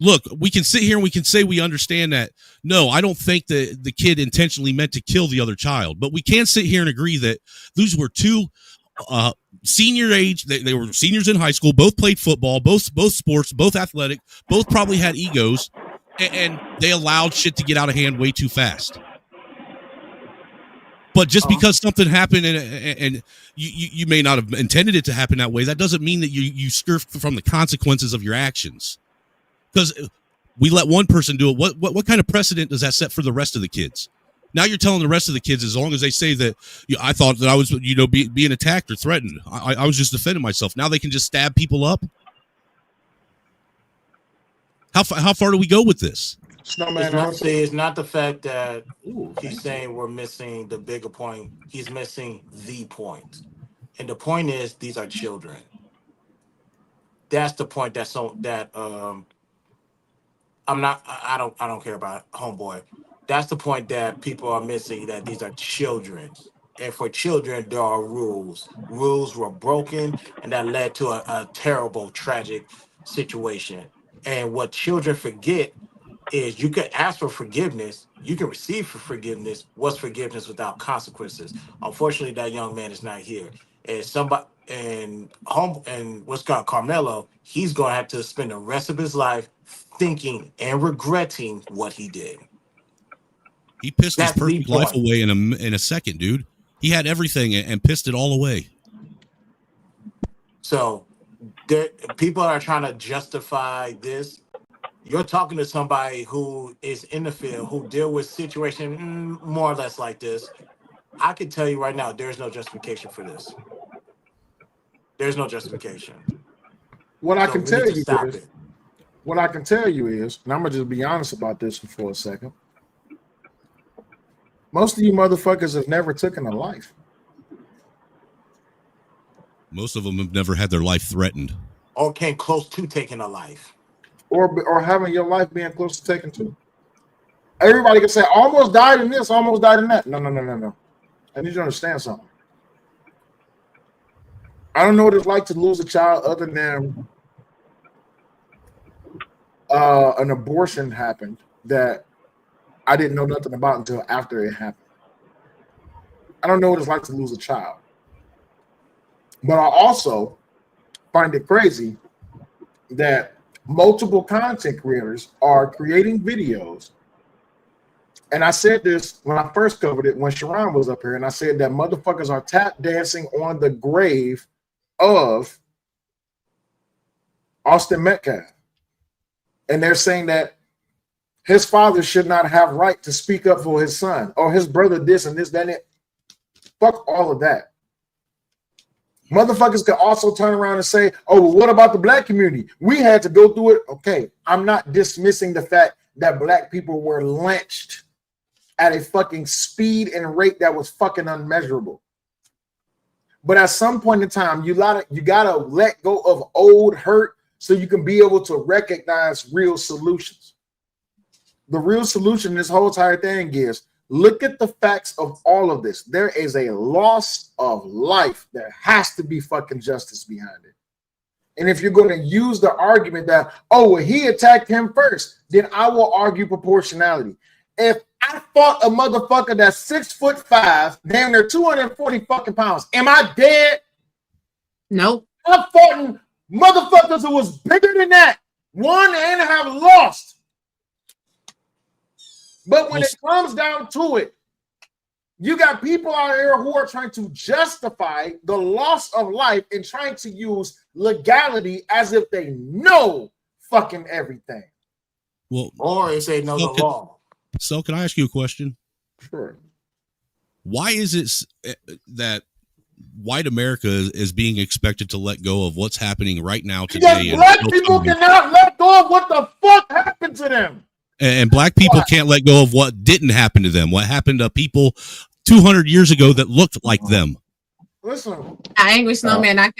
Look, we can sit here and we can say we understand that. No, I don't think that the kid intentionally meant to kill the other child, but we can sit here and agree that these were two senior age. They were seniors in high school, both played football, both sports, both athletic, both probably had egos, and they allowed shit to get out of hand way too fast. But just because something happened and you may not have intended it to happen that way, that doesn't mean that you skirt from the consequences of your actions. Because we let one person do it. What kind of precedent does that set for the rest of the kids? Now you're telling the rest of the kids, as long as they say that I thought that I was, being attacked or threatened, I was just defending myself. Now they can just stab people up. How far do we go with this? It's not the fact that he's saying we're missing the bigger point. He's missing the point, and the point is these are children. That's the point. I don't care about homeboy. That's the point that people are missing, that these are children. And for children, there are rules. Rules were broken, and that led to a terrible, tragic situation. And what children forget is you can ask for forgiveness, you can receive for forgiveness. What's forgiveness without consequences? Unfortunately, that young man is not here. And what's called Karmelo, he's going to have to spend the rest of his life thinking and regretting what he did. He pissed his perfect life away in a second, dude. He had everything and pissed it all away. So people are trying to justify this. You're talking to somebody who is in the field, who deal with situations more or less like this. I can tell you right now, there's no justification for this. There's no justification. What I can tell you is, and I'm gonna just be honest about this for a second. Most of you motherfuckers have never taken a life. Most of them have never had their life threatened. Or came close to taking a life. Or having your life being close to taking to. Everybody can say, almost died in this, almost died in that. No. I need you to understand something. I don't know what it's like to lose a child other than an abortion happened that I didn't know nothing about until after it happened. I don't know what it's like to lose a child. But I also find it crazy that multiple content creators are creating videos. And I said this when I first covered it, when Sharon was up here, and I said that motherfuckers are tap dancing on the grave of Austin Metcalf. And they're saying that his father should not have right to speak up for his son, or his brother this and this, that, and it. Fuck all of that. Motherfuckers could also turn around and say, oh, well, what about the black community? We had to go through it. Okay, I'm not dismissing the fact that black people were lynched at a fucking speed and rate that was fucking unmeasurable. But at some point in time, you gotta let go of old hurt so you can be able to recognize real solutions. The real solution in this whole entire thing is, look at the facts of all of this. There is a loss of life. There has to be fucking justice behind it. And if you're going to use the argument that, oh, well, he attacked him first, then I will argue proportionality. If I fought a motherfucker that's 6'5", damn near 240 fucking pounds, am I dead? Nope. I've fought motherfuckers who was bigger than that, won and have lost. But when it comes down to it, you got people out here who are trying to justify the loss of life and trying to use legality as if they know fucking everything. Well, or if they know the law. So can I ask you a question? Sure. why is it that white America is being expected to let go of what's happening right now Because today? black people cannot let go of what the fuck happened to them. And black people can't let go of what didn't happen to them. What happened to people 200 years ago that looked like them. Listen, Angry Snowman, I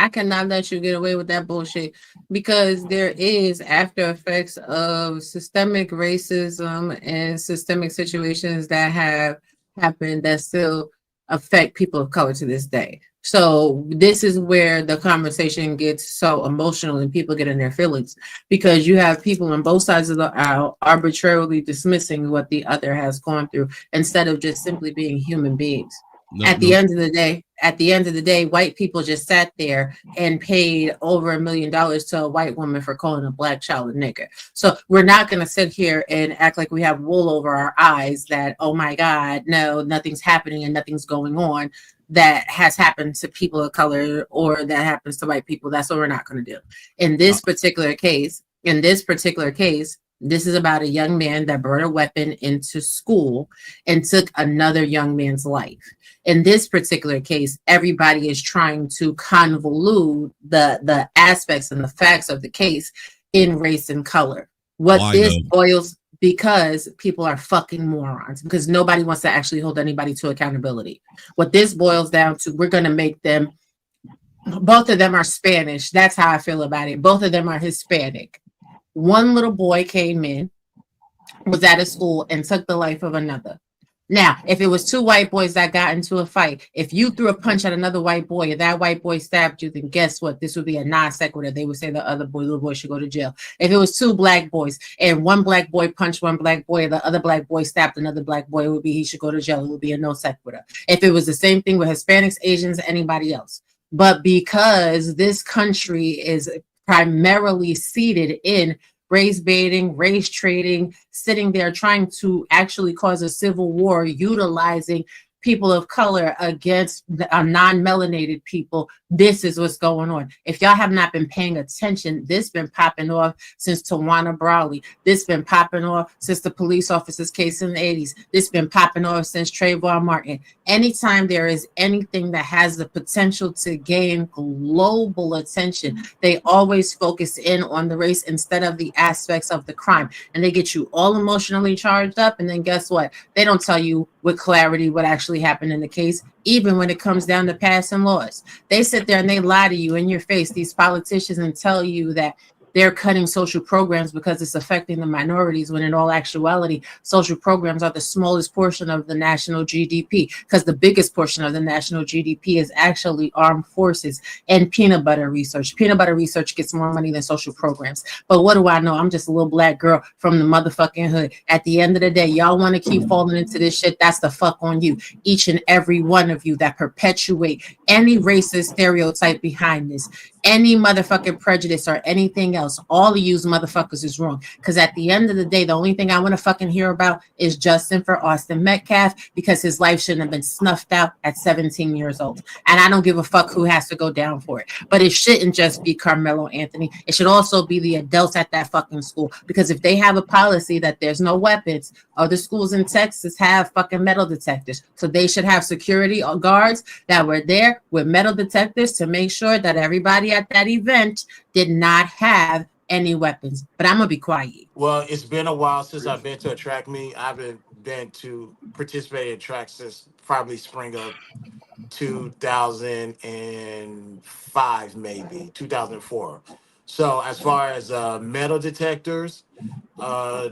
cannot let you get away with that bullshit, because there is after effects of systemic racism and systemic situations that have happened that still affect people of color to this day. So this is where the conversation gets so emotional and people get in their feelings, because you have people on both sides of the aisle arbitrarily dismissing what the other has gone through instead of just simply being human beings. At the end of the day, white people just sat there and paid over $1 million to a white woman for calling a black child a nigger. So we're not going to sit here and act like we have wool over our eyes that, oh my God, no, nothing's happening and nothing's going on that has happened to people of color or that happens to white people. That's what we're not going to do. In this particular case, this is about a young man that brought a weapon into school and took another young man's life. In this particular case, everybody is trying to convolute the aspects and the facts of the case in race and color. Because people are fucking morons, because nobody wants to actually hold anybody to accountability. What this boils down to, we're going to make them, both of them are Spanish. That's how I feel about it. Both of them are Hispanic. One little boy came in, was at a school, and took the life of another. Now, if it was two white boys that got into a fight, if you threw a punch at another white boy and that white boy stabbed you, then guess what? This would be a non sequitur. They would say the other boy, little boy, should go to jail. If it was two black boys and one black boy punched one black boy and the other black boy stabbed another black boy, it would be he should go to jail. It would be a no sequitur. If it was the same thing with Hispanics, Asians, anybody else. But because this country is primarily seated in race baiting, race trading, sitting there trying to actually cause a civil war, utilizing people of color against non-melanated people, this is what's going on. If y'all have not been paying attention, this been popping off since Tawana Brawley. This been popping off since the police officer's case in the 80s. This been popping off since Trayvon Martin. Anytime there is anything that has the potential to gain global attention, they always focus in on the race instead of the aspects of the crime. And they get you all emotionally charged up. And then guess what? They don't tell you with clarity what actually happened in the case, even when it comes down to passing laws. They sit there and they lie to you in your face, these politicians, and tell you that they're cutting social programs because it's affecting the minorities, when in all actuality, social programs are the smallest portion of the national GDP, because the biggest portion of the national GDP is actually armed forces and peanut butter research. Peanut butter research gets more money than social programs. But what do I know? I'm just a little black girl from the motherfucking hood. At the end of the day, y'all want to keep falling into this shit, that's the fuck on you. Each and every one of you that perpetuate any racist stereotype behind this, any motherfucking prejudice or anything else, all of you motherfuckers is wrong. Because at the end of the day, the only thing I want to fucking hear about is Justin for Austin Metcalf, because his life shouldn't have been snuffed out at 17 years old. And I don't give a fuck who has to go down for it. But it shouldn't just be Karmelo Anthony. It should also be the adults at that fucking school. Because if they have a policy that there's no weapons, other schools in Texas have fucking metal detectors. So they should have security guards that were there with metal detectors to make sure that everybody at that event did not have any weapons. But I'm gonna be quiet. Well, it's been a while since I've been to a track meet. I haven't been to participate in track since probably spring of 2005, maybe 2004. So as far as metal detectors,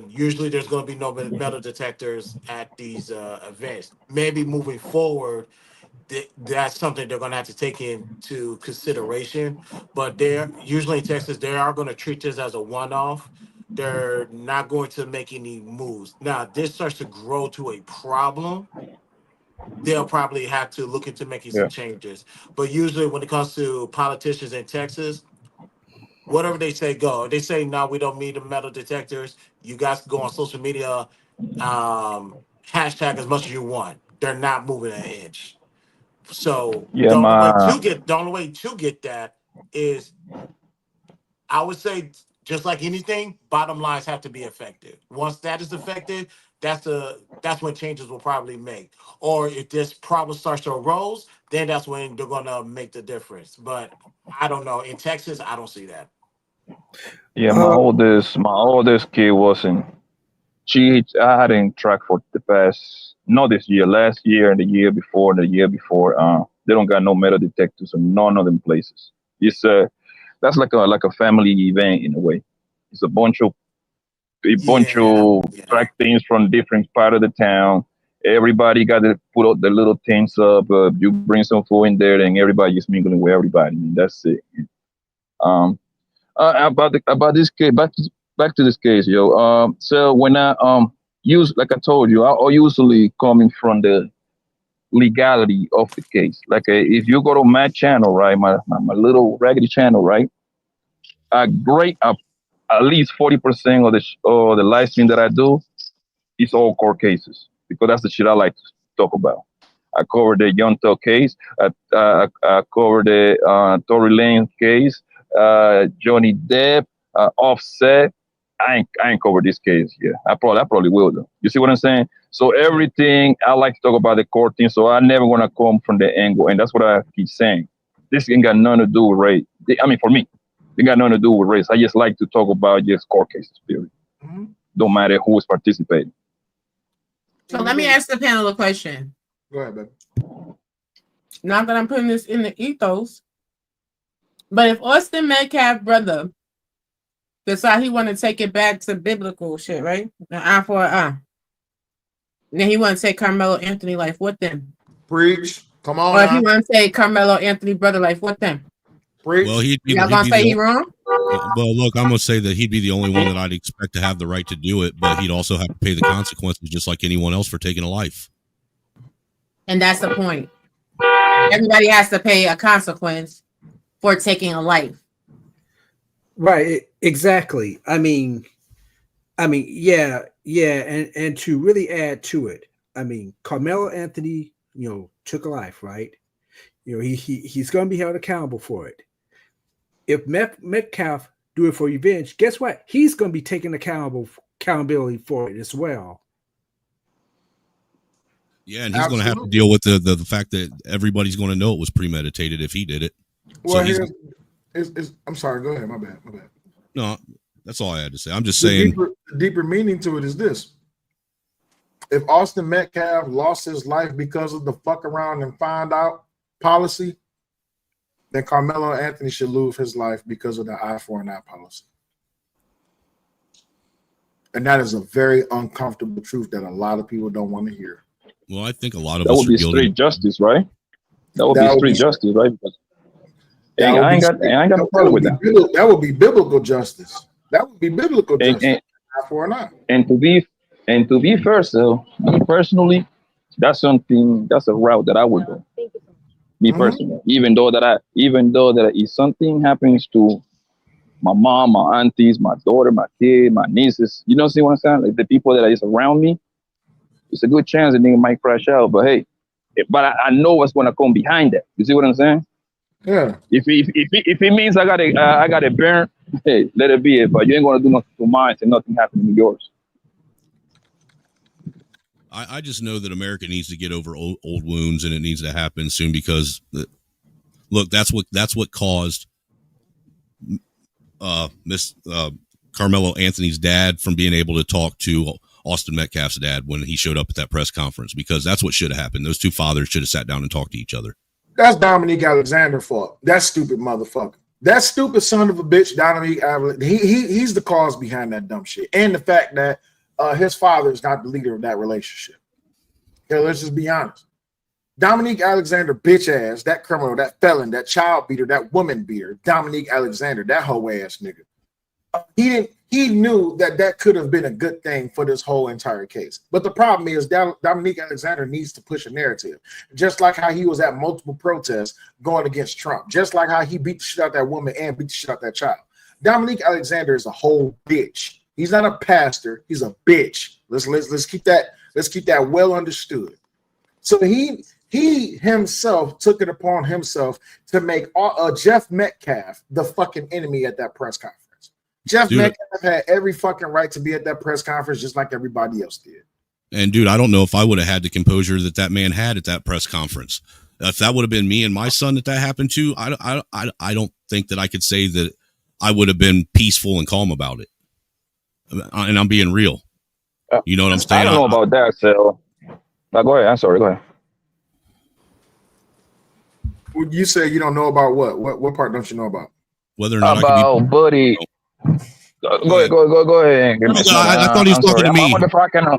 usually there's going to be no metal detectors at these events. Maybe moving forward, that's something they're going to have to take into consideration. But they're usually in Texas, they are going to treat this as a one-off. They're not going to make any moves. Now, if this starts to grow to a problem, they'll probably have to look into making some changes. But usually when it comes to politicians in Texas, whatever they say, go. If they say, no, we don't need the metal detectors, you guys can go on social media, hashtag as much as you want. They're not moving an inch. So the only way to get that is, I would say, just like anything, bottom lines have to be effective. Once that is effective, that's when changes will probably make. Or if this problem starts to arose, then that's when they're gonna make the difference. But I don't know. In Texas, I don't see that. Yeah, my oldest kid wasn't. I hadn't tracked for the past, not this year, last year and the year before, and the year before. They don't got no metal detectors in none of them places. It's that's like a family event in a way. It's a bunch of track things from different part of the town. Everybody got to put out the little tents up. You bring some food in there, and everybody just mingling with everybody. And that's it. Um, about this case, back to this case, yo. So when I use, like I told you, I usually coming from the legality of the case. Like if you go to my channel, right, my little raggedy channel, right, great at least 40% of the live stream that I do is all court cases because that's the shit I like to talk about. I covered the Young Thug case. I covered the Tory Lane case, Johnny Depp, Offset. I ain't covered this case. Yeah, I probably will though. You see what I'm saying? So everything I like to talk about the court thing. So I never want to come from the angle, and that's what I keep saying. This ain't got nothing to do with race. I mean, for me, it got nothing to do with race. I just like to talk about just court cases. Period. Don't matter who is participating. So let me ask the panel a question. Go ahead, baby. Not that I'm putting this in the ethos, but if Austin Metcalf brother decide he want to take it back to biblical shit, right? An eye for an eye. Then he want to take Carmelo Anthony life. What then? Preach. Come on. Or if he want to take Carmelo Anthony brother life, what then? Preach. Well, y'all gonna say he wrong? Well, look, I'm gonna say that he'd be the only one that I'd expect to have the right to do it, but he'd also have to pay the consequences, just like anyone else for taking a life. And that's the point. Everybody has to pay a consequence for taking a life. Right, exactly. I mean, yeah, and to really add to it, I mean, Carmelo Anthony, took a life, right? He's going to be held accountable for it. If Metcalf do it for revenge, guess what? He's going to be taking accountability for it as well. Yeah, and he's going to have to deal with the fact that everybody's going to know it was premeditated if he did it. Well, I'm sorry. Go ahead. My bad. No, that's all I had to say. I'm just saying. The deeper meaning to it is this. If Austin Metcalf lost his life because of the fuck around and find out policy, then Carmelo Anthony should lose his life because of the eye for an eye policy. And that is a very uncomfortable truth that a lot of people don't want to hear. Well, I think a lot of that us would be straight justice, right? That would be straight justice, right? Because I ain't got a problem with that. That would be biblical justice. That would be biblical justice. Eye for an eye. And to be fair, so me personally, that's a route that I would go. Me personally, even though that if something happens to my mom, my aunties, my daughter, my kid, my nieces, see what I'm saying? Like the people that are just around me, it's a good chance that nigga might crash out. But hey, I know what's gonna come behind that. You see what I'm saying? Yeah. If it means I gotta burn, hey, let it be it. But you ain't gonna do nothing to mine and nothing happening to yours. I just know that America needs to get over old wounds, and it needs to happen soon because, look, that's what caused Miss Carmelo Anthony's dad from being able to talk to Austin Metcalf's dad when he showed up at that press conference, because that's what should have happened. Those two fathers should have sat down and talked to each other. That's Dominique Alexander's fault. That stupid motherfucker. That stupid son of a bitch, Dominique Alexander. He's the cause behind that dumb shit, and the fact that his father is not the leader of that relationship. Okay, let's just be honest. Dominique Alexander, bitch ass, that criminal, that felon, that child beater, that woman beater, Dominique Alexander, that hoe ass nigga. He knew that could have been a good thing for this whole entire case. But the problem is Dominique Alexander needs to push a narrative. Just like how he was at multiple protests going against Trump. Just like how he beat the shit out that woman and beat the shit out that child. Dominique Alexander is a whole bitch. He's not a pastor. He's a bitch. Let's keep that well understood. So he himself took it upon himself to make Jeff Metcalf the fucking enemy at that press conference. Jeff Metcalf had every fucking right to be at that press conference just like everybody else did. And dude, I don't know if I would have had the composure that man had at that press conference. If that would have been me and my son that happened to, I don't think that I could say that I would have been peaceful and calm about it. And I'm being real. You know what I'm saying? I don't know about that, so. Go ahead. I'm sorry. Go ahead. You say you don't know about what? What part don't you know about? Whether or not about Buddy. Go ahead. I thought he was talking to me. I wonder if I can.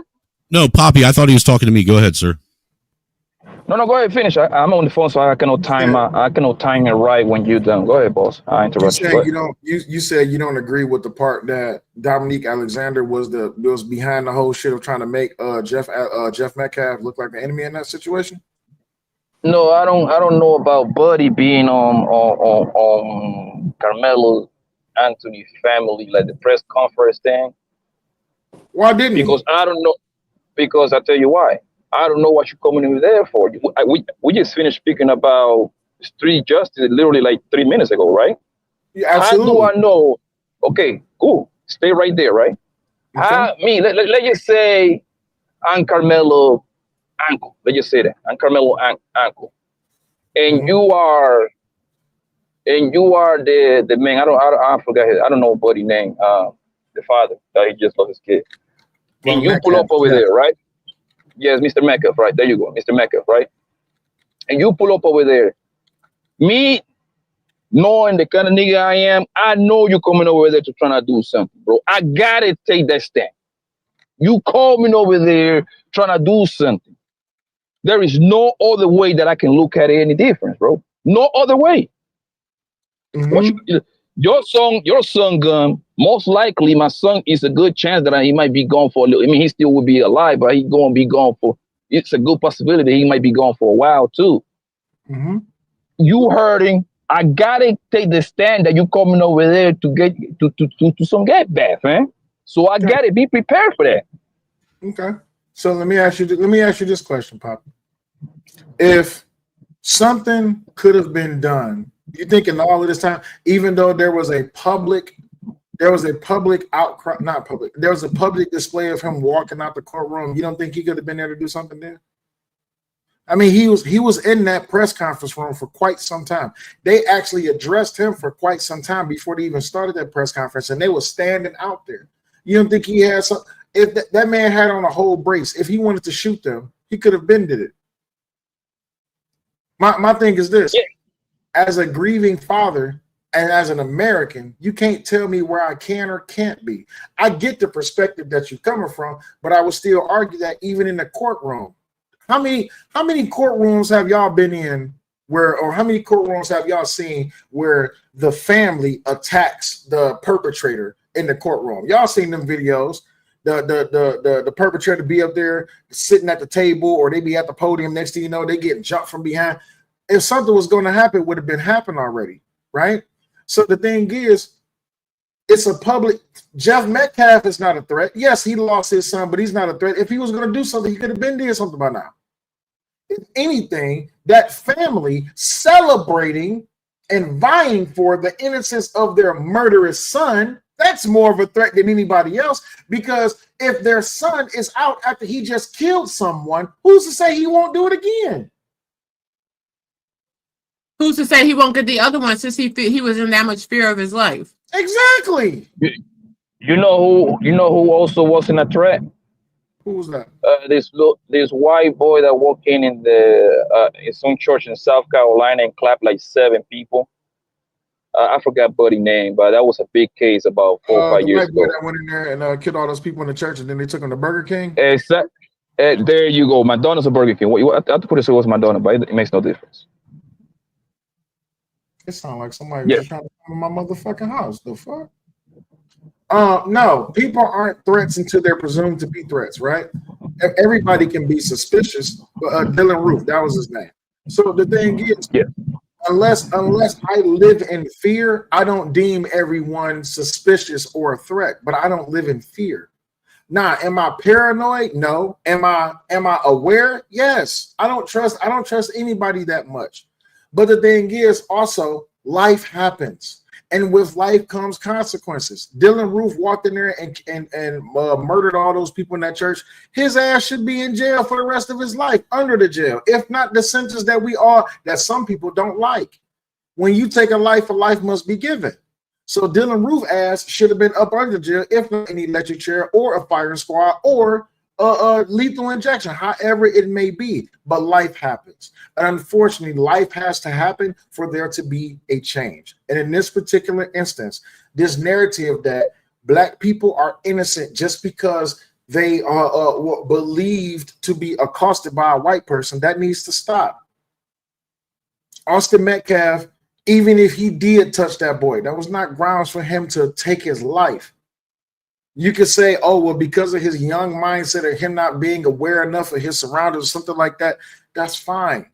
No, Poppy, I thought he was talking to me. Go ahead, sir. No, go ahead. Finish. I'm on the phone, so I cannot time. I cannot time it right when you're done. Go ahead, boss. I interrupt you. You said you don't agree with the part that Dominique Alexander was behind the whole shit of trying to make Jeff Metcalf look like the enemy in that situation. No, I don't know about Buddy being on Karmelo Anthony's family, like the press conference thing. Why didn't because I don't know. Because I tell you why. I don't know what you're coming in there for. We just finished speaking about street justice literally like 3 minutes ago, right? Yeah, absolutely. How do I know? Okay, cool. Stay right there, right? Okay. Let's just say I'm Karmelo uncle. Let's just say that I'm Karmelo uncle, and you are the man. I forgot his. I don't know Buddy's name. The father that he just lost his kid. And you pull up over there, right? Yes, Mr. Metcalf, right? There you go, Mr. Metcalf, right? And you pull up over there. Me, knowing the kind of nigga I am, I know you're coming over there to try to do something, bro. I gotta take that stand. You coming over there trying to do something. There is no other way that I can look at it any difference, bro. No other way. Your son gone. Most likely, my son is a good chance that he might be gone for a little. I mean, he still would be alive, but he's going to be gone for. It's a good possibility he might be gone for a while too. You hurting? I gotta take the stand that you coming over there to get to some get back, man. So I gotta be prepared for that. Okay. So let me ask you this question, Pop. If something could have been done, you think in all of this time, even though there was a public outcry, not public, there was a public display of him walking out the courtroom, you don't think he could have been there to do something there? I mean, he was in that press conference room for quite some time. They actually addressed him for quite some time before they even started that press conference, and they were standing out there. You don't think he had some? If that man had on a whole brace, if he wanted to shoot them, he could have been did it. My thing is this: as a grieving father and as an American, you can't tell me where I can or can't be. I get the perspective that you're coming from, but I would still argue that even in the courtroom. How many courtrooms have y'all been in or how many courtrooms have y'all seen where the family attacks the perpetrator in the courtroom? Y'all seen them videos. The perpetrator be up there sitting at the table, or they be at the podium. Next thing you know, they getting jumped from behind. If something was going to happen, it would have been happened already, right? So the thing is, it's a public. Jeff Metcalf is not a threat. Yes, he lost his son, but he's not a threat. If he was going to do something, he could have been doing something by now. If anything, that family celebrating and vying for the innocence of their murderous son, that's more of a threat than anybody else. Because if their son is out after he just killed someone, who's to say he won't do it again? Who's to say he won't get the other one since he was in that much fear of his life? Exactly. You know who also wasn't a threat? Who was that? This white boy that walked in some church in South Carolina and clapped like 7 people. I forgot Buddy's name, but that was a big case about 4 or 5 years ago. That went in there and killed all those people in the church, and then they took him to Burger King. Exactly. There you go. Madonna's a Burger King. I could have said it was Madonna, but it makes no difference. It sounds like somebody was trying to come in my motherfucking house. The fuck? No, people aren't threats until they're presumed to be threats, right? Everybody can be suspicious. Dylan Roof, that was his name. So the thing is, unless I live in fear, I don't deem everyone suspicious or a threat. But I don't live in fear. Now, am I paranoid? No. Am I aware? Yes. I don't trust anybody that much. But the thing is, also, life happens. And with life comes consequences. Dylan Roof walked in there and murdered all those people in that church. His ass should be in jail for the rest of his life, under the jail, if not the sentence that some people don't like. When you take a life must be given. So Dylan Roof ass should have been up under jail, if not an electric chair or a firing squad or lethal injection, however it may be. But life happens. And unfortunately, life has to happen for there to be a change. And in this particular instance, this narrative that Black people are innocent just because they are believed to be accosted by a white person, that needs to stop. Austin Metcalf, even if he did touch that boy, that was not grounds for him to take his life. You could say, oh, well, because of his young mindset or him not being aware enough of his surroundings or something like that, that's fine.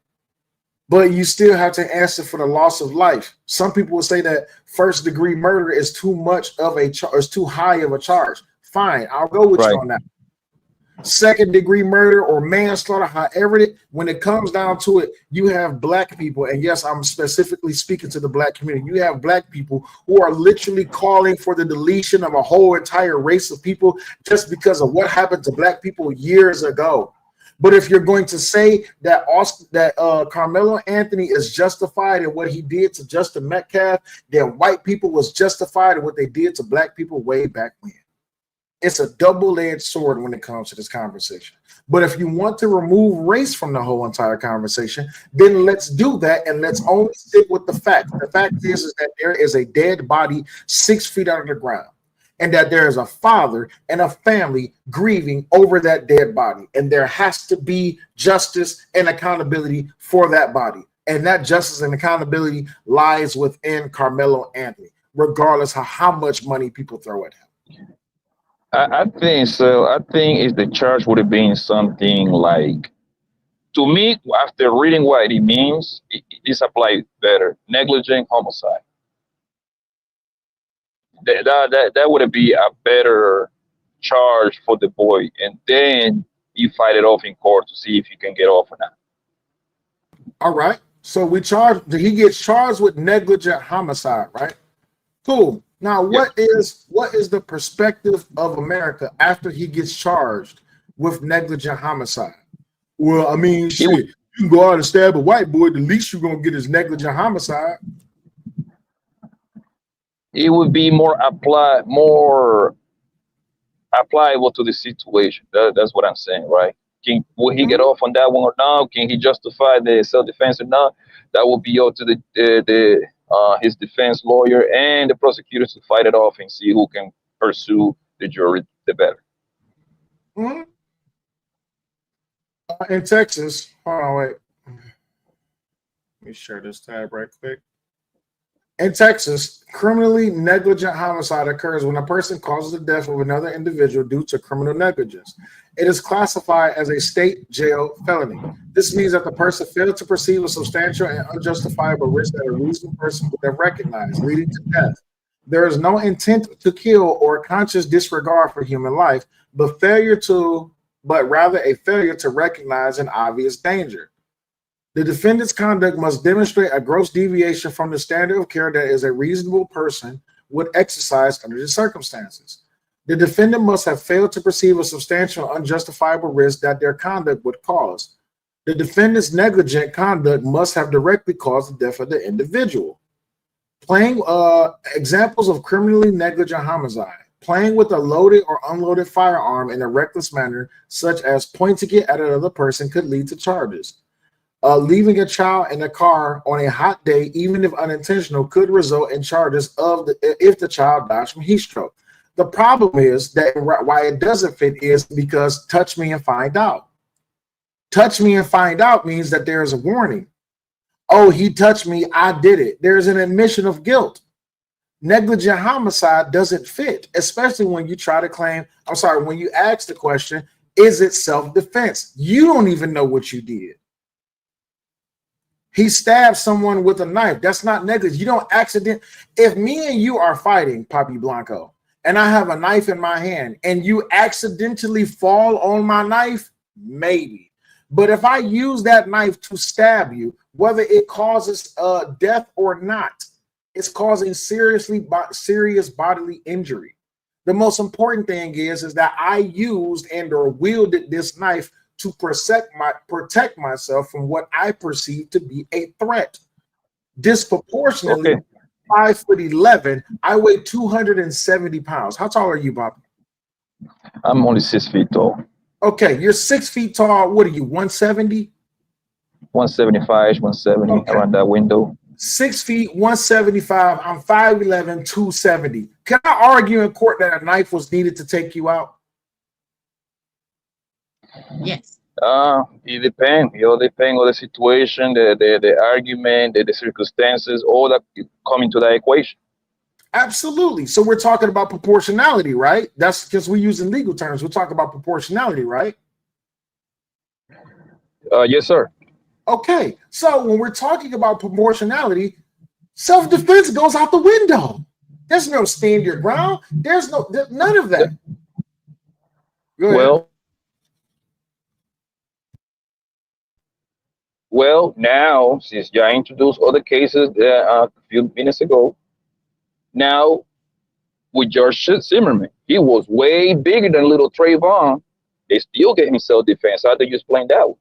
But you still have to answer for the loss of life. Some people will say that first-degree murder is too much of a is too high of a charge. Fine, I'll go with you on that. Second-degree murder or manslaughter, however, when it comes down to it, you have Black people, and yes, I'm specifically speaking to the Black community. You have Black people who are literally calling for the deletion of a whole entire race of people just because of what happened to Black people years ago. But if you're going to say that Karmelo Anthony is justified in what he did to Justin Metcalf, then white people was justified in what they did to Black people way back when. It's a double-edged sword when it comes to this conversation. But if you want to remove race from the whole entire conversation, then let's do that, and let's only stick with the fact. The fact is that there is a dead body 6 feet under the ground, and that there is a father and a family grieving over that dead body, and there has to be justice and accountability for that body. And that justice and accountability lies within Karmelo Anthony, regardless of how much money people throw at him. I think so. I think the charge would have been something like, to me, after reading what it means, this applies better. Negligent homicide. That would be a better charge for the boy, and then you fight it off in court to see if you can get off or not. All right. So he gets charged with negligent homicide, right? Cool. Now, what is the perspective of America after he gets charged with negligent homicide? Well, I mean, shit, you can go out and stab a white boy, the least you're going to get is negligent homicide. It would be more applicable to the situation. That's what I'm saying, right? Will he get off on that one or not? Can he justify the self-defense or not? That will be up to his defense lawyer and the prosecutors to fight it off and see who can pursue the jury the better. Mm-hmm. In Texas, hold on, wait. Let me share this tab right quick. In Texas, criminally negligent homicide occurs when a person causes the death of another individual due to criminal negligence. It is classified as a state jail felony. This means that the person failed to perceive a substantial and unjustifiable risk that a reasonable person would have recognized, leading to death. There is no intent to kill or conscious disregard for human life, but rather a failure to recognize an obvious danger. The defendant's conduct must demonstrate a gross deviation from the standard of care that is a reasonable person would exercise under the circumstances. The defendant must have failed to perceive a substantial unjustifiable risk that their conduct would cause. The defendant's negligent conduct must have directly caused the death of the individual. Examples of criminally negligent homicide. Playing with a loaded or unloaded firearm in a reckless manner, such as pointing it at another person, could lead to charges. Leaving a child in a car on a hot day, even if unintentional, could result in charges if the child dies from heat stroke. The problem is that why it doesn't fit is because touch me and find out. Touch me and find out means that there is a warning. Oh, he touched me, I did it. There's an admission of guilt. Negligent homicide doesn't fit, especially when you try to claim, when you ask the question, is it self-defense? You don't even know what you did. He stabbed someone with a knife. That's not negligence. You don't accident. If me and you are fighting, Papi Blanco, and I have a knife in my hand, and you accidentally fall on my knife, maybe. But if I use that knife to stab you, whether it causes death or not, it's causing serious bodily injury. The most important thing is that I used and or wielded this knife to protect myself from what I perceive to be a threat. Disproportionately, 5'11", I weigh 270 pounds. How tall are you, Bob? I'm only 6 feet tall. Okay, you're 6 feet tall. What are you, 170? 175, 170, around that window. 6 feet, 175. I'm 5'11", 270. Can I argue in court that a knife was needed to take you out? Yes. It depends. You know, depends on the situation, the argument, the circumstances, all that come into that equation. Absolutely. So we're talking about proportionality, right? That's because we're using legal terms. We're talking about proportionality, right? Yes, sir. Okay. So when we're talking about proportionality, self-defense goes out the window. There's no stand your ground. There's none of that. Well, now, since you introduced other cases a few minutes ago, now with George Zimmerman, he was way bigger than little Trayvon. They still get him self-defense. How do you explain that?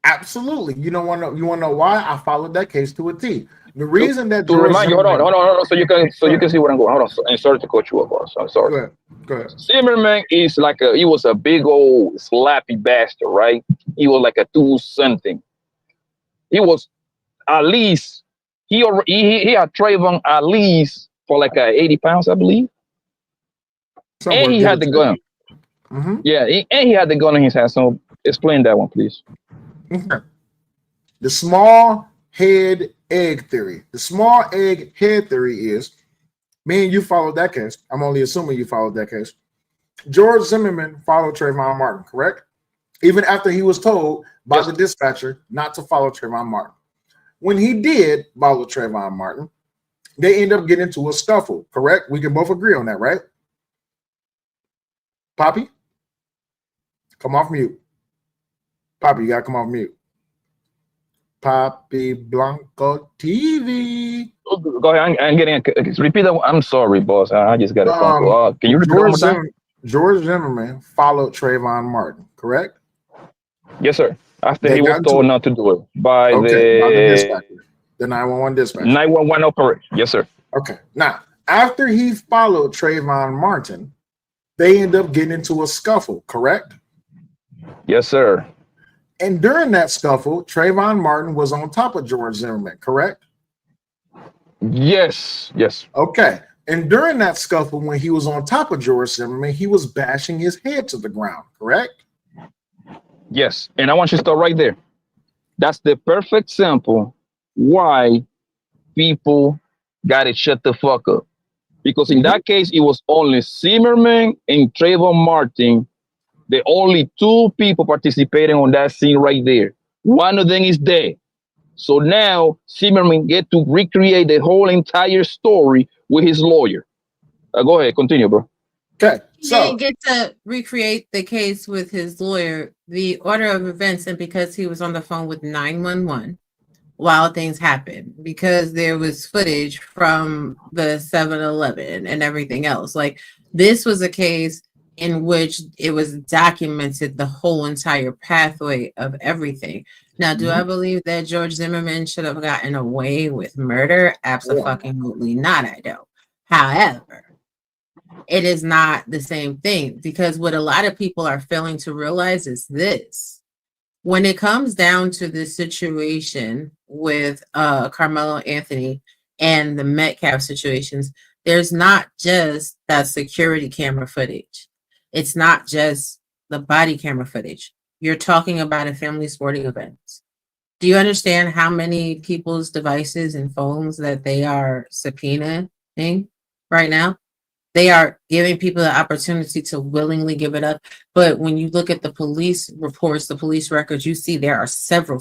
Absolutely. You want to know why? I followed that case to a T. The reason that to remind you, hold on, so you can see where I'm going. Hold on, and sorry to cut you off, boss. I'm sorry. Go ahead. Zimmerman is like he was a big old slappy bastard, right? He was like a 2-something. He was at least he had Trayvon at least for like 80 pounds, I believe. And he had the gun. Yeah, and he had the gun in his hand. So explain that one, please. The small head egg theory. The small egg head theory is, me and you followed that case. I'm only assuming you followed that case. George Zimmerman followed Trayvon Martin, correct? Even after he was told by the dispatcher not to follow Trayvon Martin. When he did follow Trayvon Martin, they end up getting into a scuffle, correct? We can both agree on that, right? Poppy? Come off mute. Poppy, you gotta come off mute. Poppy Blanco TV. Go ahead. I'm getting repeat that. I'm sorry, boss. I just got a phone call. Can you repeat that one more time? George Zimmerman followed Trayvon Martin, correct? Yes, sir. After he was told not to do it by the dispatcher, the 911 dispatcher. 911 operator. Yes, sir. Okay. Now, after he followed Trayvon Martin, they end up getting into a scuffle, correct? Yes, sir. And during that scuffle, Trayvon Martin was on top of George Zimmerman, correct? Yes. Okay. And during that scuffle, when he was on top of George Zimmerman, he was bashing his head to the ground, correct? Yes. And I want you to start right there. That's the perfect sample why people got to shut the fuck up. Because in that case, it was only Zimmerman and Trayvon Martin, the only 2 people participating on that scene right there. One of them is dead. So now Zimmerman get to recreate the whole entire story with his lawyer. Go ahead, continue, bro. Okay. He didn't get to recreate the case with his lawyer. The order of events, and because he was on the phone with 911 while things happened, because there was footage from the 7-Eleven and everything else. Like, this was a case in which it was documented the whole entire pathway of everything. Now, do I believe that George Zimmerman should have gotten away with murder? Absolutely not, I don't. However, it is not the same thing, because what a lot of people are failing to realize is this. When it comes down to this situation with Karmelo Anthony and the Metcalf situations, there's not just that security camera footage. It's not just the body camera footage. You're talking about a family sporting event. Do you understand how many people's devices and phones that they are subpoenaing right now? They are giving people the opportunity to willingly give it up. But when you look at the police reports, the police records, you see there are several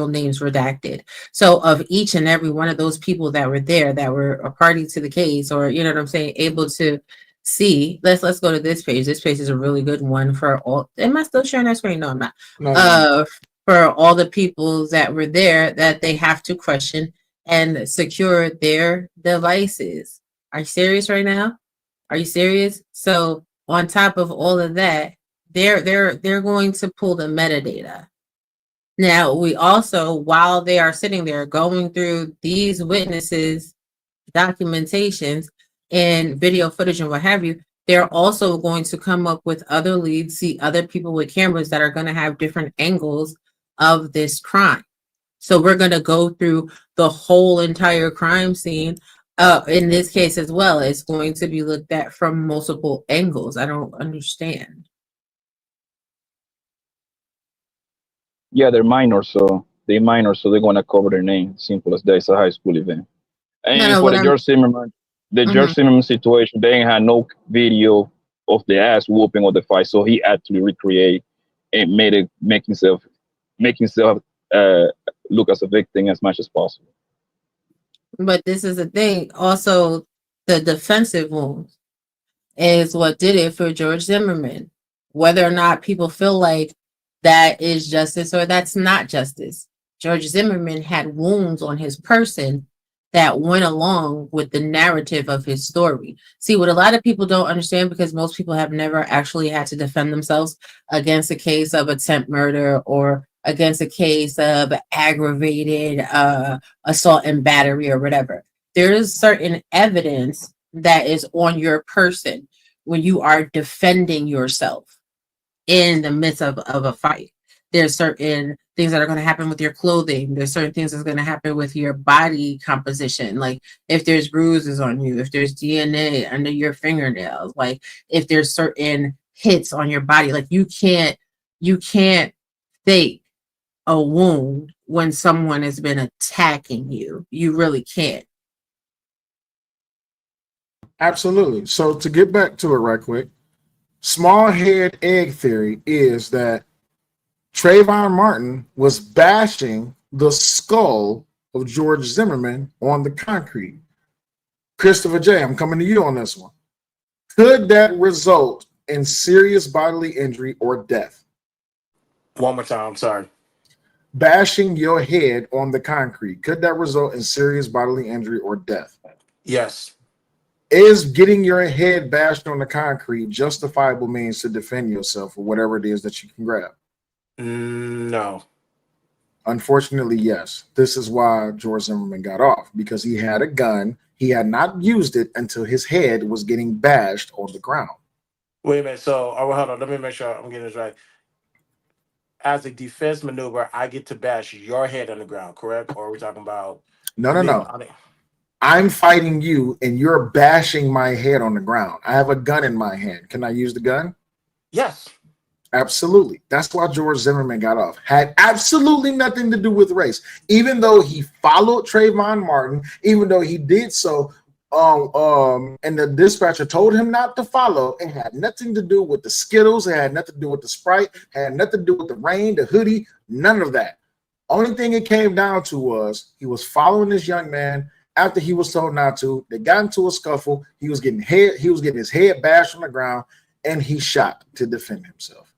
names redacted. So of each and every one of those people that were there, that were a party to the case, or, you know what I'm saying, able to see, let's go to this page. This page is a really good one for all. Am I still sharing that screen? No, I'm not. No. For all the people that were there that they have to question and secure their devices. Are you serious right now? Are you serious? So on top of all of that, they're going to pull the metadata. Now, we also, while they are sitting there going through these witnesses' documentations and video footage and what have you, they're also going to come up with other leads, see other people with cameras that are going to have different angles of this crime. So we're going to go through the whole entire crime scene. In this case as well, it's going to be looked at from multiple angles. I don't understand. Yeah, they're minors, so they're going to cover their name. Simple as that. It's a high school event. And No, for what the I'm George Zimmerman, Mhm. situation, they ain't had no video of the ass whooping or the fight, so he actually recreate and make himself uh, look as a victim as much as possible. But this is the thing. Also, the defensive wound is what did it for George Zimmerman. Whether or not people feel like that is justice or that's not justice, George Zimmerman had wounds on his person that went along with the narrative of his story. See, what a lot of people don't understand, because most people have never actually had to defend themselves against a case of attempt murder or against a case of aggravated assault and battery or whatever. There is certain evidence that is on your person when you are defending yourself in the midst of a fight. There's certain things that are going to happen with your clothing. There's certain things that's going to happen with your body composition. Like if there's bruises on you, if there's DNA under your fingernails, like if there's certain hits on your body, like you can't fake a wound when someone has been attacking you. You really can't. Absolutely. So to get back to it right quick, small head egg theory is that Trayvon Martin was bashing the skull of George Zimmerman on the concrete. Christopher J., I'm coming to you on this one. Could that result in serious bodily injury or death? One more time, I'm sorry. Bashing your head on the concrete, could that result in serious bodily injury or death? Yes. Is getting your head bashed on the concrete justifiable means to defend yourself or whatever it is that you can grab? No. Unfortunately, yes. This is why George Zimmerman got off, because he had a gun. He had not used it until his head was getting bashed on the ground. Wait a minute. So, hold on. Let me make sure I'm getting this right. As a defense maneuver, I get to bash your head on the ground, correct? Or are we talking about? No. I'm fighting you and you're bashing my head on the ground. I have a gun in my hand. Can I use the gun? Yes. Absolutely. That's why George Zimmerman got off. Had absolutely nothing to do with race. Even though he followed Trayvon Martin, even though he did so, and the dispatcher told him not to follow, it had nothing to do with the Skittles. It had nothing to do with the Sprite. It had nothing to do with the rain, the hoodie, none of that. Only thing it came down to was he was following this young man. After he was told not to, they got into a scuffle. He was getting his head bashed on the ground, and he shot to defend himself.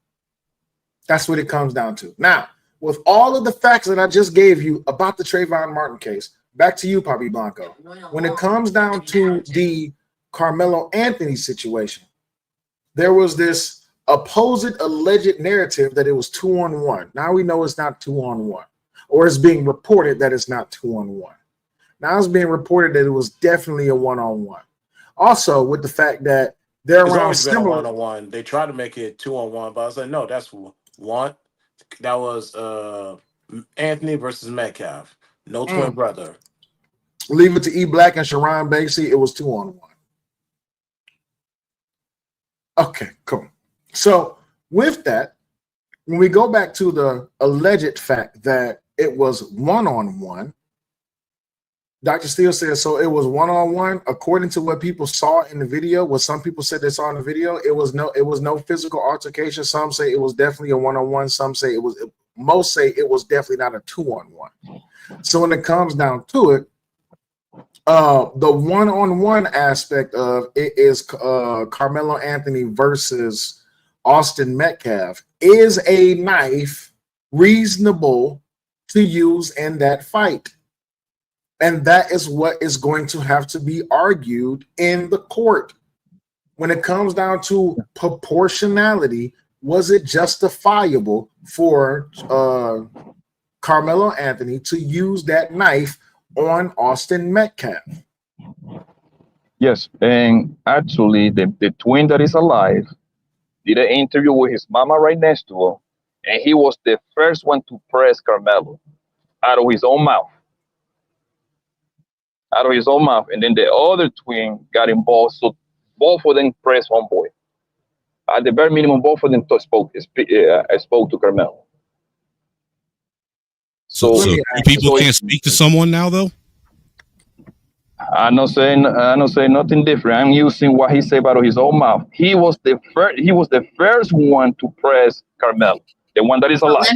That's what it comes down to. Now, with all of the facts that I just gave you about the Trayvon Martin case, back to you, Papi Blanco. When it comes down to the Karmelo Anthony situation, there was this opposite alleged narrative that it was 2-on-1. Now we know it's not 2-on-1, or it's being reported that it's not 2-on-1. Now it's being reported that it was definitely a 1-on-1. Also, with the fact that they're It's around always been a similar. 1-on-1. They tried to make it 2-on-1, but I was like, no, that's one. That was Anthony versus Metcalf. No twin brother. Leave it to E Black and Sharon Basie. It was 2-on-1. Okay, cool. So with that, when we go back to the alleged fact that it was 1-on-1, Dr. Steele says, so it was 1-on-1, according to what people saw in the video, what some people said they saw in the video, it was no physical altercation. Some say it was definitely a 1-on-1. Some say most say it was definitely not a 2-on-1. So when it comes down to it, the 1-on-1 aspect of it is Karmelo Anthony versus Austin Metcalf. Is a knife reasonable to use in that fight? And that is what is going to have to be argued in the court. When it comes down to proportionality, was it justifiable for Karmelo Anthony to use that knife on Austin Metcalf? Yes, and actually, the twin that is alive did an interview with his mama right next to him, and he was the first one to press Carmelo out of his own mouth. Out of his own mouth, and then the other twin got involved, so both of them pressed homeboy. At the bare minimum, both of them spoke to Carmelo. So two people can't speak to someone now, though. I'm not saying nothing different. I'm using what he said out of his own mouth. He was the first. He was the first one to press Carmelo, the one that is alive.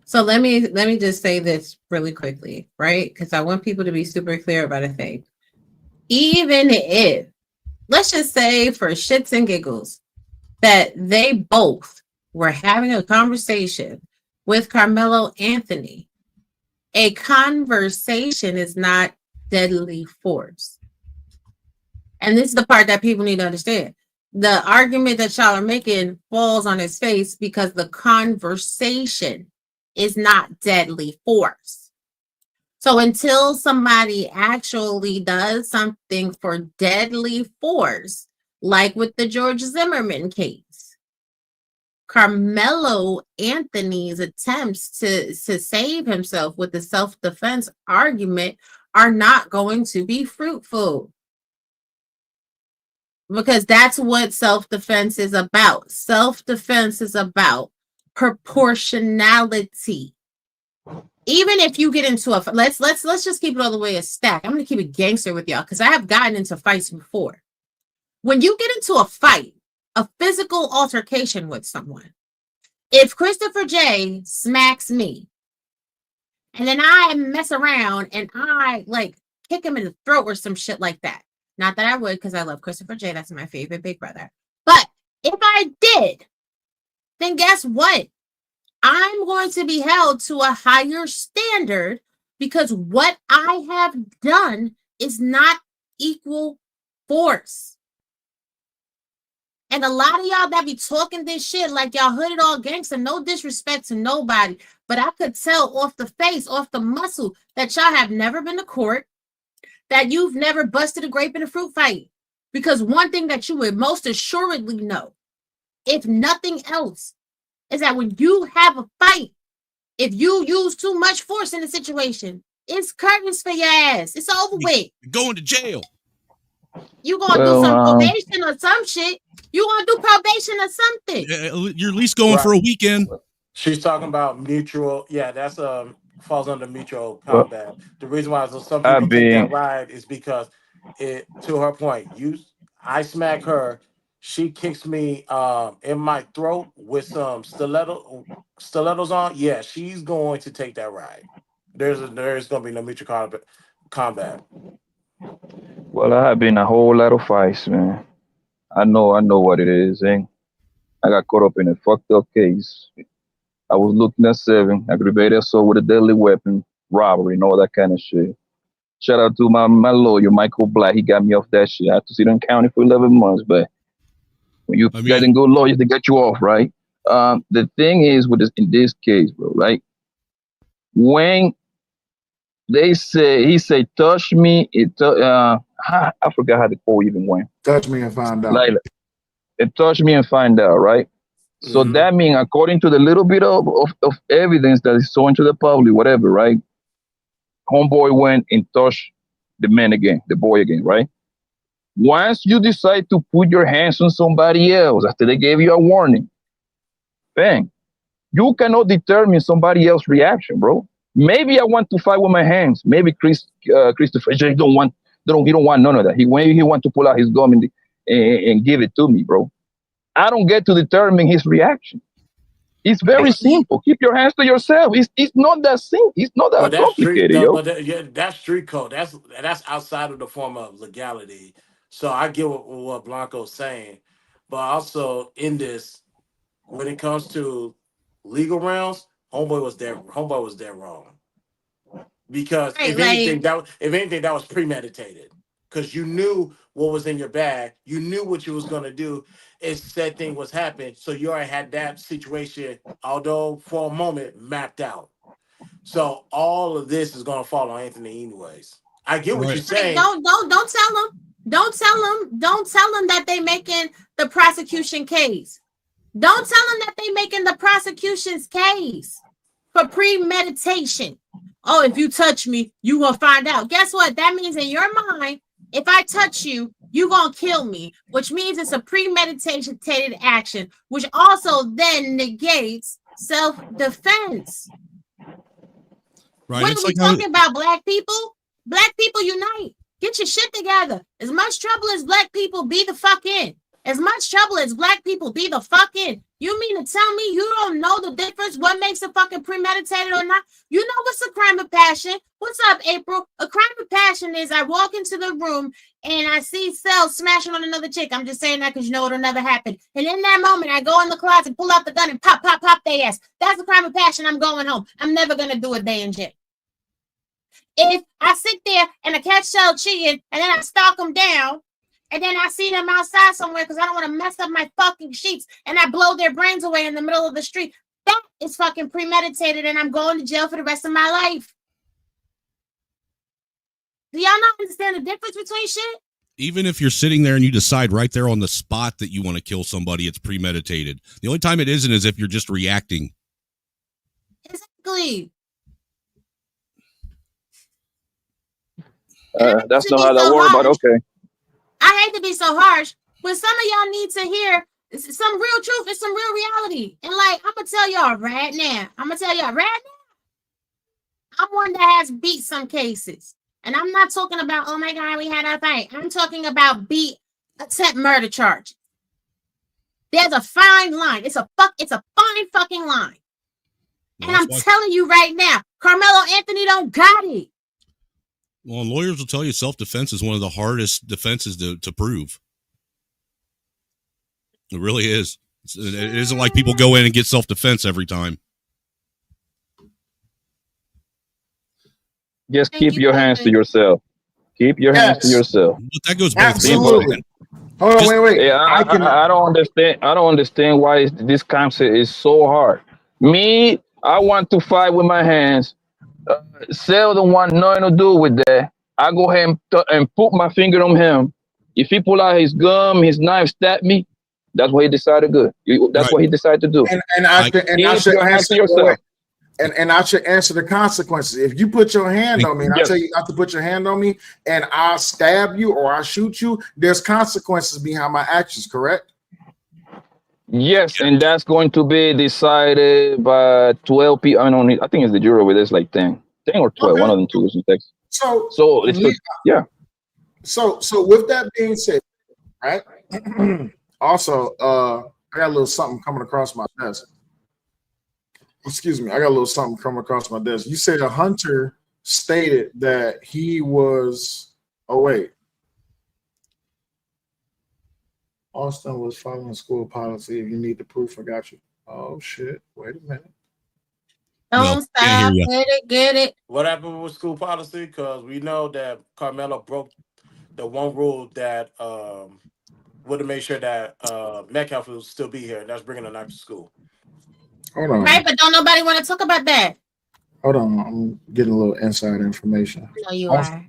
So let me just say this really quickly, right? Because I want people to be super clear about a thing. Even if, let's just say for shits and giggles, that they both were having a conversation with Karmelo Anthony, a conversation is not deadly force. And this is the part that people need to understand. The argument that y'all are making falls on its face because the conversation is not deadly force. So until somebody actually does something for deadly force, like with the George Zimmerman case, Karmelo Anthony's attempts to save himself with the self-defense argument are not going to be fruitful. Because that's what self-defense is about. Self-defense is about proportionality. Even if you get into a let's just keep it all the way a stack. I'm gonna keep it gangster with y'all because I have gotten into fights before. When you get into a fight, a physical altercation with someone, if Christopher J smacks me, and then I mess around and I like kick him in the throat or some shit like that. Not that I would, because I love Christopher J. That's my favorite big brother. But if I did, then guess what? I'm going to be held to a higher standard because what I have done is not equal force. And a lot of y'all that be talking this shit like y'all hooded all gangster, no disrespect to nobody, but I could tell off the face, off the muscle, that y'all have never been to court, that you've never busted a grape in a fruit fight. Because one thing that you would most assuredly know, if nothing else, is that when you have a fight, if you use too much force in a situation, it's curtains for your ass. It's over with. You're going to jail. You gonna do some probation or some shit. You gonna do probation or something. You're at least going for a weekend. She's talking about mutual. Yeah, that's falls under mutual combat. The reason why some people take that ride is because it. To her point, I smack her. She kicks me in my throat with some stilettos on. Yeah, she's going to take that ride. There's going to be no mutual combat. Well, I have been a whole lot of fights, man. I know what it is, and I got caught up in a fucked up case. I was looking at 7 aggravated assault with a deadly weapon, robbery, and all that kind of shit. Shout out to my lawyer, Michael Black. He got me off that shit. I had to sit in county for 11 months, but when you getting good lawyers, they get you off, right? The thing is with this, in this case, bro, right? When he said, touch me, I forgot how the quote even went. Touch me and find out. Like, touch me and find out, right? So that means, according to the little bit of evidence that is shown to the public, whatever, right? Homeboy went and touched the man again, the boy again, right? Once you decide to put your hands on somebody else after they gave you a warning, bang, you cannot determine somebody else's reaction, bro. Maybe I want to fight with my hands. Maybe Christopher J don't want none of that. He want to pull out his gun and give it to me, bro. I don't get to determine his reaction. It's very simple. Keep your hands to yourself. It's not that simple. It's not that complicated, yo. That's street code. That's outside of the form of legality. So I get what Blanco's saying, but also in this, when it comes to legal realms, homeboy was dead wrong. because Right, if anything, that was premeditated. Because you knew what was in your bag, you knew what you was gonna do. If said thing was happening, so you already had that situation, although for a moment, mapped out. So all of this is gonna fall on Anthony anyways. I get what Right. you're saying. Don't tell them. Don't tell them that they making the prosecution case. Don't tell them that they making the prosecution's case for premeditation. Oh, if you touch me, you will find out. Guess what? That means in your mind, if I touch you, you gonna kill me, which means it's a premeditated action, which also then negates self-defense. Right. What It's are we like talking about, black people? Black people unite. Get your shit together. As much trouble as black people be the fuck in. As much trouble as black people be the fuck in. You mean to tell me you don't know the difference? What makes a fucking premeditated or not? You know what's a crime of passion? What's up, April? A crime of passion is I walk into the room and I see cells smashing on another chick. I'm just saying that because you know it'll never happen. And in that moment, I go in the closet, pull out the gun, and pop their ass. That's a crime of passion. I'm going home. I'm never gonna do a day in jail. If I sit there and I catch Shell cheating and then I stalk them down and then I see them outside somewhere because I don't want to mess up my fucking sheets and I blow their brains away in the middle of the street, that is fucking premeditated and I'm going to jail for the rest of my life. Do y'all not understand the difference between shit? Even if you're sitting there and you decide right there on the spot that you want to kill somebody, it's premeditated. The only time it isn't is if you're just reacting. Exactly. That's not how that works, but okay. I hate to be so harsh, but some of y'all need to hear some real truth and some real reality. And like, I'm gonna tell y'all right now, I'm one that has beat some cases. And I'm not talking about, oh my God, we had a fight. I'm talking about beat attempt murder charge. There's a fine line. It's a fine fucking line. Well, and I'm telling you right now, Karmelo Anthony don't got it. Well, lawyers will tell you self-defense is one of the hardest defenses to prove. It really is. It isn't like people go in and get self-defense every time. Just keep your hands to yourself. Keep your hands to yourself. But that goes both ways. Absolutely. Hold on, wait. Yeah, I don't understand. I don't understand why this concept is so hard. Me, I want to fight with my hands. Seldom want nothing to do with that. I go ahead and put my finger on him. If he pull out his gum, his knife, stab me, that's what he decided good. That's what he decided to do. And I should answer the consequences. If you put your hand on me, and I tell you not to put your hand on me, and I stab you or I shoot you, there's consequences behind my actions, correct? Yes, and that's going to be decided by 12 people. I think it's the jury with this like 10 or 12. Okay. One of them two is in Texas. So it's yeah. So with that being said, right? Also, I got a little something coming across my desk. Excuse me, I got a little something coming across my desk. You said a hunter stated that he was. Oh wait. Austin was following school policy. If you need the proof, I got you. Oh shit! Wait a minute. Don't stop. Get it. What happened with school policy? Because we know that Karmelo broke the one rule that would have made sure that Metcalf will still be here, and that's bringing a knife to school. Hold on. Right, but don't nobody want to talk about that. Hold on, I'm getting a little inside information. No, you are.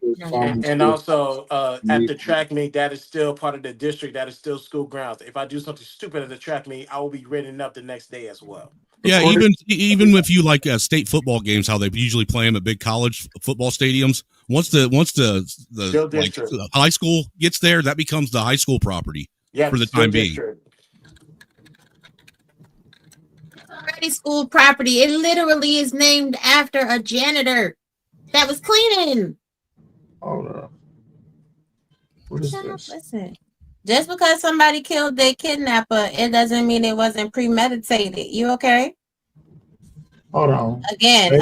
And also, at the track meet, that is still part of the district. That is still school grounds. If I do something stupid at the track meet, I will be written up the next day as well. Yeah, even if you like state football games, how they usually play them at big college football stadiums. Once the high school gets there, that becomes the high school property for the time being. Already school property. It literally is named after a janitor that was cleaning. Hold up. What is this? Listen, just because somebody killed their kidnapper, it doesn't mean it wasn't premeditated. You okay? Hold on. Again,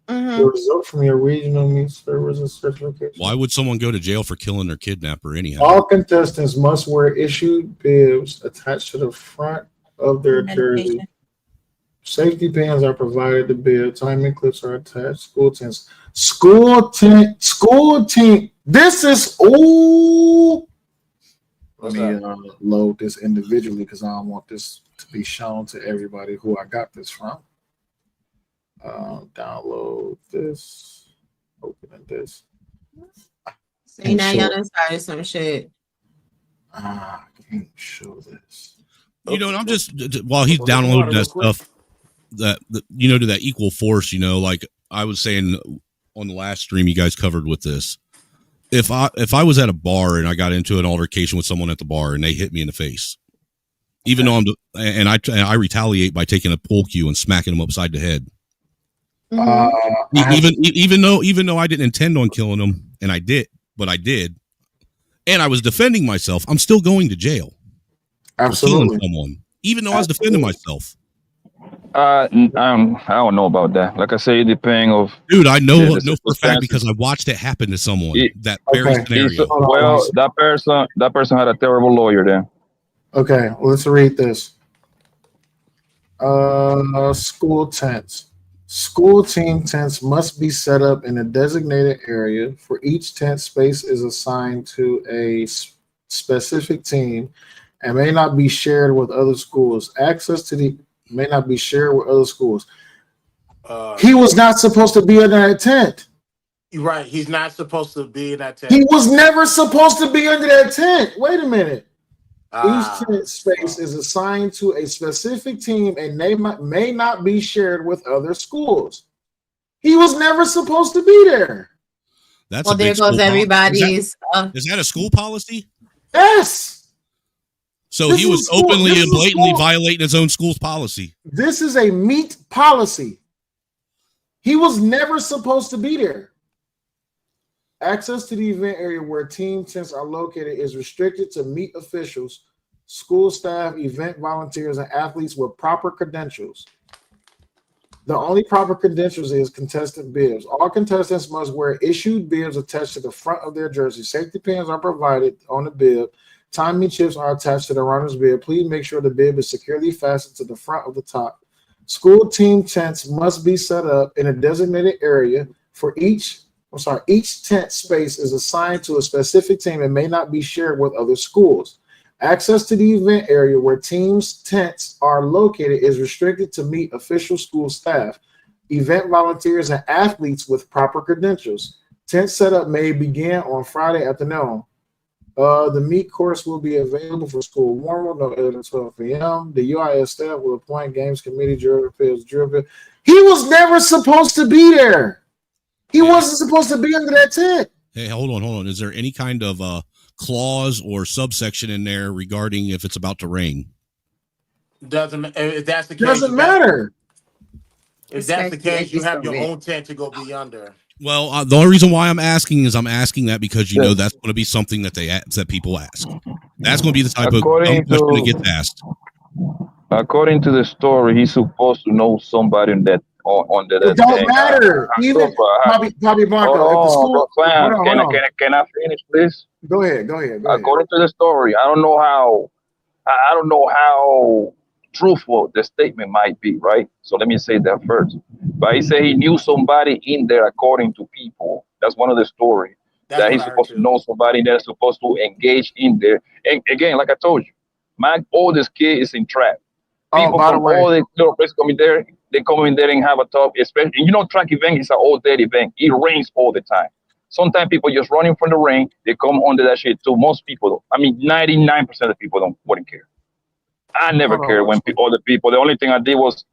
the result from your regional meat services certification. Why would someone go to jail for killing their kidnapper anyhow? All contestants must wear issued bibs attached to the front of their jersey. Safety pins are provided to build. Timing clips are attached. School tents. School tent. This is Let me load this individually because I don't want this to be shown to everybody who I got this from. Download this. Opening this. See, now y'all done started some shit. I can't show this. You know, and I'm just while he's downloading that stuff, that to that equal force. You know, like I was saying on the last stream, you guys covered with this. If I was at a bar and I got into an altercation with someone at the bar and they hit me in the face, even though I retaliate by taking a pool cue and smacking them upside the head. Even though I didn't intend on killing them, and I did, and I was defending myself, I'm still going to jail. Absolutely. For killing someone, even though I was defending myself. I don't know about that. Like I say, depending of. Dude, I know for a fact because I watched it happen to someone. That very scenario. Well, that person had a terrible lawyer then. Okay, let's read this. School tents. School team tents must be set up in a designated area. For each tent, space is assigned to a specific team and may not be shared with other schools. Access to the may not be shared with other schools. He was not supposed to be in that tent. You're right. He's not supposed to be in that tent. He was never supposed to be under that tent. Wait a minute. Each tent space is assigned to a specific team and they may not be shared with other schools. He was never supposed to be there. Well, there goes everybody's. Is that a school policy? Yes. So he was openly and blatantly violating his own school's policy. This is a meat policy. He was never supposed to be there. Access to the event area where team tents are located is restricted to meet officials, school staff, event volunteers, and athletes with proper credentials. The only proper credentials is contestant bibs. All contestants must wear issued bibs attached to the front of their jersey. Safety pins are provided on the bib. Timing chips are attached to the runner's bib. Please make sure the bib is securely fastened to the front of the top. School team tents must be set up in a designated area. For each tent space is assigned to a specific team and may not be shared with other schools. Access to the event area where teams' tents are located is restricted to meet official school staff, event volunteers, and athletes with proper credentials. Tent setup may begin on Friday afternoon. The meet course will be available for school warm-up no later than 12 p.m. The UIS staff will appoint games committee, drill. He was never supposed to be there. He wasn't supposed to be under that tent. Hey, hold on. Is there any kind of clause or subsection in there regarding if it's about to rain? Doesn't if that's the case? Doesn't matter. If that's the case, you have your own tent to go be under. Well, the only reason why I'm asking that because you know that's going to be something that people ask. That's going to be the type of question that gets asked. According to the story, he's supposed to know somebody in that under that. It don't matter. Even Bobby Blanco. If the school, can I finish, please? Go ahead. According to the story, I don't know how truthful the statement might be, right? So let me say that first. But he said he knew somebody in there, according to people. That's one of the story. That he's supposed to know somebody that's supposed to engage in there. And again, like I told you, my oldest kid is in track. People from all the little places come in there. They come in there and have a talk. Especially, track event is an all-day event. It rains all the time. Sometimes people just running from the rain. They come under that shit too. Most people, 99% of the people wouldn't care. I never cared when other people. The only thing I did was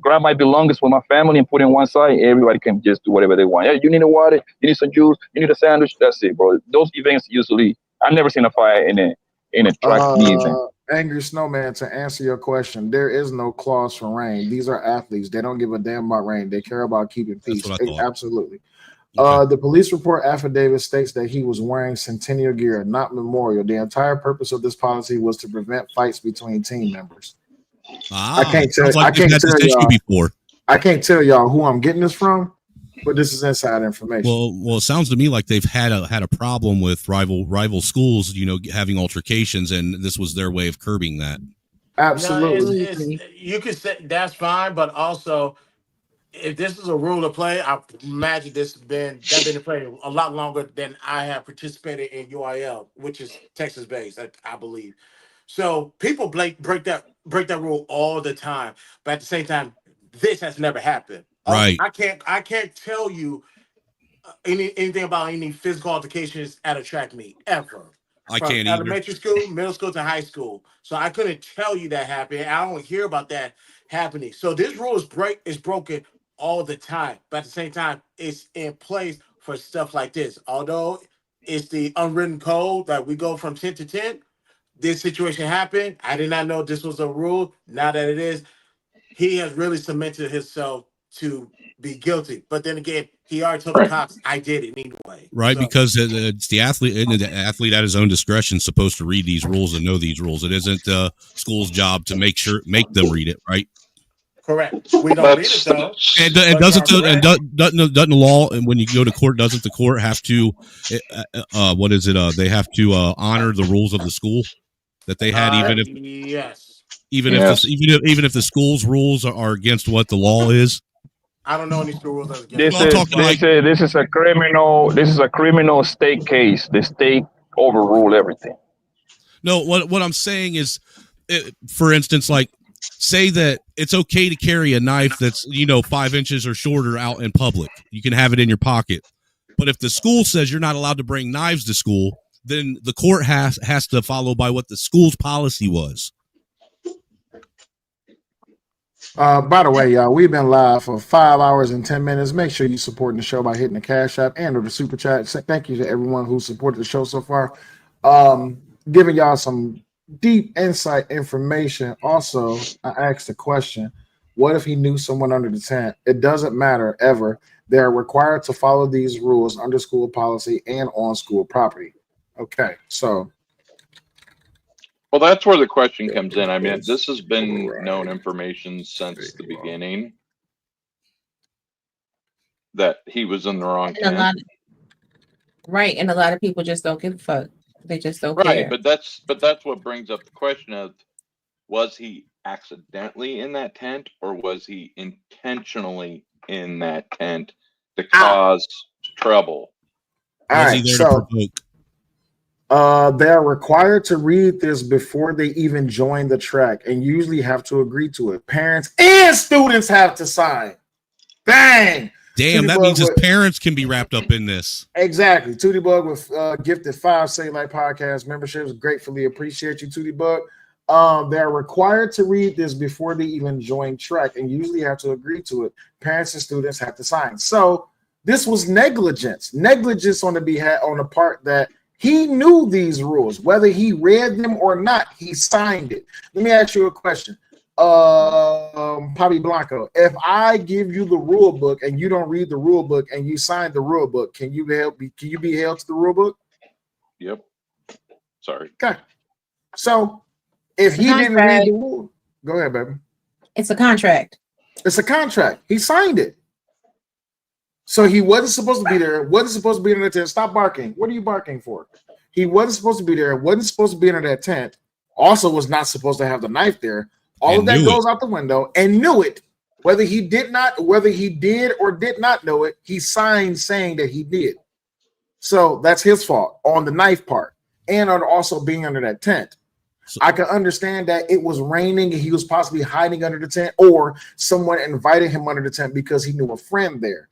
grab my belongings for my family and put it in one side. Everybody can just do whatever they want. Yeah, you need a water, you need some juice, you need a sandwich. That's it, bro. Those events usually, I've never seen a fire in a track event. Angry Snowman, to answer your question, there is no clause for rain. These are athletes. They don't give a damn about rain. They care about keeping peace. Absolutely. Okay. The police report affidavit states that he was wearing Centennial gear, not memorial. The entire purpose of this policy was to prevent fights between team members. I can't tell y'all who I'm getting this from, but this is inside information. Well, it sounds to me like they've had a problem with rival schools, having altercations, and this was their way of curbing that. Absolutely. it's you could say that's fine, but also if this is a rule of play, I imagine this been in play a lot longer than I have participated in UIL, which is Texas based, I believe. So people break that rule all the time, but at the same time, this has never happened. Right. I can't tell you anything about any physical altercations at a track meet ever. I From can't either. elementary school, middle school to high school. So I couldn't tell you that happened. I don't hear about that happening. So this rule is broken all the time. But at the same time, it's in place for stuff like this. Although it's the unwritten code that we go from 10 to 10. This situation happened. I did not know this was a rule. Now that it is, he has really cemented himself to be guilty. But then again, he already told the cops, I did it anyway. Right, So, because it's the athlete, and the athlete at his own discretion is supposed to read these rules and know these rules. It isn't school's job to make them read it, right? correct. We don't read it though. And But doesn't you're the, and correct. doesn't the law, and when you go to court, doesn't the court have to what is it? They have to honor the rules of the school that they had, even if Yes. even if the school's rules are against what the law is. I don't know any school rules that's This against is this is a criminal state case. The state overrule everything. No, what I'm saying is, for instance, like say that it's okay to carry a knife that's 5 inches or shorter out in public. You can have it in your pocket, but if the school says you're not allowed to bring knives to school, then the court has to follow by what the school's policy was. By the way, y'all, we've been live for 5 hours and 10 minutes. Make sure you supporting the show by hitting the Cash App and or the Super Chat. Thank you to everyone who supported the show so far. Giving y'all some deep insight information. Also, I asked the question, what if he knew someone under the tent? It doesn't matter ever. They are required to follow these rules under school policy and on school property. Okay, so. Well, that's where the question comes in. I mean, this has been known information since the beginning that he was in the wrong tent. Right, and a lot of people just don't give a fuck. They just don't Right, care. but that's what brings up the question of, was he accidentally in that tent or was he intentionally in that tent to cause trouble? All right, so they're required to read this before they even join the track and usually have to agree to it. Parents and students have to sign. Bang! Damn, that means his parents can be wrapped up in this. Exactly. Tootie Bug with gifted 5 Say Like podcast memberships. Gratefully appreciate you, Tootie Bug. They're required to read this before they even join track and usually have to agree to it. Parents and students have to sign. So this was negligence. Negligence on the part that he knew these rules, whether he read them or not. He signed it. Let me ask you a question. Papi Blanco, if I give you the rule book and you don't read the rule book and you sign the rule book, can you be held to the rule book? Yep. Sorry. Okay. So if he didn't read the rule, go ahead, baby. It's a contract. It's a contract. He signed it. So he wasn't supposed to be there. Wasn't supposed to be in the tent. Stop barking. What are you barking for? He wasn't supposed to be there. Wasn't supposed to be in that tent. Also was not supposed to have the knife there. All of that goes out the window and knew it. Whether he did or did not know it, he signed saying that he did. So that's his fault on the knife part and on also being under that tent. I can understand that it was raining and he was possibly hiding under the tent, or someone invited him under the tent because he knew a friend there.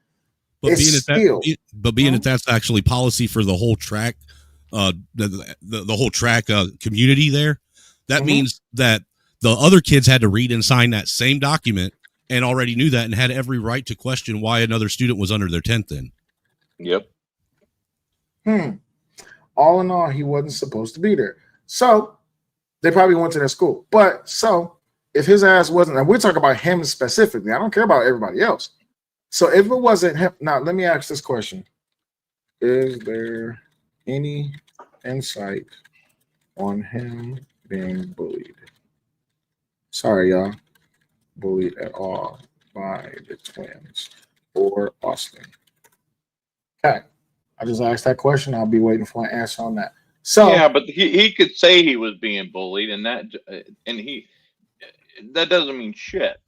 But being that that's actually policy for the whole track, the whole track community there, that means that the other kids had to read and sign that same document and already knew that and had every right to question why another student was under their tent then. Yep. All in all, he wasn't supposed to be there. So they probably went to their school. But so if his ass wasn't, and we're talking about him specifically, I don't care about everybody else. So if it wasn't him, now let me ask this question. Is there any insight on him being bullied? Sorry, y'all. Bullied at all by the twins or Austin. Okay. I just asked that question. I'll be waiting for an answer on that. So yeah, but he could say he was being bullied, and that doesn't mean shit.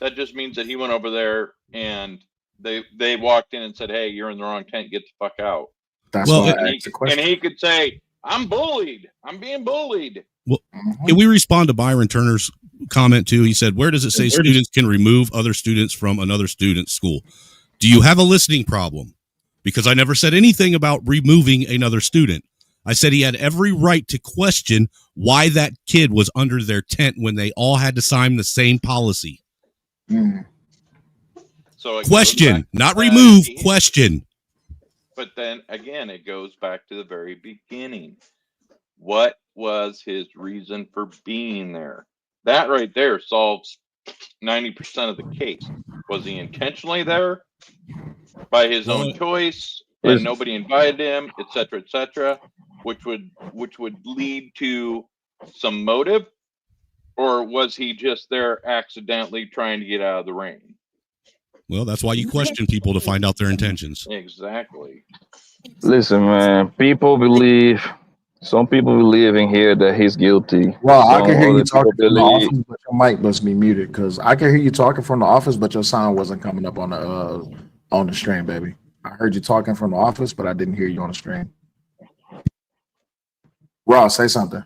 That just means that he went over there and they walked in and said, "Hey, you're in the wrong tent. Get the fuck out." That's why and I he, asked the question. and he could say, "I'm bullied. I'm being bullied." Well, can we respond to Byron Turner's comment too? He said, "Where does it say students can remove other students from another student's school? Do you have a listening problem? Because I never said anything about removing another student. I said he had every right to question why that kid was under their tent when they all had to sign the same policy. So it Question, goes back not to remove, that. question." But then again, it goes back to the very beginning. What was his reason for being there? That right there solves 90% of the case. Was he intentionally there by his own choice and Listen. nobody invited him, etc., which would lead to some motive? Or was he just there accidentally trying to get out of the rain? Well, that's why you question people to find out their intentions. Exactly. Listen, man. Some people believe in here that he's guilty. Well, I Some can hear you other people talking from the believe. office, but your mic must be muted because I can hear you talking from the office, but your sound wasn't coming up on the stream, baby. I heard you talking from the office, but I didn't hear you on the stream. Ross, say something.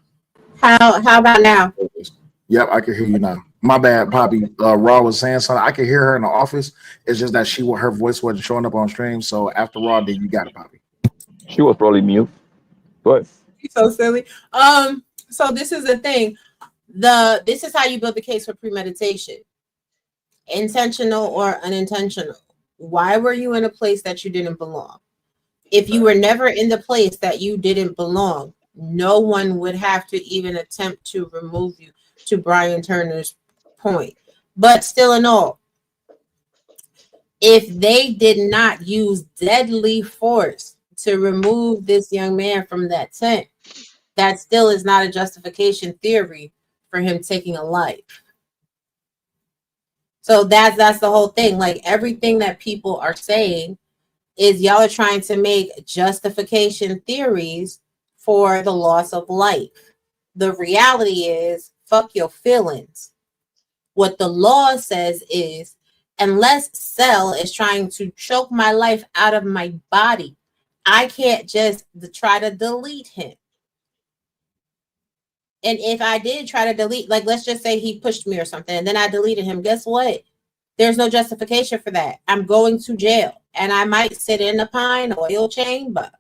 How about now? Yep, I can hear you now. My bad, Poppy. Raw was saying something. I could hear her in the office. It's just that her voice wasn't showing up on stream. So after Raw, then you got it, Poppy. She was probably mute. But So silly. So this is the thing. This is how you build the case for premeditation. Intentional or unintentional. Why were you in a place that you didn't belong? If you were never in the place that you didn't belong, no one would have to even attempt to remove you, to Brian Turner's point. But still in all, if they did not use deadly force to remove this young man from that tent, that still is not a justification theory for him taking a life. So that's the whole thing. Like, everything that people are saying is y'all are trying to make justification theories for the loss of life. The reality is, fuck your feelings. What the law says is, unless Cell is trying to choke my life out of my body, I can't just try to delete him. And if I did try to delete, like, let's just say he pushed me or something, and then I deleted him, guess what? There's no justification for that. I'm going to jail, and I might sit in a pine oil chamber.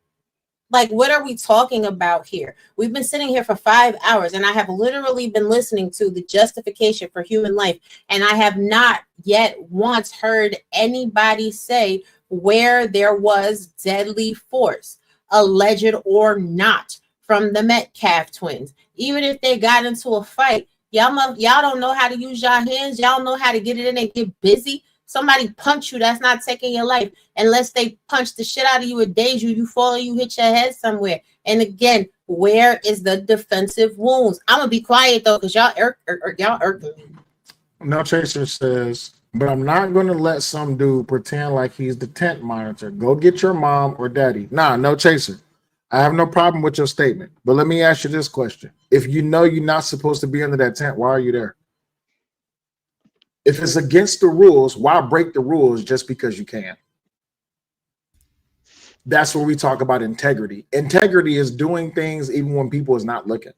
Like, what are we talking about here? We've been sitting here for 5 hours, and I have literally been listening to the justification for human life, and I have not yet once heard anybody say where there was deadly force, alleged or not, from the Metcalf twins. Even if they got into a fight, y'all don't know how to use your hands. Y'all know how to get it in and get busy. Somebody punch you, that's not taking your life. Unless they punch the shit out of you, daze you, you fall and you hit your head somewhere. And again, where is the defensive wounds? I'm gonna be quiet though, because y'all irking me. No Chaser says, but I'm not going to let some dude pretend like he's the tent monitor. Go get your mom or daddy. Nah, No Chaser. I have no problem with your statement, but let me ask you this question. If you know you're not supposed to be under that tent, why are you there? If it's against the rules, why break the rules just because you can? That's where we talk about integrity. Integrity is doing things even when people is not looking.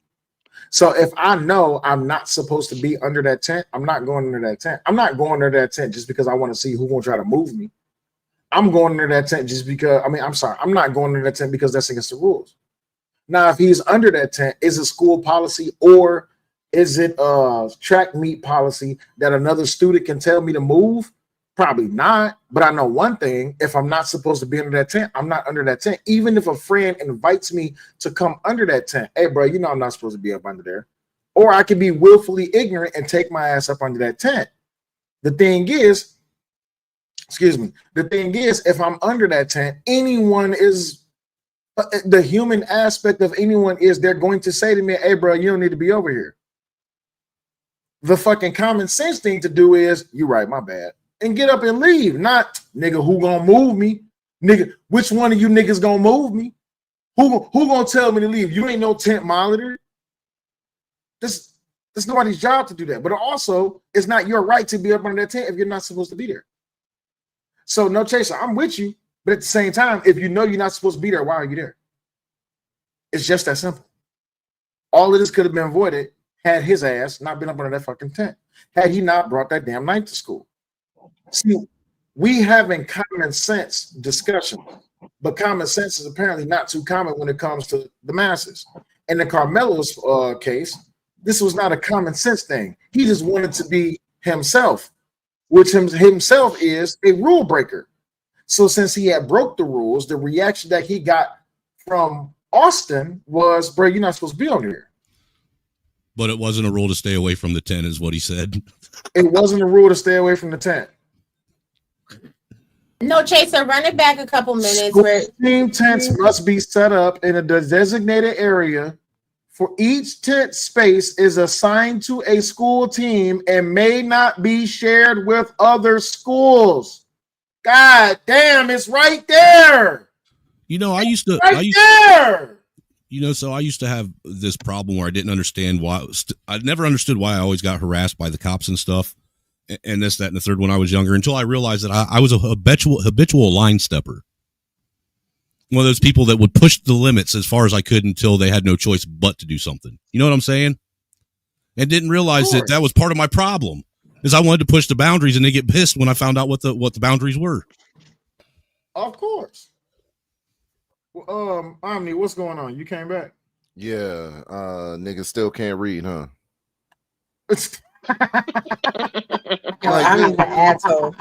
So if I know I'm not supposed to be under that tent, I'm not going under that tent. I'm not going under that tent just because I want to see who gonna try to move me. I'm going under that tent just because, I'm not going under that tent because that's against the rules. Now, if he's under that tent, is it school policy or is it a track meet policy that another student can tell me to move? Probably not. But I know one thing, if I'm not supposed to be under that tent, I'm not under that tent. Even if a friend invites me to come under that tent, hey, bro, you know I'm not supposed to be up under there. Or I could be willfully ignorant and take my ass up under that tent. The thing is, if I'm under that tent, anyone is, the human aspect of anyone is they're going to say to me, hey, bro, you don't need to be over here. The fucking common sense thing to do is, you right, my bad, and get up and leave. Not, nigga, who gonna move me? Nigga, which one of you niggas gonna move me? Who gonna tell me to leave? You ain't no tent monitor. This It's nobody's job to do that. But also, it's not your right to be up under that tent if you're not supposed to be there. So no chaser, I'm with you. But at the same time, if you know you're not supposed to be there, why are you there? It's just that simple. All of this could have been avoided had his ass not been up under that fucking tent. Had he not brought that damn knife to school. See, we having common sense discussion, but common sense is apparently not too common when it comes to the masses. In the Karmelo's case, this was not a common sense thing. He just wanted to be himself, which himself is a rule breaker. So since he had broke the rules, the reaction that he got from Austin was, bro, you're not supposed to be on here. But it wasn't a rule to stay away from the tent, is what he said. It wasn't a rule to stay away from the tent. No, Chaser, run it back a couple minutes. School team tents must be set up in a designated area. For each tent space is assigned to a school team and may not be shared with other schools. God damn, it's right there. You know, I used to have this problem where I didn't understand why. I never understood why I always got harassed by the cops and stuff, and this, that, and the third when I was younger, until I realized that I was a habitual line stepper. One of those people that would push the limits as far as I could until they had no choice but to do something. You know what I'm saying? And didn't realize that was part of my problem, is I wanted to push the boundaries and they get pissed when I found out what the boundaries were. Of course. Omni, what's going on? You came back? Yeah, niggas still can't read, huh? I'm an asshole.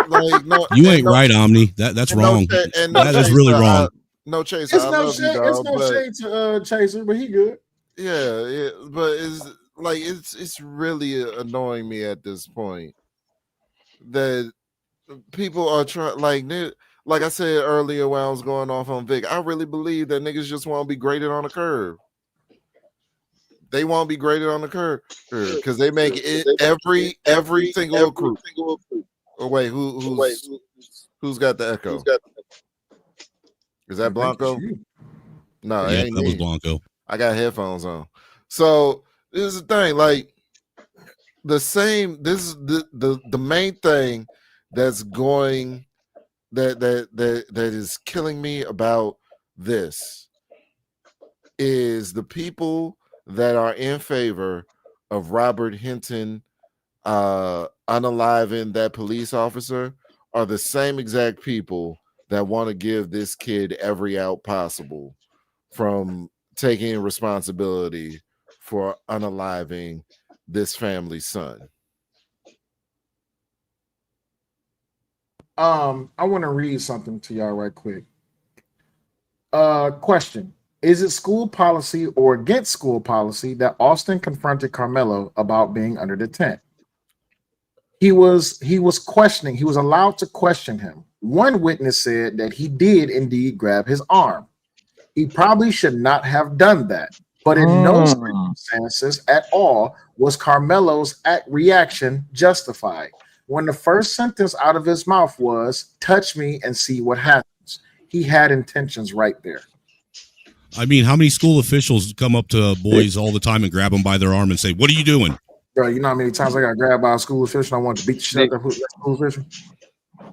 Like, no, you ain't right, Omni. That's wrong. That is really wrong. No Chaser. It's no shade. It's no shade to Chaser, but he good. Yeah, but it's really annoying me at this point that people are trying, like I said earlier when I was going off on Vic. I really believe that niggas just want to be graded on the curve. They want to be graded on the curve because they make it every single group. Oh wait, who's got the echo? Is that Blanco? No, yeah, it ain't that was me. Blanco. I got headphones on. So this is the thing, like this is the main thing that's going that is killing me about this is the people that are in favor of Robert Hinton unaliving that police officer are the same exact people that want to give this kid every out possible from taking responsibility for unaliving this family's son. I want to read something to y'all right quick. Question: is it school policy or against school policy that Austin confronted Karmelo about being under the tent? He was questioning. He was allowed to question him. One witness said that he did indeed grab his arm. He probably should not have done that, but in no circumstances at all was Karmelo's reaction justified. When the first sentence out of his mouth was, "Touch me and see what happens," he had intentions right there. I mean, how many school officials come up to boys all the time and grab them by their arm and say, "What are you doing?" Bro, you know how many times I got grabbed by a school official and I wanted to beat the shit out of that school official?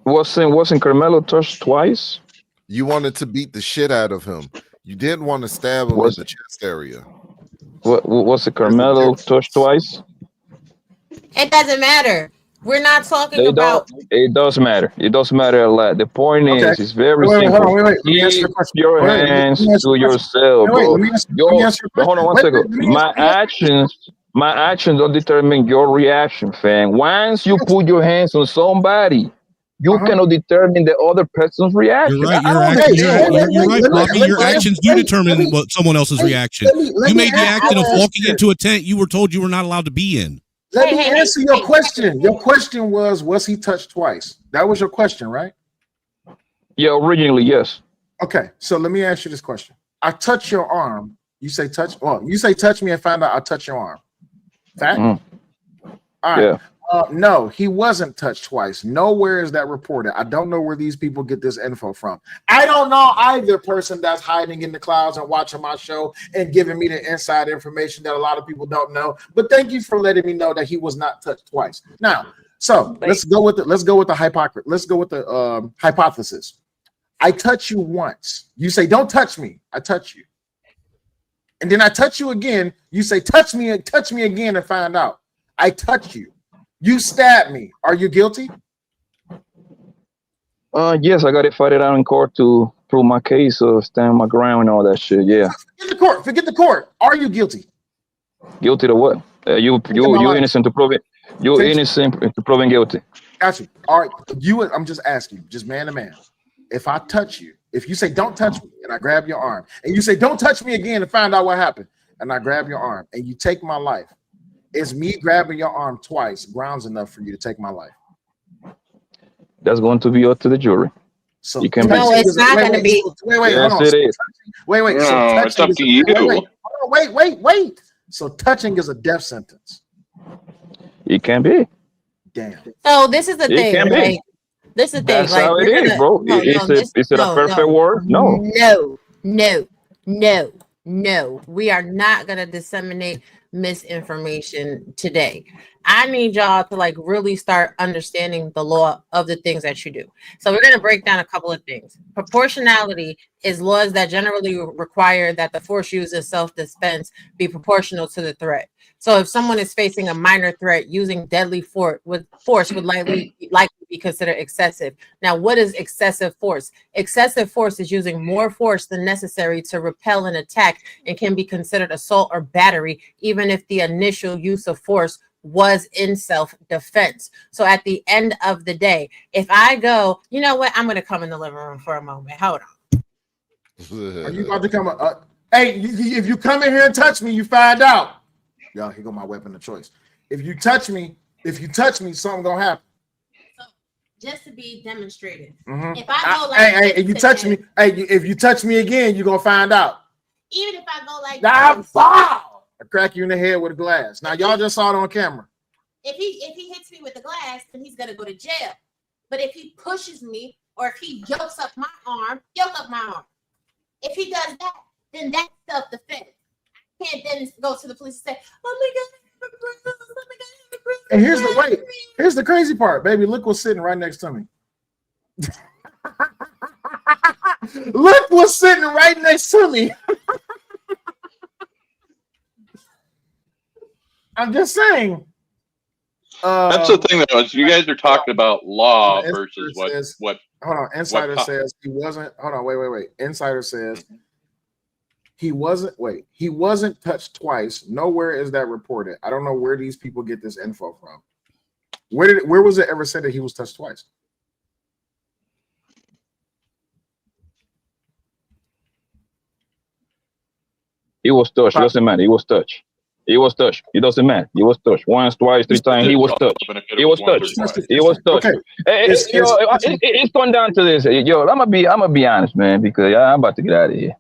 Wasn't Karmelo touched twice? You wanted to beat the shit out of him. You didn't want to stab him in the chest area. Was it Karmelo touched twice? It doesn't matter. We're not talking about. It does matter. It does matter a lot. The point is, it's very simple. Keep your hands to yourself, bro. Hold on one second. My actions don't determine your reaction, fam. Once you put your hands on somebody, you cannot determine the other person's reaction. You're right. You're right, Bobby. Your actions do determine what someone else's reaction. You made the action of walking into a tent you were told you were not allowed to be in. Let me answer your question. Your question was he touched twice? That was your question, right? Yeah, originally, yes. Okay, so let me ask you this question. I touch your arm. You say touch. Well, you say touch me and find out I touch your arm. Fact? All right. Yeah. No, he wasn't touched twice. Nowhere is that reported. I don't know where these people get this info from. I don't know either person that's hiding in the clouds and watching my show and giving me the inside information that a lot of people don't know. But thank you for letting me know that he was not touched twice. Now, so let's go with the hypothesis. I touch you once. You say, "Don't touch me." I touch you, and then I touch you again. You say, touch me again, and find out. I touch you. You stabbed me. Are you guilty? Yes, I got to fight it out in court to prove my case or stand my ground and all that shit. Yeah. Forget the court. Are you guilty? Guilty to what? You innocent to prove it. You're innocent to proving guilty. Got you. All right. I'm just asking, just man to man. If I touch you, if you say don't touch me, and I grab your arm, and you say don't touch me again and find out what happened, and I grab your arm, and you take my life, is me grabbing your arm twice grounds enough for you to take my life? That's going to be up to the jury. So you can no, it's not going to be. Wait, yes, hold on. it is. Wait. No, So it's up to you. Wait. So touching is a death sentence. It can be. Damn. So this is the thing, right? This is the thing. That's how it is, bro. Is it a perfect word? No. No. We are not going to disseminate misinformation today. I need y'all to like really start understanding the law of the things that you do. So we're going to break down a couple of things. Proportionality is laws that generally require that the force used in self-defense be proportional to the threat. So if someone is facing a minor threat, using deadly force would likely be considered excessive. Now, what is excessive force? Excessive force is using more force than necessary to repel an attack and can be considered assault or battery, even if the initial use of force was in self-defense. So at the end of the day, if I go, you know what, I'm going to come in the living room for a moment. Hold on. Are you about to come? Hey, if you come in here and touch me, you find out. Y'all, here go my weapon of choice. If you touch me, something gonna happen. So just to be demonstrated, Mm-hmm. if I go like, if you touch me again, you're gonna find out. Even if I go like, I crack you in the head with a glass. Now y'all just saw it on camera. if he hits me with the glass, then he's gonna go to jail. But if he pushes me or if he yokes up my arm. If he does that, then that's self-defense. I can't then go to the police and say, "Oh my God, And here's the crazy part, baby. Look what's sitting right next to me. Look what's sitting right next to me. I'm just saying. That's the thing, though. Is you guys are talking about law versus what. Hold on. Insider says he wasn't. Hold on. Wait. Insider says he wasn't touched twice. Nowhere is that reported. I don't know where these people get this info from. Where was it ever said that he was touched twice? He was touched. It doesn't matter. He was touched. He was touched. It doesn't matter. He was touched. Once, twice, 3 times. He was touched. He was touched. He was touched. Okay. It's gone down to this. Yo, I'm gonna be honest, man, because I'm about to get out of here.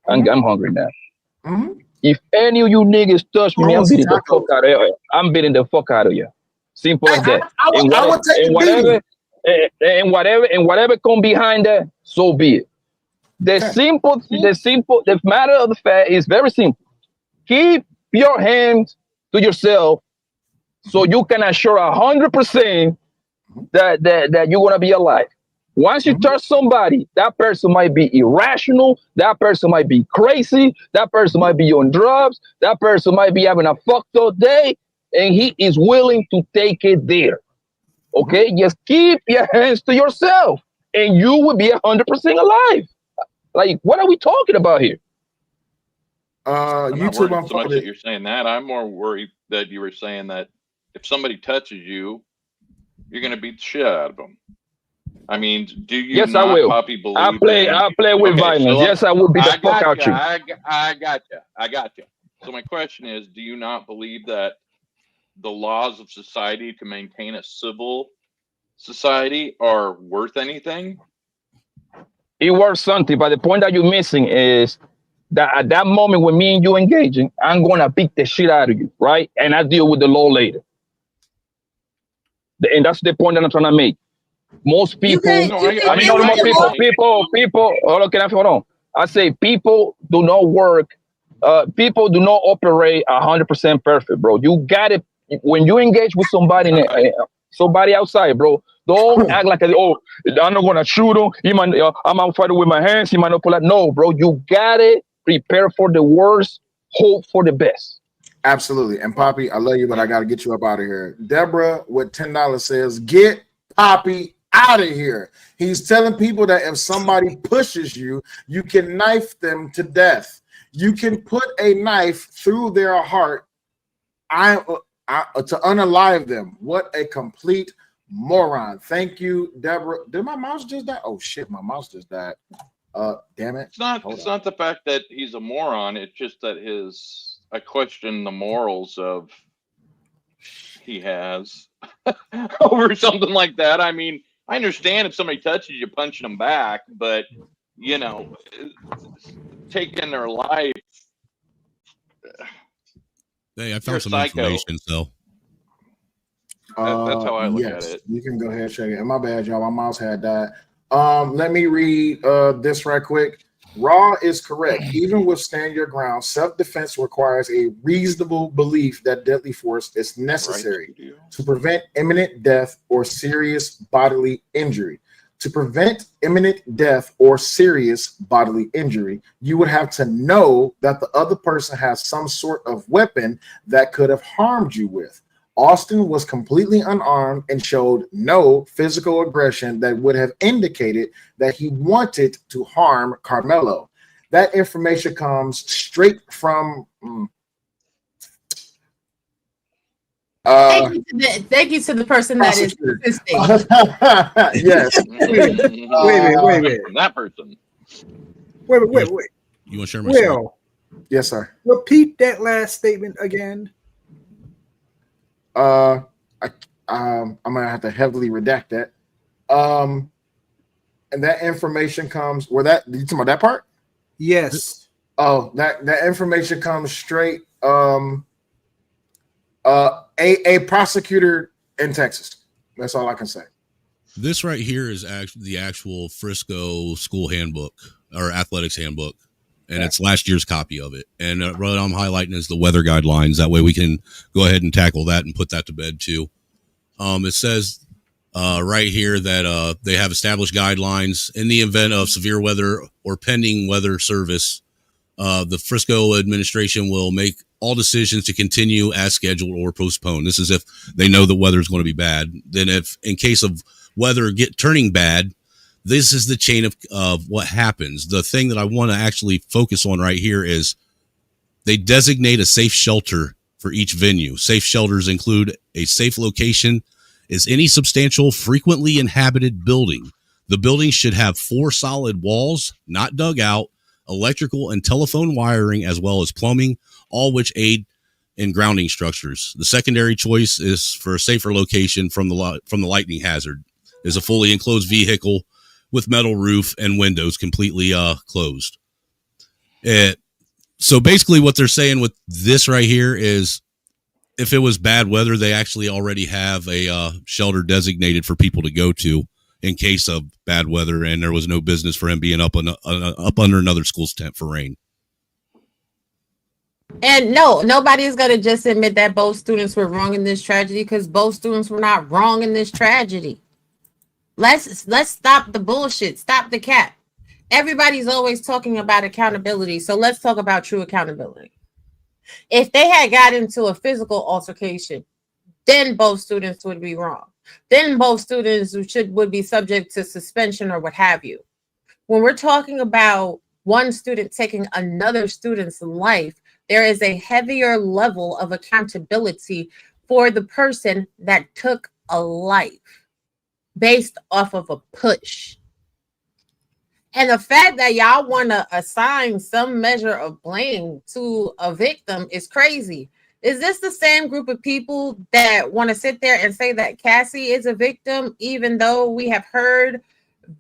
I'm hungry now. Mm-hmm. If any of you niggas touch me, I'm beating the fuck out of you. I'm beating the fuck out of you. Simple as that. And whatever come behind that, so be it. The matter of the fact is very simple. Keep your hands to yourself so you can assure 100% that you're gonna be alive. Once you touch somebody, that person might be irrational, that person might be crazy, that person might be on drugs, that person might be having a fucked up day, and he is willing to take it there. Okay, just keep your hands to yourself, and you will be 100% alive. Like, what are we talking about here? I'm not worried so much that you're saying that. I'm more worried that you were saying that if somebody touches you, you're gonna beat the shit out of them. I mean, do you? Yes, not, I will. Poppy, believe I play with violence. Yes, I will beat the fuck out you. I got you. So my question is, do you not believe that the laws of society to maintain a civil society are worth anything? It worth something, but the point that you're missing is that at that moment when me and you engaging, I'm gonna beat the shit out of you, right? And I deal with the law later. And that's the point that I'm trying to make. Most people, people. Hold on, hold on. I say people do not work. People do not operate 100% perfect, bro. You got it when you engage with somebody, somebody outside, bro. Don't act like, oh, I'm not gonna shoot him. He might, I'm out fighting with my hands. He might not pull out. No, bro. You got it. Prepare for the worst. Hope for the best. Absolutely. And Poppy, I love you, but I got to get you up out of here. Deborah with $10 says, get Poppy out of here. He's telling people that if somebody pushes you, you can knife them to death. You can put a knife through their heart to unalive them. What a complete moron. Thank you, Deborah. Did my mouse just die? Oh, shit, my mouse just died. Damn it. It's not the fact that he's a moron. It's just that I question the morals of he has over something like that. I mean, I understand if somebody touches you, punching them back, but you know, taking their life. Hey, I found some information, so that's how I look at it. You can go ahead and check it. And my bad, y'all. My mouse had died. Let me read this right quick. Raw is correct. Even with stand your ground, self-defense requires a reasonable belief that deadly force is necessary to prevent imminent death or serious bodily injury. To prevent imminent death or serious bodily injury, you would have to know that the other person has some sort of weapon that could have harmed you with. Austin was completely unarmed and showed no physical aggression that would have indicated that he wanted to harm Karmelo. That information comes straight from thank you to the person that is assisting. Yes. Wait. That person. Wait. You want to share my screen? Will, yes, sir. repeat that last statement again. I'm gonna have to heavily redact that. And that information comes you talking about that part? Yes. Oh, that information comes straight. A prosecutor in Texas. That's all I can say. This right here is actually the actual Frisco school handbook or athletics handbook. And it's last year's copy of it. And what I'm highlighting is the weather guidelines. That way we can go ahead and tackle that and put that to bed too. It says right here that they have established guidelines in the event of severe weather or pending weather service. The Frisco administration will make all decisions to continue as scheduled or postpone. This is if they know the weather is going to be bad. Then if in case of weather turning bad, this is the chain of what happens. The thing that I want to actually focus on right here is they designate a safe shelter for each venue. Safe shelters include a safe location is any substantial, frequently inhabited building. The building should have 4 solid walls, not dug out, electrical and telephone wiring, as well as plumbing, all which aid in grounding structures. The secondary choice is for a safer location from the lightning hazard. Is a fully enclosed vehicle with metal roof and windows completely closed. So basically what they're saying with this right here is if it was bad weather, they actually already have a shelter designated for people to go to in case of bad weather, and there was no business for him being up under another school's tent for rain. And no, nobody is going to just admit that both students were wrong in this tragedy, because both students were not wrong in this tragedy. Let's stop the bullshit. Stop the cap. Everybody's always talking about accountability. So let's talk about true accountability. If they had got into a physical altercation, then both students would be wrong. Then both students would be subject to suspension or what have you. When we're talking about one student taking another student's life, there is a heavier level of accountability for the person that took a life based off of a push. And the fact that y'all want to assign some measure of blame to a victim is crazy. Is this the same group of people that want to sit there and say that Cassie is a victim, even though we have heard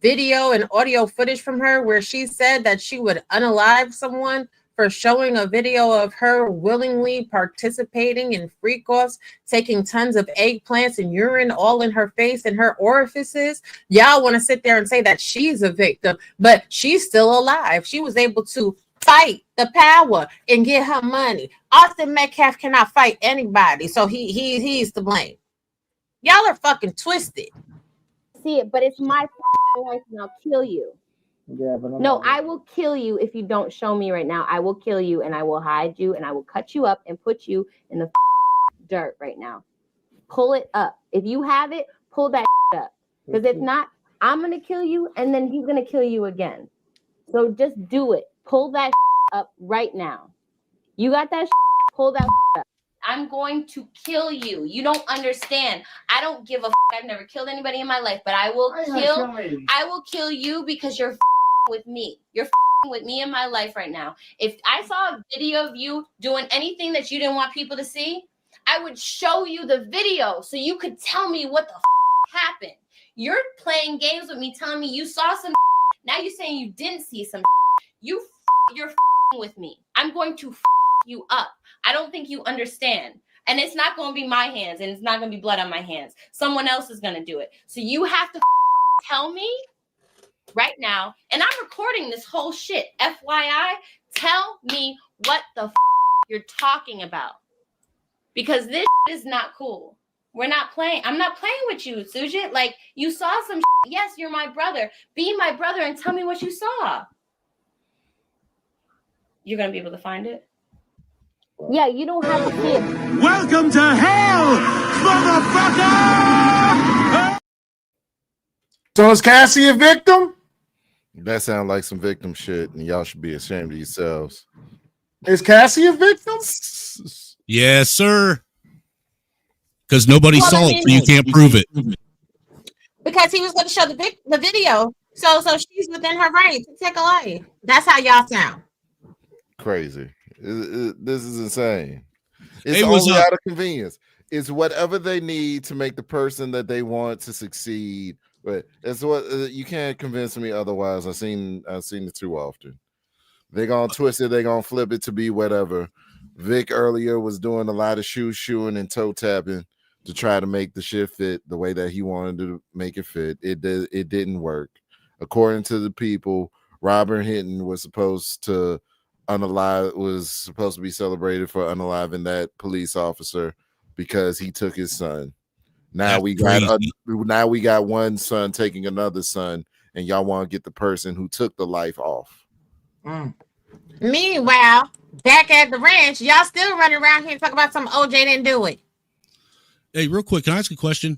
video and audio footage from her where she said that she would unalive someone for showing a video of her willingly participating in freak offs, taking tons of eggplants and urine all in her face and her orifices. Y'all want to sit there and say that she's a victim, but she's still alive. She was able to fight the power and get her money. Austin Metcalf cannot fight anybody, so he's to blame. Y'all are fucking twisted. See it, but it's my life and I'll kill you. Yeah, but No, I will kill you if you don't show me right now. I will kill you and I will hide you and I will cut you up and put you in the dirt right now. Pull it up. If you have it, pull that up. Because if not, I'm going to kill you and then he's going to kill you again. So just do it. Pull that up right now. You got that? Pull that up. I'm going to kill you. You don't understand. I don't give a I've never killed anybody in my life, but I will kill you because you're with me. You're with me in my life right now. If I saw a video of you doing anything that you didn't want people to see, I would show you the video so you could tell me what the happened. You're playing games with me, telling me you saw some. Now you're saying you didn't see some. You're with me. I'm going to you up. I don't think you understand. And it's not going to be my hands and it's not going to be blood on my hands. Someone else is going to do it. So you have to tell me right now. And I'm recording this whole shit. FYI, tell me what the you're talking about. Because this is not cool. We're not playing. I'm not playing with you, Sujit. Like, you saw some Yes, you're my brother. Be my brother and tell me what you saw. You're going to be able to find it? Yeah, you don't have to see it. Welcome to hell, motherfucker! So is Cassie a victim? That sounds like some victim shit, and y'all should be ashamed of yourselves. Is Cassie a victim? Yes, sir. Because nobody Well, saw I it, mean- so you can't prove it. Because he was going to show the video. So she's within her right to take a life. That's how y'all sound. Crazy. This is insane. It's Hey, what's only up? out of convenience. It's whatever they need to make the person that they want to succeed. But it's what you can't convince me otherwise. I've seen it too often. They're gonna twist it. They're gonna flip it to be whatever. Vic earlier was doing a lot of shoeing and toe tapping to try to make the shit fit the way that he wanted to make it fit. It didn't work. According to the people, Robert Hinton was supposed to be celebrated for unaliving that police officer because he took his son. Now we got one son taking another son, and y'all want to get the person who took the life off. Meanwhile, back at the ranch, y'all still running around here and talk about some OJ didn't do it. Hey, real quick, can I ask a question?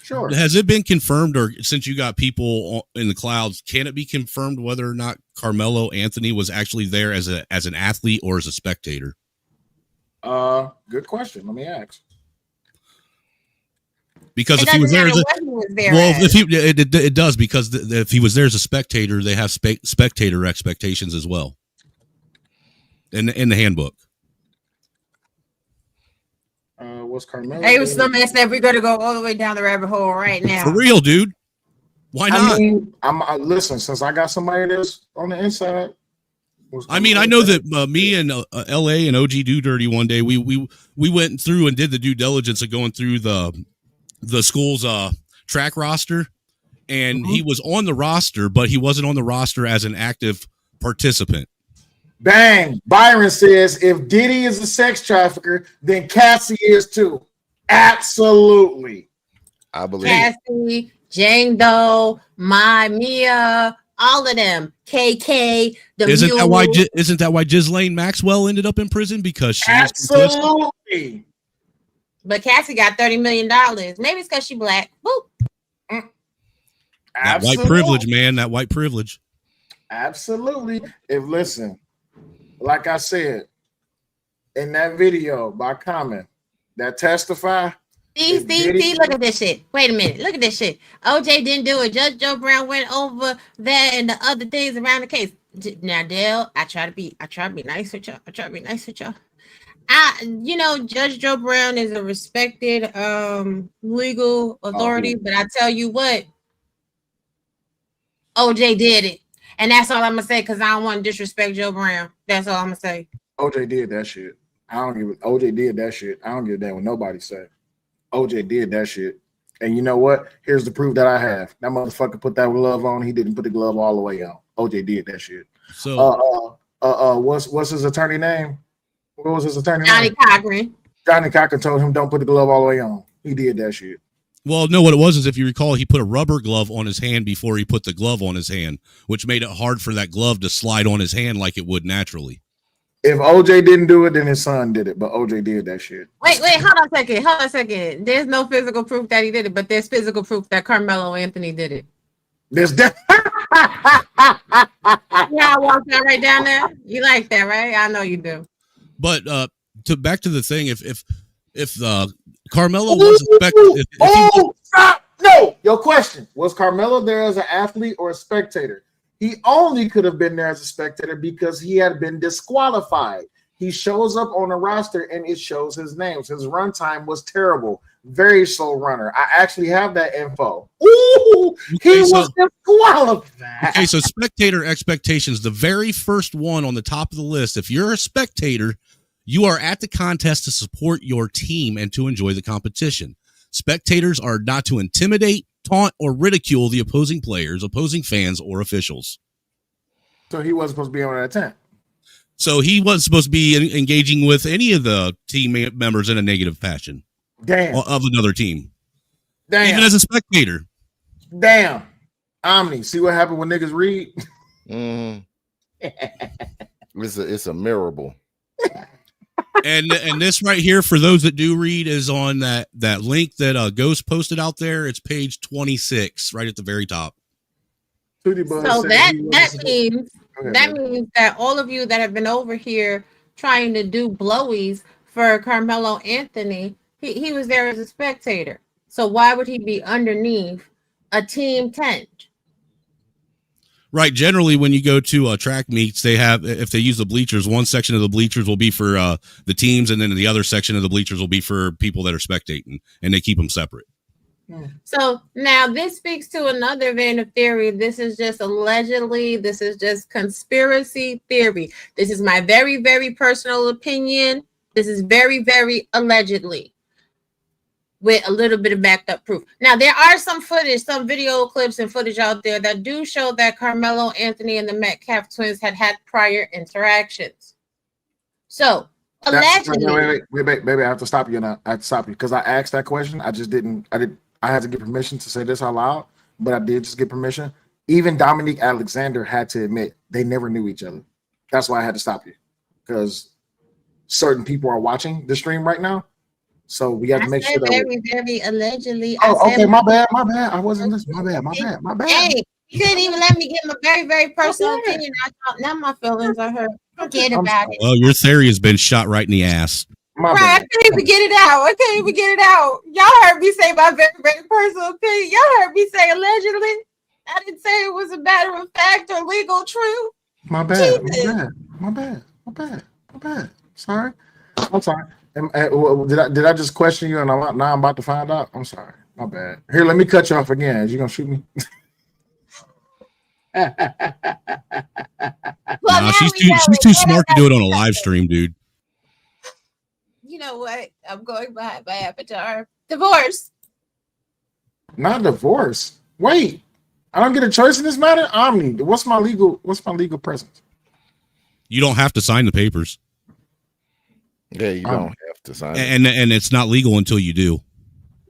Sure. Has it been confirmed, or since you got people in the clouds, can it be confirmed whether or not Karmelo Anthony was actually there as an athlete or as a spectator? Good question. Let me ask. Because It if he was doesn't there, matter what he was there well, as. it does, because if he was there as a spectator, they have spectator expectations as well in the handbook. Was Karmelo? Hey, some man said we're gonna go all the way down the rabbit hole right now. For real, dude. Why not? I mean, listen. Since I got somebody that's on the inside. I mean, I know that me and LA and OG Do Dirty one day we went through and did the due diligence of going through the school's track roster, and he was on the roster, but he wasn't on the roster as an active participant. Bang! Byron says if Diddy is a sex trafficker, then Cassie is too. Absolutely. I believe Cassie, Jane Doe, Mia, all of them. KK, the Isn't that Mule. why Ghislaine Maxwell ended up in prison? Because she was Absolutely. But Cassie got $30 million. Maybe it's because she black. Boop. that white privilege, man. That white privilege. Absolutely. Listen, like I said in that video by comment, that testify. See, look at this shit. Wait a minute. Look at this shit. OJ didn't do it. Judge Joe Brown went over that and the other things around the case. Now, Dale, I try to be nice with y'all. Judge Joe Brown is a respected legal authority, but I tell you what, OJ did it. And that's all I'm gonna say, because I don't want to disrespect Joe Brown. That's all I'm gonna say. OJ did that shit. OJ did that shit. I don't give a damn what nobody say. OJ did that shit. And you know what? Here's the proof that I have. That motherfucker put that glove on. He didn't put the glove all the way on. OJ did that shit. So what's his attorney name? What was his attorney Johnny name? Cochran. Johnny Cochran told him don't put the glove all the way on. He did that shit. well, no, what it was is, if you recall, he put a rubber glove on his hand before he put the glove on his hand, which made it hard for that glove to slide on his hand like it would naturally. If OJ didn't do it, then his son did it. But OJ did that shit. Wait, hold on a second. There's no physical proof that he did it, but there's physical proof that Karmelo Anthony did it. There's that. Yeah, I walked that right down there. You like that, right? I know you do. But back to the thing, if Karmelo was expected, Stop! No, your question was Karmelo there as an athlete or a spectator? He only could have been there as a spectator because he had been disqualified. He shows up on the roster and it shows his names. His run time was terrible. Very slow runner. I actually have that info. Ooh, he was disqualified. Okay, so spectator expectations, the very first one on the top of the list. If you're a spectator, you are at the contest to support your team and to enjoy the competition. Spectators are not to intimidate, taunt, or ridicule the opposing players, opposing fans, or officials. So he wasn't supposed to be on that tent. So he wasn't supposed to be engaging with any of the team members in a negative fashion. Damn. Of another team. Damn. Even as a spectator. Damn. Omni, see what happened when niggas read? It's a mirable. And this right here, for those that do read, is on that link that Ghost posted out there. It's page 26, right at the very top. So that means that all of you that have been over here trying to do blowies for Karmelo Anthony, he was there as a spectator. So why would he be underneath a team tent? Right. Generally, when you go to track meets, they have, if they use the bleachers, one section of the bleachers will be for the teams, and then the other section of the bleachers will be for people that are spectating, and they keep them separate. So now this speaks to another vein of theory. This is just allegedly, this is just conspiracy theory. This is my very, very personal opinion. This is very, very allegedly, with a little bit of backed up proof. Now, there are some footage, some video clips and footage out there that do show that Karmelo Anthony and the Metcalf twins had prior interactions. So, allegedly. Wait, baby, I have to stop you now. I have to stop you because I asked that question. I had to get permission to say this out loud, but I did just get permission. Even Dominique Alexander had to admit they never knew each other. That's why I had to stop you, because certain people are watching the stream right now. So we have to make sure that very, very allegedly. okay, my bad. I wasn't listening. My bad. Hey, you couldn't even let me get my very, very personal opinion. I thought now my feelings are hurt. Forget about it. Well, your theory has been shot right in the ass. Right, I can't even get it out. Y'all heard me say my very, very personal opinion. Y'all heard me say allegedly. I didn't say it was a matter of fact or legal truth. My bad. Sorry. I'm sorry. Did I just question you and now I'm about to find out? I'm sorry. My bad. Here, let me cut you off again. Is you gonna shoot me? No, she's too smart to do it on a live stream, dude. You know what? I'm going by my avatar. Divorce. Not divorce. Wait, I don't get a choice in this matter. Omni, what's my legal presence? You don't have to sign the papers. Yeah, you don't have to sign it. And it's not legal until you do.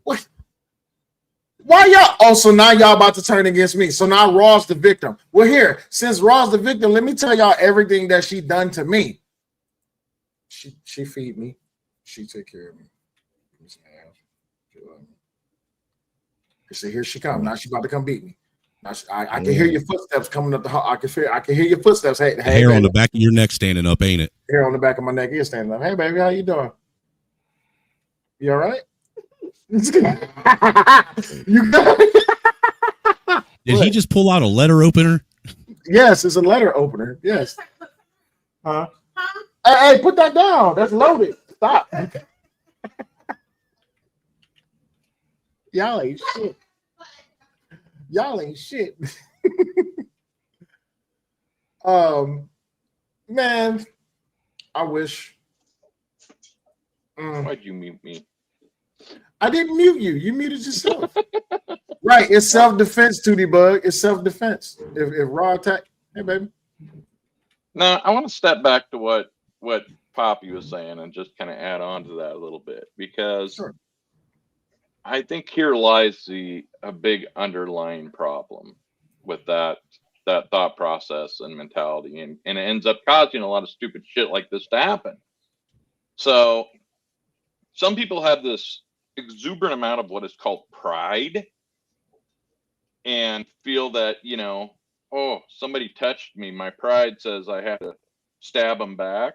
What? Why y'all? Oh, so now y'all about to turn against me. So now Raw's the victim. Well, here, since Raw's the victim, let me tell y'all everything that she done to me. She feed me. She take care of me. See, here she comes. Now she about to come beat me. Now I can hear your footsteps coming up the hall. I can hear your footsteps. Hey, hair on the back of your neck standing up, ain't it? Hair on the back of my neck is standing up. Hey, baby, how you doing? You all right? You good? Did he just pull out a letter opener? Yes, it's a letter opener. Yes. Huh? Hey, put that down. That's loaded. Stop. Y'all ain't shit. Man, I wish. Why'd you mute me? I didn't mute you. You muted yourself. Right. It's self-defense, Tootie Bug. It's self-defense. If raw attack, hey baby. Now I want to step back to what Poppy was saying and just kind of add on to that a little bit, because I think here lies a big underlying problem with that thought process and mentality, and it ends up causing a lot of stupid shit like this to happen. So some people have this exuberant amount of what is called pride and feel that, oh, somebody touched me. My pride says I have to stab them back.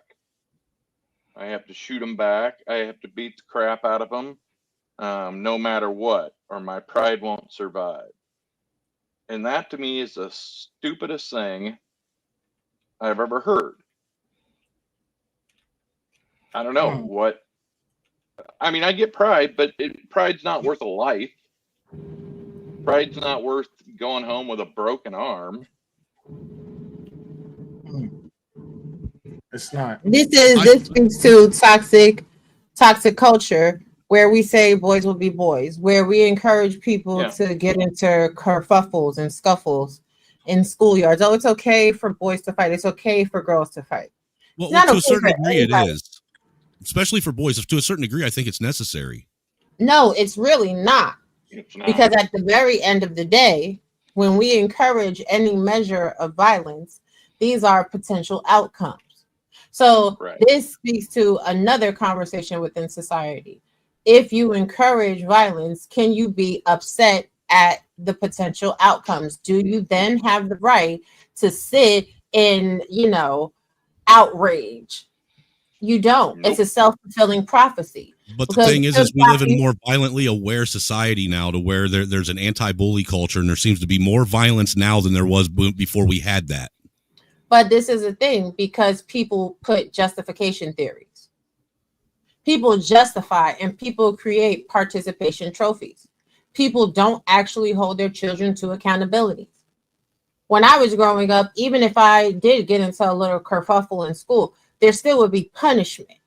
I have to shoot them back. I have to beat the crap out of them, no matter what, or my pride won't survive. And that to me is the stupidest thing I've ever heard. I don't know what. I mean, I get pride, but pride's not worth a life. Pride's not worth going home with a broken arm. It's not. This speaks to toxic culture, where we say boys will be boys, where we encourage people to get into kerfuffles and scuffles in schoolyards. Oh, it's okay for boys to fight. It's okay for girls to fight. Well, It's not to a okay certain for degree, anybody. it is, especially for boys. To a certain degree, I think it's necessary. No, it's really not. Because at the very end of the day, when we encourage any measure of violence, these are potential outcomes. So this speaks to another conversation within society. If you encourage violence, can you be upset at the potential outcomes? Do you then have the right to sit in, outrage? You don't. It's a self-fulfilling prophecy. But the thing is we live in a more violently aware society now, to where there's an anti-bully culture, and there seems to be more violence now than there was before we had that. But this is a thing, because people put justification theories. People justify and people create participation trophies. People don't actually hold their children to accountability. When I was growing up, even if I did get into a little kerfuffle in school, there still would be punishment.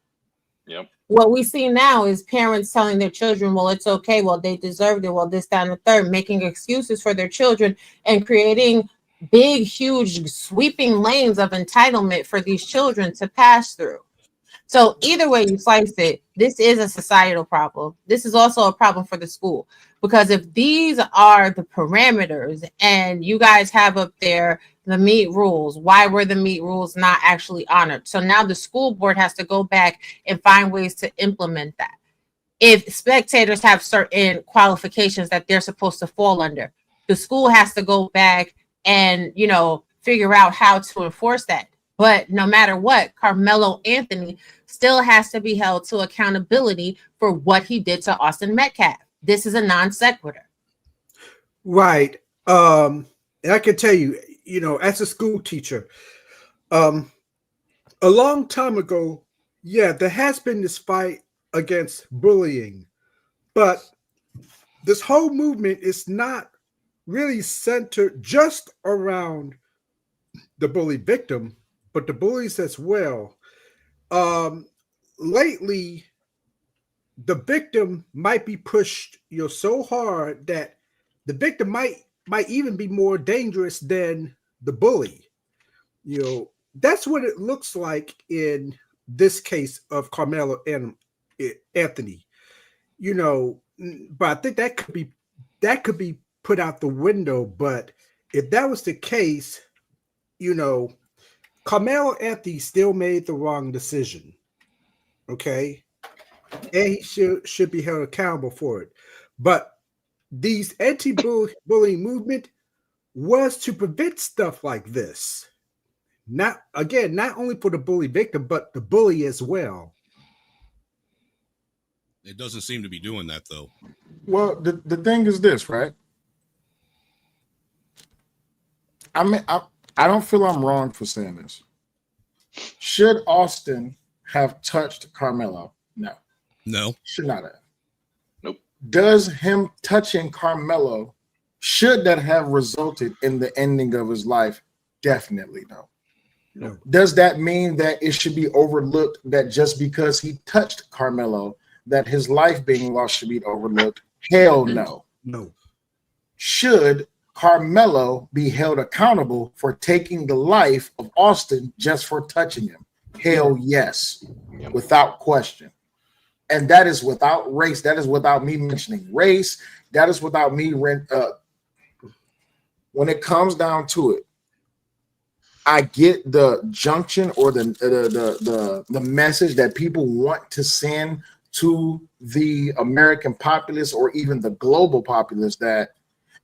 Yep. What we see now is parents telling their children, well, it's okay. Well, they deserved it. Well, this, that, and the third, making excuses for their children and creating big, huge, sweeping lanes of entitlement for these children to pass through. So either way you slice it, this is a societal problem. This is also a problem for the school, because if these are the parameters and you guys have up there the meat rules, why were the meat rules not actually honored? So now the school board has to go back and find ways to implement that. If spectators have certain qualifications that they're supposed to fall under, the school has to go back and, figure out how to enforce that. But no matter what, Karmelo Anthony still has to be held to accountability for what he did to Austin Metcalf. This is a non sequitur. Right. And I can tell you, as a school teacher, a long time ago, there has been this fight against bullying, but this whole movement is not really centered just around the bully victim, but the bullies as well. Lately, the victim might be pushed, so hard that the victim might even be more dangerous than the bully. That's what it looks like in this case of Karmelo Anthony. But I think that could be put out the window. But if that was the case, Karmelo Anthony still made the wrong decision. Okay. And he should be held accountable for it. But these anti-bullying movement was to prevent stuff like this. Not only for the bully victim, but the bully as well. It doesn't seem to be doing that, though. Well, the thing is this, right? I mean, I don't feel I'm wrong for saying this. Should Austin have touched Karmelo? No. No. Should not have. Nope. Does him touching Karmelo, should that have resulted in the ending of his life? Definitely no. Does that mean that it should be overlooked that just because he touched Karmelo, that his life being lost should be overlooked? Hell no. No. Should Karmelo be held accountable for taking the life of Austin just for touching him? Hell yes, without question. And that is without race. That is without me mentioning race. That is without me when it comes down to it, I get the junction or the message that people want to send to the American populace or even the global populace that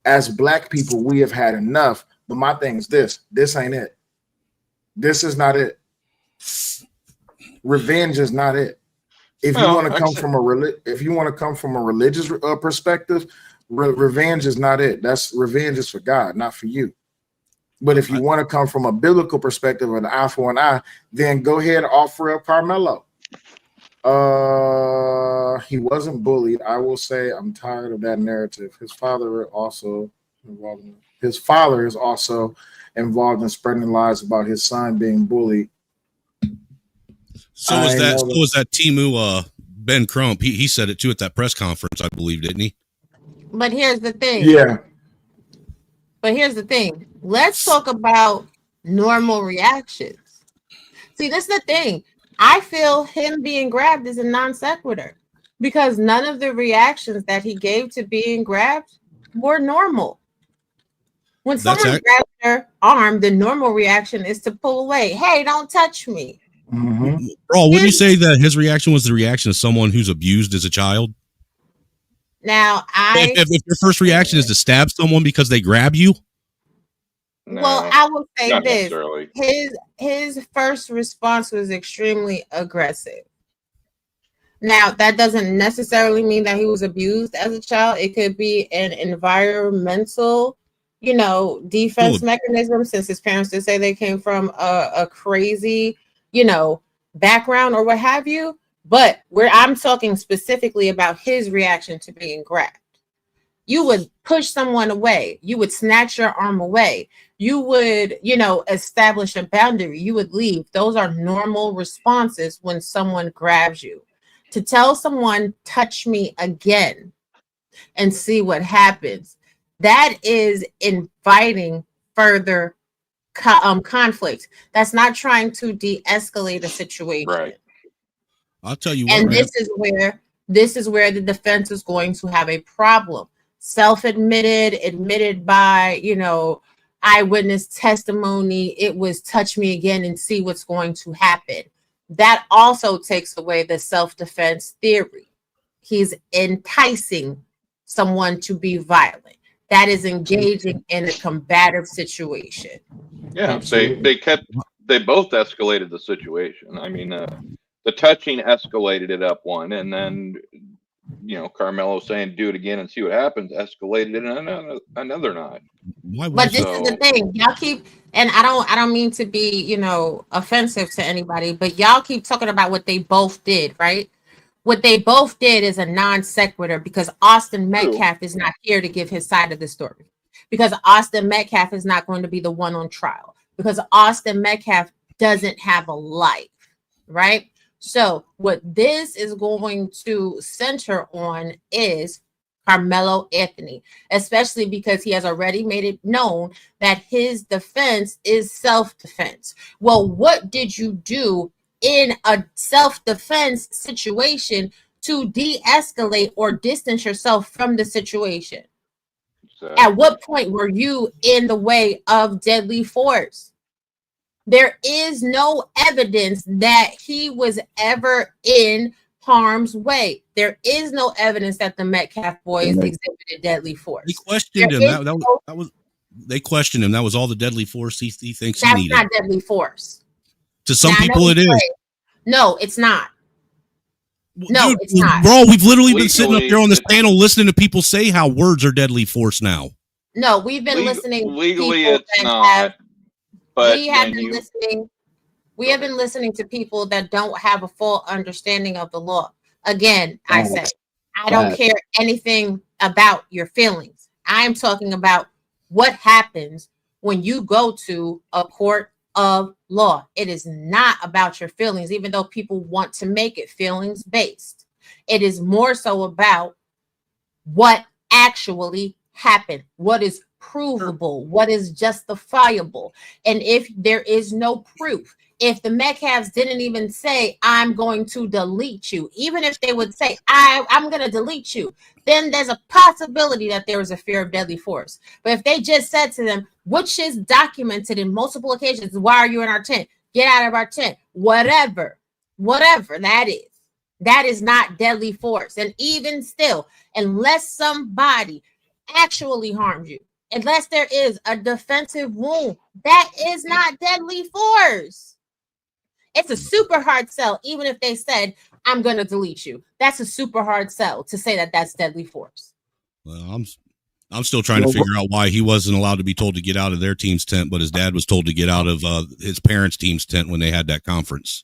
as Black people, we have had enough. But my thing is this ain't it. This is not it. Revenge is not it. If you want to come from a religious perspective, revenge is not it. Revenge is for God, not for you. But if you want to come from a biblical perspective of an eye for an eye, then go ahead and offer up Karmelo. He wasn't bullied. I will say I'm tired of that narrative. His father is also involved in spreading lies about his son being bullied. So was that Timu Ben Crump? He said it too at that press conference, I believe, didn't he? But here's the thing. Yeah. But here's the thing. Let's talk about normal reactions. See, this is the thing. I feel him being grabbed is a non sequitur because none of the reactions that he gave to being grabbed were normal. When someone grabs their arm, the normal reaction is to pull away. Hey, don't touch me. Mm-hmm. Bro, wouldn't you say that his reaction was the reaction of someone who's abused as a child? Now, if your first reaction is to stab someone because they grab you, well, I will say not this: necessarily. his first response was extremely aggressive. Now, that doesn't necessarily mean that he was abused as a child. It could be an environmental, defense mechanism, since his parents did say they came from a crazy, background or what have you. But where I'm talking specifically about his reaction to being grabbed. You would push someone away. You would snatch your arm away. You would, establish a boundary. You would leave. Those are normal responses when someone grabs you. To tell someone, touch me again and see what happens, that is inviting further conflict. That's not trying to de-escalate a situation. Right. I'll tell you what. And this is where the defense is going to have a problem. Self-admitted, admitted by, eyewitness testimony. It was touch me again and see what's going to happen. That also takes away the self-defense theory. He's enticing someone to be violent. That is engaging in a combative situation. Yeah, they both escalated the situation. I mean, the touching escalated it up one, and then Karmelo saying do it again and see what happens escalated it another notch. But this is the thing, y'all keep, and I don't mean to be offensive to anybody, but y'all keep talking about what they both did, right? What they both did is a non sequitur because Austin Metcalf is not here to give his side of the story, because Austin Metcalf is not going to be the one on trial, because Austin Metcalf doesn't have a life, right? So what this is going to center on is Karmelo Anthony, especially because he has already made it known that his defense is self-defense. Well, what did you do in a self-defense situation to de-escalate or distance yourself from the situation? Exactly. At what point were you in the way of deadly force? There is no evidence that he was ever in harm's way. There is no evidence that the Metcalf boys exhibited deadly force. They questioned him. They questioned him. That was all the deadly force he thinks he needed. That's not deadly force. To some people, it is. No, it's not. No, dude, it's not. Bro, we've literally been sitting up here on this panel listening to people say how words are deadly force now. No, we've been listening. Legally, it's not. But we have been listening. We have been listening to people that don't have a full understanding of the law. Again, I say, I don't care anything about your feelings. I'm talking about what happens when you go to a court of law. It is not about your feelings, even though people want to make it feelings based. It is more so about what actually happened, what is provable, what is justifiable. And if there is no proof, if the Metcalfs didn't even say, I'm going to delete you, even if they would say, I'm going to delete you, then there's a possibility that there was a fear of deadly force. But if they just said to them, which is documented in multiple occasions, why are you in our tent? Get out of our tent. Whatever that is not deadly force. And even still, unless somebody actually harmed you, unless there is a defensive wound, that is not deadly force. It's a super hard sell, even if they said, I'm going to delete you. That's a super hard sell to say that that's deadly force. Well, I'm still trying to figure out why he wasn't allowed to be told to get out of their team's tent, but his dad was told to get out of his parents' team's tent when they had that conference.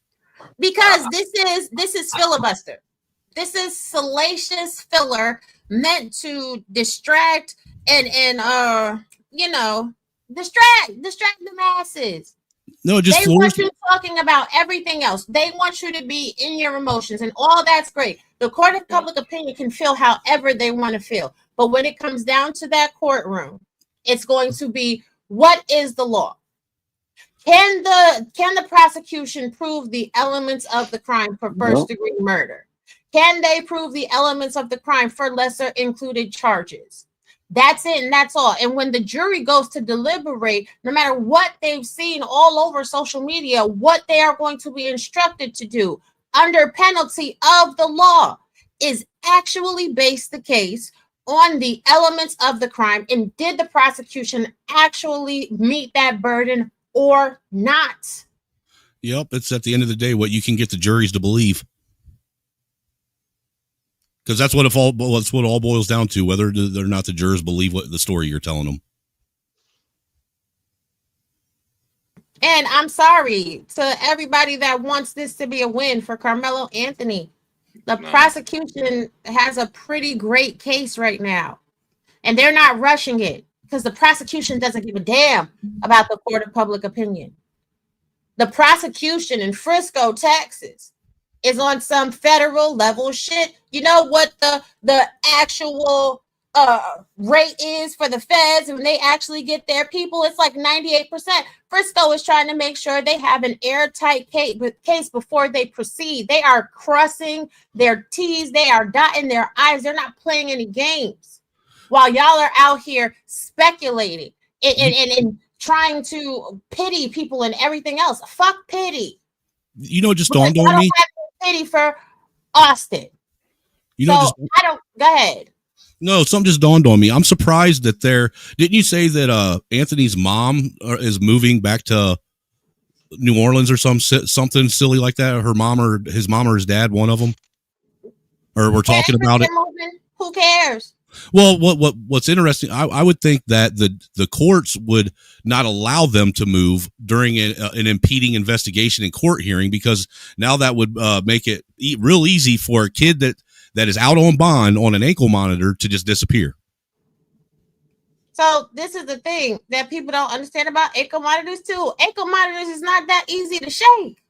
Because this is filibuster. This is salacious filler meant to distract and distract the masses. No, it just they want you talking about everything else. They want you to be in your emotions, and all that's great. The court of public opinion can feel however they want to feel. But when it comes down to that courtroom, it's going to be, what is the law? Can the prosecution prove the elements of the crime for first degree murder? Can they prove the elements of the crime for lesser included charges? That's it, and that's all. And when the jury goes to deliberate, no matter what they've seen all over social media, what they are going to be instructed to do under penalty of the law is actually base the case on the elements of the crime, and did the prosecution actually meet that burden or not? Yep, it's at the end of the day what you can get the juries to believe. Because that's what it all boils down to, whether or not the jurors believe what the story you're telling them. And I'm sorry to everybody that wants this to be a win for Karmelo Anthony. The prosecution has a pretty great case right now, and they're not rushing it because the prosecution doesn't give a damn about the court of public opinion. The prosecution in Frisco, Texas, is on some federal level shit. You know what the actual rate is for the feds when they actually get their people? It's like 98%. Frisco is trying to make sure they have an airtight case before they proceed. They are crossing their T's, they are dotting their I's. They're not playing any games while y'all are out here speculating and trying to pity people and everything else. Fuck pity. You know, just dawned on me. Pity for Austin. I don't. Go ahead. No, something just dawned on me. I'm surprised that didn't you say that Anthony's mom is moving back to New Orleans or something silly like that? Her mom or his mom or his dad, one of them, or we're talking about it. Who cares? Well, what's interesting, I would think that the courts would not allow them to move during an impeding investigation in court hearing, because now that would make it real easy for a kid that is out on bond on an ankle monitor to just disappear. So this is the thing that people don't understand about ankle monitors too. Ankle monitors is not that easy to shake.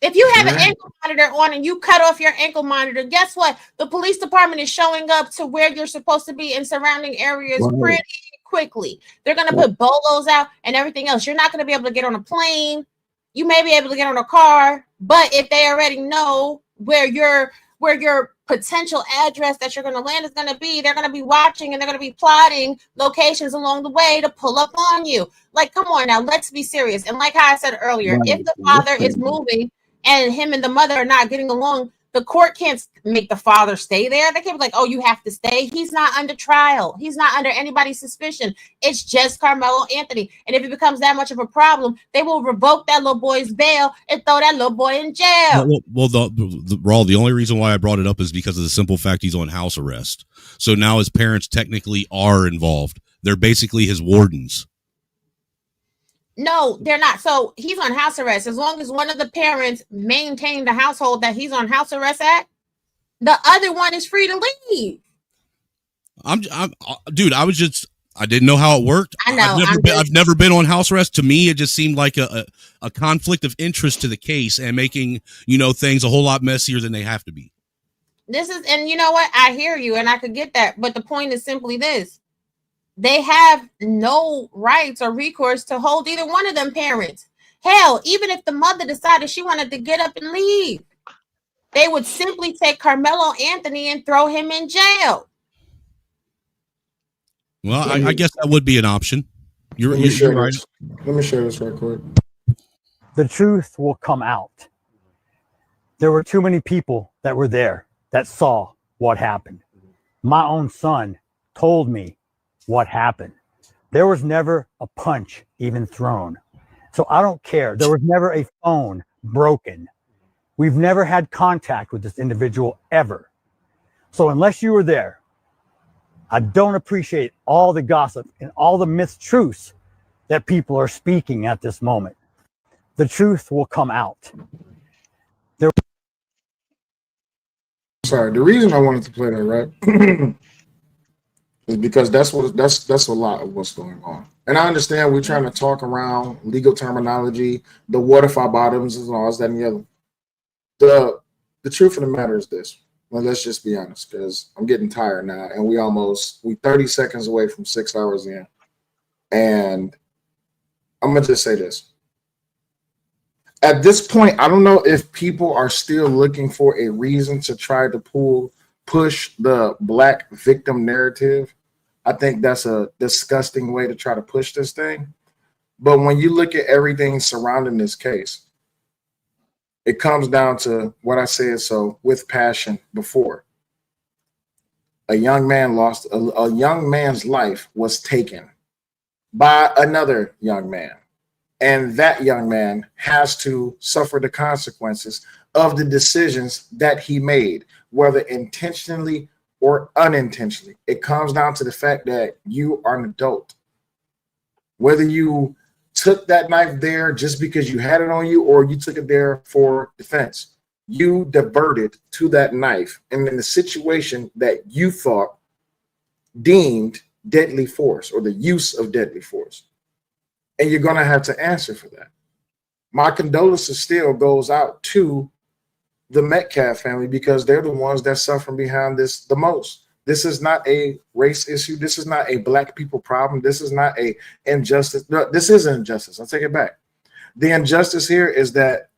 If you have an ankle monitor on and you cut off your ankle monitor, guess what? The police department is showing up to where you're supposed to be in surrounding areas pretty quickly. They're going to put bolos out and everything else. You're not going to be able to get on a plane. You may be able to get on a car, but if they already know where your potential address that you're going to land is going to be, they're going to be watching and they're going to be plotting locations along the way to pull up on you. Like, come on now, let's be serious. And like how I said earlier, if the father is moving and him and the mother are not getting along, the court can't make the father stay there. They can't be like, oh, you have to stay. He's not under trial. He's not under anybody's suspicion. It's just Karmelo Anthony. And if it becomes that much of a problem, they will revoke that little boy's bail and throw that little boy in jail. Well, the only reason why I brought it up is because of the simple fact he's on house arrest. So now his parents technically are involved. They're basically his wardens. No, they're not. So he's on house arrest. As long as one of the parents maintain the household that he's on house arrest at, the other one is free to leave. Dude, I I didn't know how it worked. I know, I've never been on house arrest. To me, it just seemed like a conflict of interest to the case and making, things a whole lot messier than they have to be. And you know what? I hear you and I could get that. But the point is simply this. They have no rights or recourse to hold either one of them parents. Hell, even if the mother decided she wanted to get up and leave, they would simply take Karmelo Anthony and throw him in jail. Well, I guess that would be an option. You're right. Let me share this right quick. The truth will come out. There were too many people that were there that saw what happened. My own son told me what happened. There was never a punch even thrown. So I don't care. There was never a phone broken. We've never had contact with this individual ever. So unless you were there, I don't appreciate all the gossip and all the mistruths that people are speaking at this moment. The truth will come out. Sorry, the reason I wanted to play that, right, is because that's a lot of what's going on. And I understand we're trying to talk around legal terminology, the what if I bottoms and all that and the other. The truth of the matter is this. Well, let's just be honest, because I'm getting tired now, and we 30 seconds away from 6 hours in. And I'm gonna just say this. At this point, I don't know if people are still looking for a reason to try to push the black victim narrative. I think that's a disgusting way to try to push this thing. But when you look at everything surrounding this case, it comes down to what I said so with passion before. A young man's life was taken by another young man. And that young man has to suffer the consequences of the decisions that he made, whether intentionally or unintentionally. It comes down to the fact that you are an adult. Whether you took that knife there just because you had it on you or you took it there for defense, you diverted to that knife and in the situation that you thought deemed deadly force or the use of deadly force. And you're going to have to answer for that. My condolences still goes out to the Metcalf family because they're the ones that suffer behind this the most. This is not a race issue. This is not a black people problem. This is not a injustice. No, this is an injustice. I'll take it back. The injustice here is that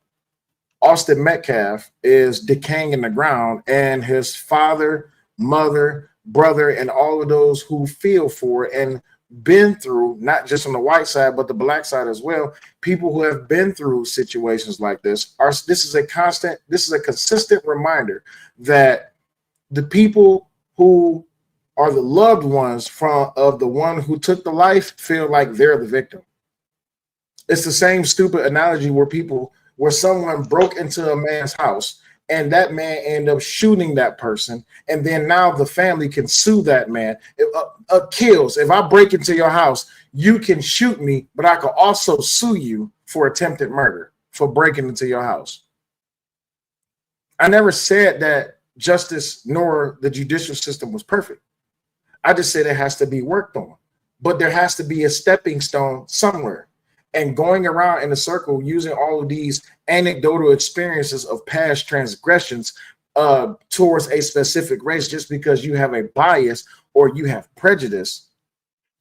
Austin Metcalf is decaying in the ground and his father, mother, brother, and all of those who feel for it and been through, not just on the white side, but the black side as well, people who have been through situations like this this is a consistent reminder that the people who are the loved ones of the one who took the life feel like they're the victim. It's the same stupid analogy where someone broke into a man's house and that man ended up shooting that person, and then now the family can sue that man. Kills. If I break into your house, you can shoot me, but I could also sue you for attempted murder for breaking into your house. I never said that justice nor the judicial system was perfect. I just said it has to be worked on, but there has to be a stepping stone somewhere. And going around in a circle using all of these anecdotal experiences of past transgressions towards a specific race just because you have a bias or you have prejudice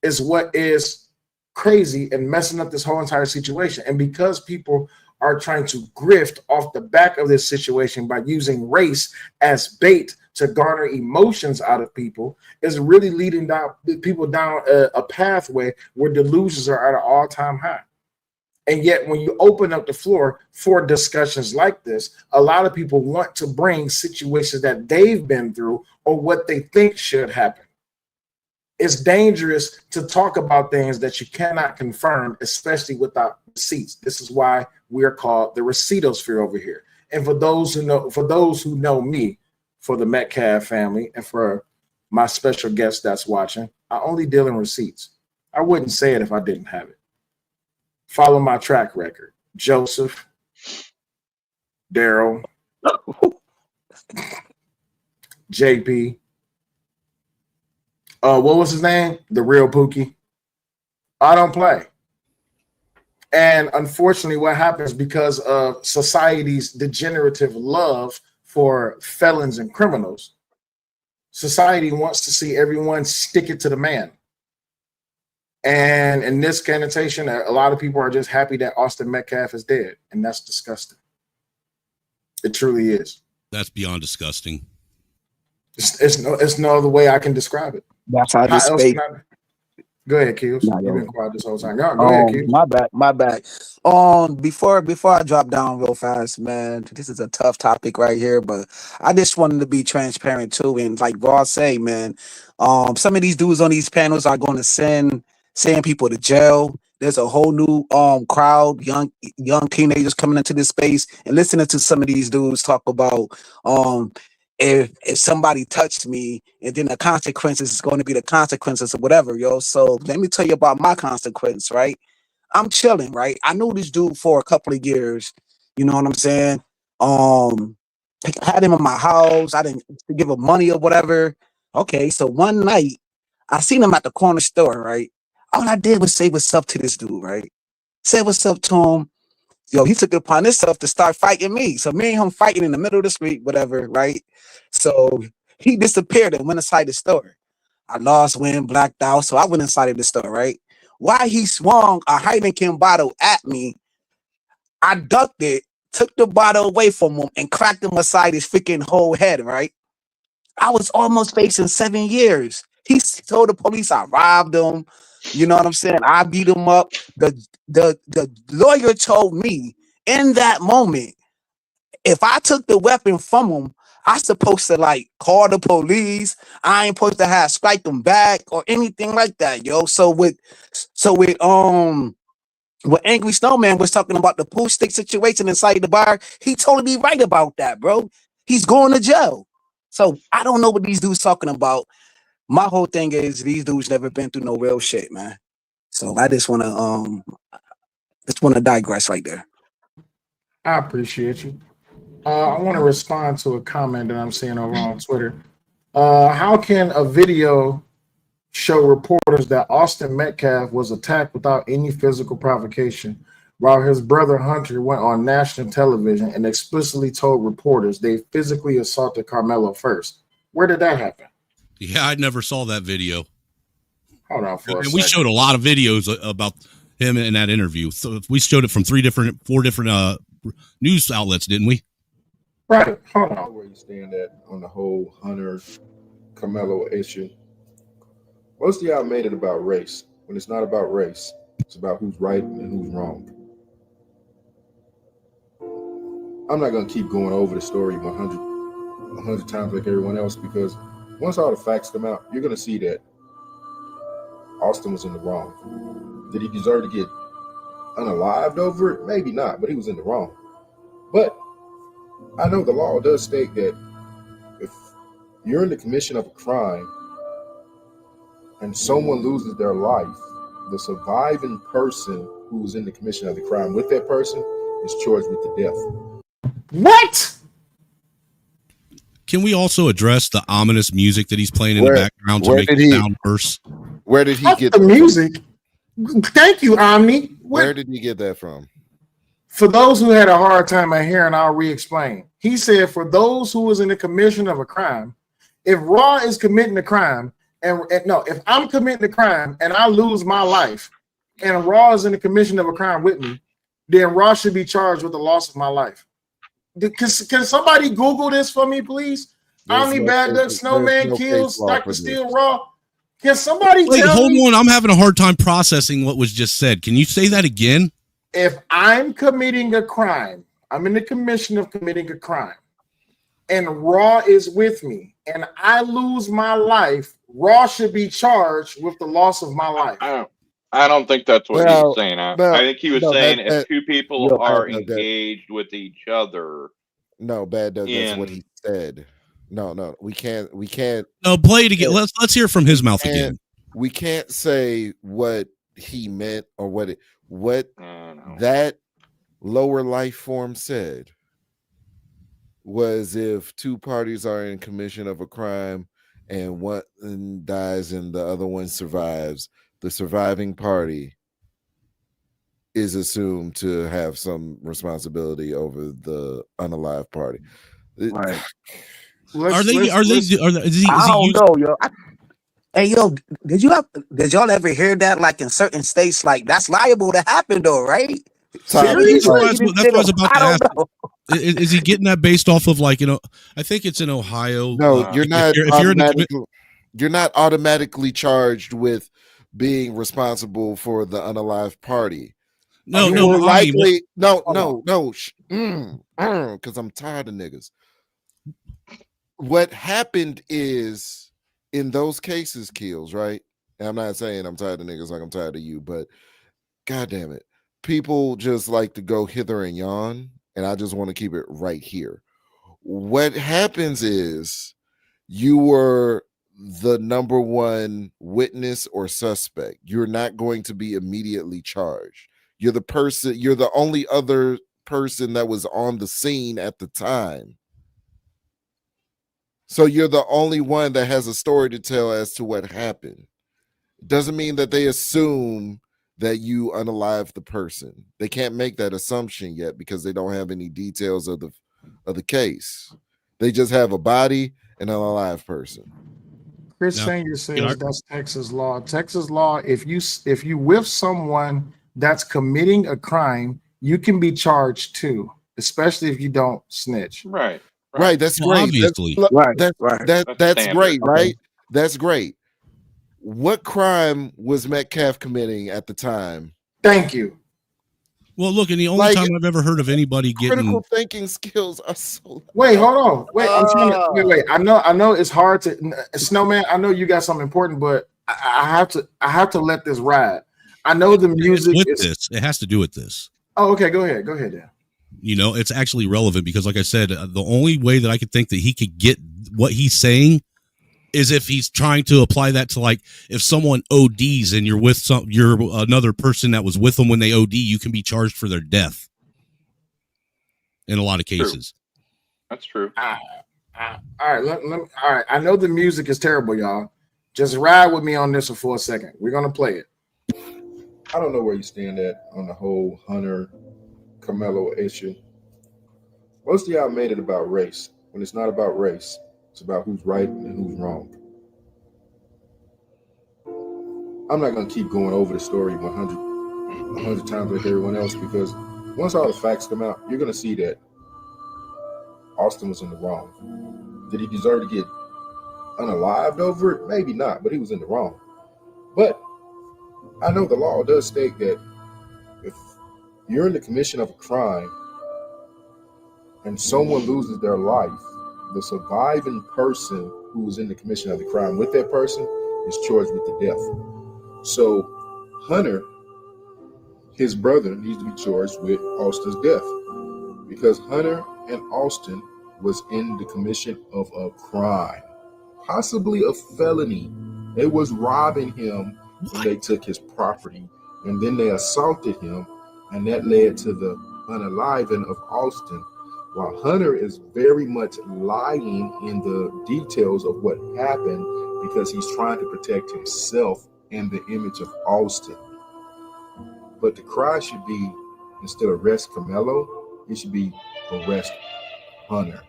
is what is crazy and messing up this whole entire situation. And because people are trying to grift off the back of this situation by using race as bait to garner emotions out of people, is really leading people down a pathway where delusions are at an all-time high. And yet when you open up the floor for discussions like this, a lot of people want to bring situations that they've been through or what they think should happen. It's dangerous to talk about things that you cannot confirm, especially without receipts. This is why we're called the receiptosphere over here. And for those who know me, for the Metcalf family, and for my special guest that's watching, I only deal in receipts. I wouldn't say it if I didn't have it. Follow my track record. Joseph, Daryl, JP, what was his name? The real Pookie. I don't play. And unfortunately, what happens because of society's degenerative love for felons and criminals, society wants to see everyone stick it to the man. And in this connotation, a lot of people are just happy that Austin Metcalf is dead, and that's disgusting. It truly is. That's beyond disgusting. It's no other way I can describe it. That's how this else space. can I? Go ahead, Kills. Nah, You've yo. been quiet this whole time. Go ahead, Kills. My bad. Before I drop down real fast, man, this is a tough topic right here, but I just wanted to be transparent too. And like Ross say, man, some of these dudes on these panels are going to send people to jail. There's a whole new crowd, young teenagers coming into this space and listening to some of these dudes talk about if somebody touched me, and then the consequences is going to be the consequences or whatever, yo. So let me tell you about my consequence, right? I'm chilling, right? I knew this dude for a couple of years. You know what I'm saying? I had him in my house. I didn't give him money or whatever. Okay, so one night I seen him at the corner store, right? All I did was say what's up to this dude, right? Said what's up to him. Yo, he took it upon himself to start fighting me. So me and him fighting in the middle of the street, whatever, right? So he disappeared and went inside the store. I lost wind, blacked out, so I went inside of the store, right? While he swung a Heineken bottle at me, I ducked it, took the bottle away from him, and cracked him aside his freaking whole head, right? I was almost facing 7 years. He told the police I robbed him. You know what I'm saying? I beat him up. The lawyer told me in that moment, if I took the weapon from him, I supposed to like call the police. I ain't supposed to have strike them back or anything like that, yo. So with what Angry Snowman was talking about the pool stick situation inside the bar, he totally right about that, bro. He's going to jail. So I don't know what these dudes talking about. My whole thing is these dudes never been through no real shit, man. So I just wanna digress right there. I appreciate you. I want to respond to a comment that I'm seeing over on Twitter. How can a video show reporters that Austin Metcalf was attacked without any physical provocation, while his brother Hunter went on national television and explicitly told reporters they physically assaulted Karmelo first? Where did that happen? Yeah, I never saw that video. Hold on for a And we second. showed a lot of videos about him in that interview. So we showed it from four different news outlets, didn't we? Right. Hold on. Where you stand at on the whole Hunter Carmelo issue? Most of y'all made it about race. When it's not about race, it's about who's right and who's wrong. I'm not gonna keep going over the story 100 times like everyone else, because once all the facts come out, you're gonna see that Austin was in the wrong. Did he deserve to get unalived over it? Maybe not, but he was in the wrong. But I know the law does state that if you're in the commission of a crime and someone loses their life, the surviving person who's in the commission of the crime with that person is charged with the death. What? Can we also address the ominous music that he's playing in the background to make it sound worse? Where did he Fuck get the that music? Thank you, Omni. Where did he get that from? For those who had a hard time at hearing, I'll re-explain. He said, for those who was in the commission of a crime, if Raw is committing a crime, if I'm committing a crime and I lose my life, and Raw is in the commission of a crime with me, then Raw should be charged with the loss of my life. Can somebody Google this for me, please? Omni Bad Duck Snowman kills Dr. Steel Raw. Can somebody tell me? Hold on. I'm having a hard time processing what was just said. Can you say that again? If I'm committing a crime, I'm in the commission of committing a crime, and Raw is with me, and I lose my life, Raw should be charged with the loss of my life. I don't think that's what he was saying. I think he was saying if that- two people are no, that- engaged with each other. No, Bad Doug, that's what he said. No, we can't. No, play it again. Let's hear from his mouth again. We can't say what he meant or what that lower life form said was if two parties are in commission of a crime and one dies and the other one survives, the surviving party is assumed to have some responsibility over the unalive party. Right. Is he I don't using know, yo. Hey, yo, did y'all ever hear that? Like in certain states, like that's liable to happen, though, right? Seriously, That's what I was about I to don't ask. know. Is he getting that based off of like, I think it's in Ohio. No, you're not if you're in the you're not automatically charged with being responsible for the unalive party. No, you no, will but I mean, likely no, because I'm tired of niggas. What happened is in those cases, Kills, right? And I'm not saying I'm tired of niggas like I'm tired of you, but god damn it, people just like to go hither and yon, and I just want to keep it right here. What happens is you were the number one witness or suspect. You're not going to be immediately charged. You're the only other person that was on the scene at the time. So you're the only one that has a story to tell as to what happened. Doesn't mean that they assume that you unalive the person. They can't make that assumption yet because they don't have any details of the case. They just have a body and an alive person. Chris Sanger says that's Texas law. Texas law, if you with someone that's committing a crime, you can be charged too, especially if you don't snitch. Right. Right. That's Well, great. obviously. That's great, standard. right? That's great. What crime was Metcalf committing at the time? Thank you. Well, look, and the only time I've ever heard of anybody getting critical thinking skills are so. Wait, hold on. Wait, I'm trying to wait. I know it's hard to Snowman. I know you got something important, but I have to let this ride. I know the music with is. this. It has to do with this. Oh, okay. Go ahead. Go ahead, Dan. It's actually relevant because, like I said, the only way that I could think that he could get what he's saying is if he's trying to apply that to, like, if someone ODs and you're another person that was with them when they OD, you can be charged for their death. In a lot of cases, that's true. All right, all right. I know the music is terrible, y'all. Just ride with me on this one for a second. We're gonna play it. I don't know where you stand at on the whole Hunter Karmelo issue. Most of y'all made it about race when it's not about race. It's about who's right and who's wrong. I'm not going to keep going over the story 100 times like everyone else, because once all the facts come out, you're going to see that Austin was in the wrong. Did he deserve to get unalived over it? Maybe not, but he was in the wrong. But I know the law does state that if you're in the commission of a crime and someone loses their life, the surviving person who was in the commission of the crime with that person is charged with the death. So Hunter, his brother, needs to be charged with Austin's death because Hunter and Austin was in the commission of a crime, possibly a felony. They was robbing him when they took his property, and then they assaulted him, and that led to the unaliving of Austin. While Hunter is very much lying in the details of what happened because he's trying to protect himself and the image of Austin. But the cry should be, instead of arrest Karmelo, it should be arrest Hunter.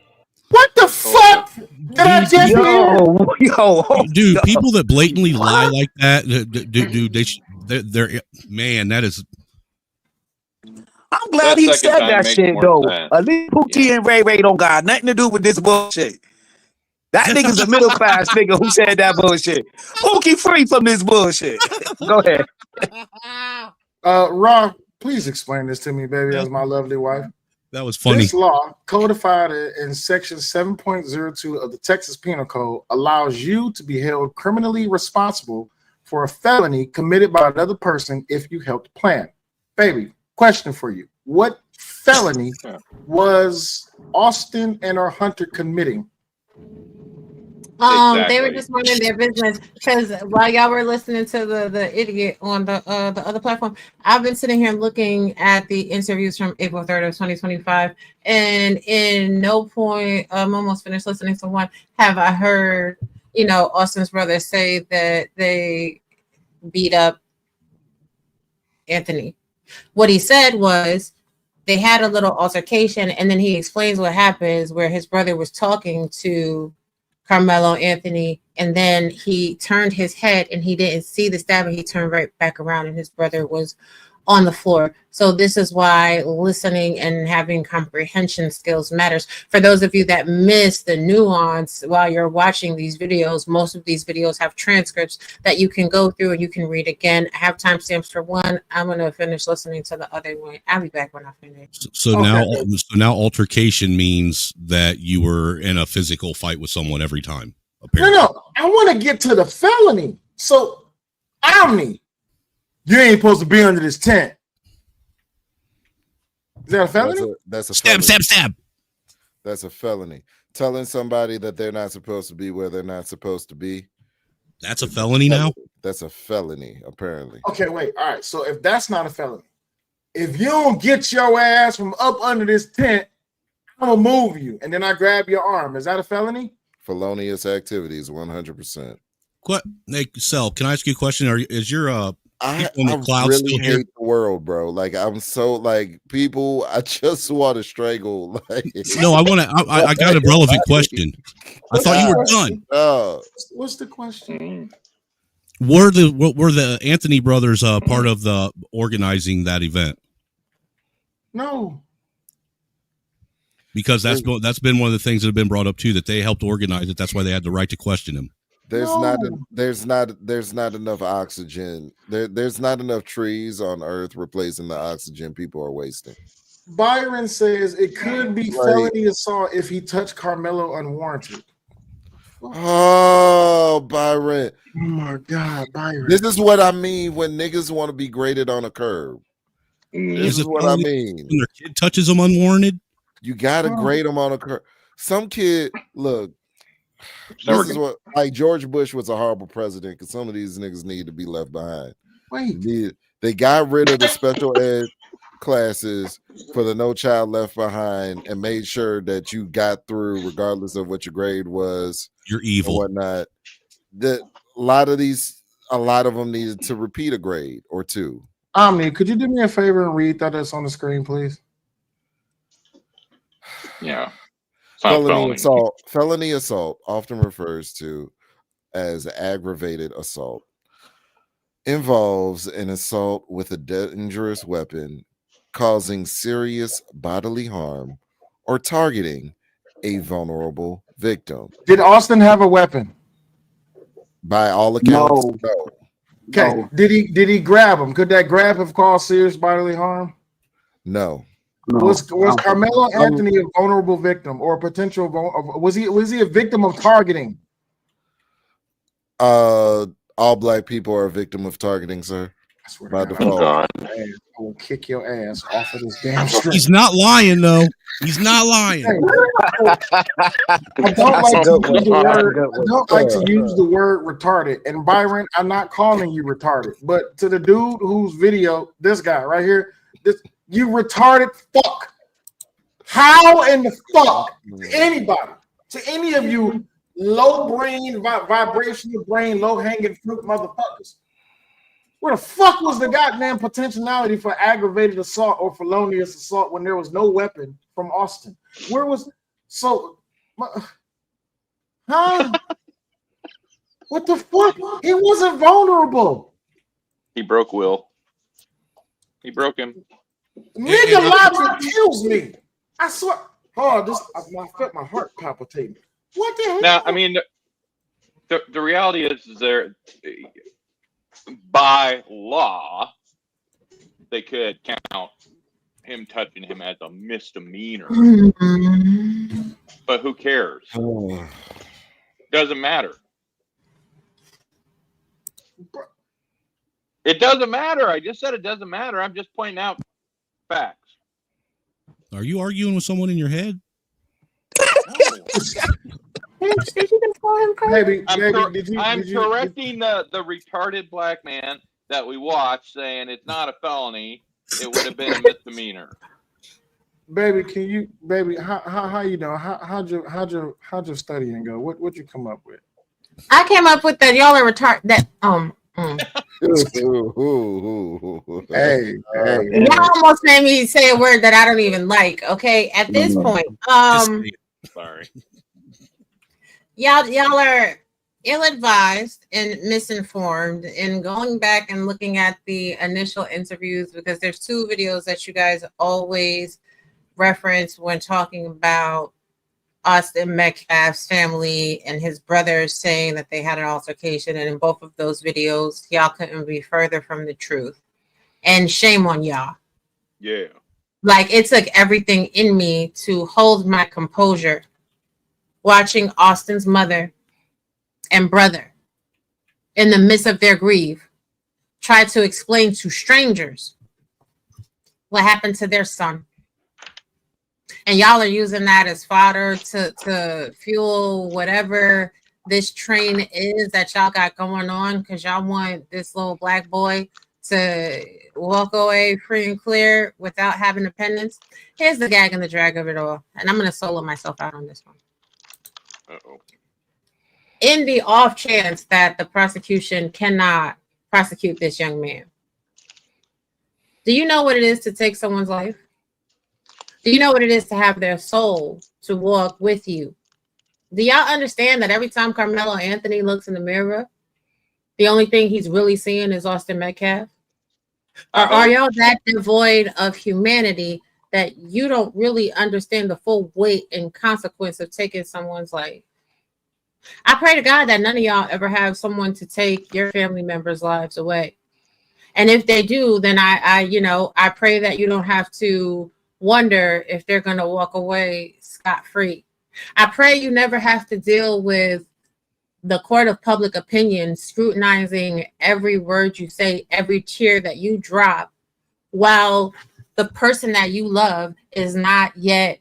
What the fuck did I just hear? Dude, people that blatantly lie like that, dude, they're man, that is. I'm glad he said that shit, though. At least Pookie and Ray don't got nothing to do with this bullshit. That nigga's a middle class nigga who said that bullshit. Pookie free from this bullshit. Go ahead. Ron, please explain this to me, baby, as my lovely wife. That was funny. This law, codified in section 7.02 of the Texas Penal Code, allows you to be held criminally responsible for a felony committed by another person if you helped plan. Baby, question for you. What felony was Austin and or Hunter committing? They were just running their business because while y'all were listening to the idiot on the other platform, I've been sitting here looking at the interviews from April 3rd of 2025, and in no point, I'm almost finished listening to one, have I heard you know, Austin's brother say that they beat up Anthony. What he said was they had a little altercation, and then he explains what happens where his brother was talking to Karmelo Anthony, and then he turned his head and he didn't see the stab, and he turned right back around, and his brother was on the floor. So this is why listening and having comprehension skills matters. For those of you that miss the nuance while you're watching these videos, most of these videos have transcripts that you can go through and you can read again. I have timestamps for one. I'm going to finish listening to the other one. I'll be back when I finish. So now altercation means that you were in a physical fight with someone every time. Apparently. No, I want to get to the felony. So, Omni, you ain't supposed to be under this tent. Is that a felony? That's a stab, felony. stab. That's a felony. Telling somebody that they're not supposed to be where they're not supposed to be. That's a felony now? That's a felony, apparently. Okay, wait. All right. So if that's not a felony, if you don't get your ass from up under this tent, I'm gonna move you, and then I grab your arm. Is that a felony? Felonious activities, 100%. Hey, Sel, can I ask you a question? Is your I cloud really still here? hate the world, bro. Like I'm so like people. I just want to strangle. Like No, I got a relevant question. I thought you were done. What's the question? Were the Anthony brothers part of the organizing that event? No. Because that's been one of the things that have been brought up too, that they helped organize it. That's why they had the right to question him. There's not enough oxygen. There's not enough trees on Earth replacing the oxygen people are wasting. Byron says it could be felony assault if he touched Karmelo unwarranted. Oh, Byron. Oh my God, Byron. This is what I mean when niggas want to be graded on a curb. This is what I mean. When their kid touches them unwarranted? You gotta grade them on a curve. Some kid, look, this is what like George Bush was a horrible president because some of these niggas need to be left behind. Wait, they got rid of the special ed classes for the No Child Left Behind and made sure that you got through regardless of what your grade was. You're evil. Or whatnot. A lot of them needed to repeat a grade or two. Omni, could you do me a favor and read that's on the screen, please? Yeah. Felony assault, often refers to as aggravated assault, involves an assault with a dangerous weapon, causing serious bodily harm, or targeting a vulnerable victim. Did Austin have a weapon? By all accounts, no. Okay. No. Did he grab him? Could that grab have caused serious bodily harm? No. Was Karmelo Anthony a vulnerable victim or a potential was he a victim of targeting? All black people are a victim of targeting, sir. By default. I will kick your ass off of this damn street. He's not lying though. He's not lying. I don't like to use the word retarded. And Byron, I'm not calling you retarded, but to the dude whose video, this guy right here, you retarded fuck. How in the fuck to any of you low brain, vibrational brain, low hanging fruit motherfuckers? Where the fuck was the goddamn potentiality for aggravated assault or felonious assault when there was no weapon from Austin? Where was what the fuck? He wasn't vulnerable. He broke Will. He broke him. Nigga logic kills me. I swear. Oh, I felt my heart palpitating. What the hell? Now, I mean, the reality is there, by law, they could count him touching him as a misdemeanor. But who cares? Doesn't matter. It doesn't matter. I just said it doesn't matter. I'm just pointing out facts. Are you arguing with someone in your head? I'm correcting the retarded black man that we watched, saying it's not a felony. It would have been a misdemeanor. Baby, how you doing? How'd your studying go? What you come up with? I came up with that. Y'all are retarded. That Hey, hey, Y'all almost made me say a word that I don't even like. Okay, at this point, Sorry. y'all are ill-advised and misinformed. And going back and looking at the initial interviews, because there's two videos that you guys always reference when talking about Austin Metcalf's family and his brothers saying that they had an altercation. And in both of those videos, y'all couldn't be further from the truth. And shame on y'all. Yeah. Like, it took everything in me to hold my composure watching Austin's mother and brother, in the midst of their grief, try to explain to strangers what happened to their son. And y'all are using that as fodder to fuel whatever this train is that y'all got going on, because y'all want this little black boy to walk away free and clear without having dependence. Here's the gag and the drag of it all. And I'm going to solo myself out on this one. Uh-oh. In the off chance that the prosecution cannot prosecute this young man, do you know what it is to take someone's life? Do you know what it is to have their soul to walk with you? Do y'all understand that every time Karmelo Anthony looks in the mirror, the only thing he's really seeing is Austin Metcalf? Or are y'all that devoid of humanity that you don't really understand the full weight and consequence of taking someone's life? I pray to God that none of y'all ever have someone to take your family members' lives away. And if they do, then I pray that you don't have to wonder if they're going to walk away scot-free. I pray you never have to deal with the court of public opinion scrutinizing every word you say, every tear that you drop, while the person that you love is not yet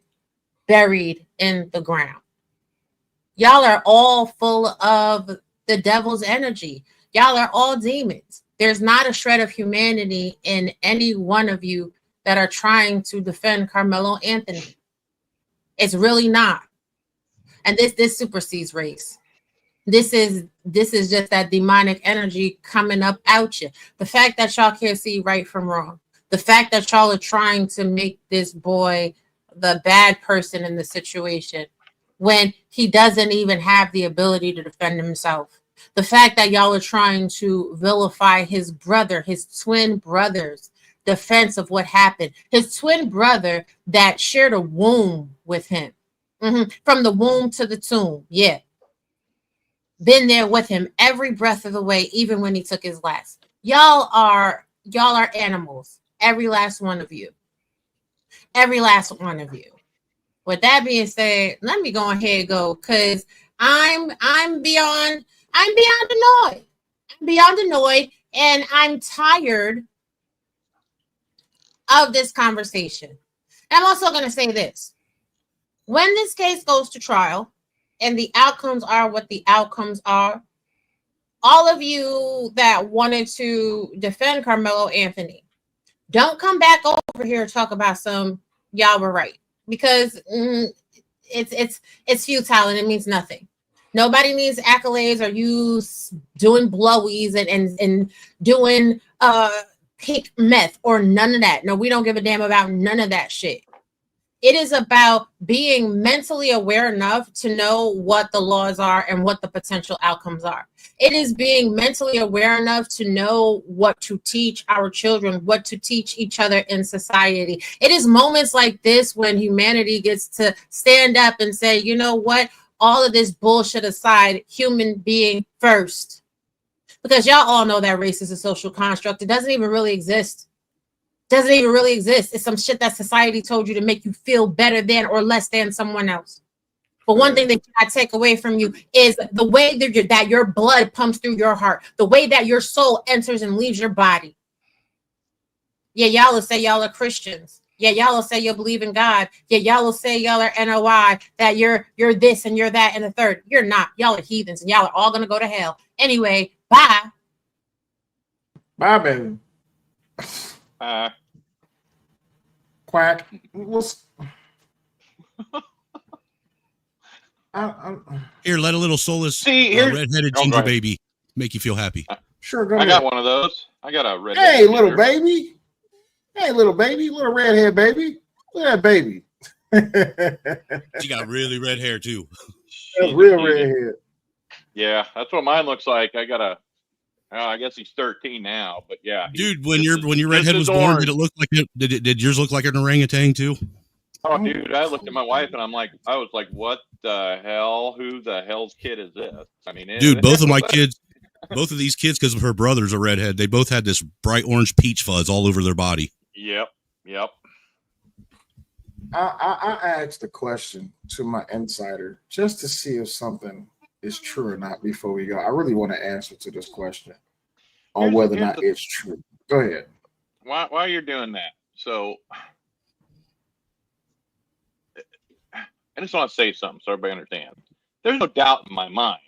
buried in the ground. Y'all are all full of the devil's energy. Y'all are all demons. There's not a shred of humanity in any one of you that are trying to defend Karmelo Anthony. It's really not. And this supersedes race. This is just that demonic energy coming up out you. The fact that y'all can't see right from wrong. The fact that y'all are trying to make this boy the bad person in the situation when he doesn't even have the ability to defend himself. The fact that y'all are trying to vilify his brother, his twin brother's defense of what happened. His twin brother that shared a womb with him. From the womb to the tomb. Yeah. Been there with him every breath of the way, even when he took his last. Y'all are animals. Every last one of you. Every last one of you. With that being said, let me go ahead and go, because I'm beyond annoyed. I'm beyond annoyed, and I'm tired of this conversation. I'm also going to say this. When this case goes to trial and the outcomes are what the outcomes are, all of you that wanted to defend Karmelo Anthony, don't come back over here and talk about y'all were right, because it's futile and it means nothing. Nobody needs accolades or you doing blowies and doing pink meth or none of that. No, we don't give a damn about none of that shit. It is about being mentally aware enough to know what the laws are and what the potential outcomes are. It is being mentally aware enough to know what to teach our children, what to teach each other in society. It is moments like this when humanity gets to stand up and say, you know what? All of this bullshit aside, human being first. Because y'all all know that race is a social construct. It doesn't even really exist. Doesn't even really exist. It's some shit that society told you to make you feel better than or less than someone else. But one thing they cannot take away from you is the way that your blood pumps through your heart, the way that your soul enters and leaves your body. Yeah, y'all will say y'all are Christians. Yeah, y'all will say you'll believe in God. Yeah, y'all will say y'all are NOI, that you're this and you're that and the third. You're not. Y'all are heathens and y'all are all going to go to hell. Anyway, bye. Bye, baby. Quack. Here, let a little soulless See, here's redheaded go ginger ahead. baby make you feel happy. Sure, go I ahead. got one of those. I got a red. Hey, little baby. Hey, little baby. Little redhead baby. Look at that baby. She got really red hair too. That's real redhead. Yeah, that's what mine looks like. I got a. I guess he's 13 now, but yeah, Dude, when your redhead was born, orange. did it look like it? Did yours look like an orangutan too? Oh, dude, I looked at my wife and I was like, what the hell? Who the hell's kid is this? I mean, Dude, both of my kids, both of these kids, because her brother's a redhead, they both had this bright orange peach fuzz all over their body. Yep. I asked a question to my insider just to see if something is true or not before we go. I really want to answer to this question on whether or not it's true. Go ahead. While you're doing that, so I just want to say something so everybody understands. There's no doubt in my mind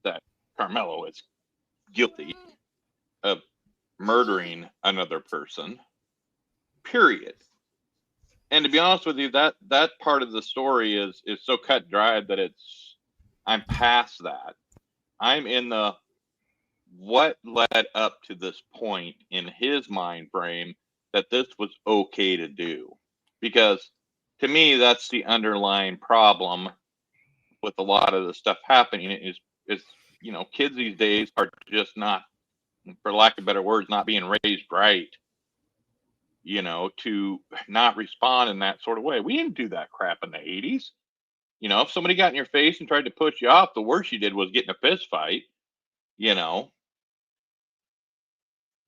that Karmelo is guilty of murdering another person. Period. And to be honest with you, that part of the story is so cut and dried that I'm past that. I'm in the what led up to this point in his mind frame that this was okay to do. Because to me, that's the underlying problem with a lot of the stuff happening is kids these days are just not, for lack of better words, not being raised right. To not respond in that sort of way. We didn't do that crap in the 80s. If somebody got in your face and tried to push you off, the worst you did was get in a fist fight.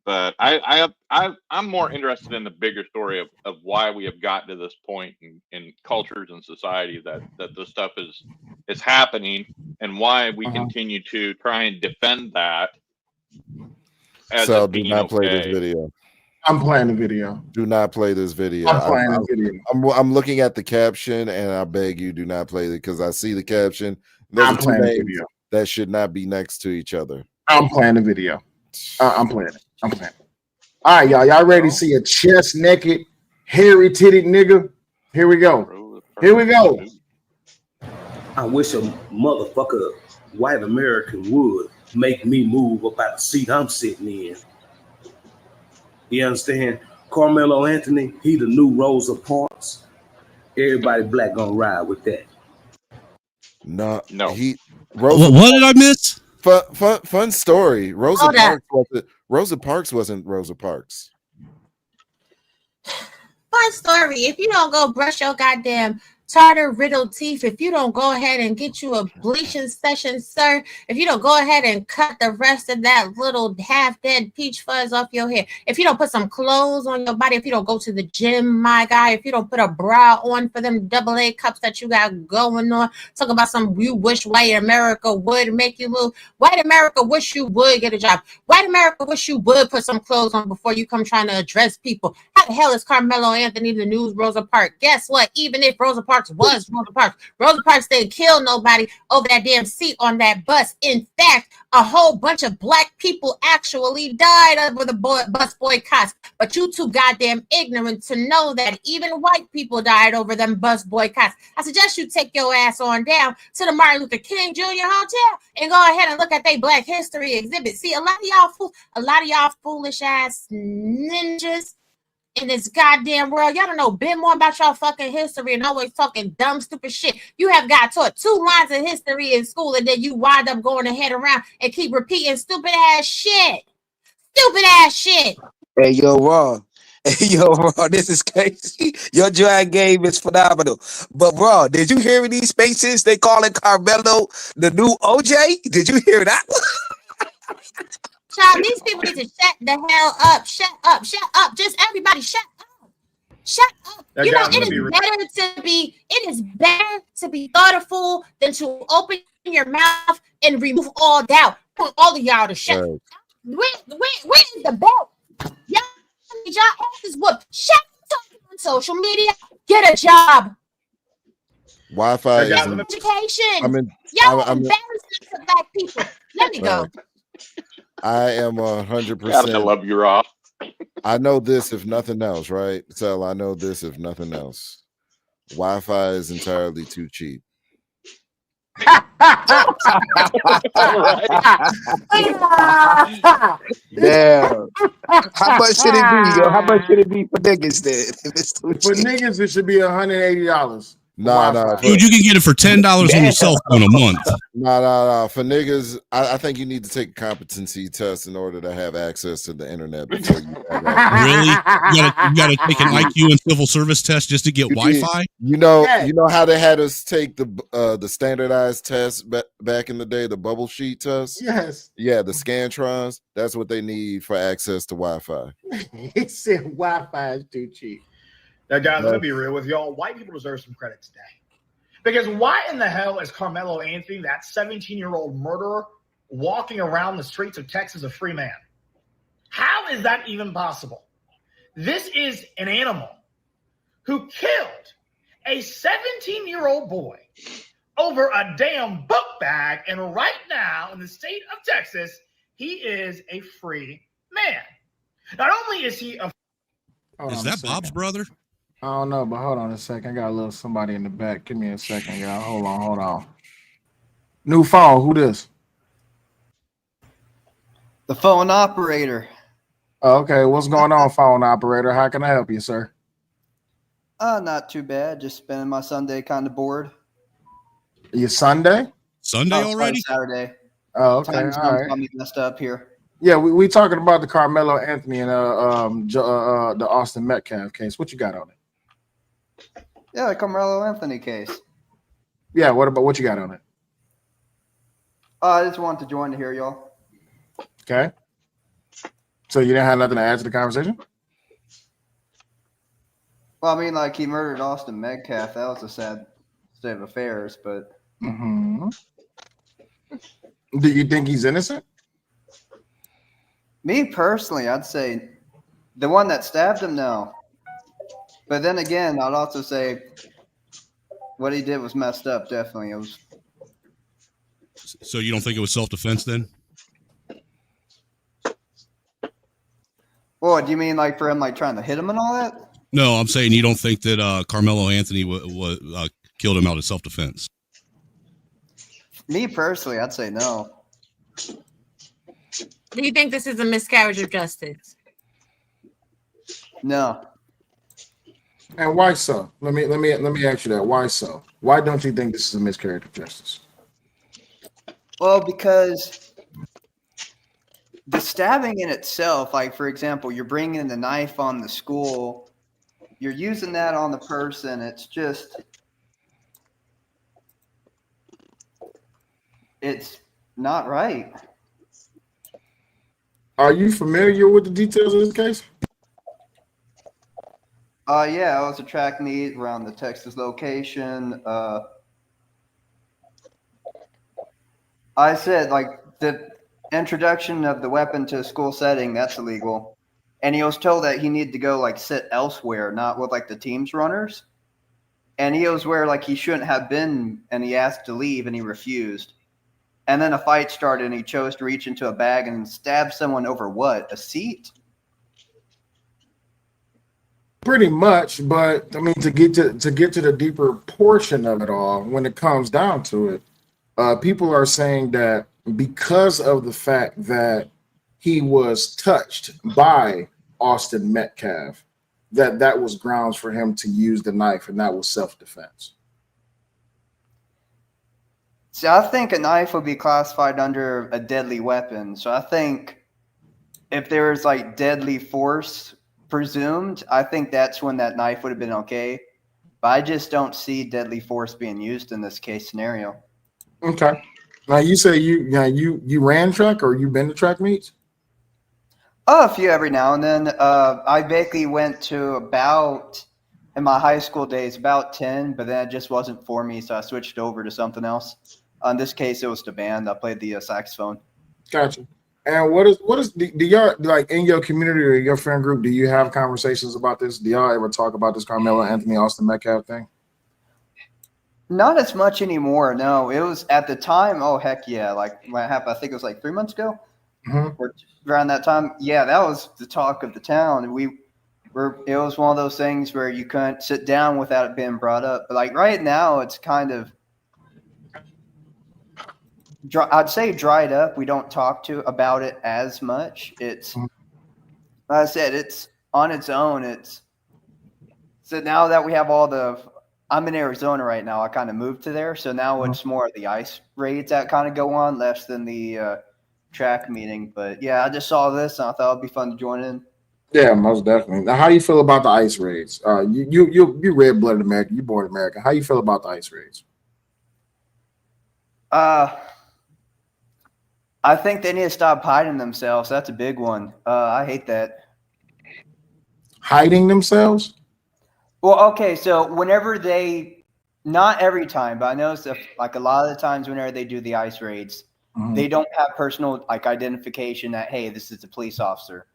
But I'm more interested in the bigger story of why we have gotten to this point in cultures and society that this stuff is happening, and why we continue to try and defend that as So it do being not play okay. this video. I'm playing the video. Do not play this video. I'm playing the video. I'm looking at the caption, and I beg you, do not play it because I see the caption. Those I'm are two playing the names video. that should not be next to each other. I'm playing the video. I'm playing it. I'm playing it. All right, y'all. Y'all ready to see a chest naked, hairy titted nigga? Here we go. Here we go. I wish a motherfucker white American would make me move up out the seat I'm sitting in. You understand? Karmelo Anthony, he the new Rosa Parks. Everybody black gonna ride with that. No. What did I miss? Fun story. Rosa Hold up. Parks wasn't Rosa Parks. Fun story. If you don't go brush your goddamn tartar riddled teeth, if you don't go ahead and get you a bleaching session, sir, if you don't go ahead and cut the rest of that little half dead peach fuzz off your hair, if you don't put some clothes on your body, if you don't go to the gym, my guy, if you don't put a bra on for them AA cups that you got going on, talk about some you wish white America would make you move. White America wish you would get a job. White America wish you would put some clothes on before you come trying to address people. How the hell is Karmelo Anthony the new Rosa Parks? Guess what? Even if Rosa Parks was Rosa Parks didn't kill nobody over that damn seat on that bus. In fact, a whole bunch of black people actually died over the bus boycotts. But you too goddamn ignorant to know that even white people died over them bus boycotts. I suggest you take your ass on down to the Martin Luther King Jr. Hotel and go ahead and look at their Black History exhibit. See, a lot of y'all foolish ass ninjas in this goddamn world, y'all don't know a bit more about y'all fucking history and always talking dumb, stupid shit. You have got taught 2 lines of history in school, and then you wind up going ahead around and keep repeating stupid ass shit. Stupid ass shit. Hey, yo, Raw. Hey, yo, Raw, this is crazy. Your drag game is phenomenal. But, Raw, did you hear these spaces? They calling Karmelo the new OJ? Did you hear that? Child, these people need to shut the hell up. Shut up. Shut up. Just everybody shut up. Shut up. You know, it is better to be thoughtful than to open your mouth and remove all doubt. I want all of y'all to shut up. Where's the belt? Y'all asses whooped. Shut up on social media. Get a job. Wi-Fi is education. Y'all embarrassing to black people. Let me go. I am 100%. Gotta love you off. I know this if nothing else, right? So I know this if nothing else. Wi-Fi is entirely too cheap. Damn. How much should it be, yo? How much should it be for niggas then? If it's too For cheap? niggas, it should be $180. Nah, Dude, you can get it for $10 on the cell phone a month. Nah. For niggas, I think you need to take a competency test in order to have access to the internet before you have that. Really? You gotta take an IQ and civil service test just to get Wi-Fi? You know how they had us take the standardized test back in the day, the bubble sheet test? Yes. Yeah, the Scantrons. That's what they need for access to Wi-Fi. He said Wi-Fi is too cheap. Now, guys, let me be real with y'all. White people deserve some credit today. Because why in the hell is Karmelo Anthony, that 17-year-old murderer, walking around the streets of Texas a free man? How is that even possible? This is an animal who killed a 17-year-old boy over a damn book bag, and right now in the state of Texas, he is a free man. Not only is he a... Is that Bob's brother? I don't know, but hold on a second. I got a little somebody in the back. Give me a second, y'all. Hold on. New phone. Who this? The phone operator. Oh, okay. What's going on, phone operator? How can I help you, sir? Not too bad. Just spending my Sunday kind of bored. Your Sunday? Sunday already? Saturday. Oh, okay. Time's All right. got me messed up here. Yeah, we talking about the Karmelo Anthony and the Austin Metcalf case. What you got on it? Yeah, the Karmelo Anthony case. Yeah, what you got on it? I just wanted to join to hear y'all. Okay. So you didn't have nothing to add to the conversation? Well, I mean, like, he murdered Austin Metcalf. That was a sad state of affairs, but... Mm-hmm. Do you think he's innocent? Me personally, I'd say the one that stabbed him, no. But then again, I'd also say what he did was messed up, definitely. It was. So you don't think it was self-defense then? Well, do you mean like for him like trying to hit him and all that? No, I'm saying you don't think that Karmelo Anthony killed him out of self-defense. Me personally, I'd say no. Do you think this is a miscarriage of justice? No. And why so? Let me ask you that. Why so? Why don't you think this is a miscarriage of justice? Well, because the stabbing in itself, like for example, you're bringing the knife on the school, you're using that on the person. It's not right. Are you familiar with the details of this case? Yeah, I was a track meet around the Texas location. I said like the introduction of the weapon to a school setting, that's illegal. And he was told that he needed to go like sit elsewhere, not with like the team's runners. And he was where like he shouldn't have been, and he asked to leave and he refused. And then a fight started and he chose to reach into a bag and stab someone over what? A seat? Pretty much, but I mean to get to the deeper portion of it all, when it comes down to it, people are saying that because of the fact that he was touched by Austin Metcalf, that was grounds for him to use the knife, and that was self-defense. See, I think a knife would be classified under a deadly weapon. So I think if there was like deadly force presumed, I think that's when that knife would have been okay. But I just don't see deadly force being used in this case scenario. Okay. Now you say you ran track, or you been to track meets? Oh, a few every now and then. I basically went to about, in my high school days, about 10, but then it just wasn't for me, so I switched over to something else. In this case, it was the band. I played the saxophone. Gotcha. And what is do y'all, like, in your community or your friend group, do you have conversations about this? Do y'all ever talk about this Karmelo Anthony, Austin Metcalf thing? Not as much anymore. No, it was at the time. Oh, heck yeah. Like when it happened, I think it was like 3 months ago. Mm-hmm. Or around that time. Yeah, that was the talk of the town. And it was one of those things where you couldn't sit down without it being brought up. But like right now, it's kind of, I'd say dried up. We don't talk about it as much. It's, like I said, it's on its own. It's so now that we have I'm in Arizona right now. I kind of moved to there, so now it's more of the ice raids that kind of go on, less than the track meeting. But yeah, I just saw this and I thought it'd be fun to join in. Yeah, most definitely. Now, how do you feel about the ice raids? You red blooded American. You born American. How you feel about the ice raids? I think they need to stop hiding themselves. That's a big one. I hate that. Hiding themselves? Well, okay, so whenever not every time, but I notice like a lot of the times whenever they do the ice raids, they don't have personal like identification that, hey, this is a police officer.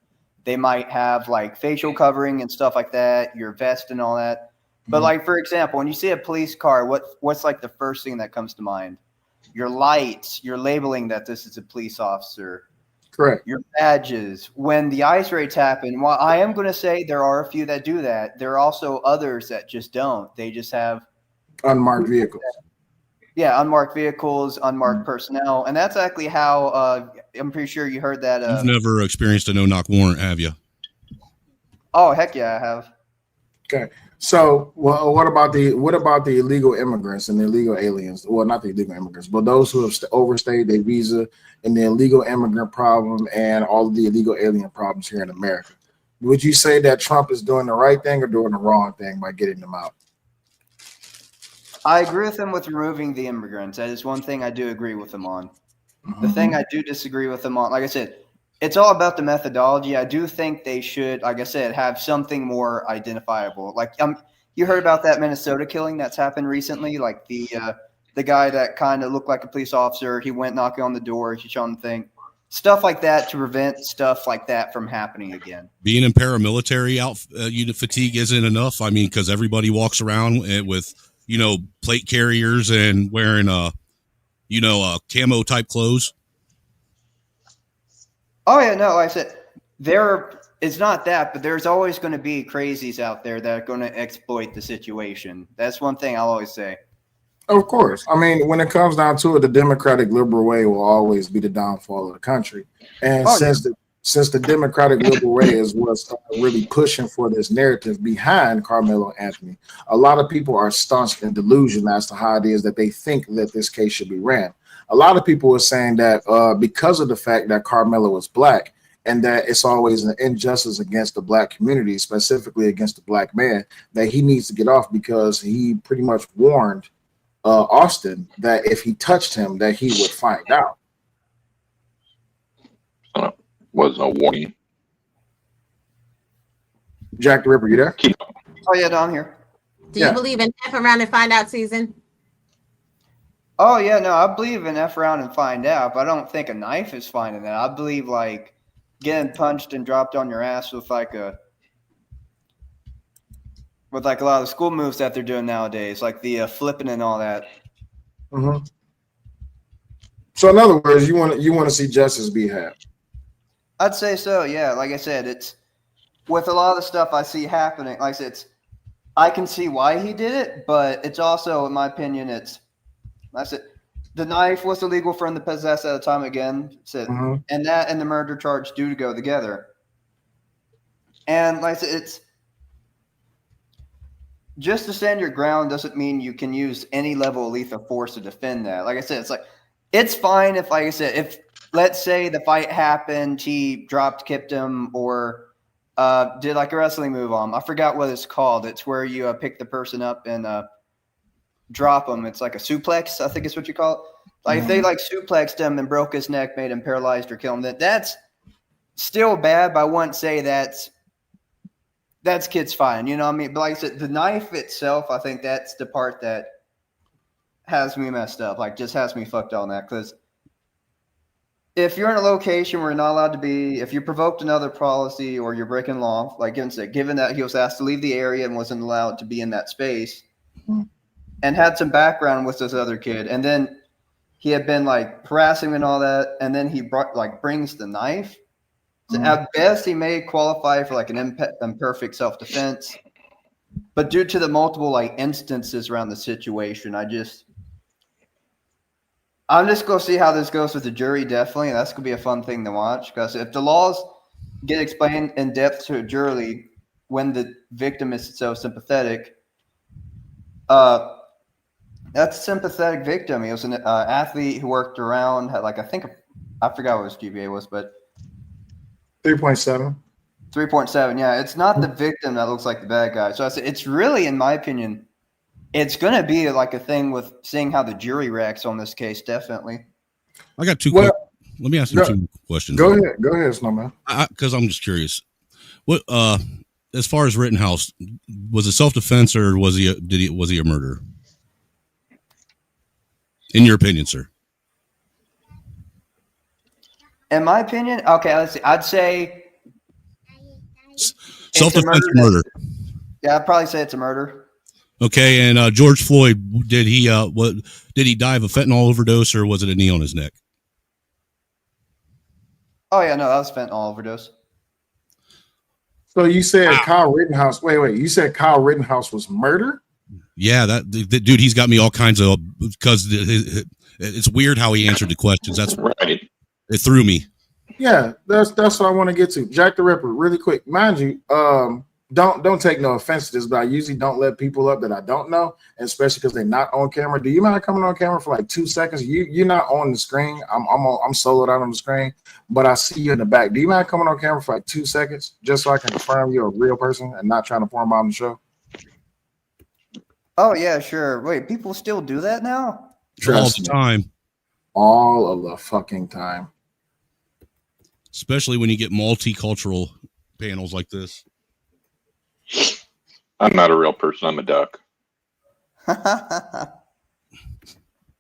They might have like facial covering and stuff like that, your vest and all that. But like, for example, when you see a police car, what's like the first thing that comes to mind? Your lights, your labeling that this is a police officer. Correct. Your badges. When the ice raids happen, while I am going to say there are a few that do that, there are also others that just don't. They just have unmarked vehicles. Yeah, unmarked vehicles, unmarked personnel. And that's actually how I'm pretty sure you heard that. You've never experienced a no-knock warrant, have you? Oh, heck yeah, I have. Okay. So, well, what about the illegal immigrants and the illegal aliens? Well, not the illegal immigrants, but those who have overstayed their visa and the illegal immigrant problem and all of the illegal alien problems here in America. Would you say that Trump is doing the right thing or doing the wrong thing by getting them out? I agree with him with removing the immigrants. That is one thing I do agree with him on. The thing I do disagree with him on, like I said, it's all about the methodology. I do think they should, like I said, have something more identifiable. Like you heard about that Minnesota killing that's happened recently, like the guy that kind of looked like a police officer. He went knocking on the door. He showed him the thing, stuff like that to prevent stuff like that from happening again. Being in paramilitary unit fatigue isn't enough. I mean, because everybody walks around with plate carriers and wearing camo type clothes. Oh yeah, no, like I said, it's not that, but there's always going to be crazies out there that are going to exploit the situation. That's one thing I'll always say. Of course. I mean, when it comes down to it, the democratic liberal way will always be the downfall of the country. And since the democratic liberal way is what's really pushing for this narrative behind Karmelo Anthony, a lot of people are staunch in delusion as to how it is that they think that this case should be ran. A lot of people are saying that because of the fact that Karmelo is black and that it's always an injustice against the black community, specifically against the black man, that he needs to get off because he pretty much warned Austin that if he touched him, that he would find out. Was a warning. Jack the Ripper, you there? Oh yeah, no, I'm here. Do you believe in F around and find out season? Oh yeah, no, I believe in F around and find out, but I don't think a knife is finding that. I believe like getting punched and dropped on your ass with like a lot of the school moves that they're doing nowadays, like the flipping and all that. Mm-hmm. So in other words, you want to see justice be had. I'd say so, yeah. Like I said, it's with a lot of the stuff I see happening. Like I said, I can see why he did it, but it's also, in my opinion, the knife was illegal for him to possess at the time again. So, and that and the murder charge do go together. And like I said, it's just to stand your ground doesn't mean you can use any level of lethal force to defend that. Like I said, it's fine if, like I said, if let's say the fight happened, he kicked him, or did like a wrestling move on him. I forgot what it's called. It's where you pick the person up and drop them. It's like a suplex, I think is what you call it. Like if they like suplexed him and broke his neck, made him paralyzed or killed him, that's still bad, but I wouldn't say that's kid's fine. You know what I mean? But like I said, the knife itself, I think that's the part that has me messed up. Like just has me fucked on that. Because if you're in a location where you're not allowed to be, if you provoked another policy or you're breaking law, like given that he was asked to leave the area and wasn't allowed to be in that space, and had some background with this other kid, and then he had been like harassing him and all that, and then he brings the knife. So at best, he may qualify for like an imperfect self-defense, but due to the multiple like instances around the situation, I'm just going to see how this goes with the jury, definitely. That's going to be a fun thing to watch, because if the laws get explained in depth to a jury when the victim is so sympathetic, that's a sympathetic victim. He was an athlete who worked around, had like, I forgot what his GPA was, but 3.7. 3.7, yeah. It's not the victim that looks like the bad guy. So it's really, in my opinion, it's going to be like a thing with seeing how the jury reacts on this case, definitely. I got two. Well, let me ask you two questions. Go ahead, Snowman. Because I'm just curious. What, as far as Rittenhouse, was it self-defense or was he a murderer? In your opinion, sir? In my opinion, okay, let's see. I'd say Self-defense or murder? Yeah, I'd probably say it's a murder. Okay, and George Floyd, did he die of a fentanyl overdose or was it a knee on his neck? Oh yeah, no, that was fentanyl overdose. So you said Kyle Rittenhouse. Wait. You said Kyle Rittenhouse was murder? Yeah, that dude, he's got me all kinds of, because it's weird how he answered the questions. That's right. It threw me. Yeah, that's what I want to get to. Jack the Ripper, really quick. Mind you, don't take no offense to this, but I usually don't let people up that I don't know, and especially because they're not on camera. Do you mind coming on camera for like 2 seconds? You're not on the screen. I'm soloed out on the screen, but I see you in the back. Do you mind coming on camera for like 2 seconds, just so I can confirm you're a real person and not trying to form on the show? Oh yeah, sure. Wait, people still do that now? All the time. All of the fucking time. Especially when you get multicultural panels like this. I'm not a real person. I'm a duck.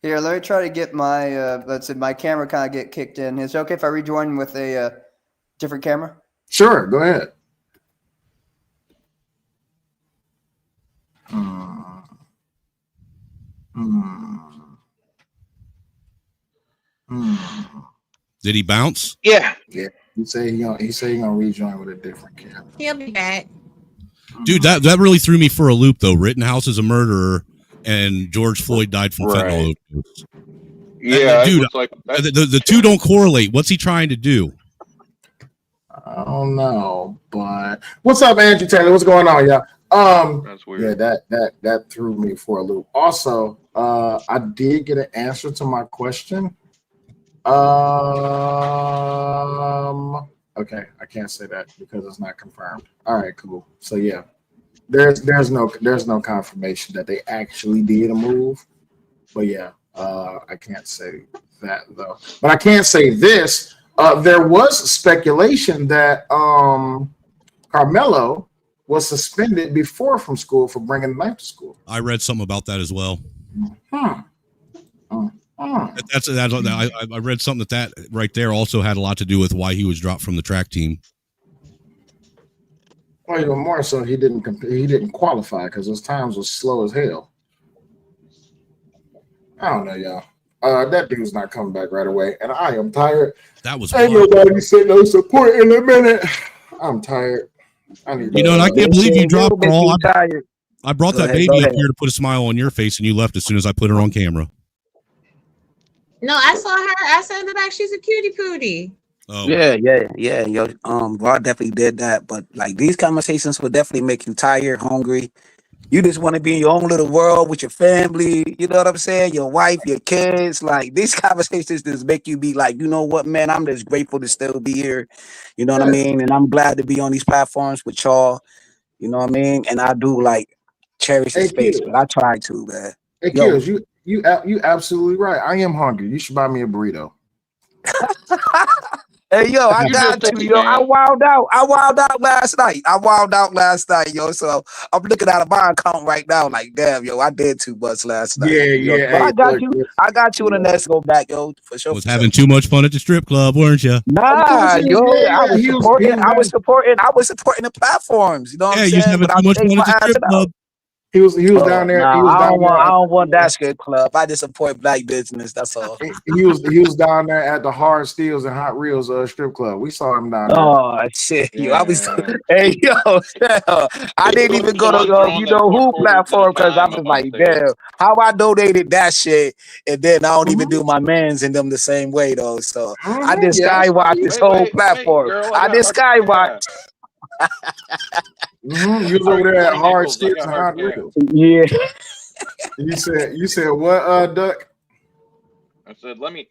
Here, let me try to get my let's see, my camera kind of get kicked in. Is it okay if I rejoin with a different camera? Sure, go ahead. Did he bounce? Yeah. Yeah. He said he gonna rejoin with a different camera. He'll be back. Dude, that really threw me for a loop, though. Rittenhouse is a murderer, and George Floyd died from fentanyl overdose. Yeah, dude, like the two don't correlate. What's he trying to do? I don't know, but what's up, Andrew Taylor? What's going on, y'all? That's weird. Yeah, that threw me for a loop. Also, I did get an answer to my question. Okay, I can't say that because it's not confirmed. All right, cool. So yeah, there's no confirmation that they actually did a move, but yeah, I can't say that though. But I can say this: there was speculation that Karmelo was suspended before from school for bringing a knife to school. I read something about that as well. I read something that right there also had a lot to do with why he was dropped from the track team. Well, even more so, he didn't qualify because his times was slow as hell. I don't know, y'all. That dude's not coming back right away, and I am tired. That was ain't nobody sitting no support in a minute. I'm tired. I need. And I can't believe you dropped her all. I brought that baby up ahead. here to put a smile on your face, and you left as soon as I put her on camera. No, I saw her. I said in the back, she's a cutie pootie. Oh. Yeah. Yo, Rod definitely did that, but like these conversations will definitely make you tired, hungry. You just want to be in your own little world with your family. You know what I'm saying? Your wife, your kids. Like these conversations just make you be like, you know what, man? I'm just grateful to still be here. You know what I mean? And I'm glad to be on these platforms with y'all. You know what I mean? And I do like cherish the space, but I try to, man. Hey, Kills, you absolutely right. I am hungry. You should buy me a burrito. Hey, yo, I got you, yo. I wilded out last night. Yo. So I'm looking at my account right now, like, damn, yo, I did too much last night. Yeah. But I got you in the next go back, yo, for sure. Was having too much fun at the strip club, weren't you? Nah, yo, I was supporting the platforms. You know what I'm saying? Yeah, you was having too much fun at the strip club. He was down there. He was I down don't want. there. I don't want that strip club. I just support black business. That's all. He was down there at the Hard Steels and Hot Reels strip club. We saw him down there. Oh shit! You always. Yeah. Hey yo, I didn't even go to who platform because I was like, damn, how I donated that shit, and then I don't even do my mans in them the same way though. So I did skywatch this whole platform. I did skywatch. You was over there at Hard Steels and Hot Reels. Yeah. You said what, Duck? I said, let me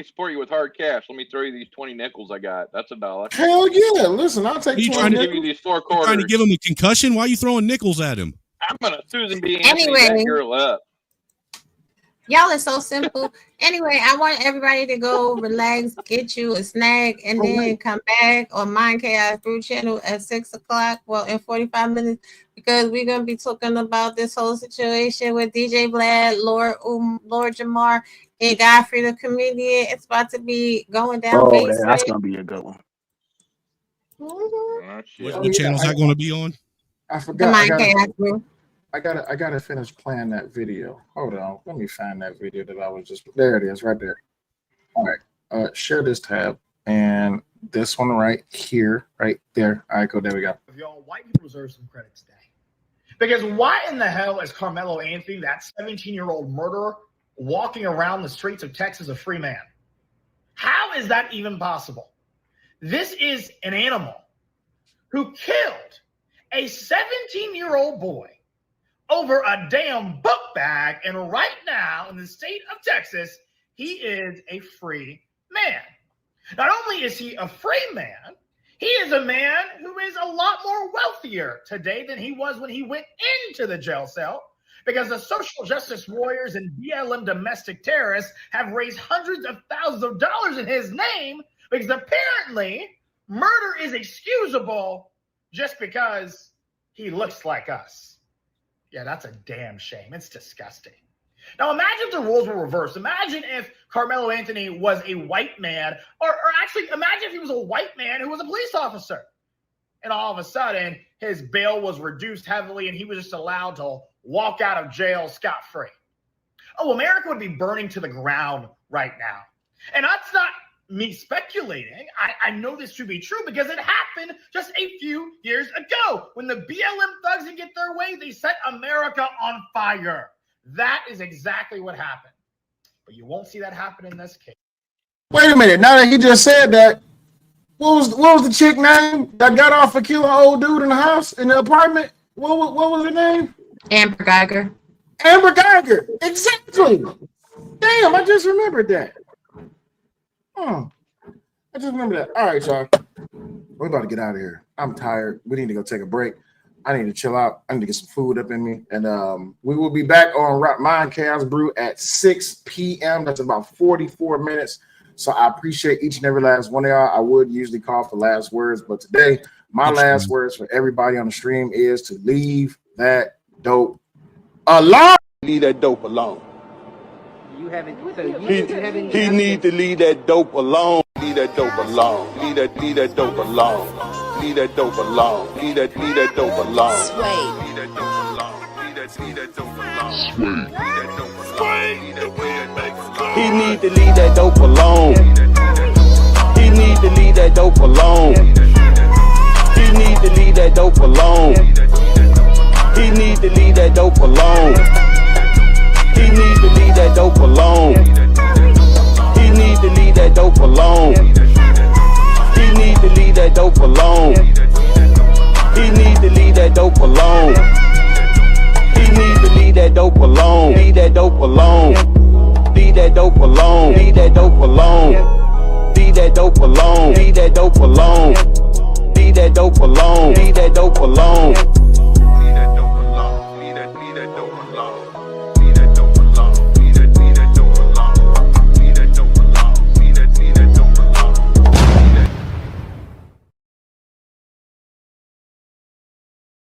support you with hard cash. Let me throw you these 20 nickels I got. That's $1. Hell yeah! Listen, I'll take 20 give you these 4 You quarters. trying to give him a concussion? Why are you throwing nickels at him? I'm gonna Susan B. Anthony Anyway. that girl up. Y'all are so simple. Anyway, I want everybody to go relax, get you a snack, and then come back on Mind Chaos Brew channel at 6 o'clock. Well, in 45 minutes, because we're gonna be talking about this whole situation with DJ Vlad, Lord Jamar, and Godfrey the comedian. It's about to be going down. Oh, yeah, that's gonna be a good one. What channel is that going to be on? I forgot. The Mind Chaos Brew. I gotta finish playing that video. Hold on, let me find that video that I was just. There it is, right there. All right, share this tab and this one right here, right there. All right, cool. There we go. Y'all, white people deserve some credit today. Because why in the hell is Karmelo Anthony, that 17-year-old murderer, walking around the streets of Texas a free man? How is that even possible? This is an animal who killed a 17-year-old boy over a damn book bag, and right now in the state of Texas, he is a free man. Not only is he a free man, he is a man who is a lot more wealthier today than he was when he went into the jail cell, because the social justice warriors and BLM domestic terrorists have raised hundreds of thousands of dollars in his name, because apparently murder is excusable just because he looks like us. Yeah, that's a damn shame. It's disgusting. Now, imagine if the roles were reversed. Imagine if Karmelo Anthony was a white man, or actually imagine if he was a white man who was a police officer. And all of a sudden, his bail was reduced heavily and he was just allowed to walk out of jail scot-free. Oh, America would be burning to the ground right now. And that's not me speculating. I know this to be true because it happened just a few years ago. When the BLM thugs didn't get their way, they set America on fire. That is exactly what happened. But you won't see that happen in this case. Wait a minute. Now that he just said that, what was the chick name that got off for killing an old dude in the house, in the apartment? What was her name? Amber Geiger. Amber Geiger. Exactly. Damn, I just remembered that. I just remember that. All right, y'all. We're about to get out of here. I'm tired. We need to go take a break. I need to chill out. I need to get some food up in me. And we will be back on Mind Chaos Brew at 6 p.m. That's about 44 minutes. So I appreciate each and every last one of y'all. I would usually call for last words, but today, my last words for everybody on the stream is to leave that dope alone. Leave that dope alone. You haven't. He need to leave that dope alone. Leave that dope alone. Leave that dope alone. Leave that dope alone. Leave that dope alone. Leave that dope alone. Leave that dope alone. He need to leave that dope alone. He need to leave that dope alone. He need to leave that dope alone. He need to leave that dope alone. He need to leave that dope alone. He need to leave that dope alone. He need to leave that dope alone.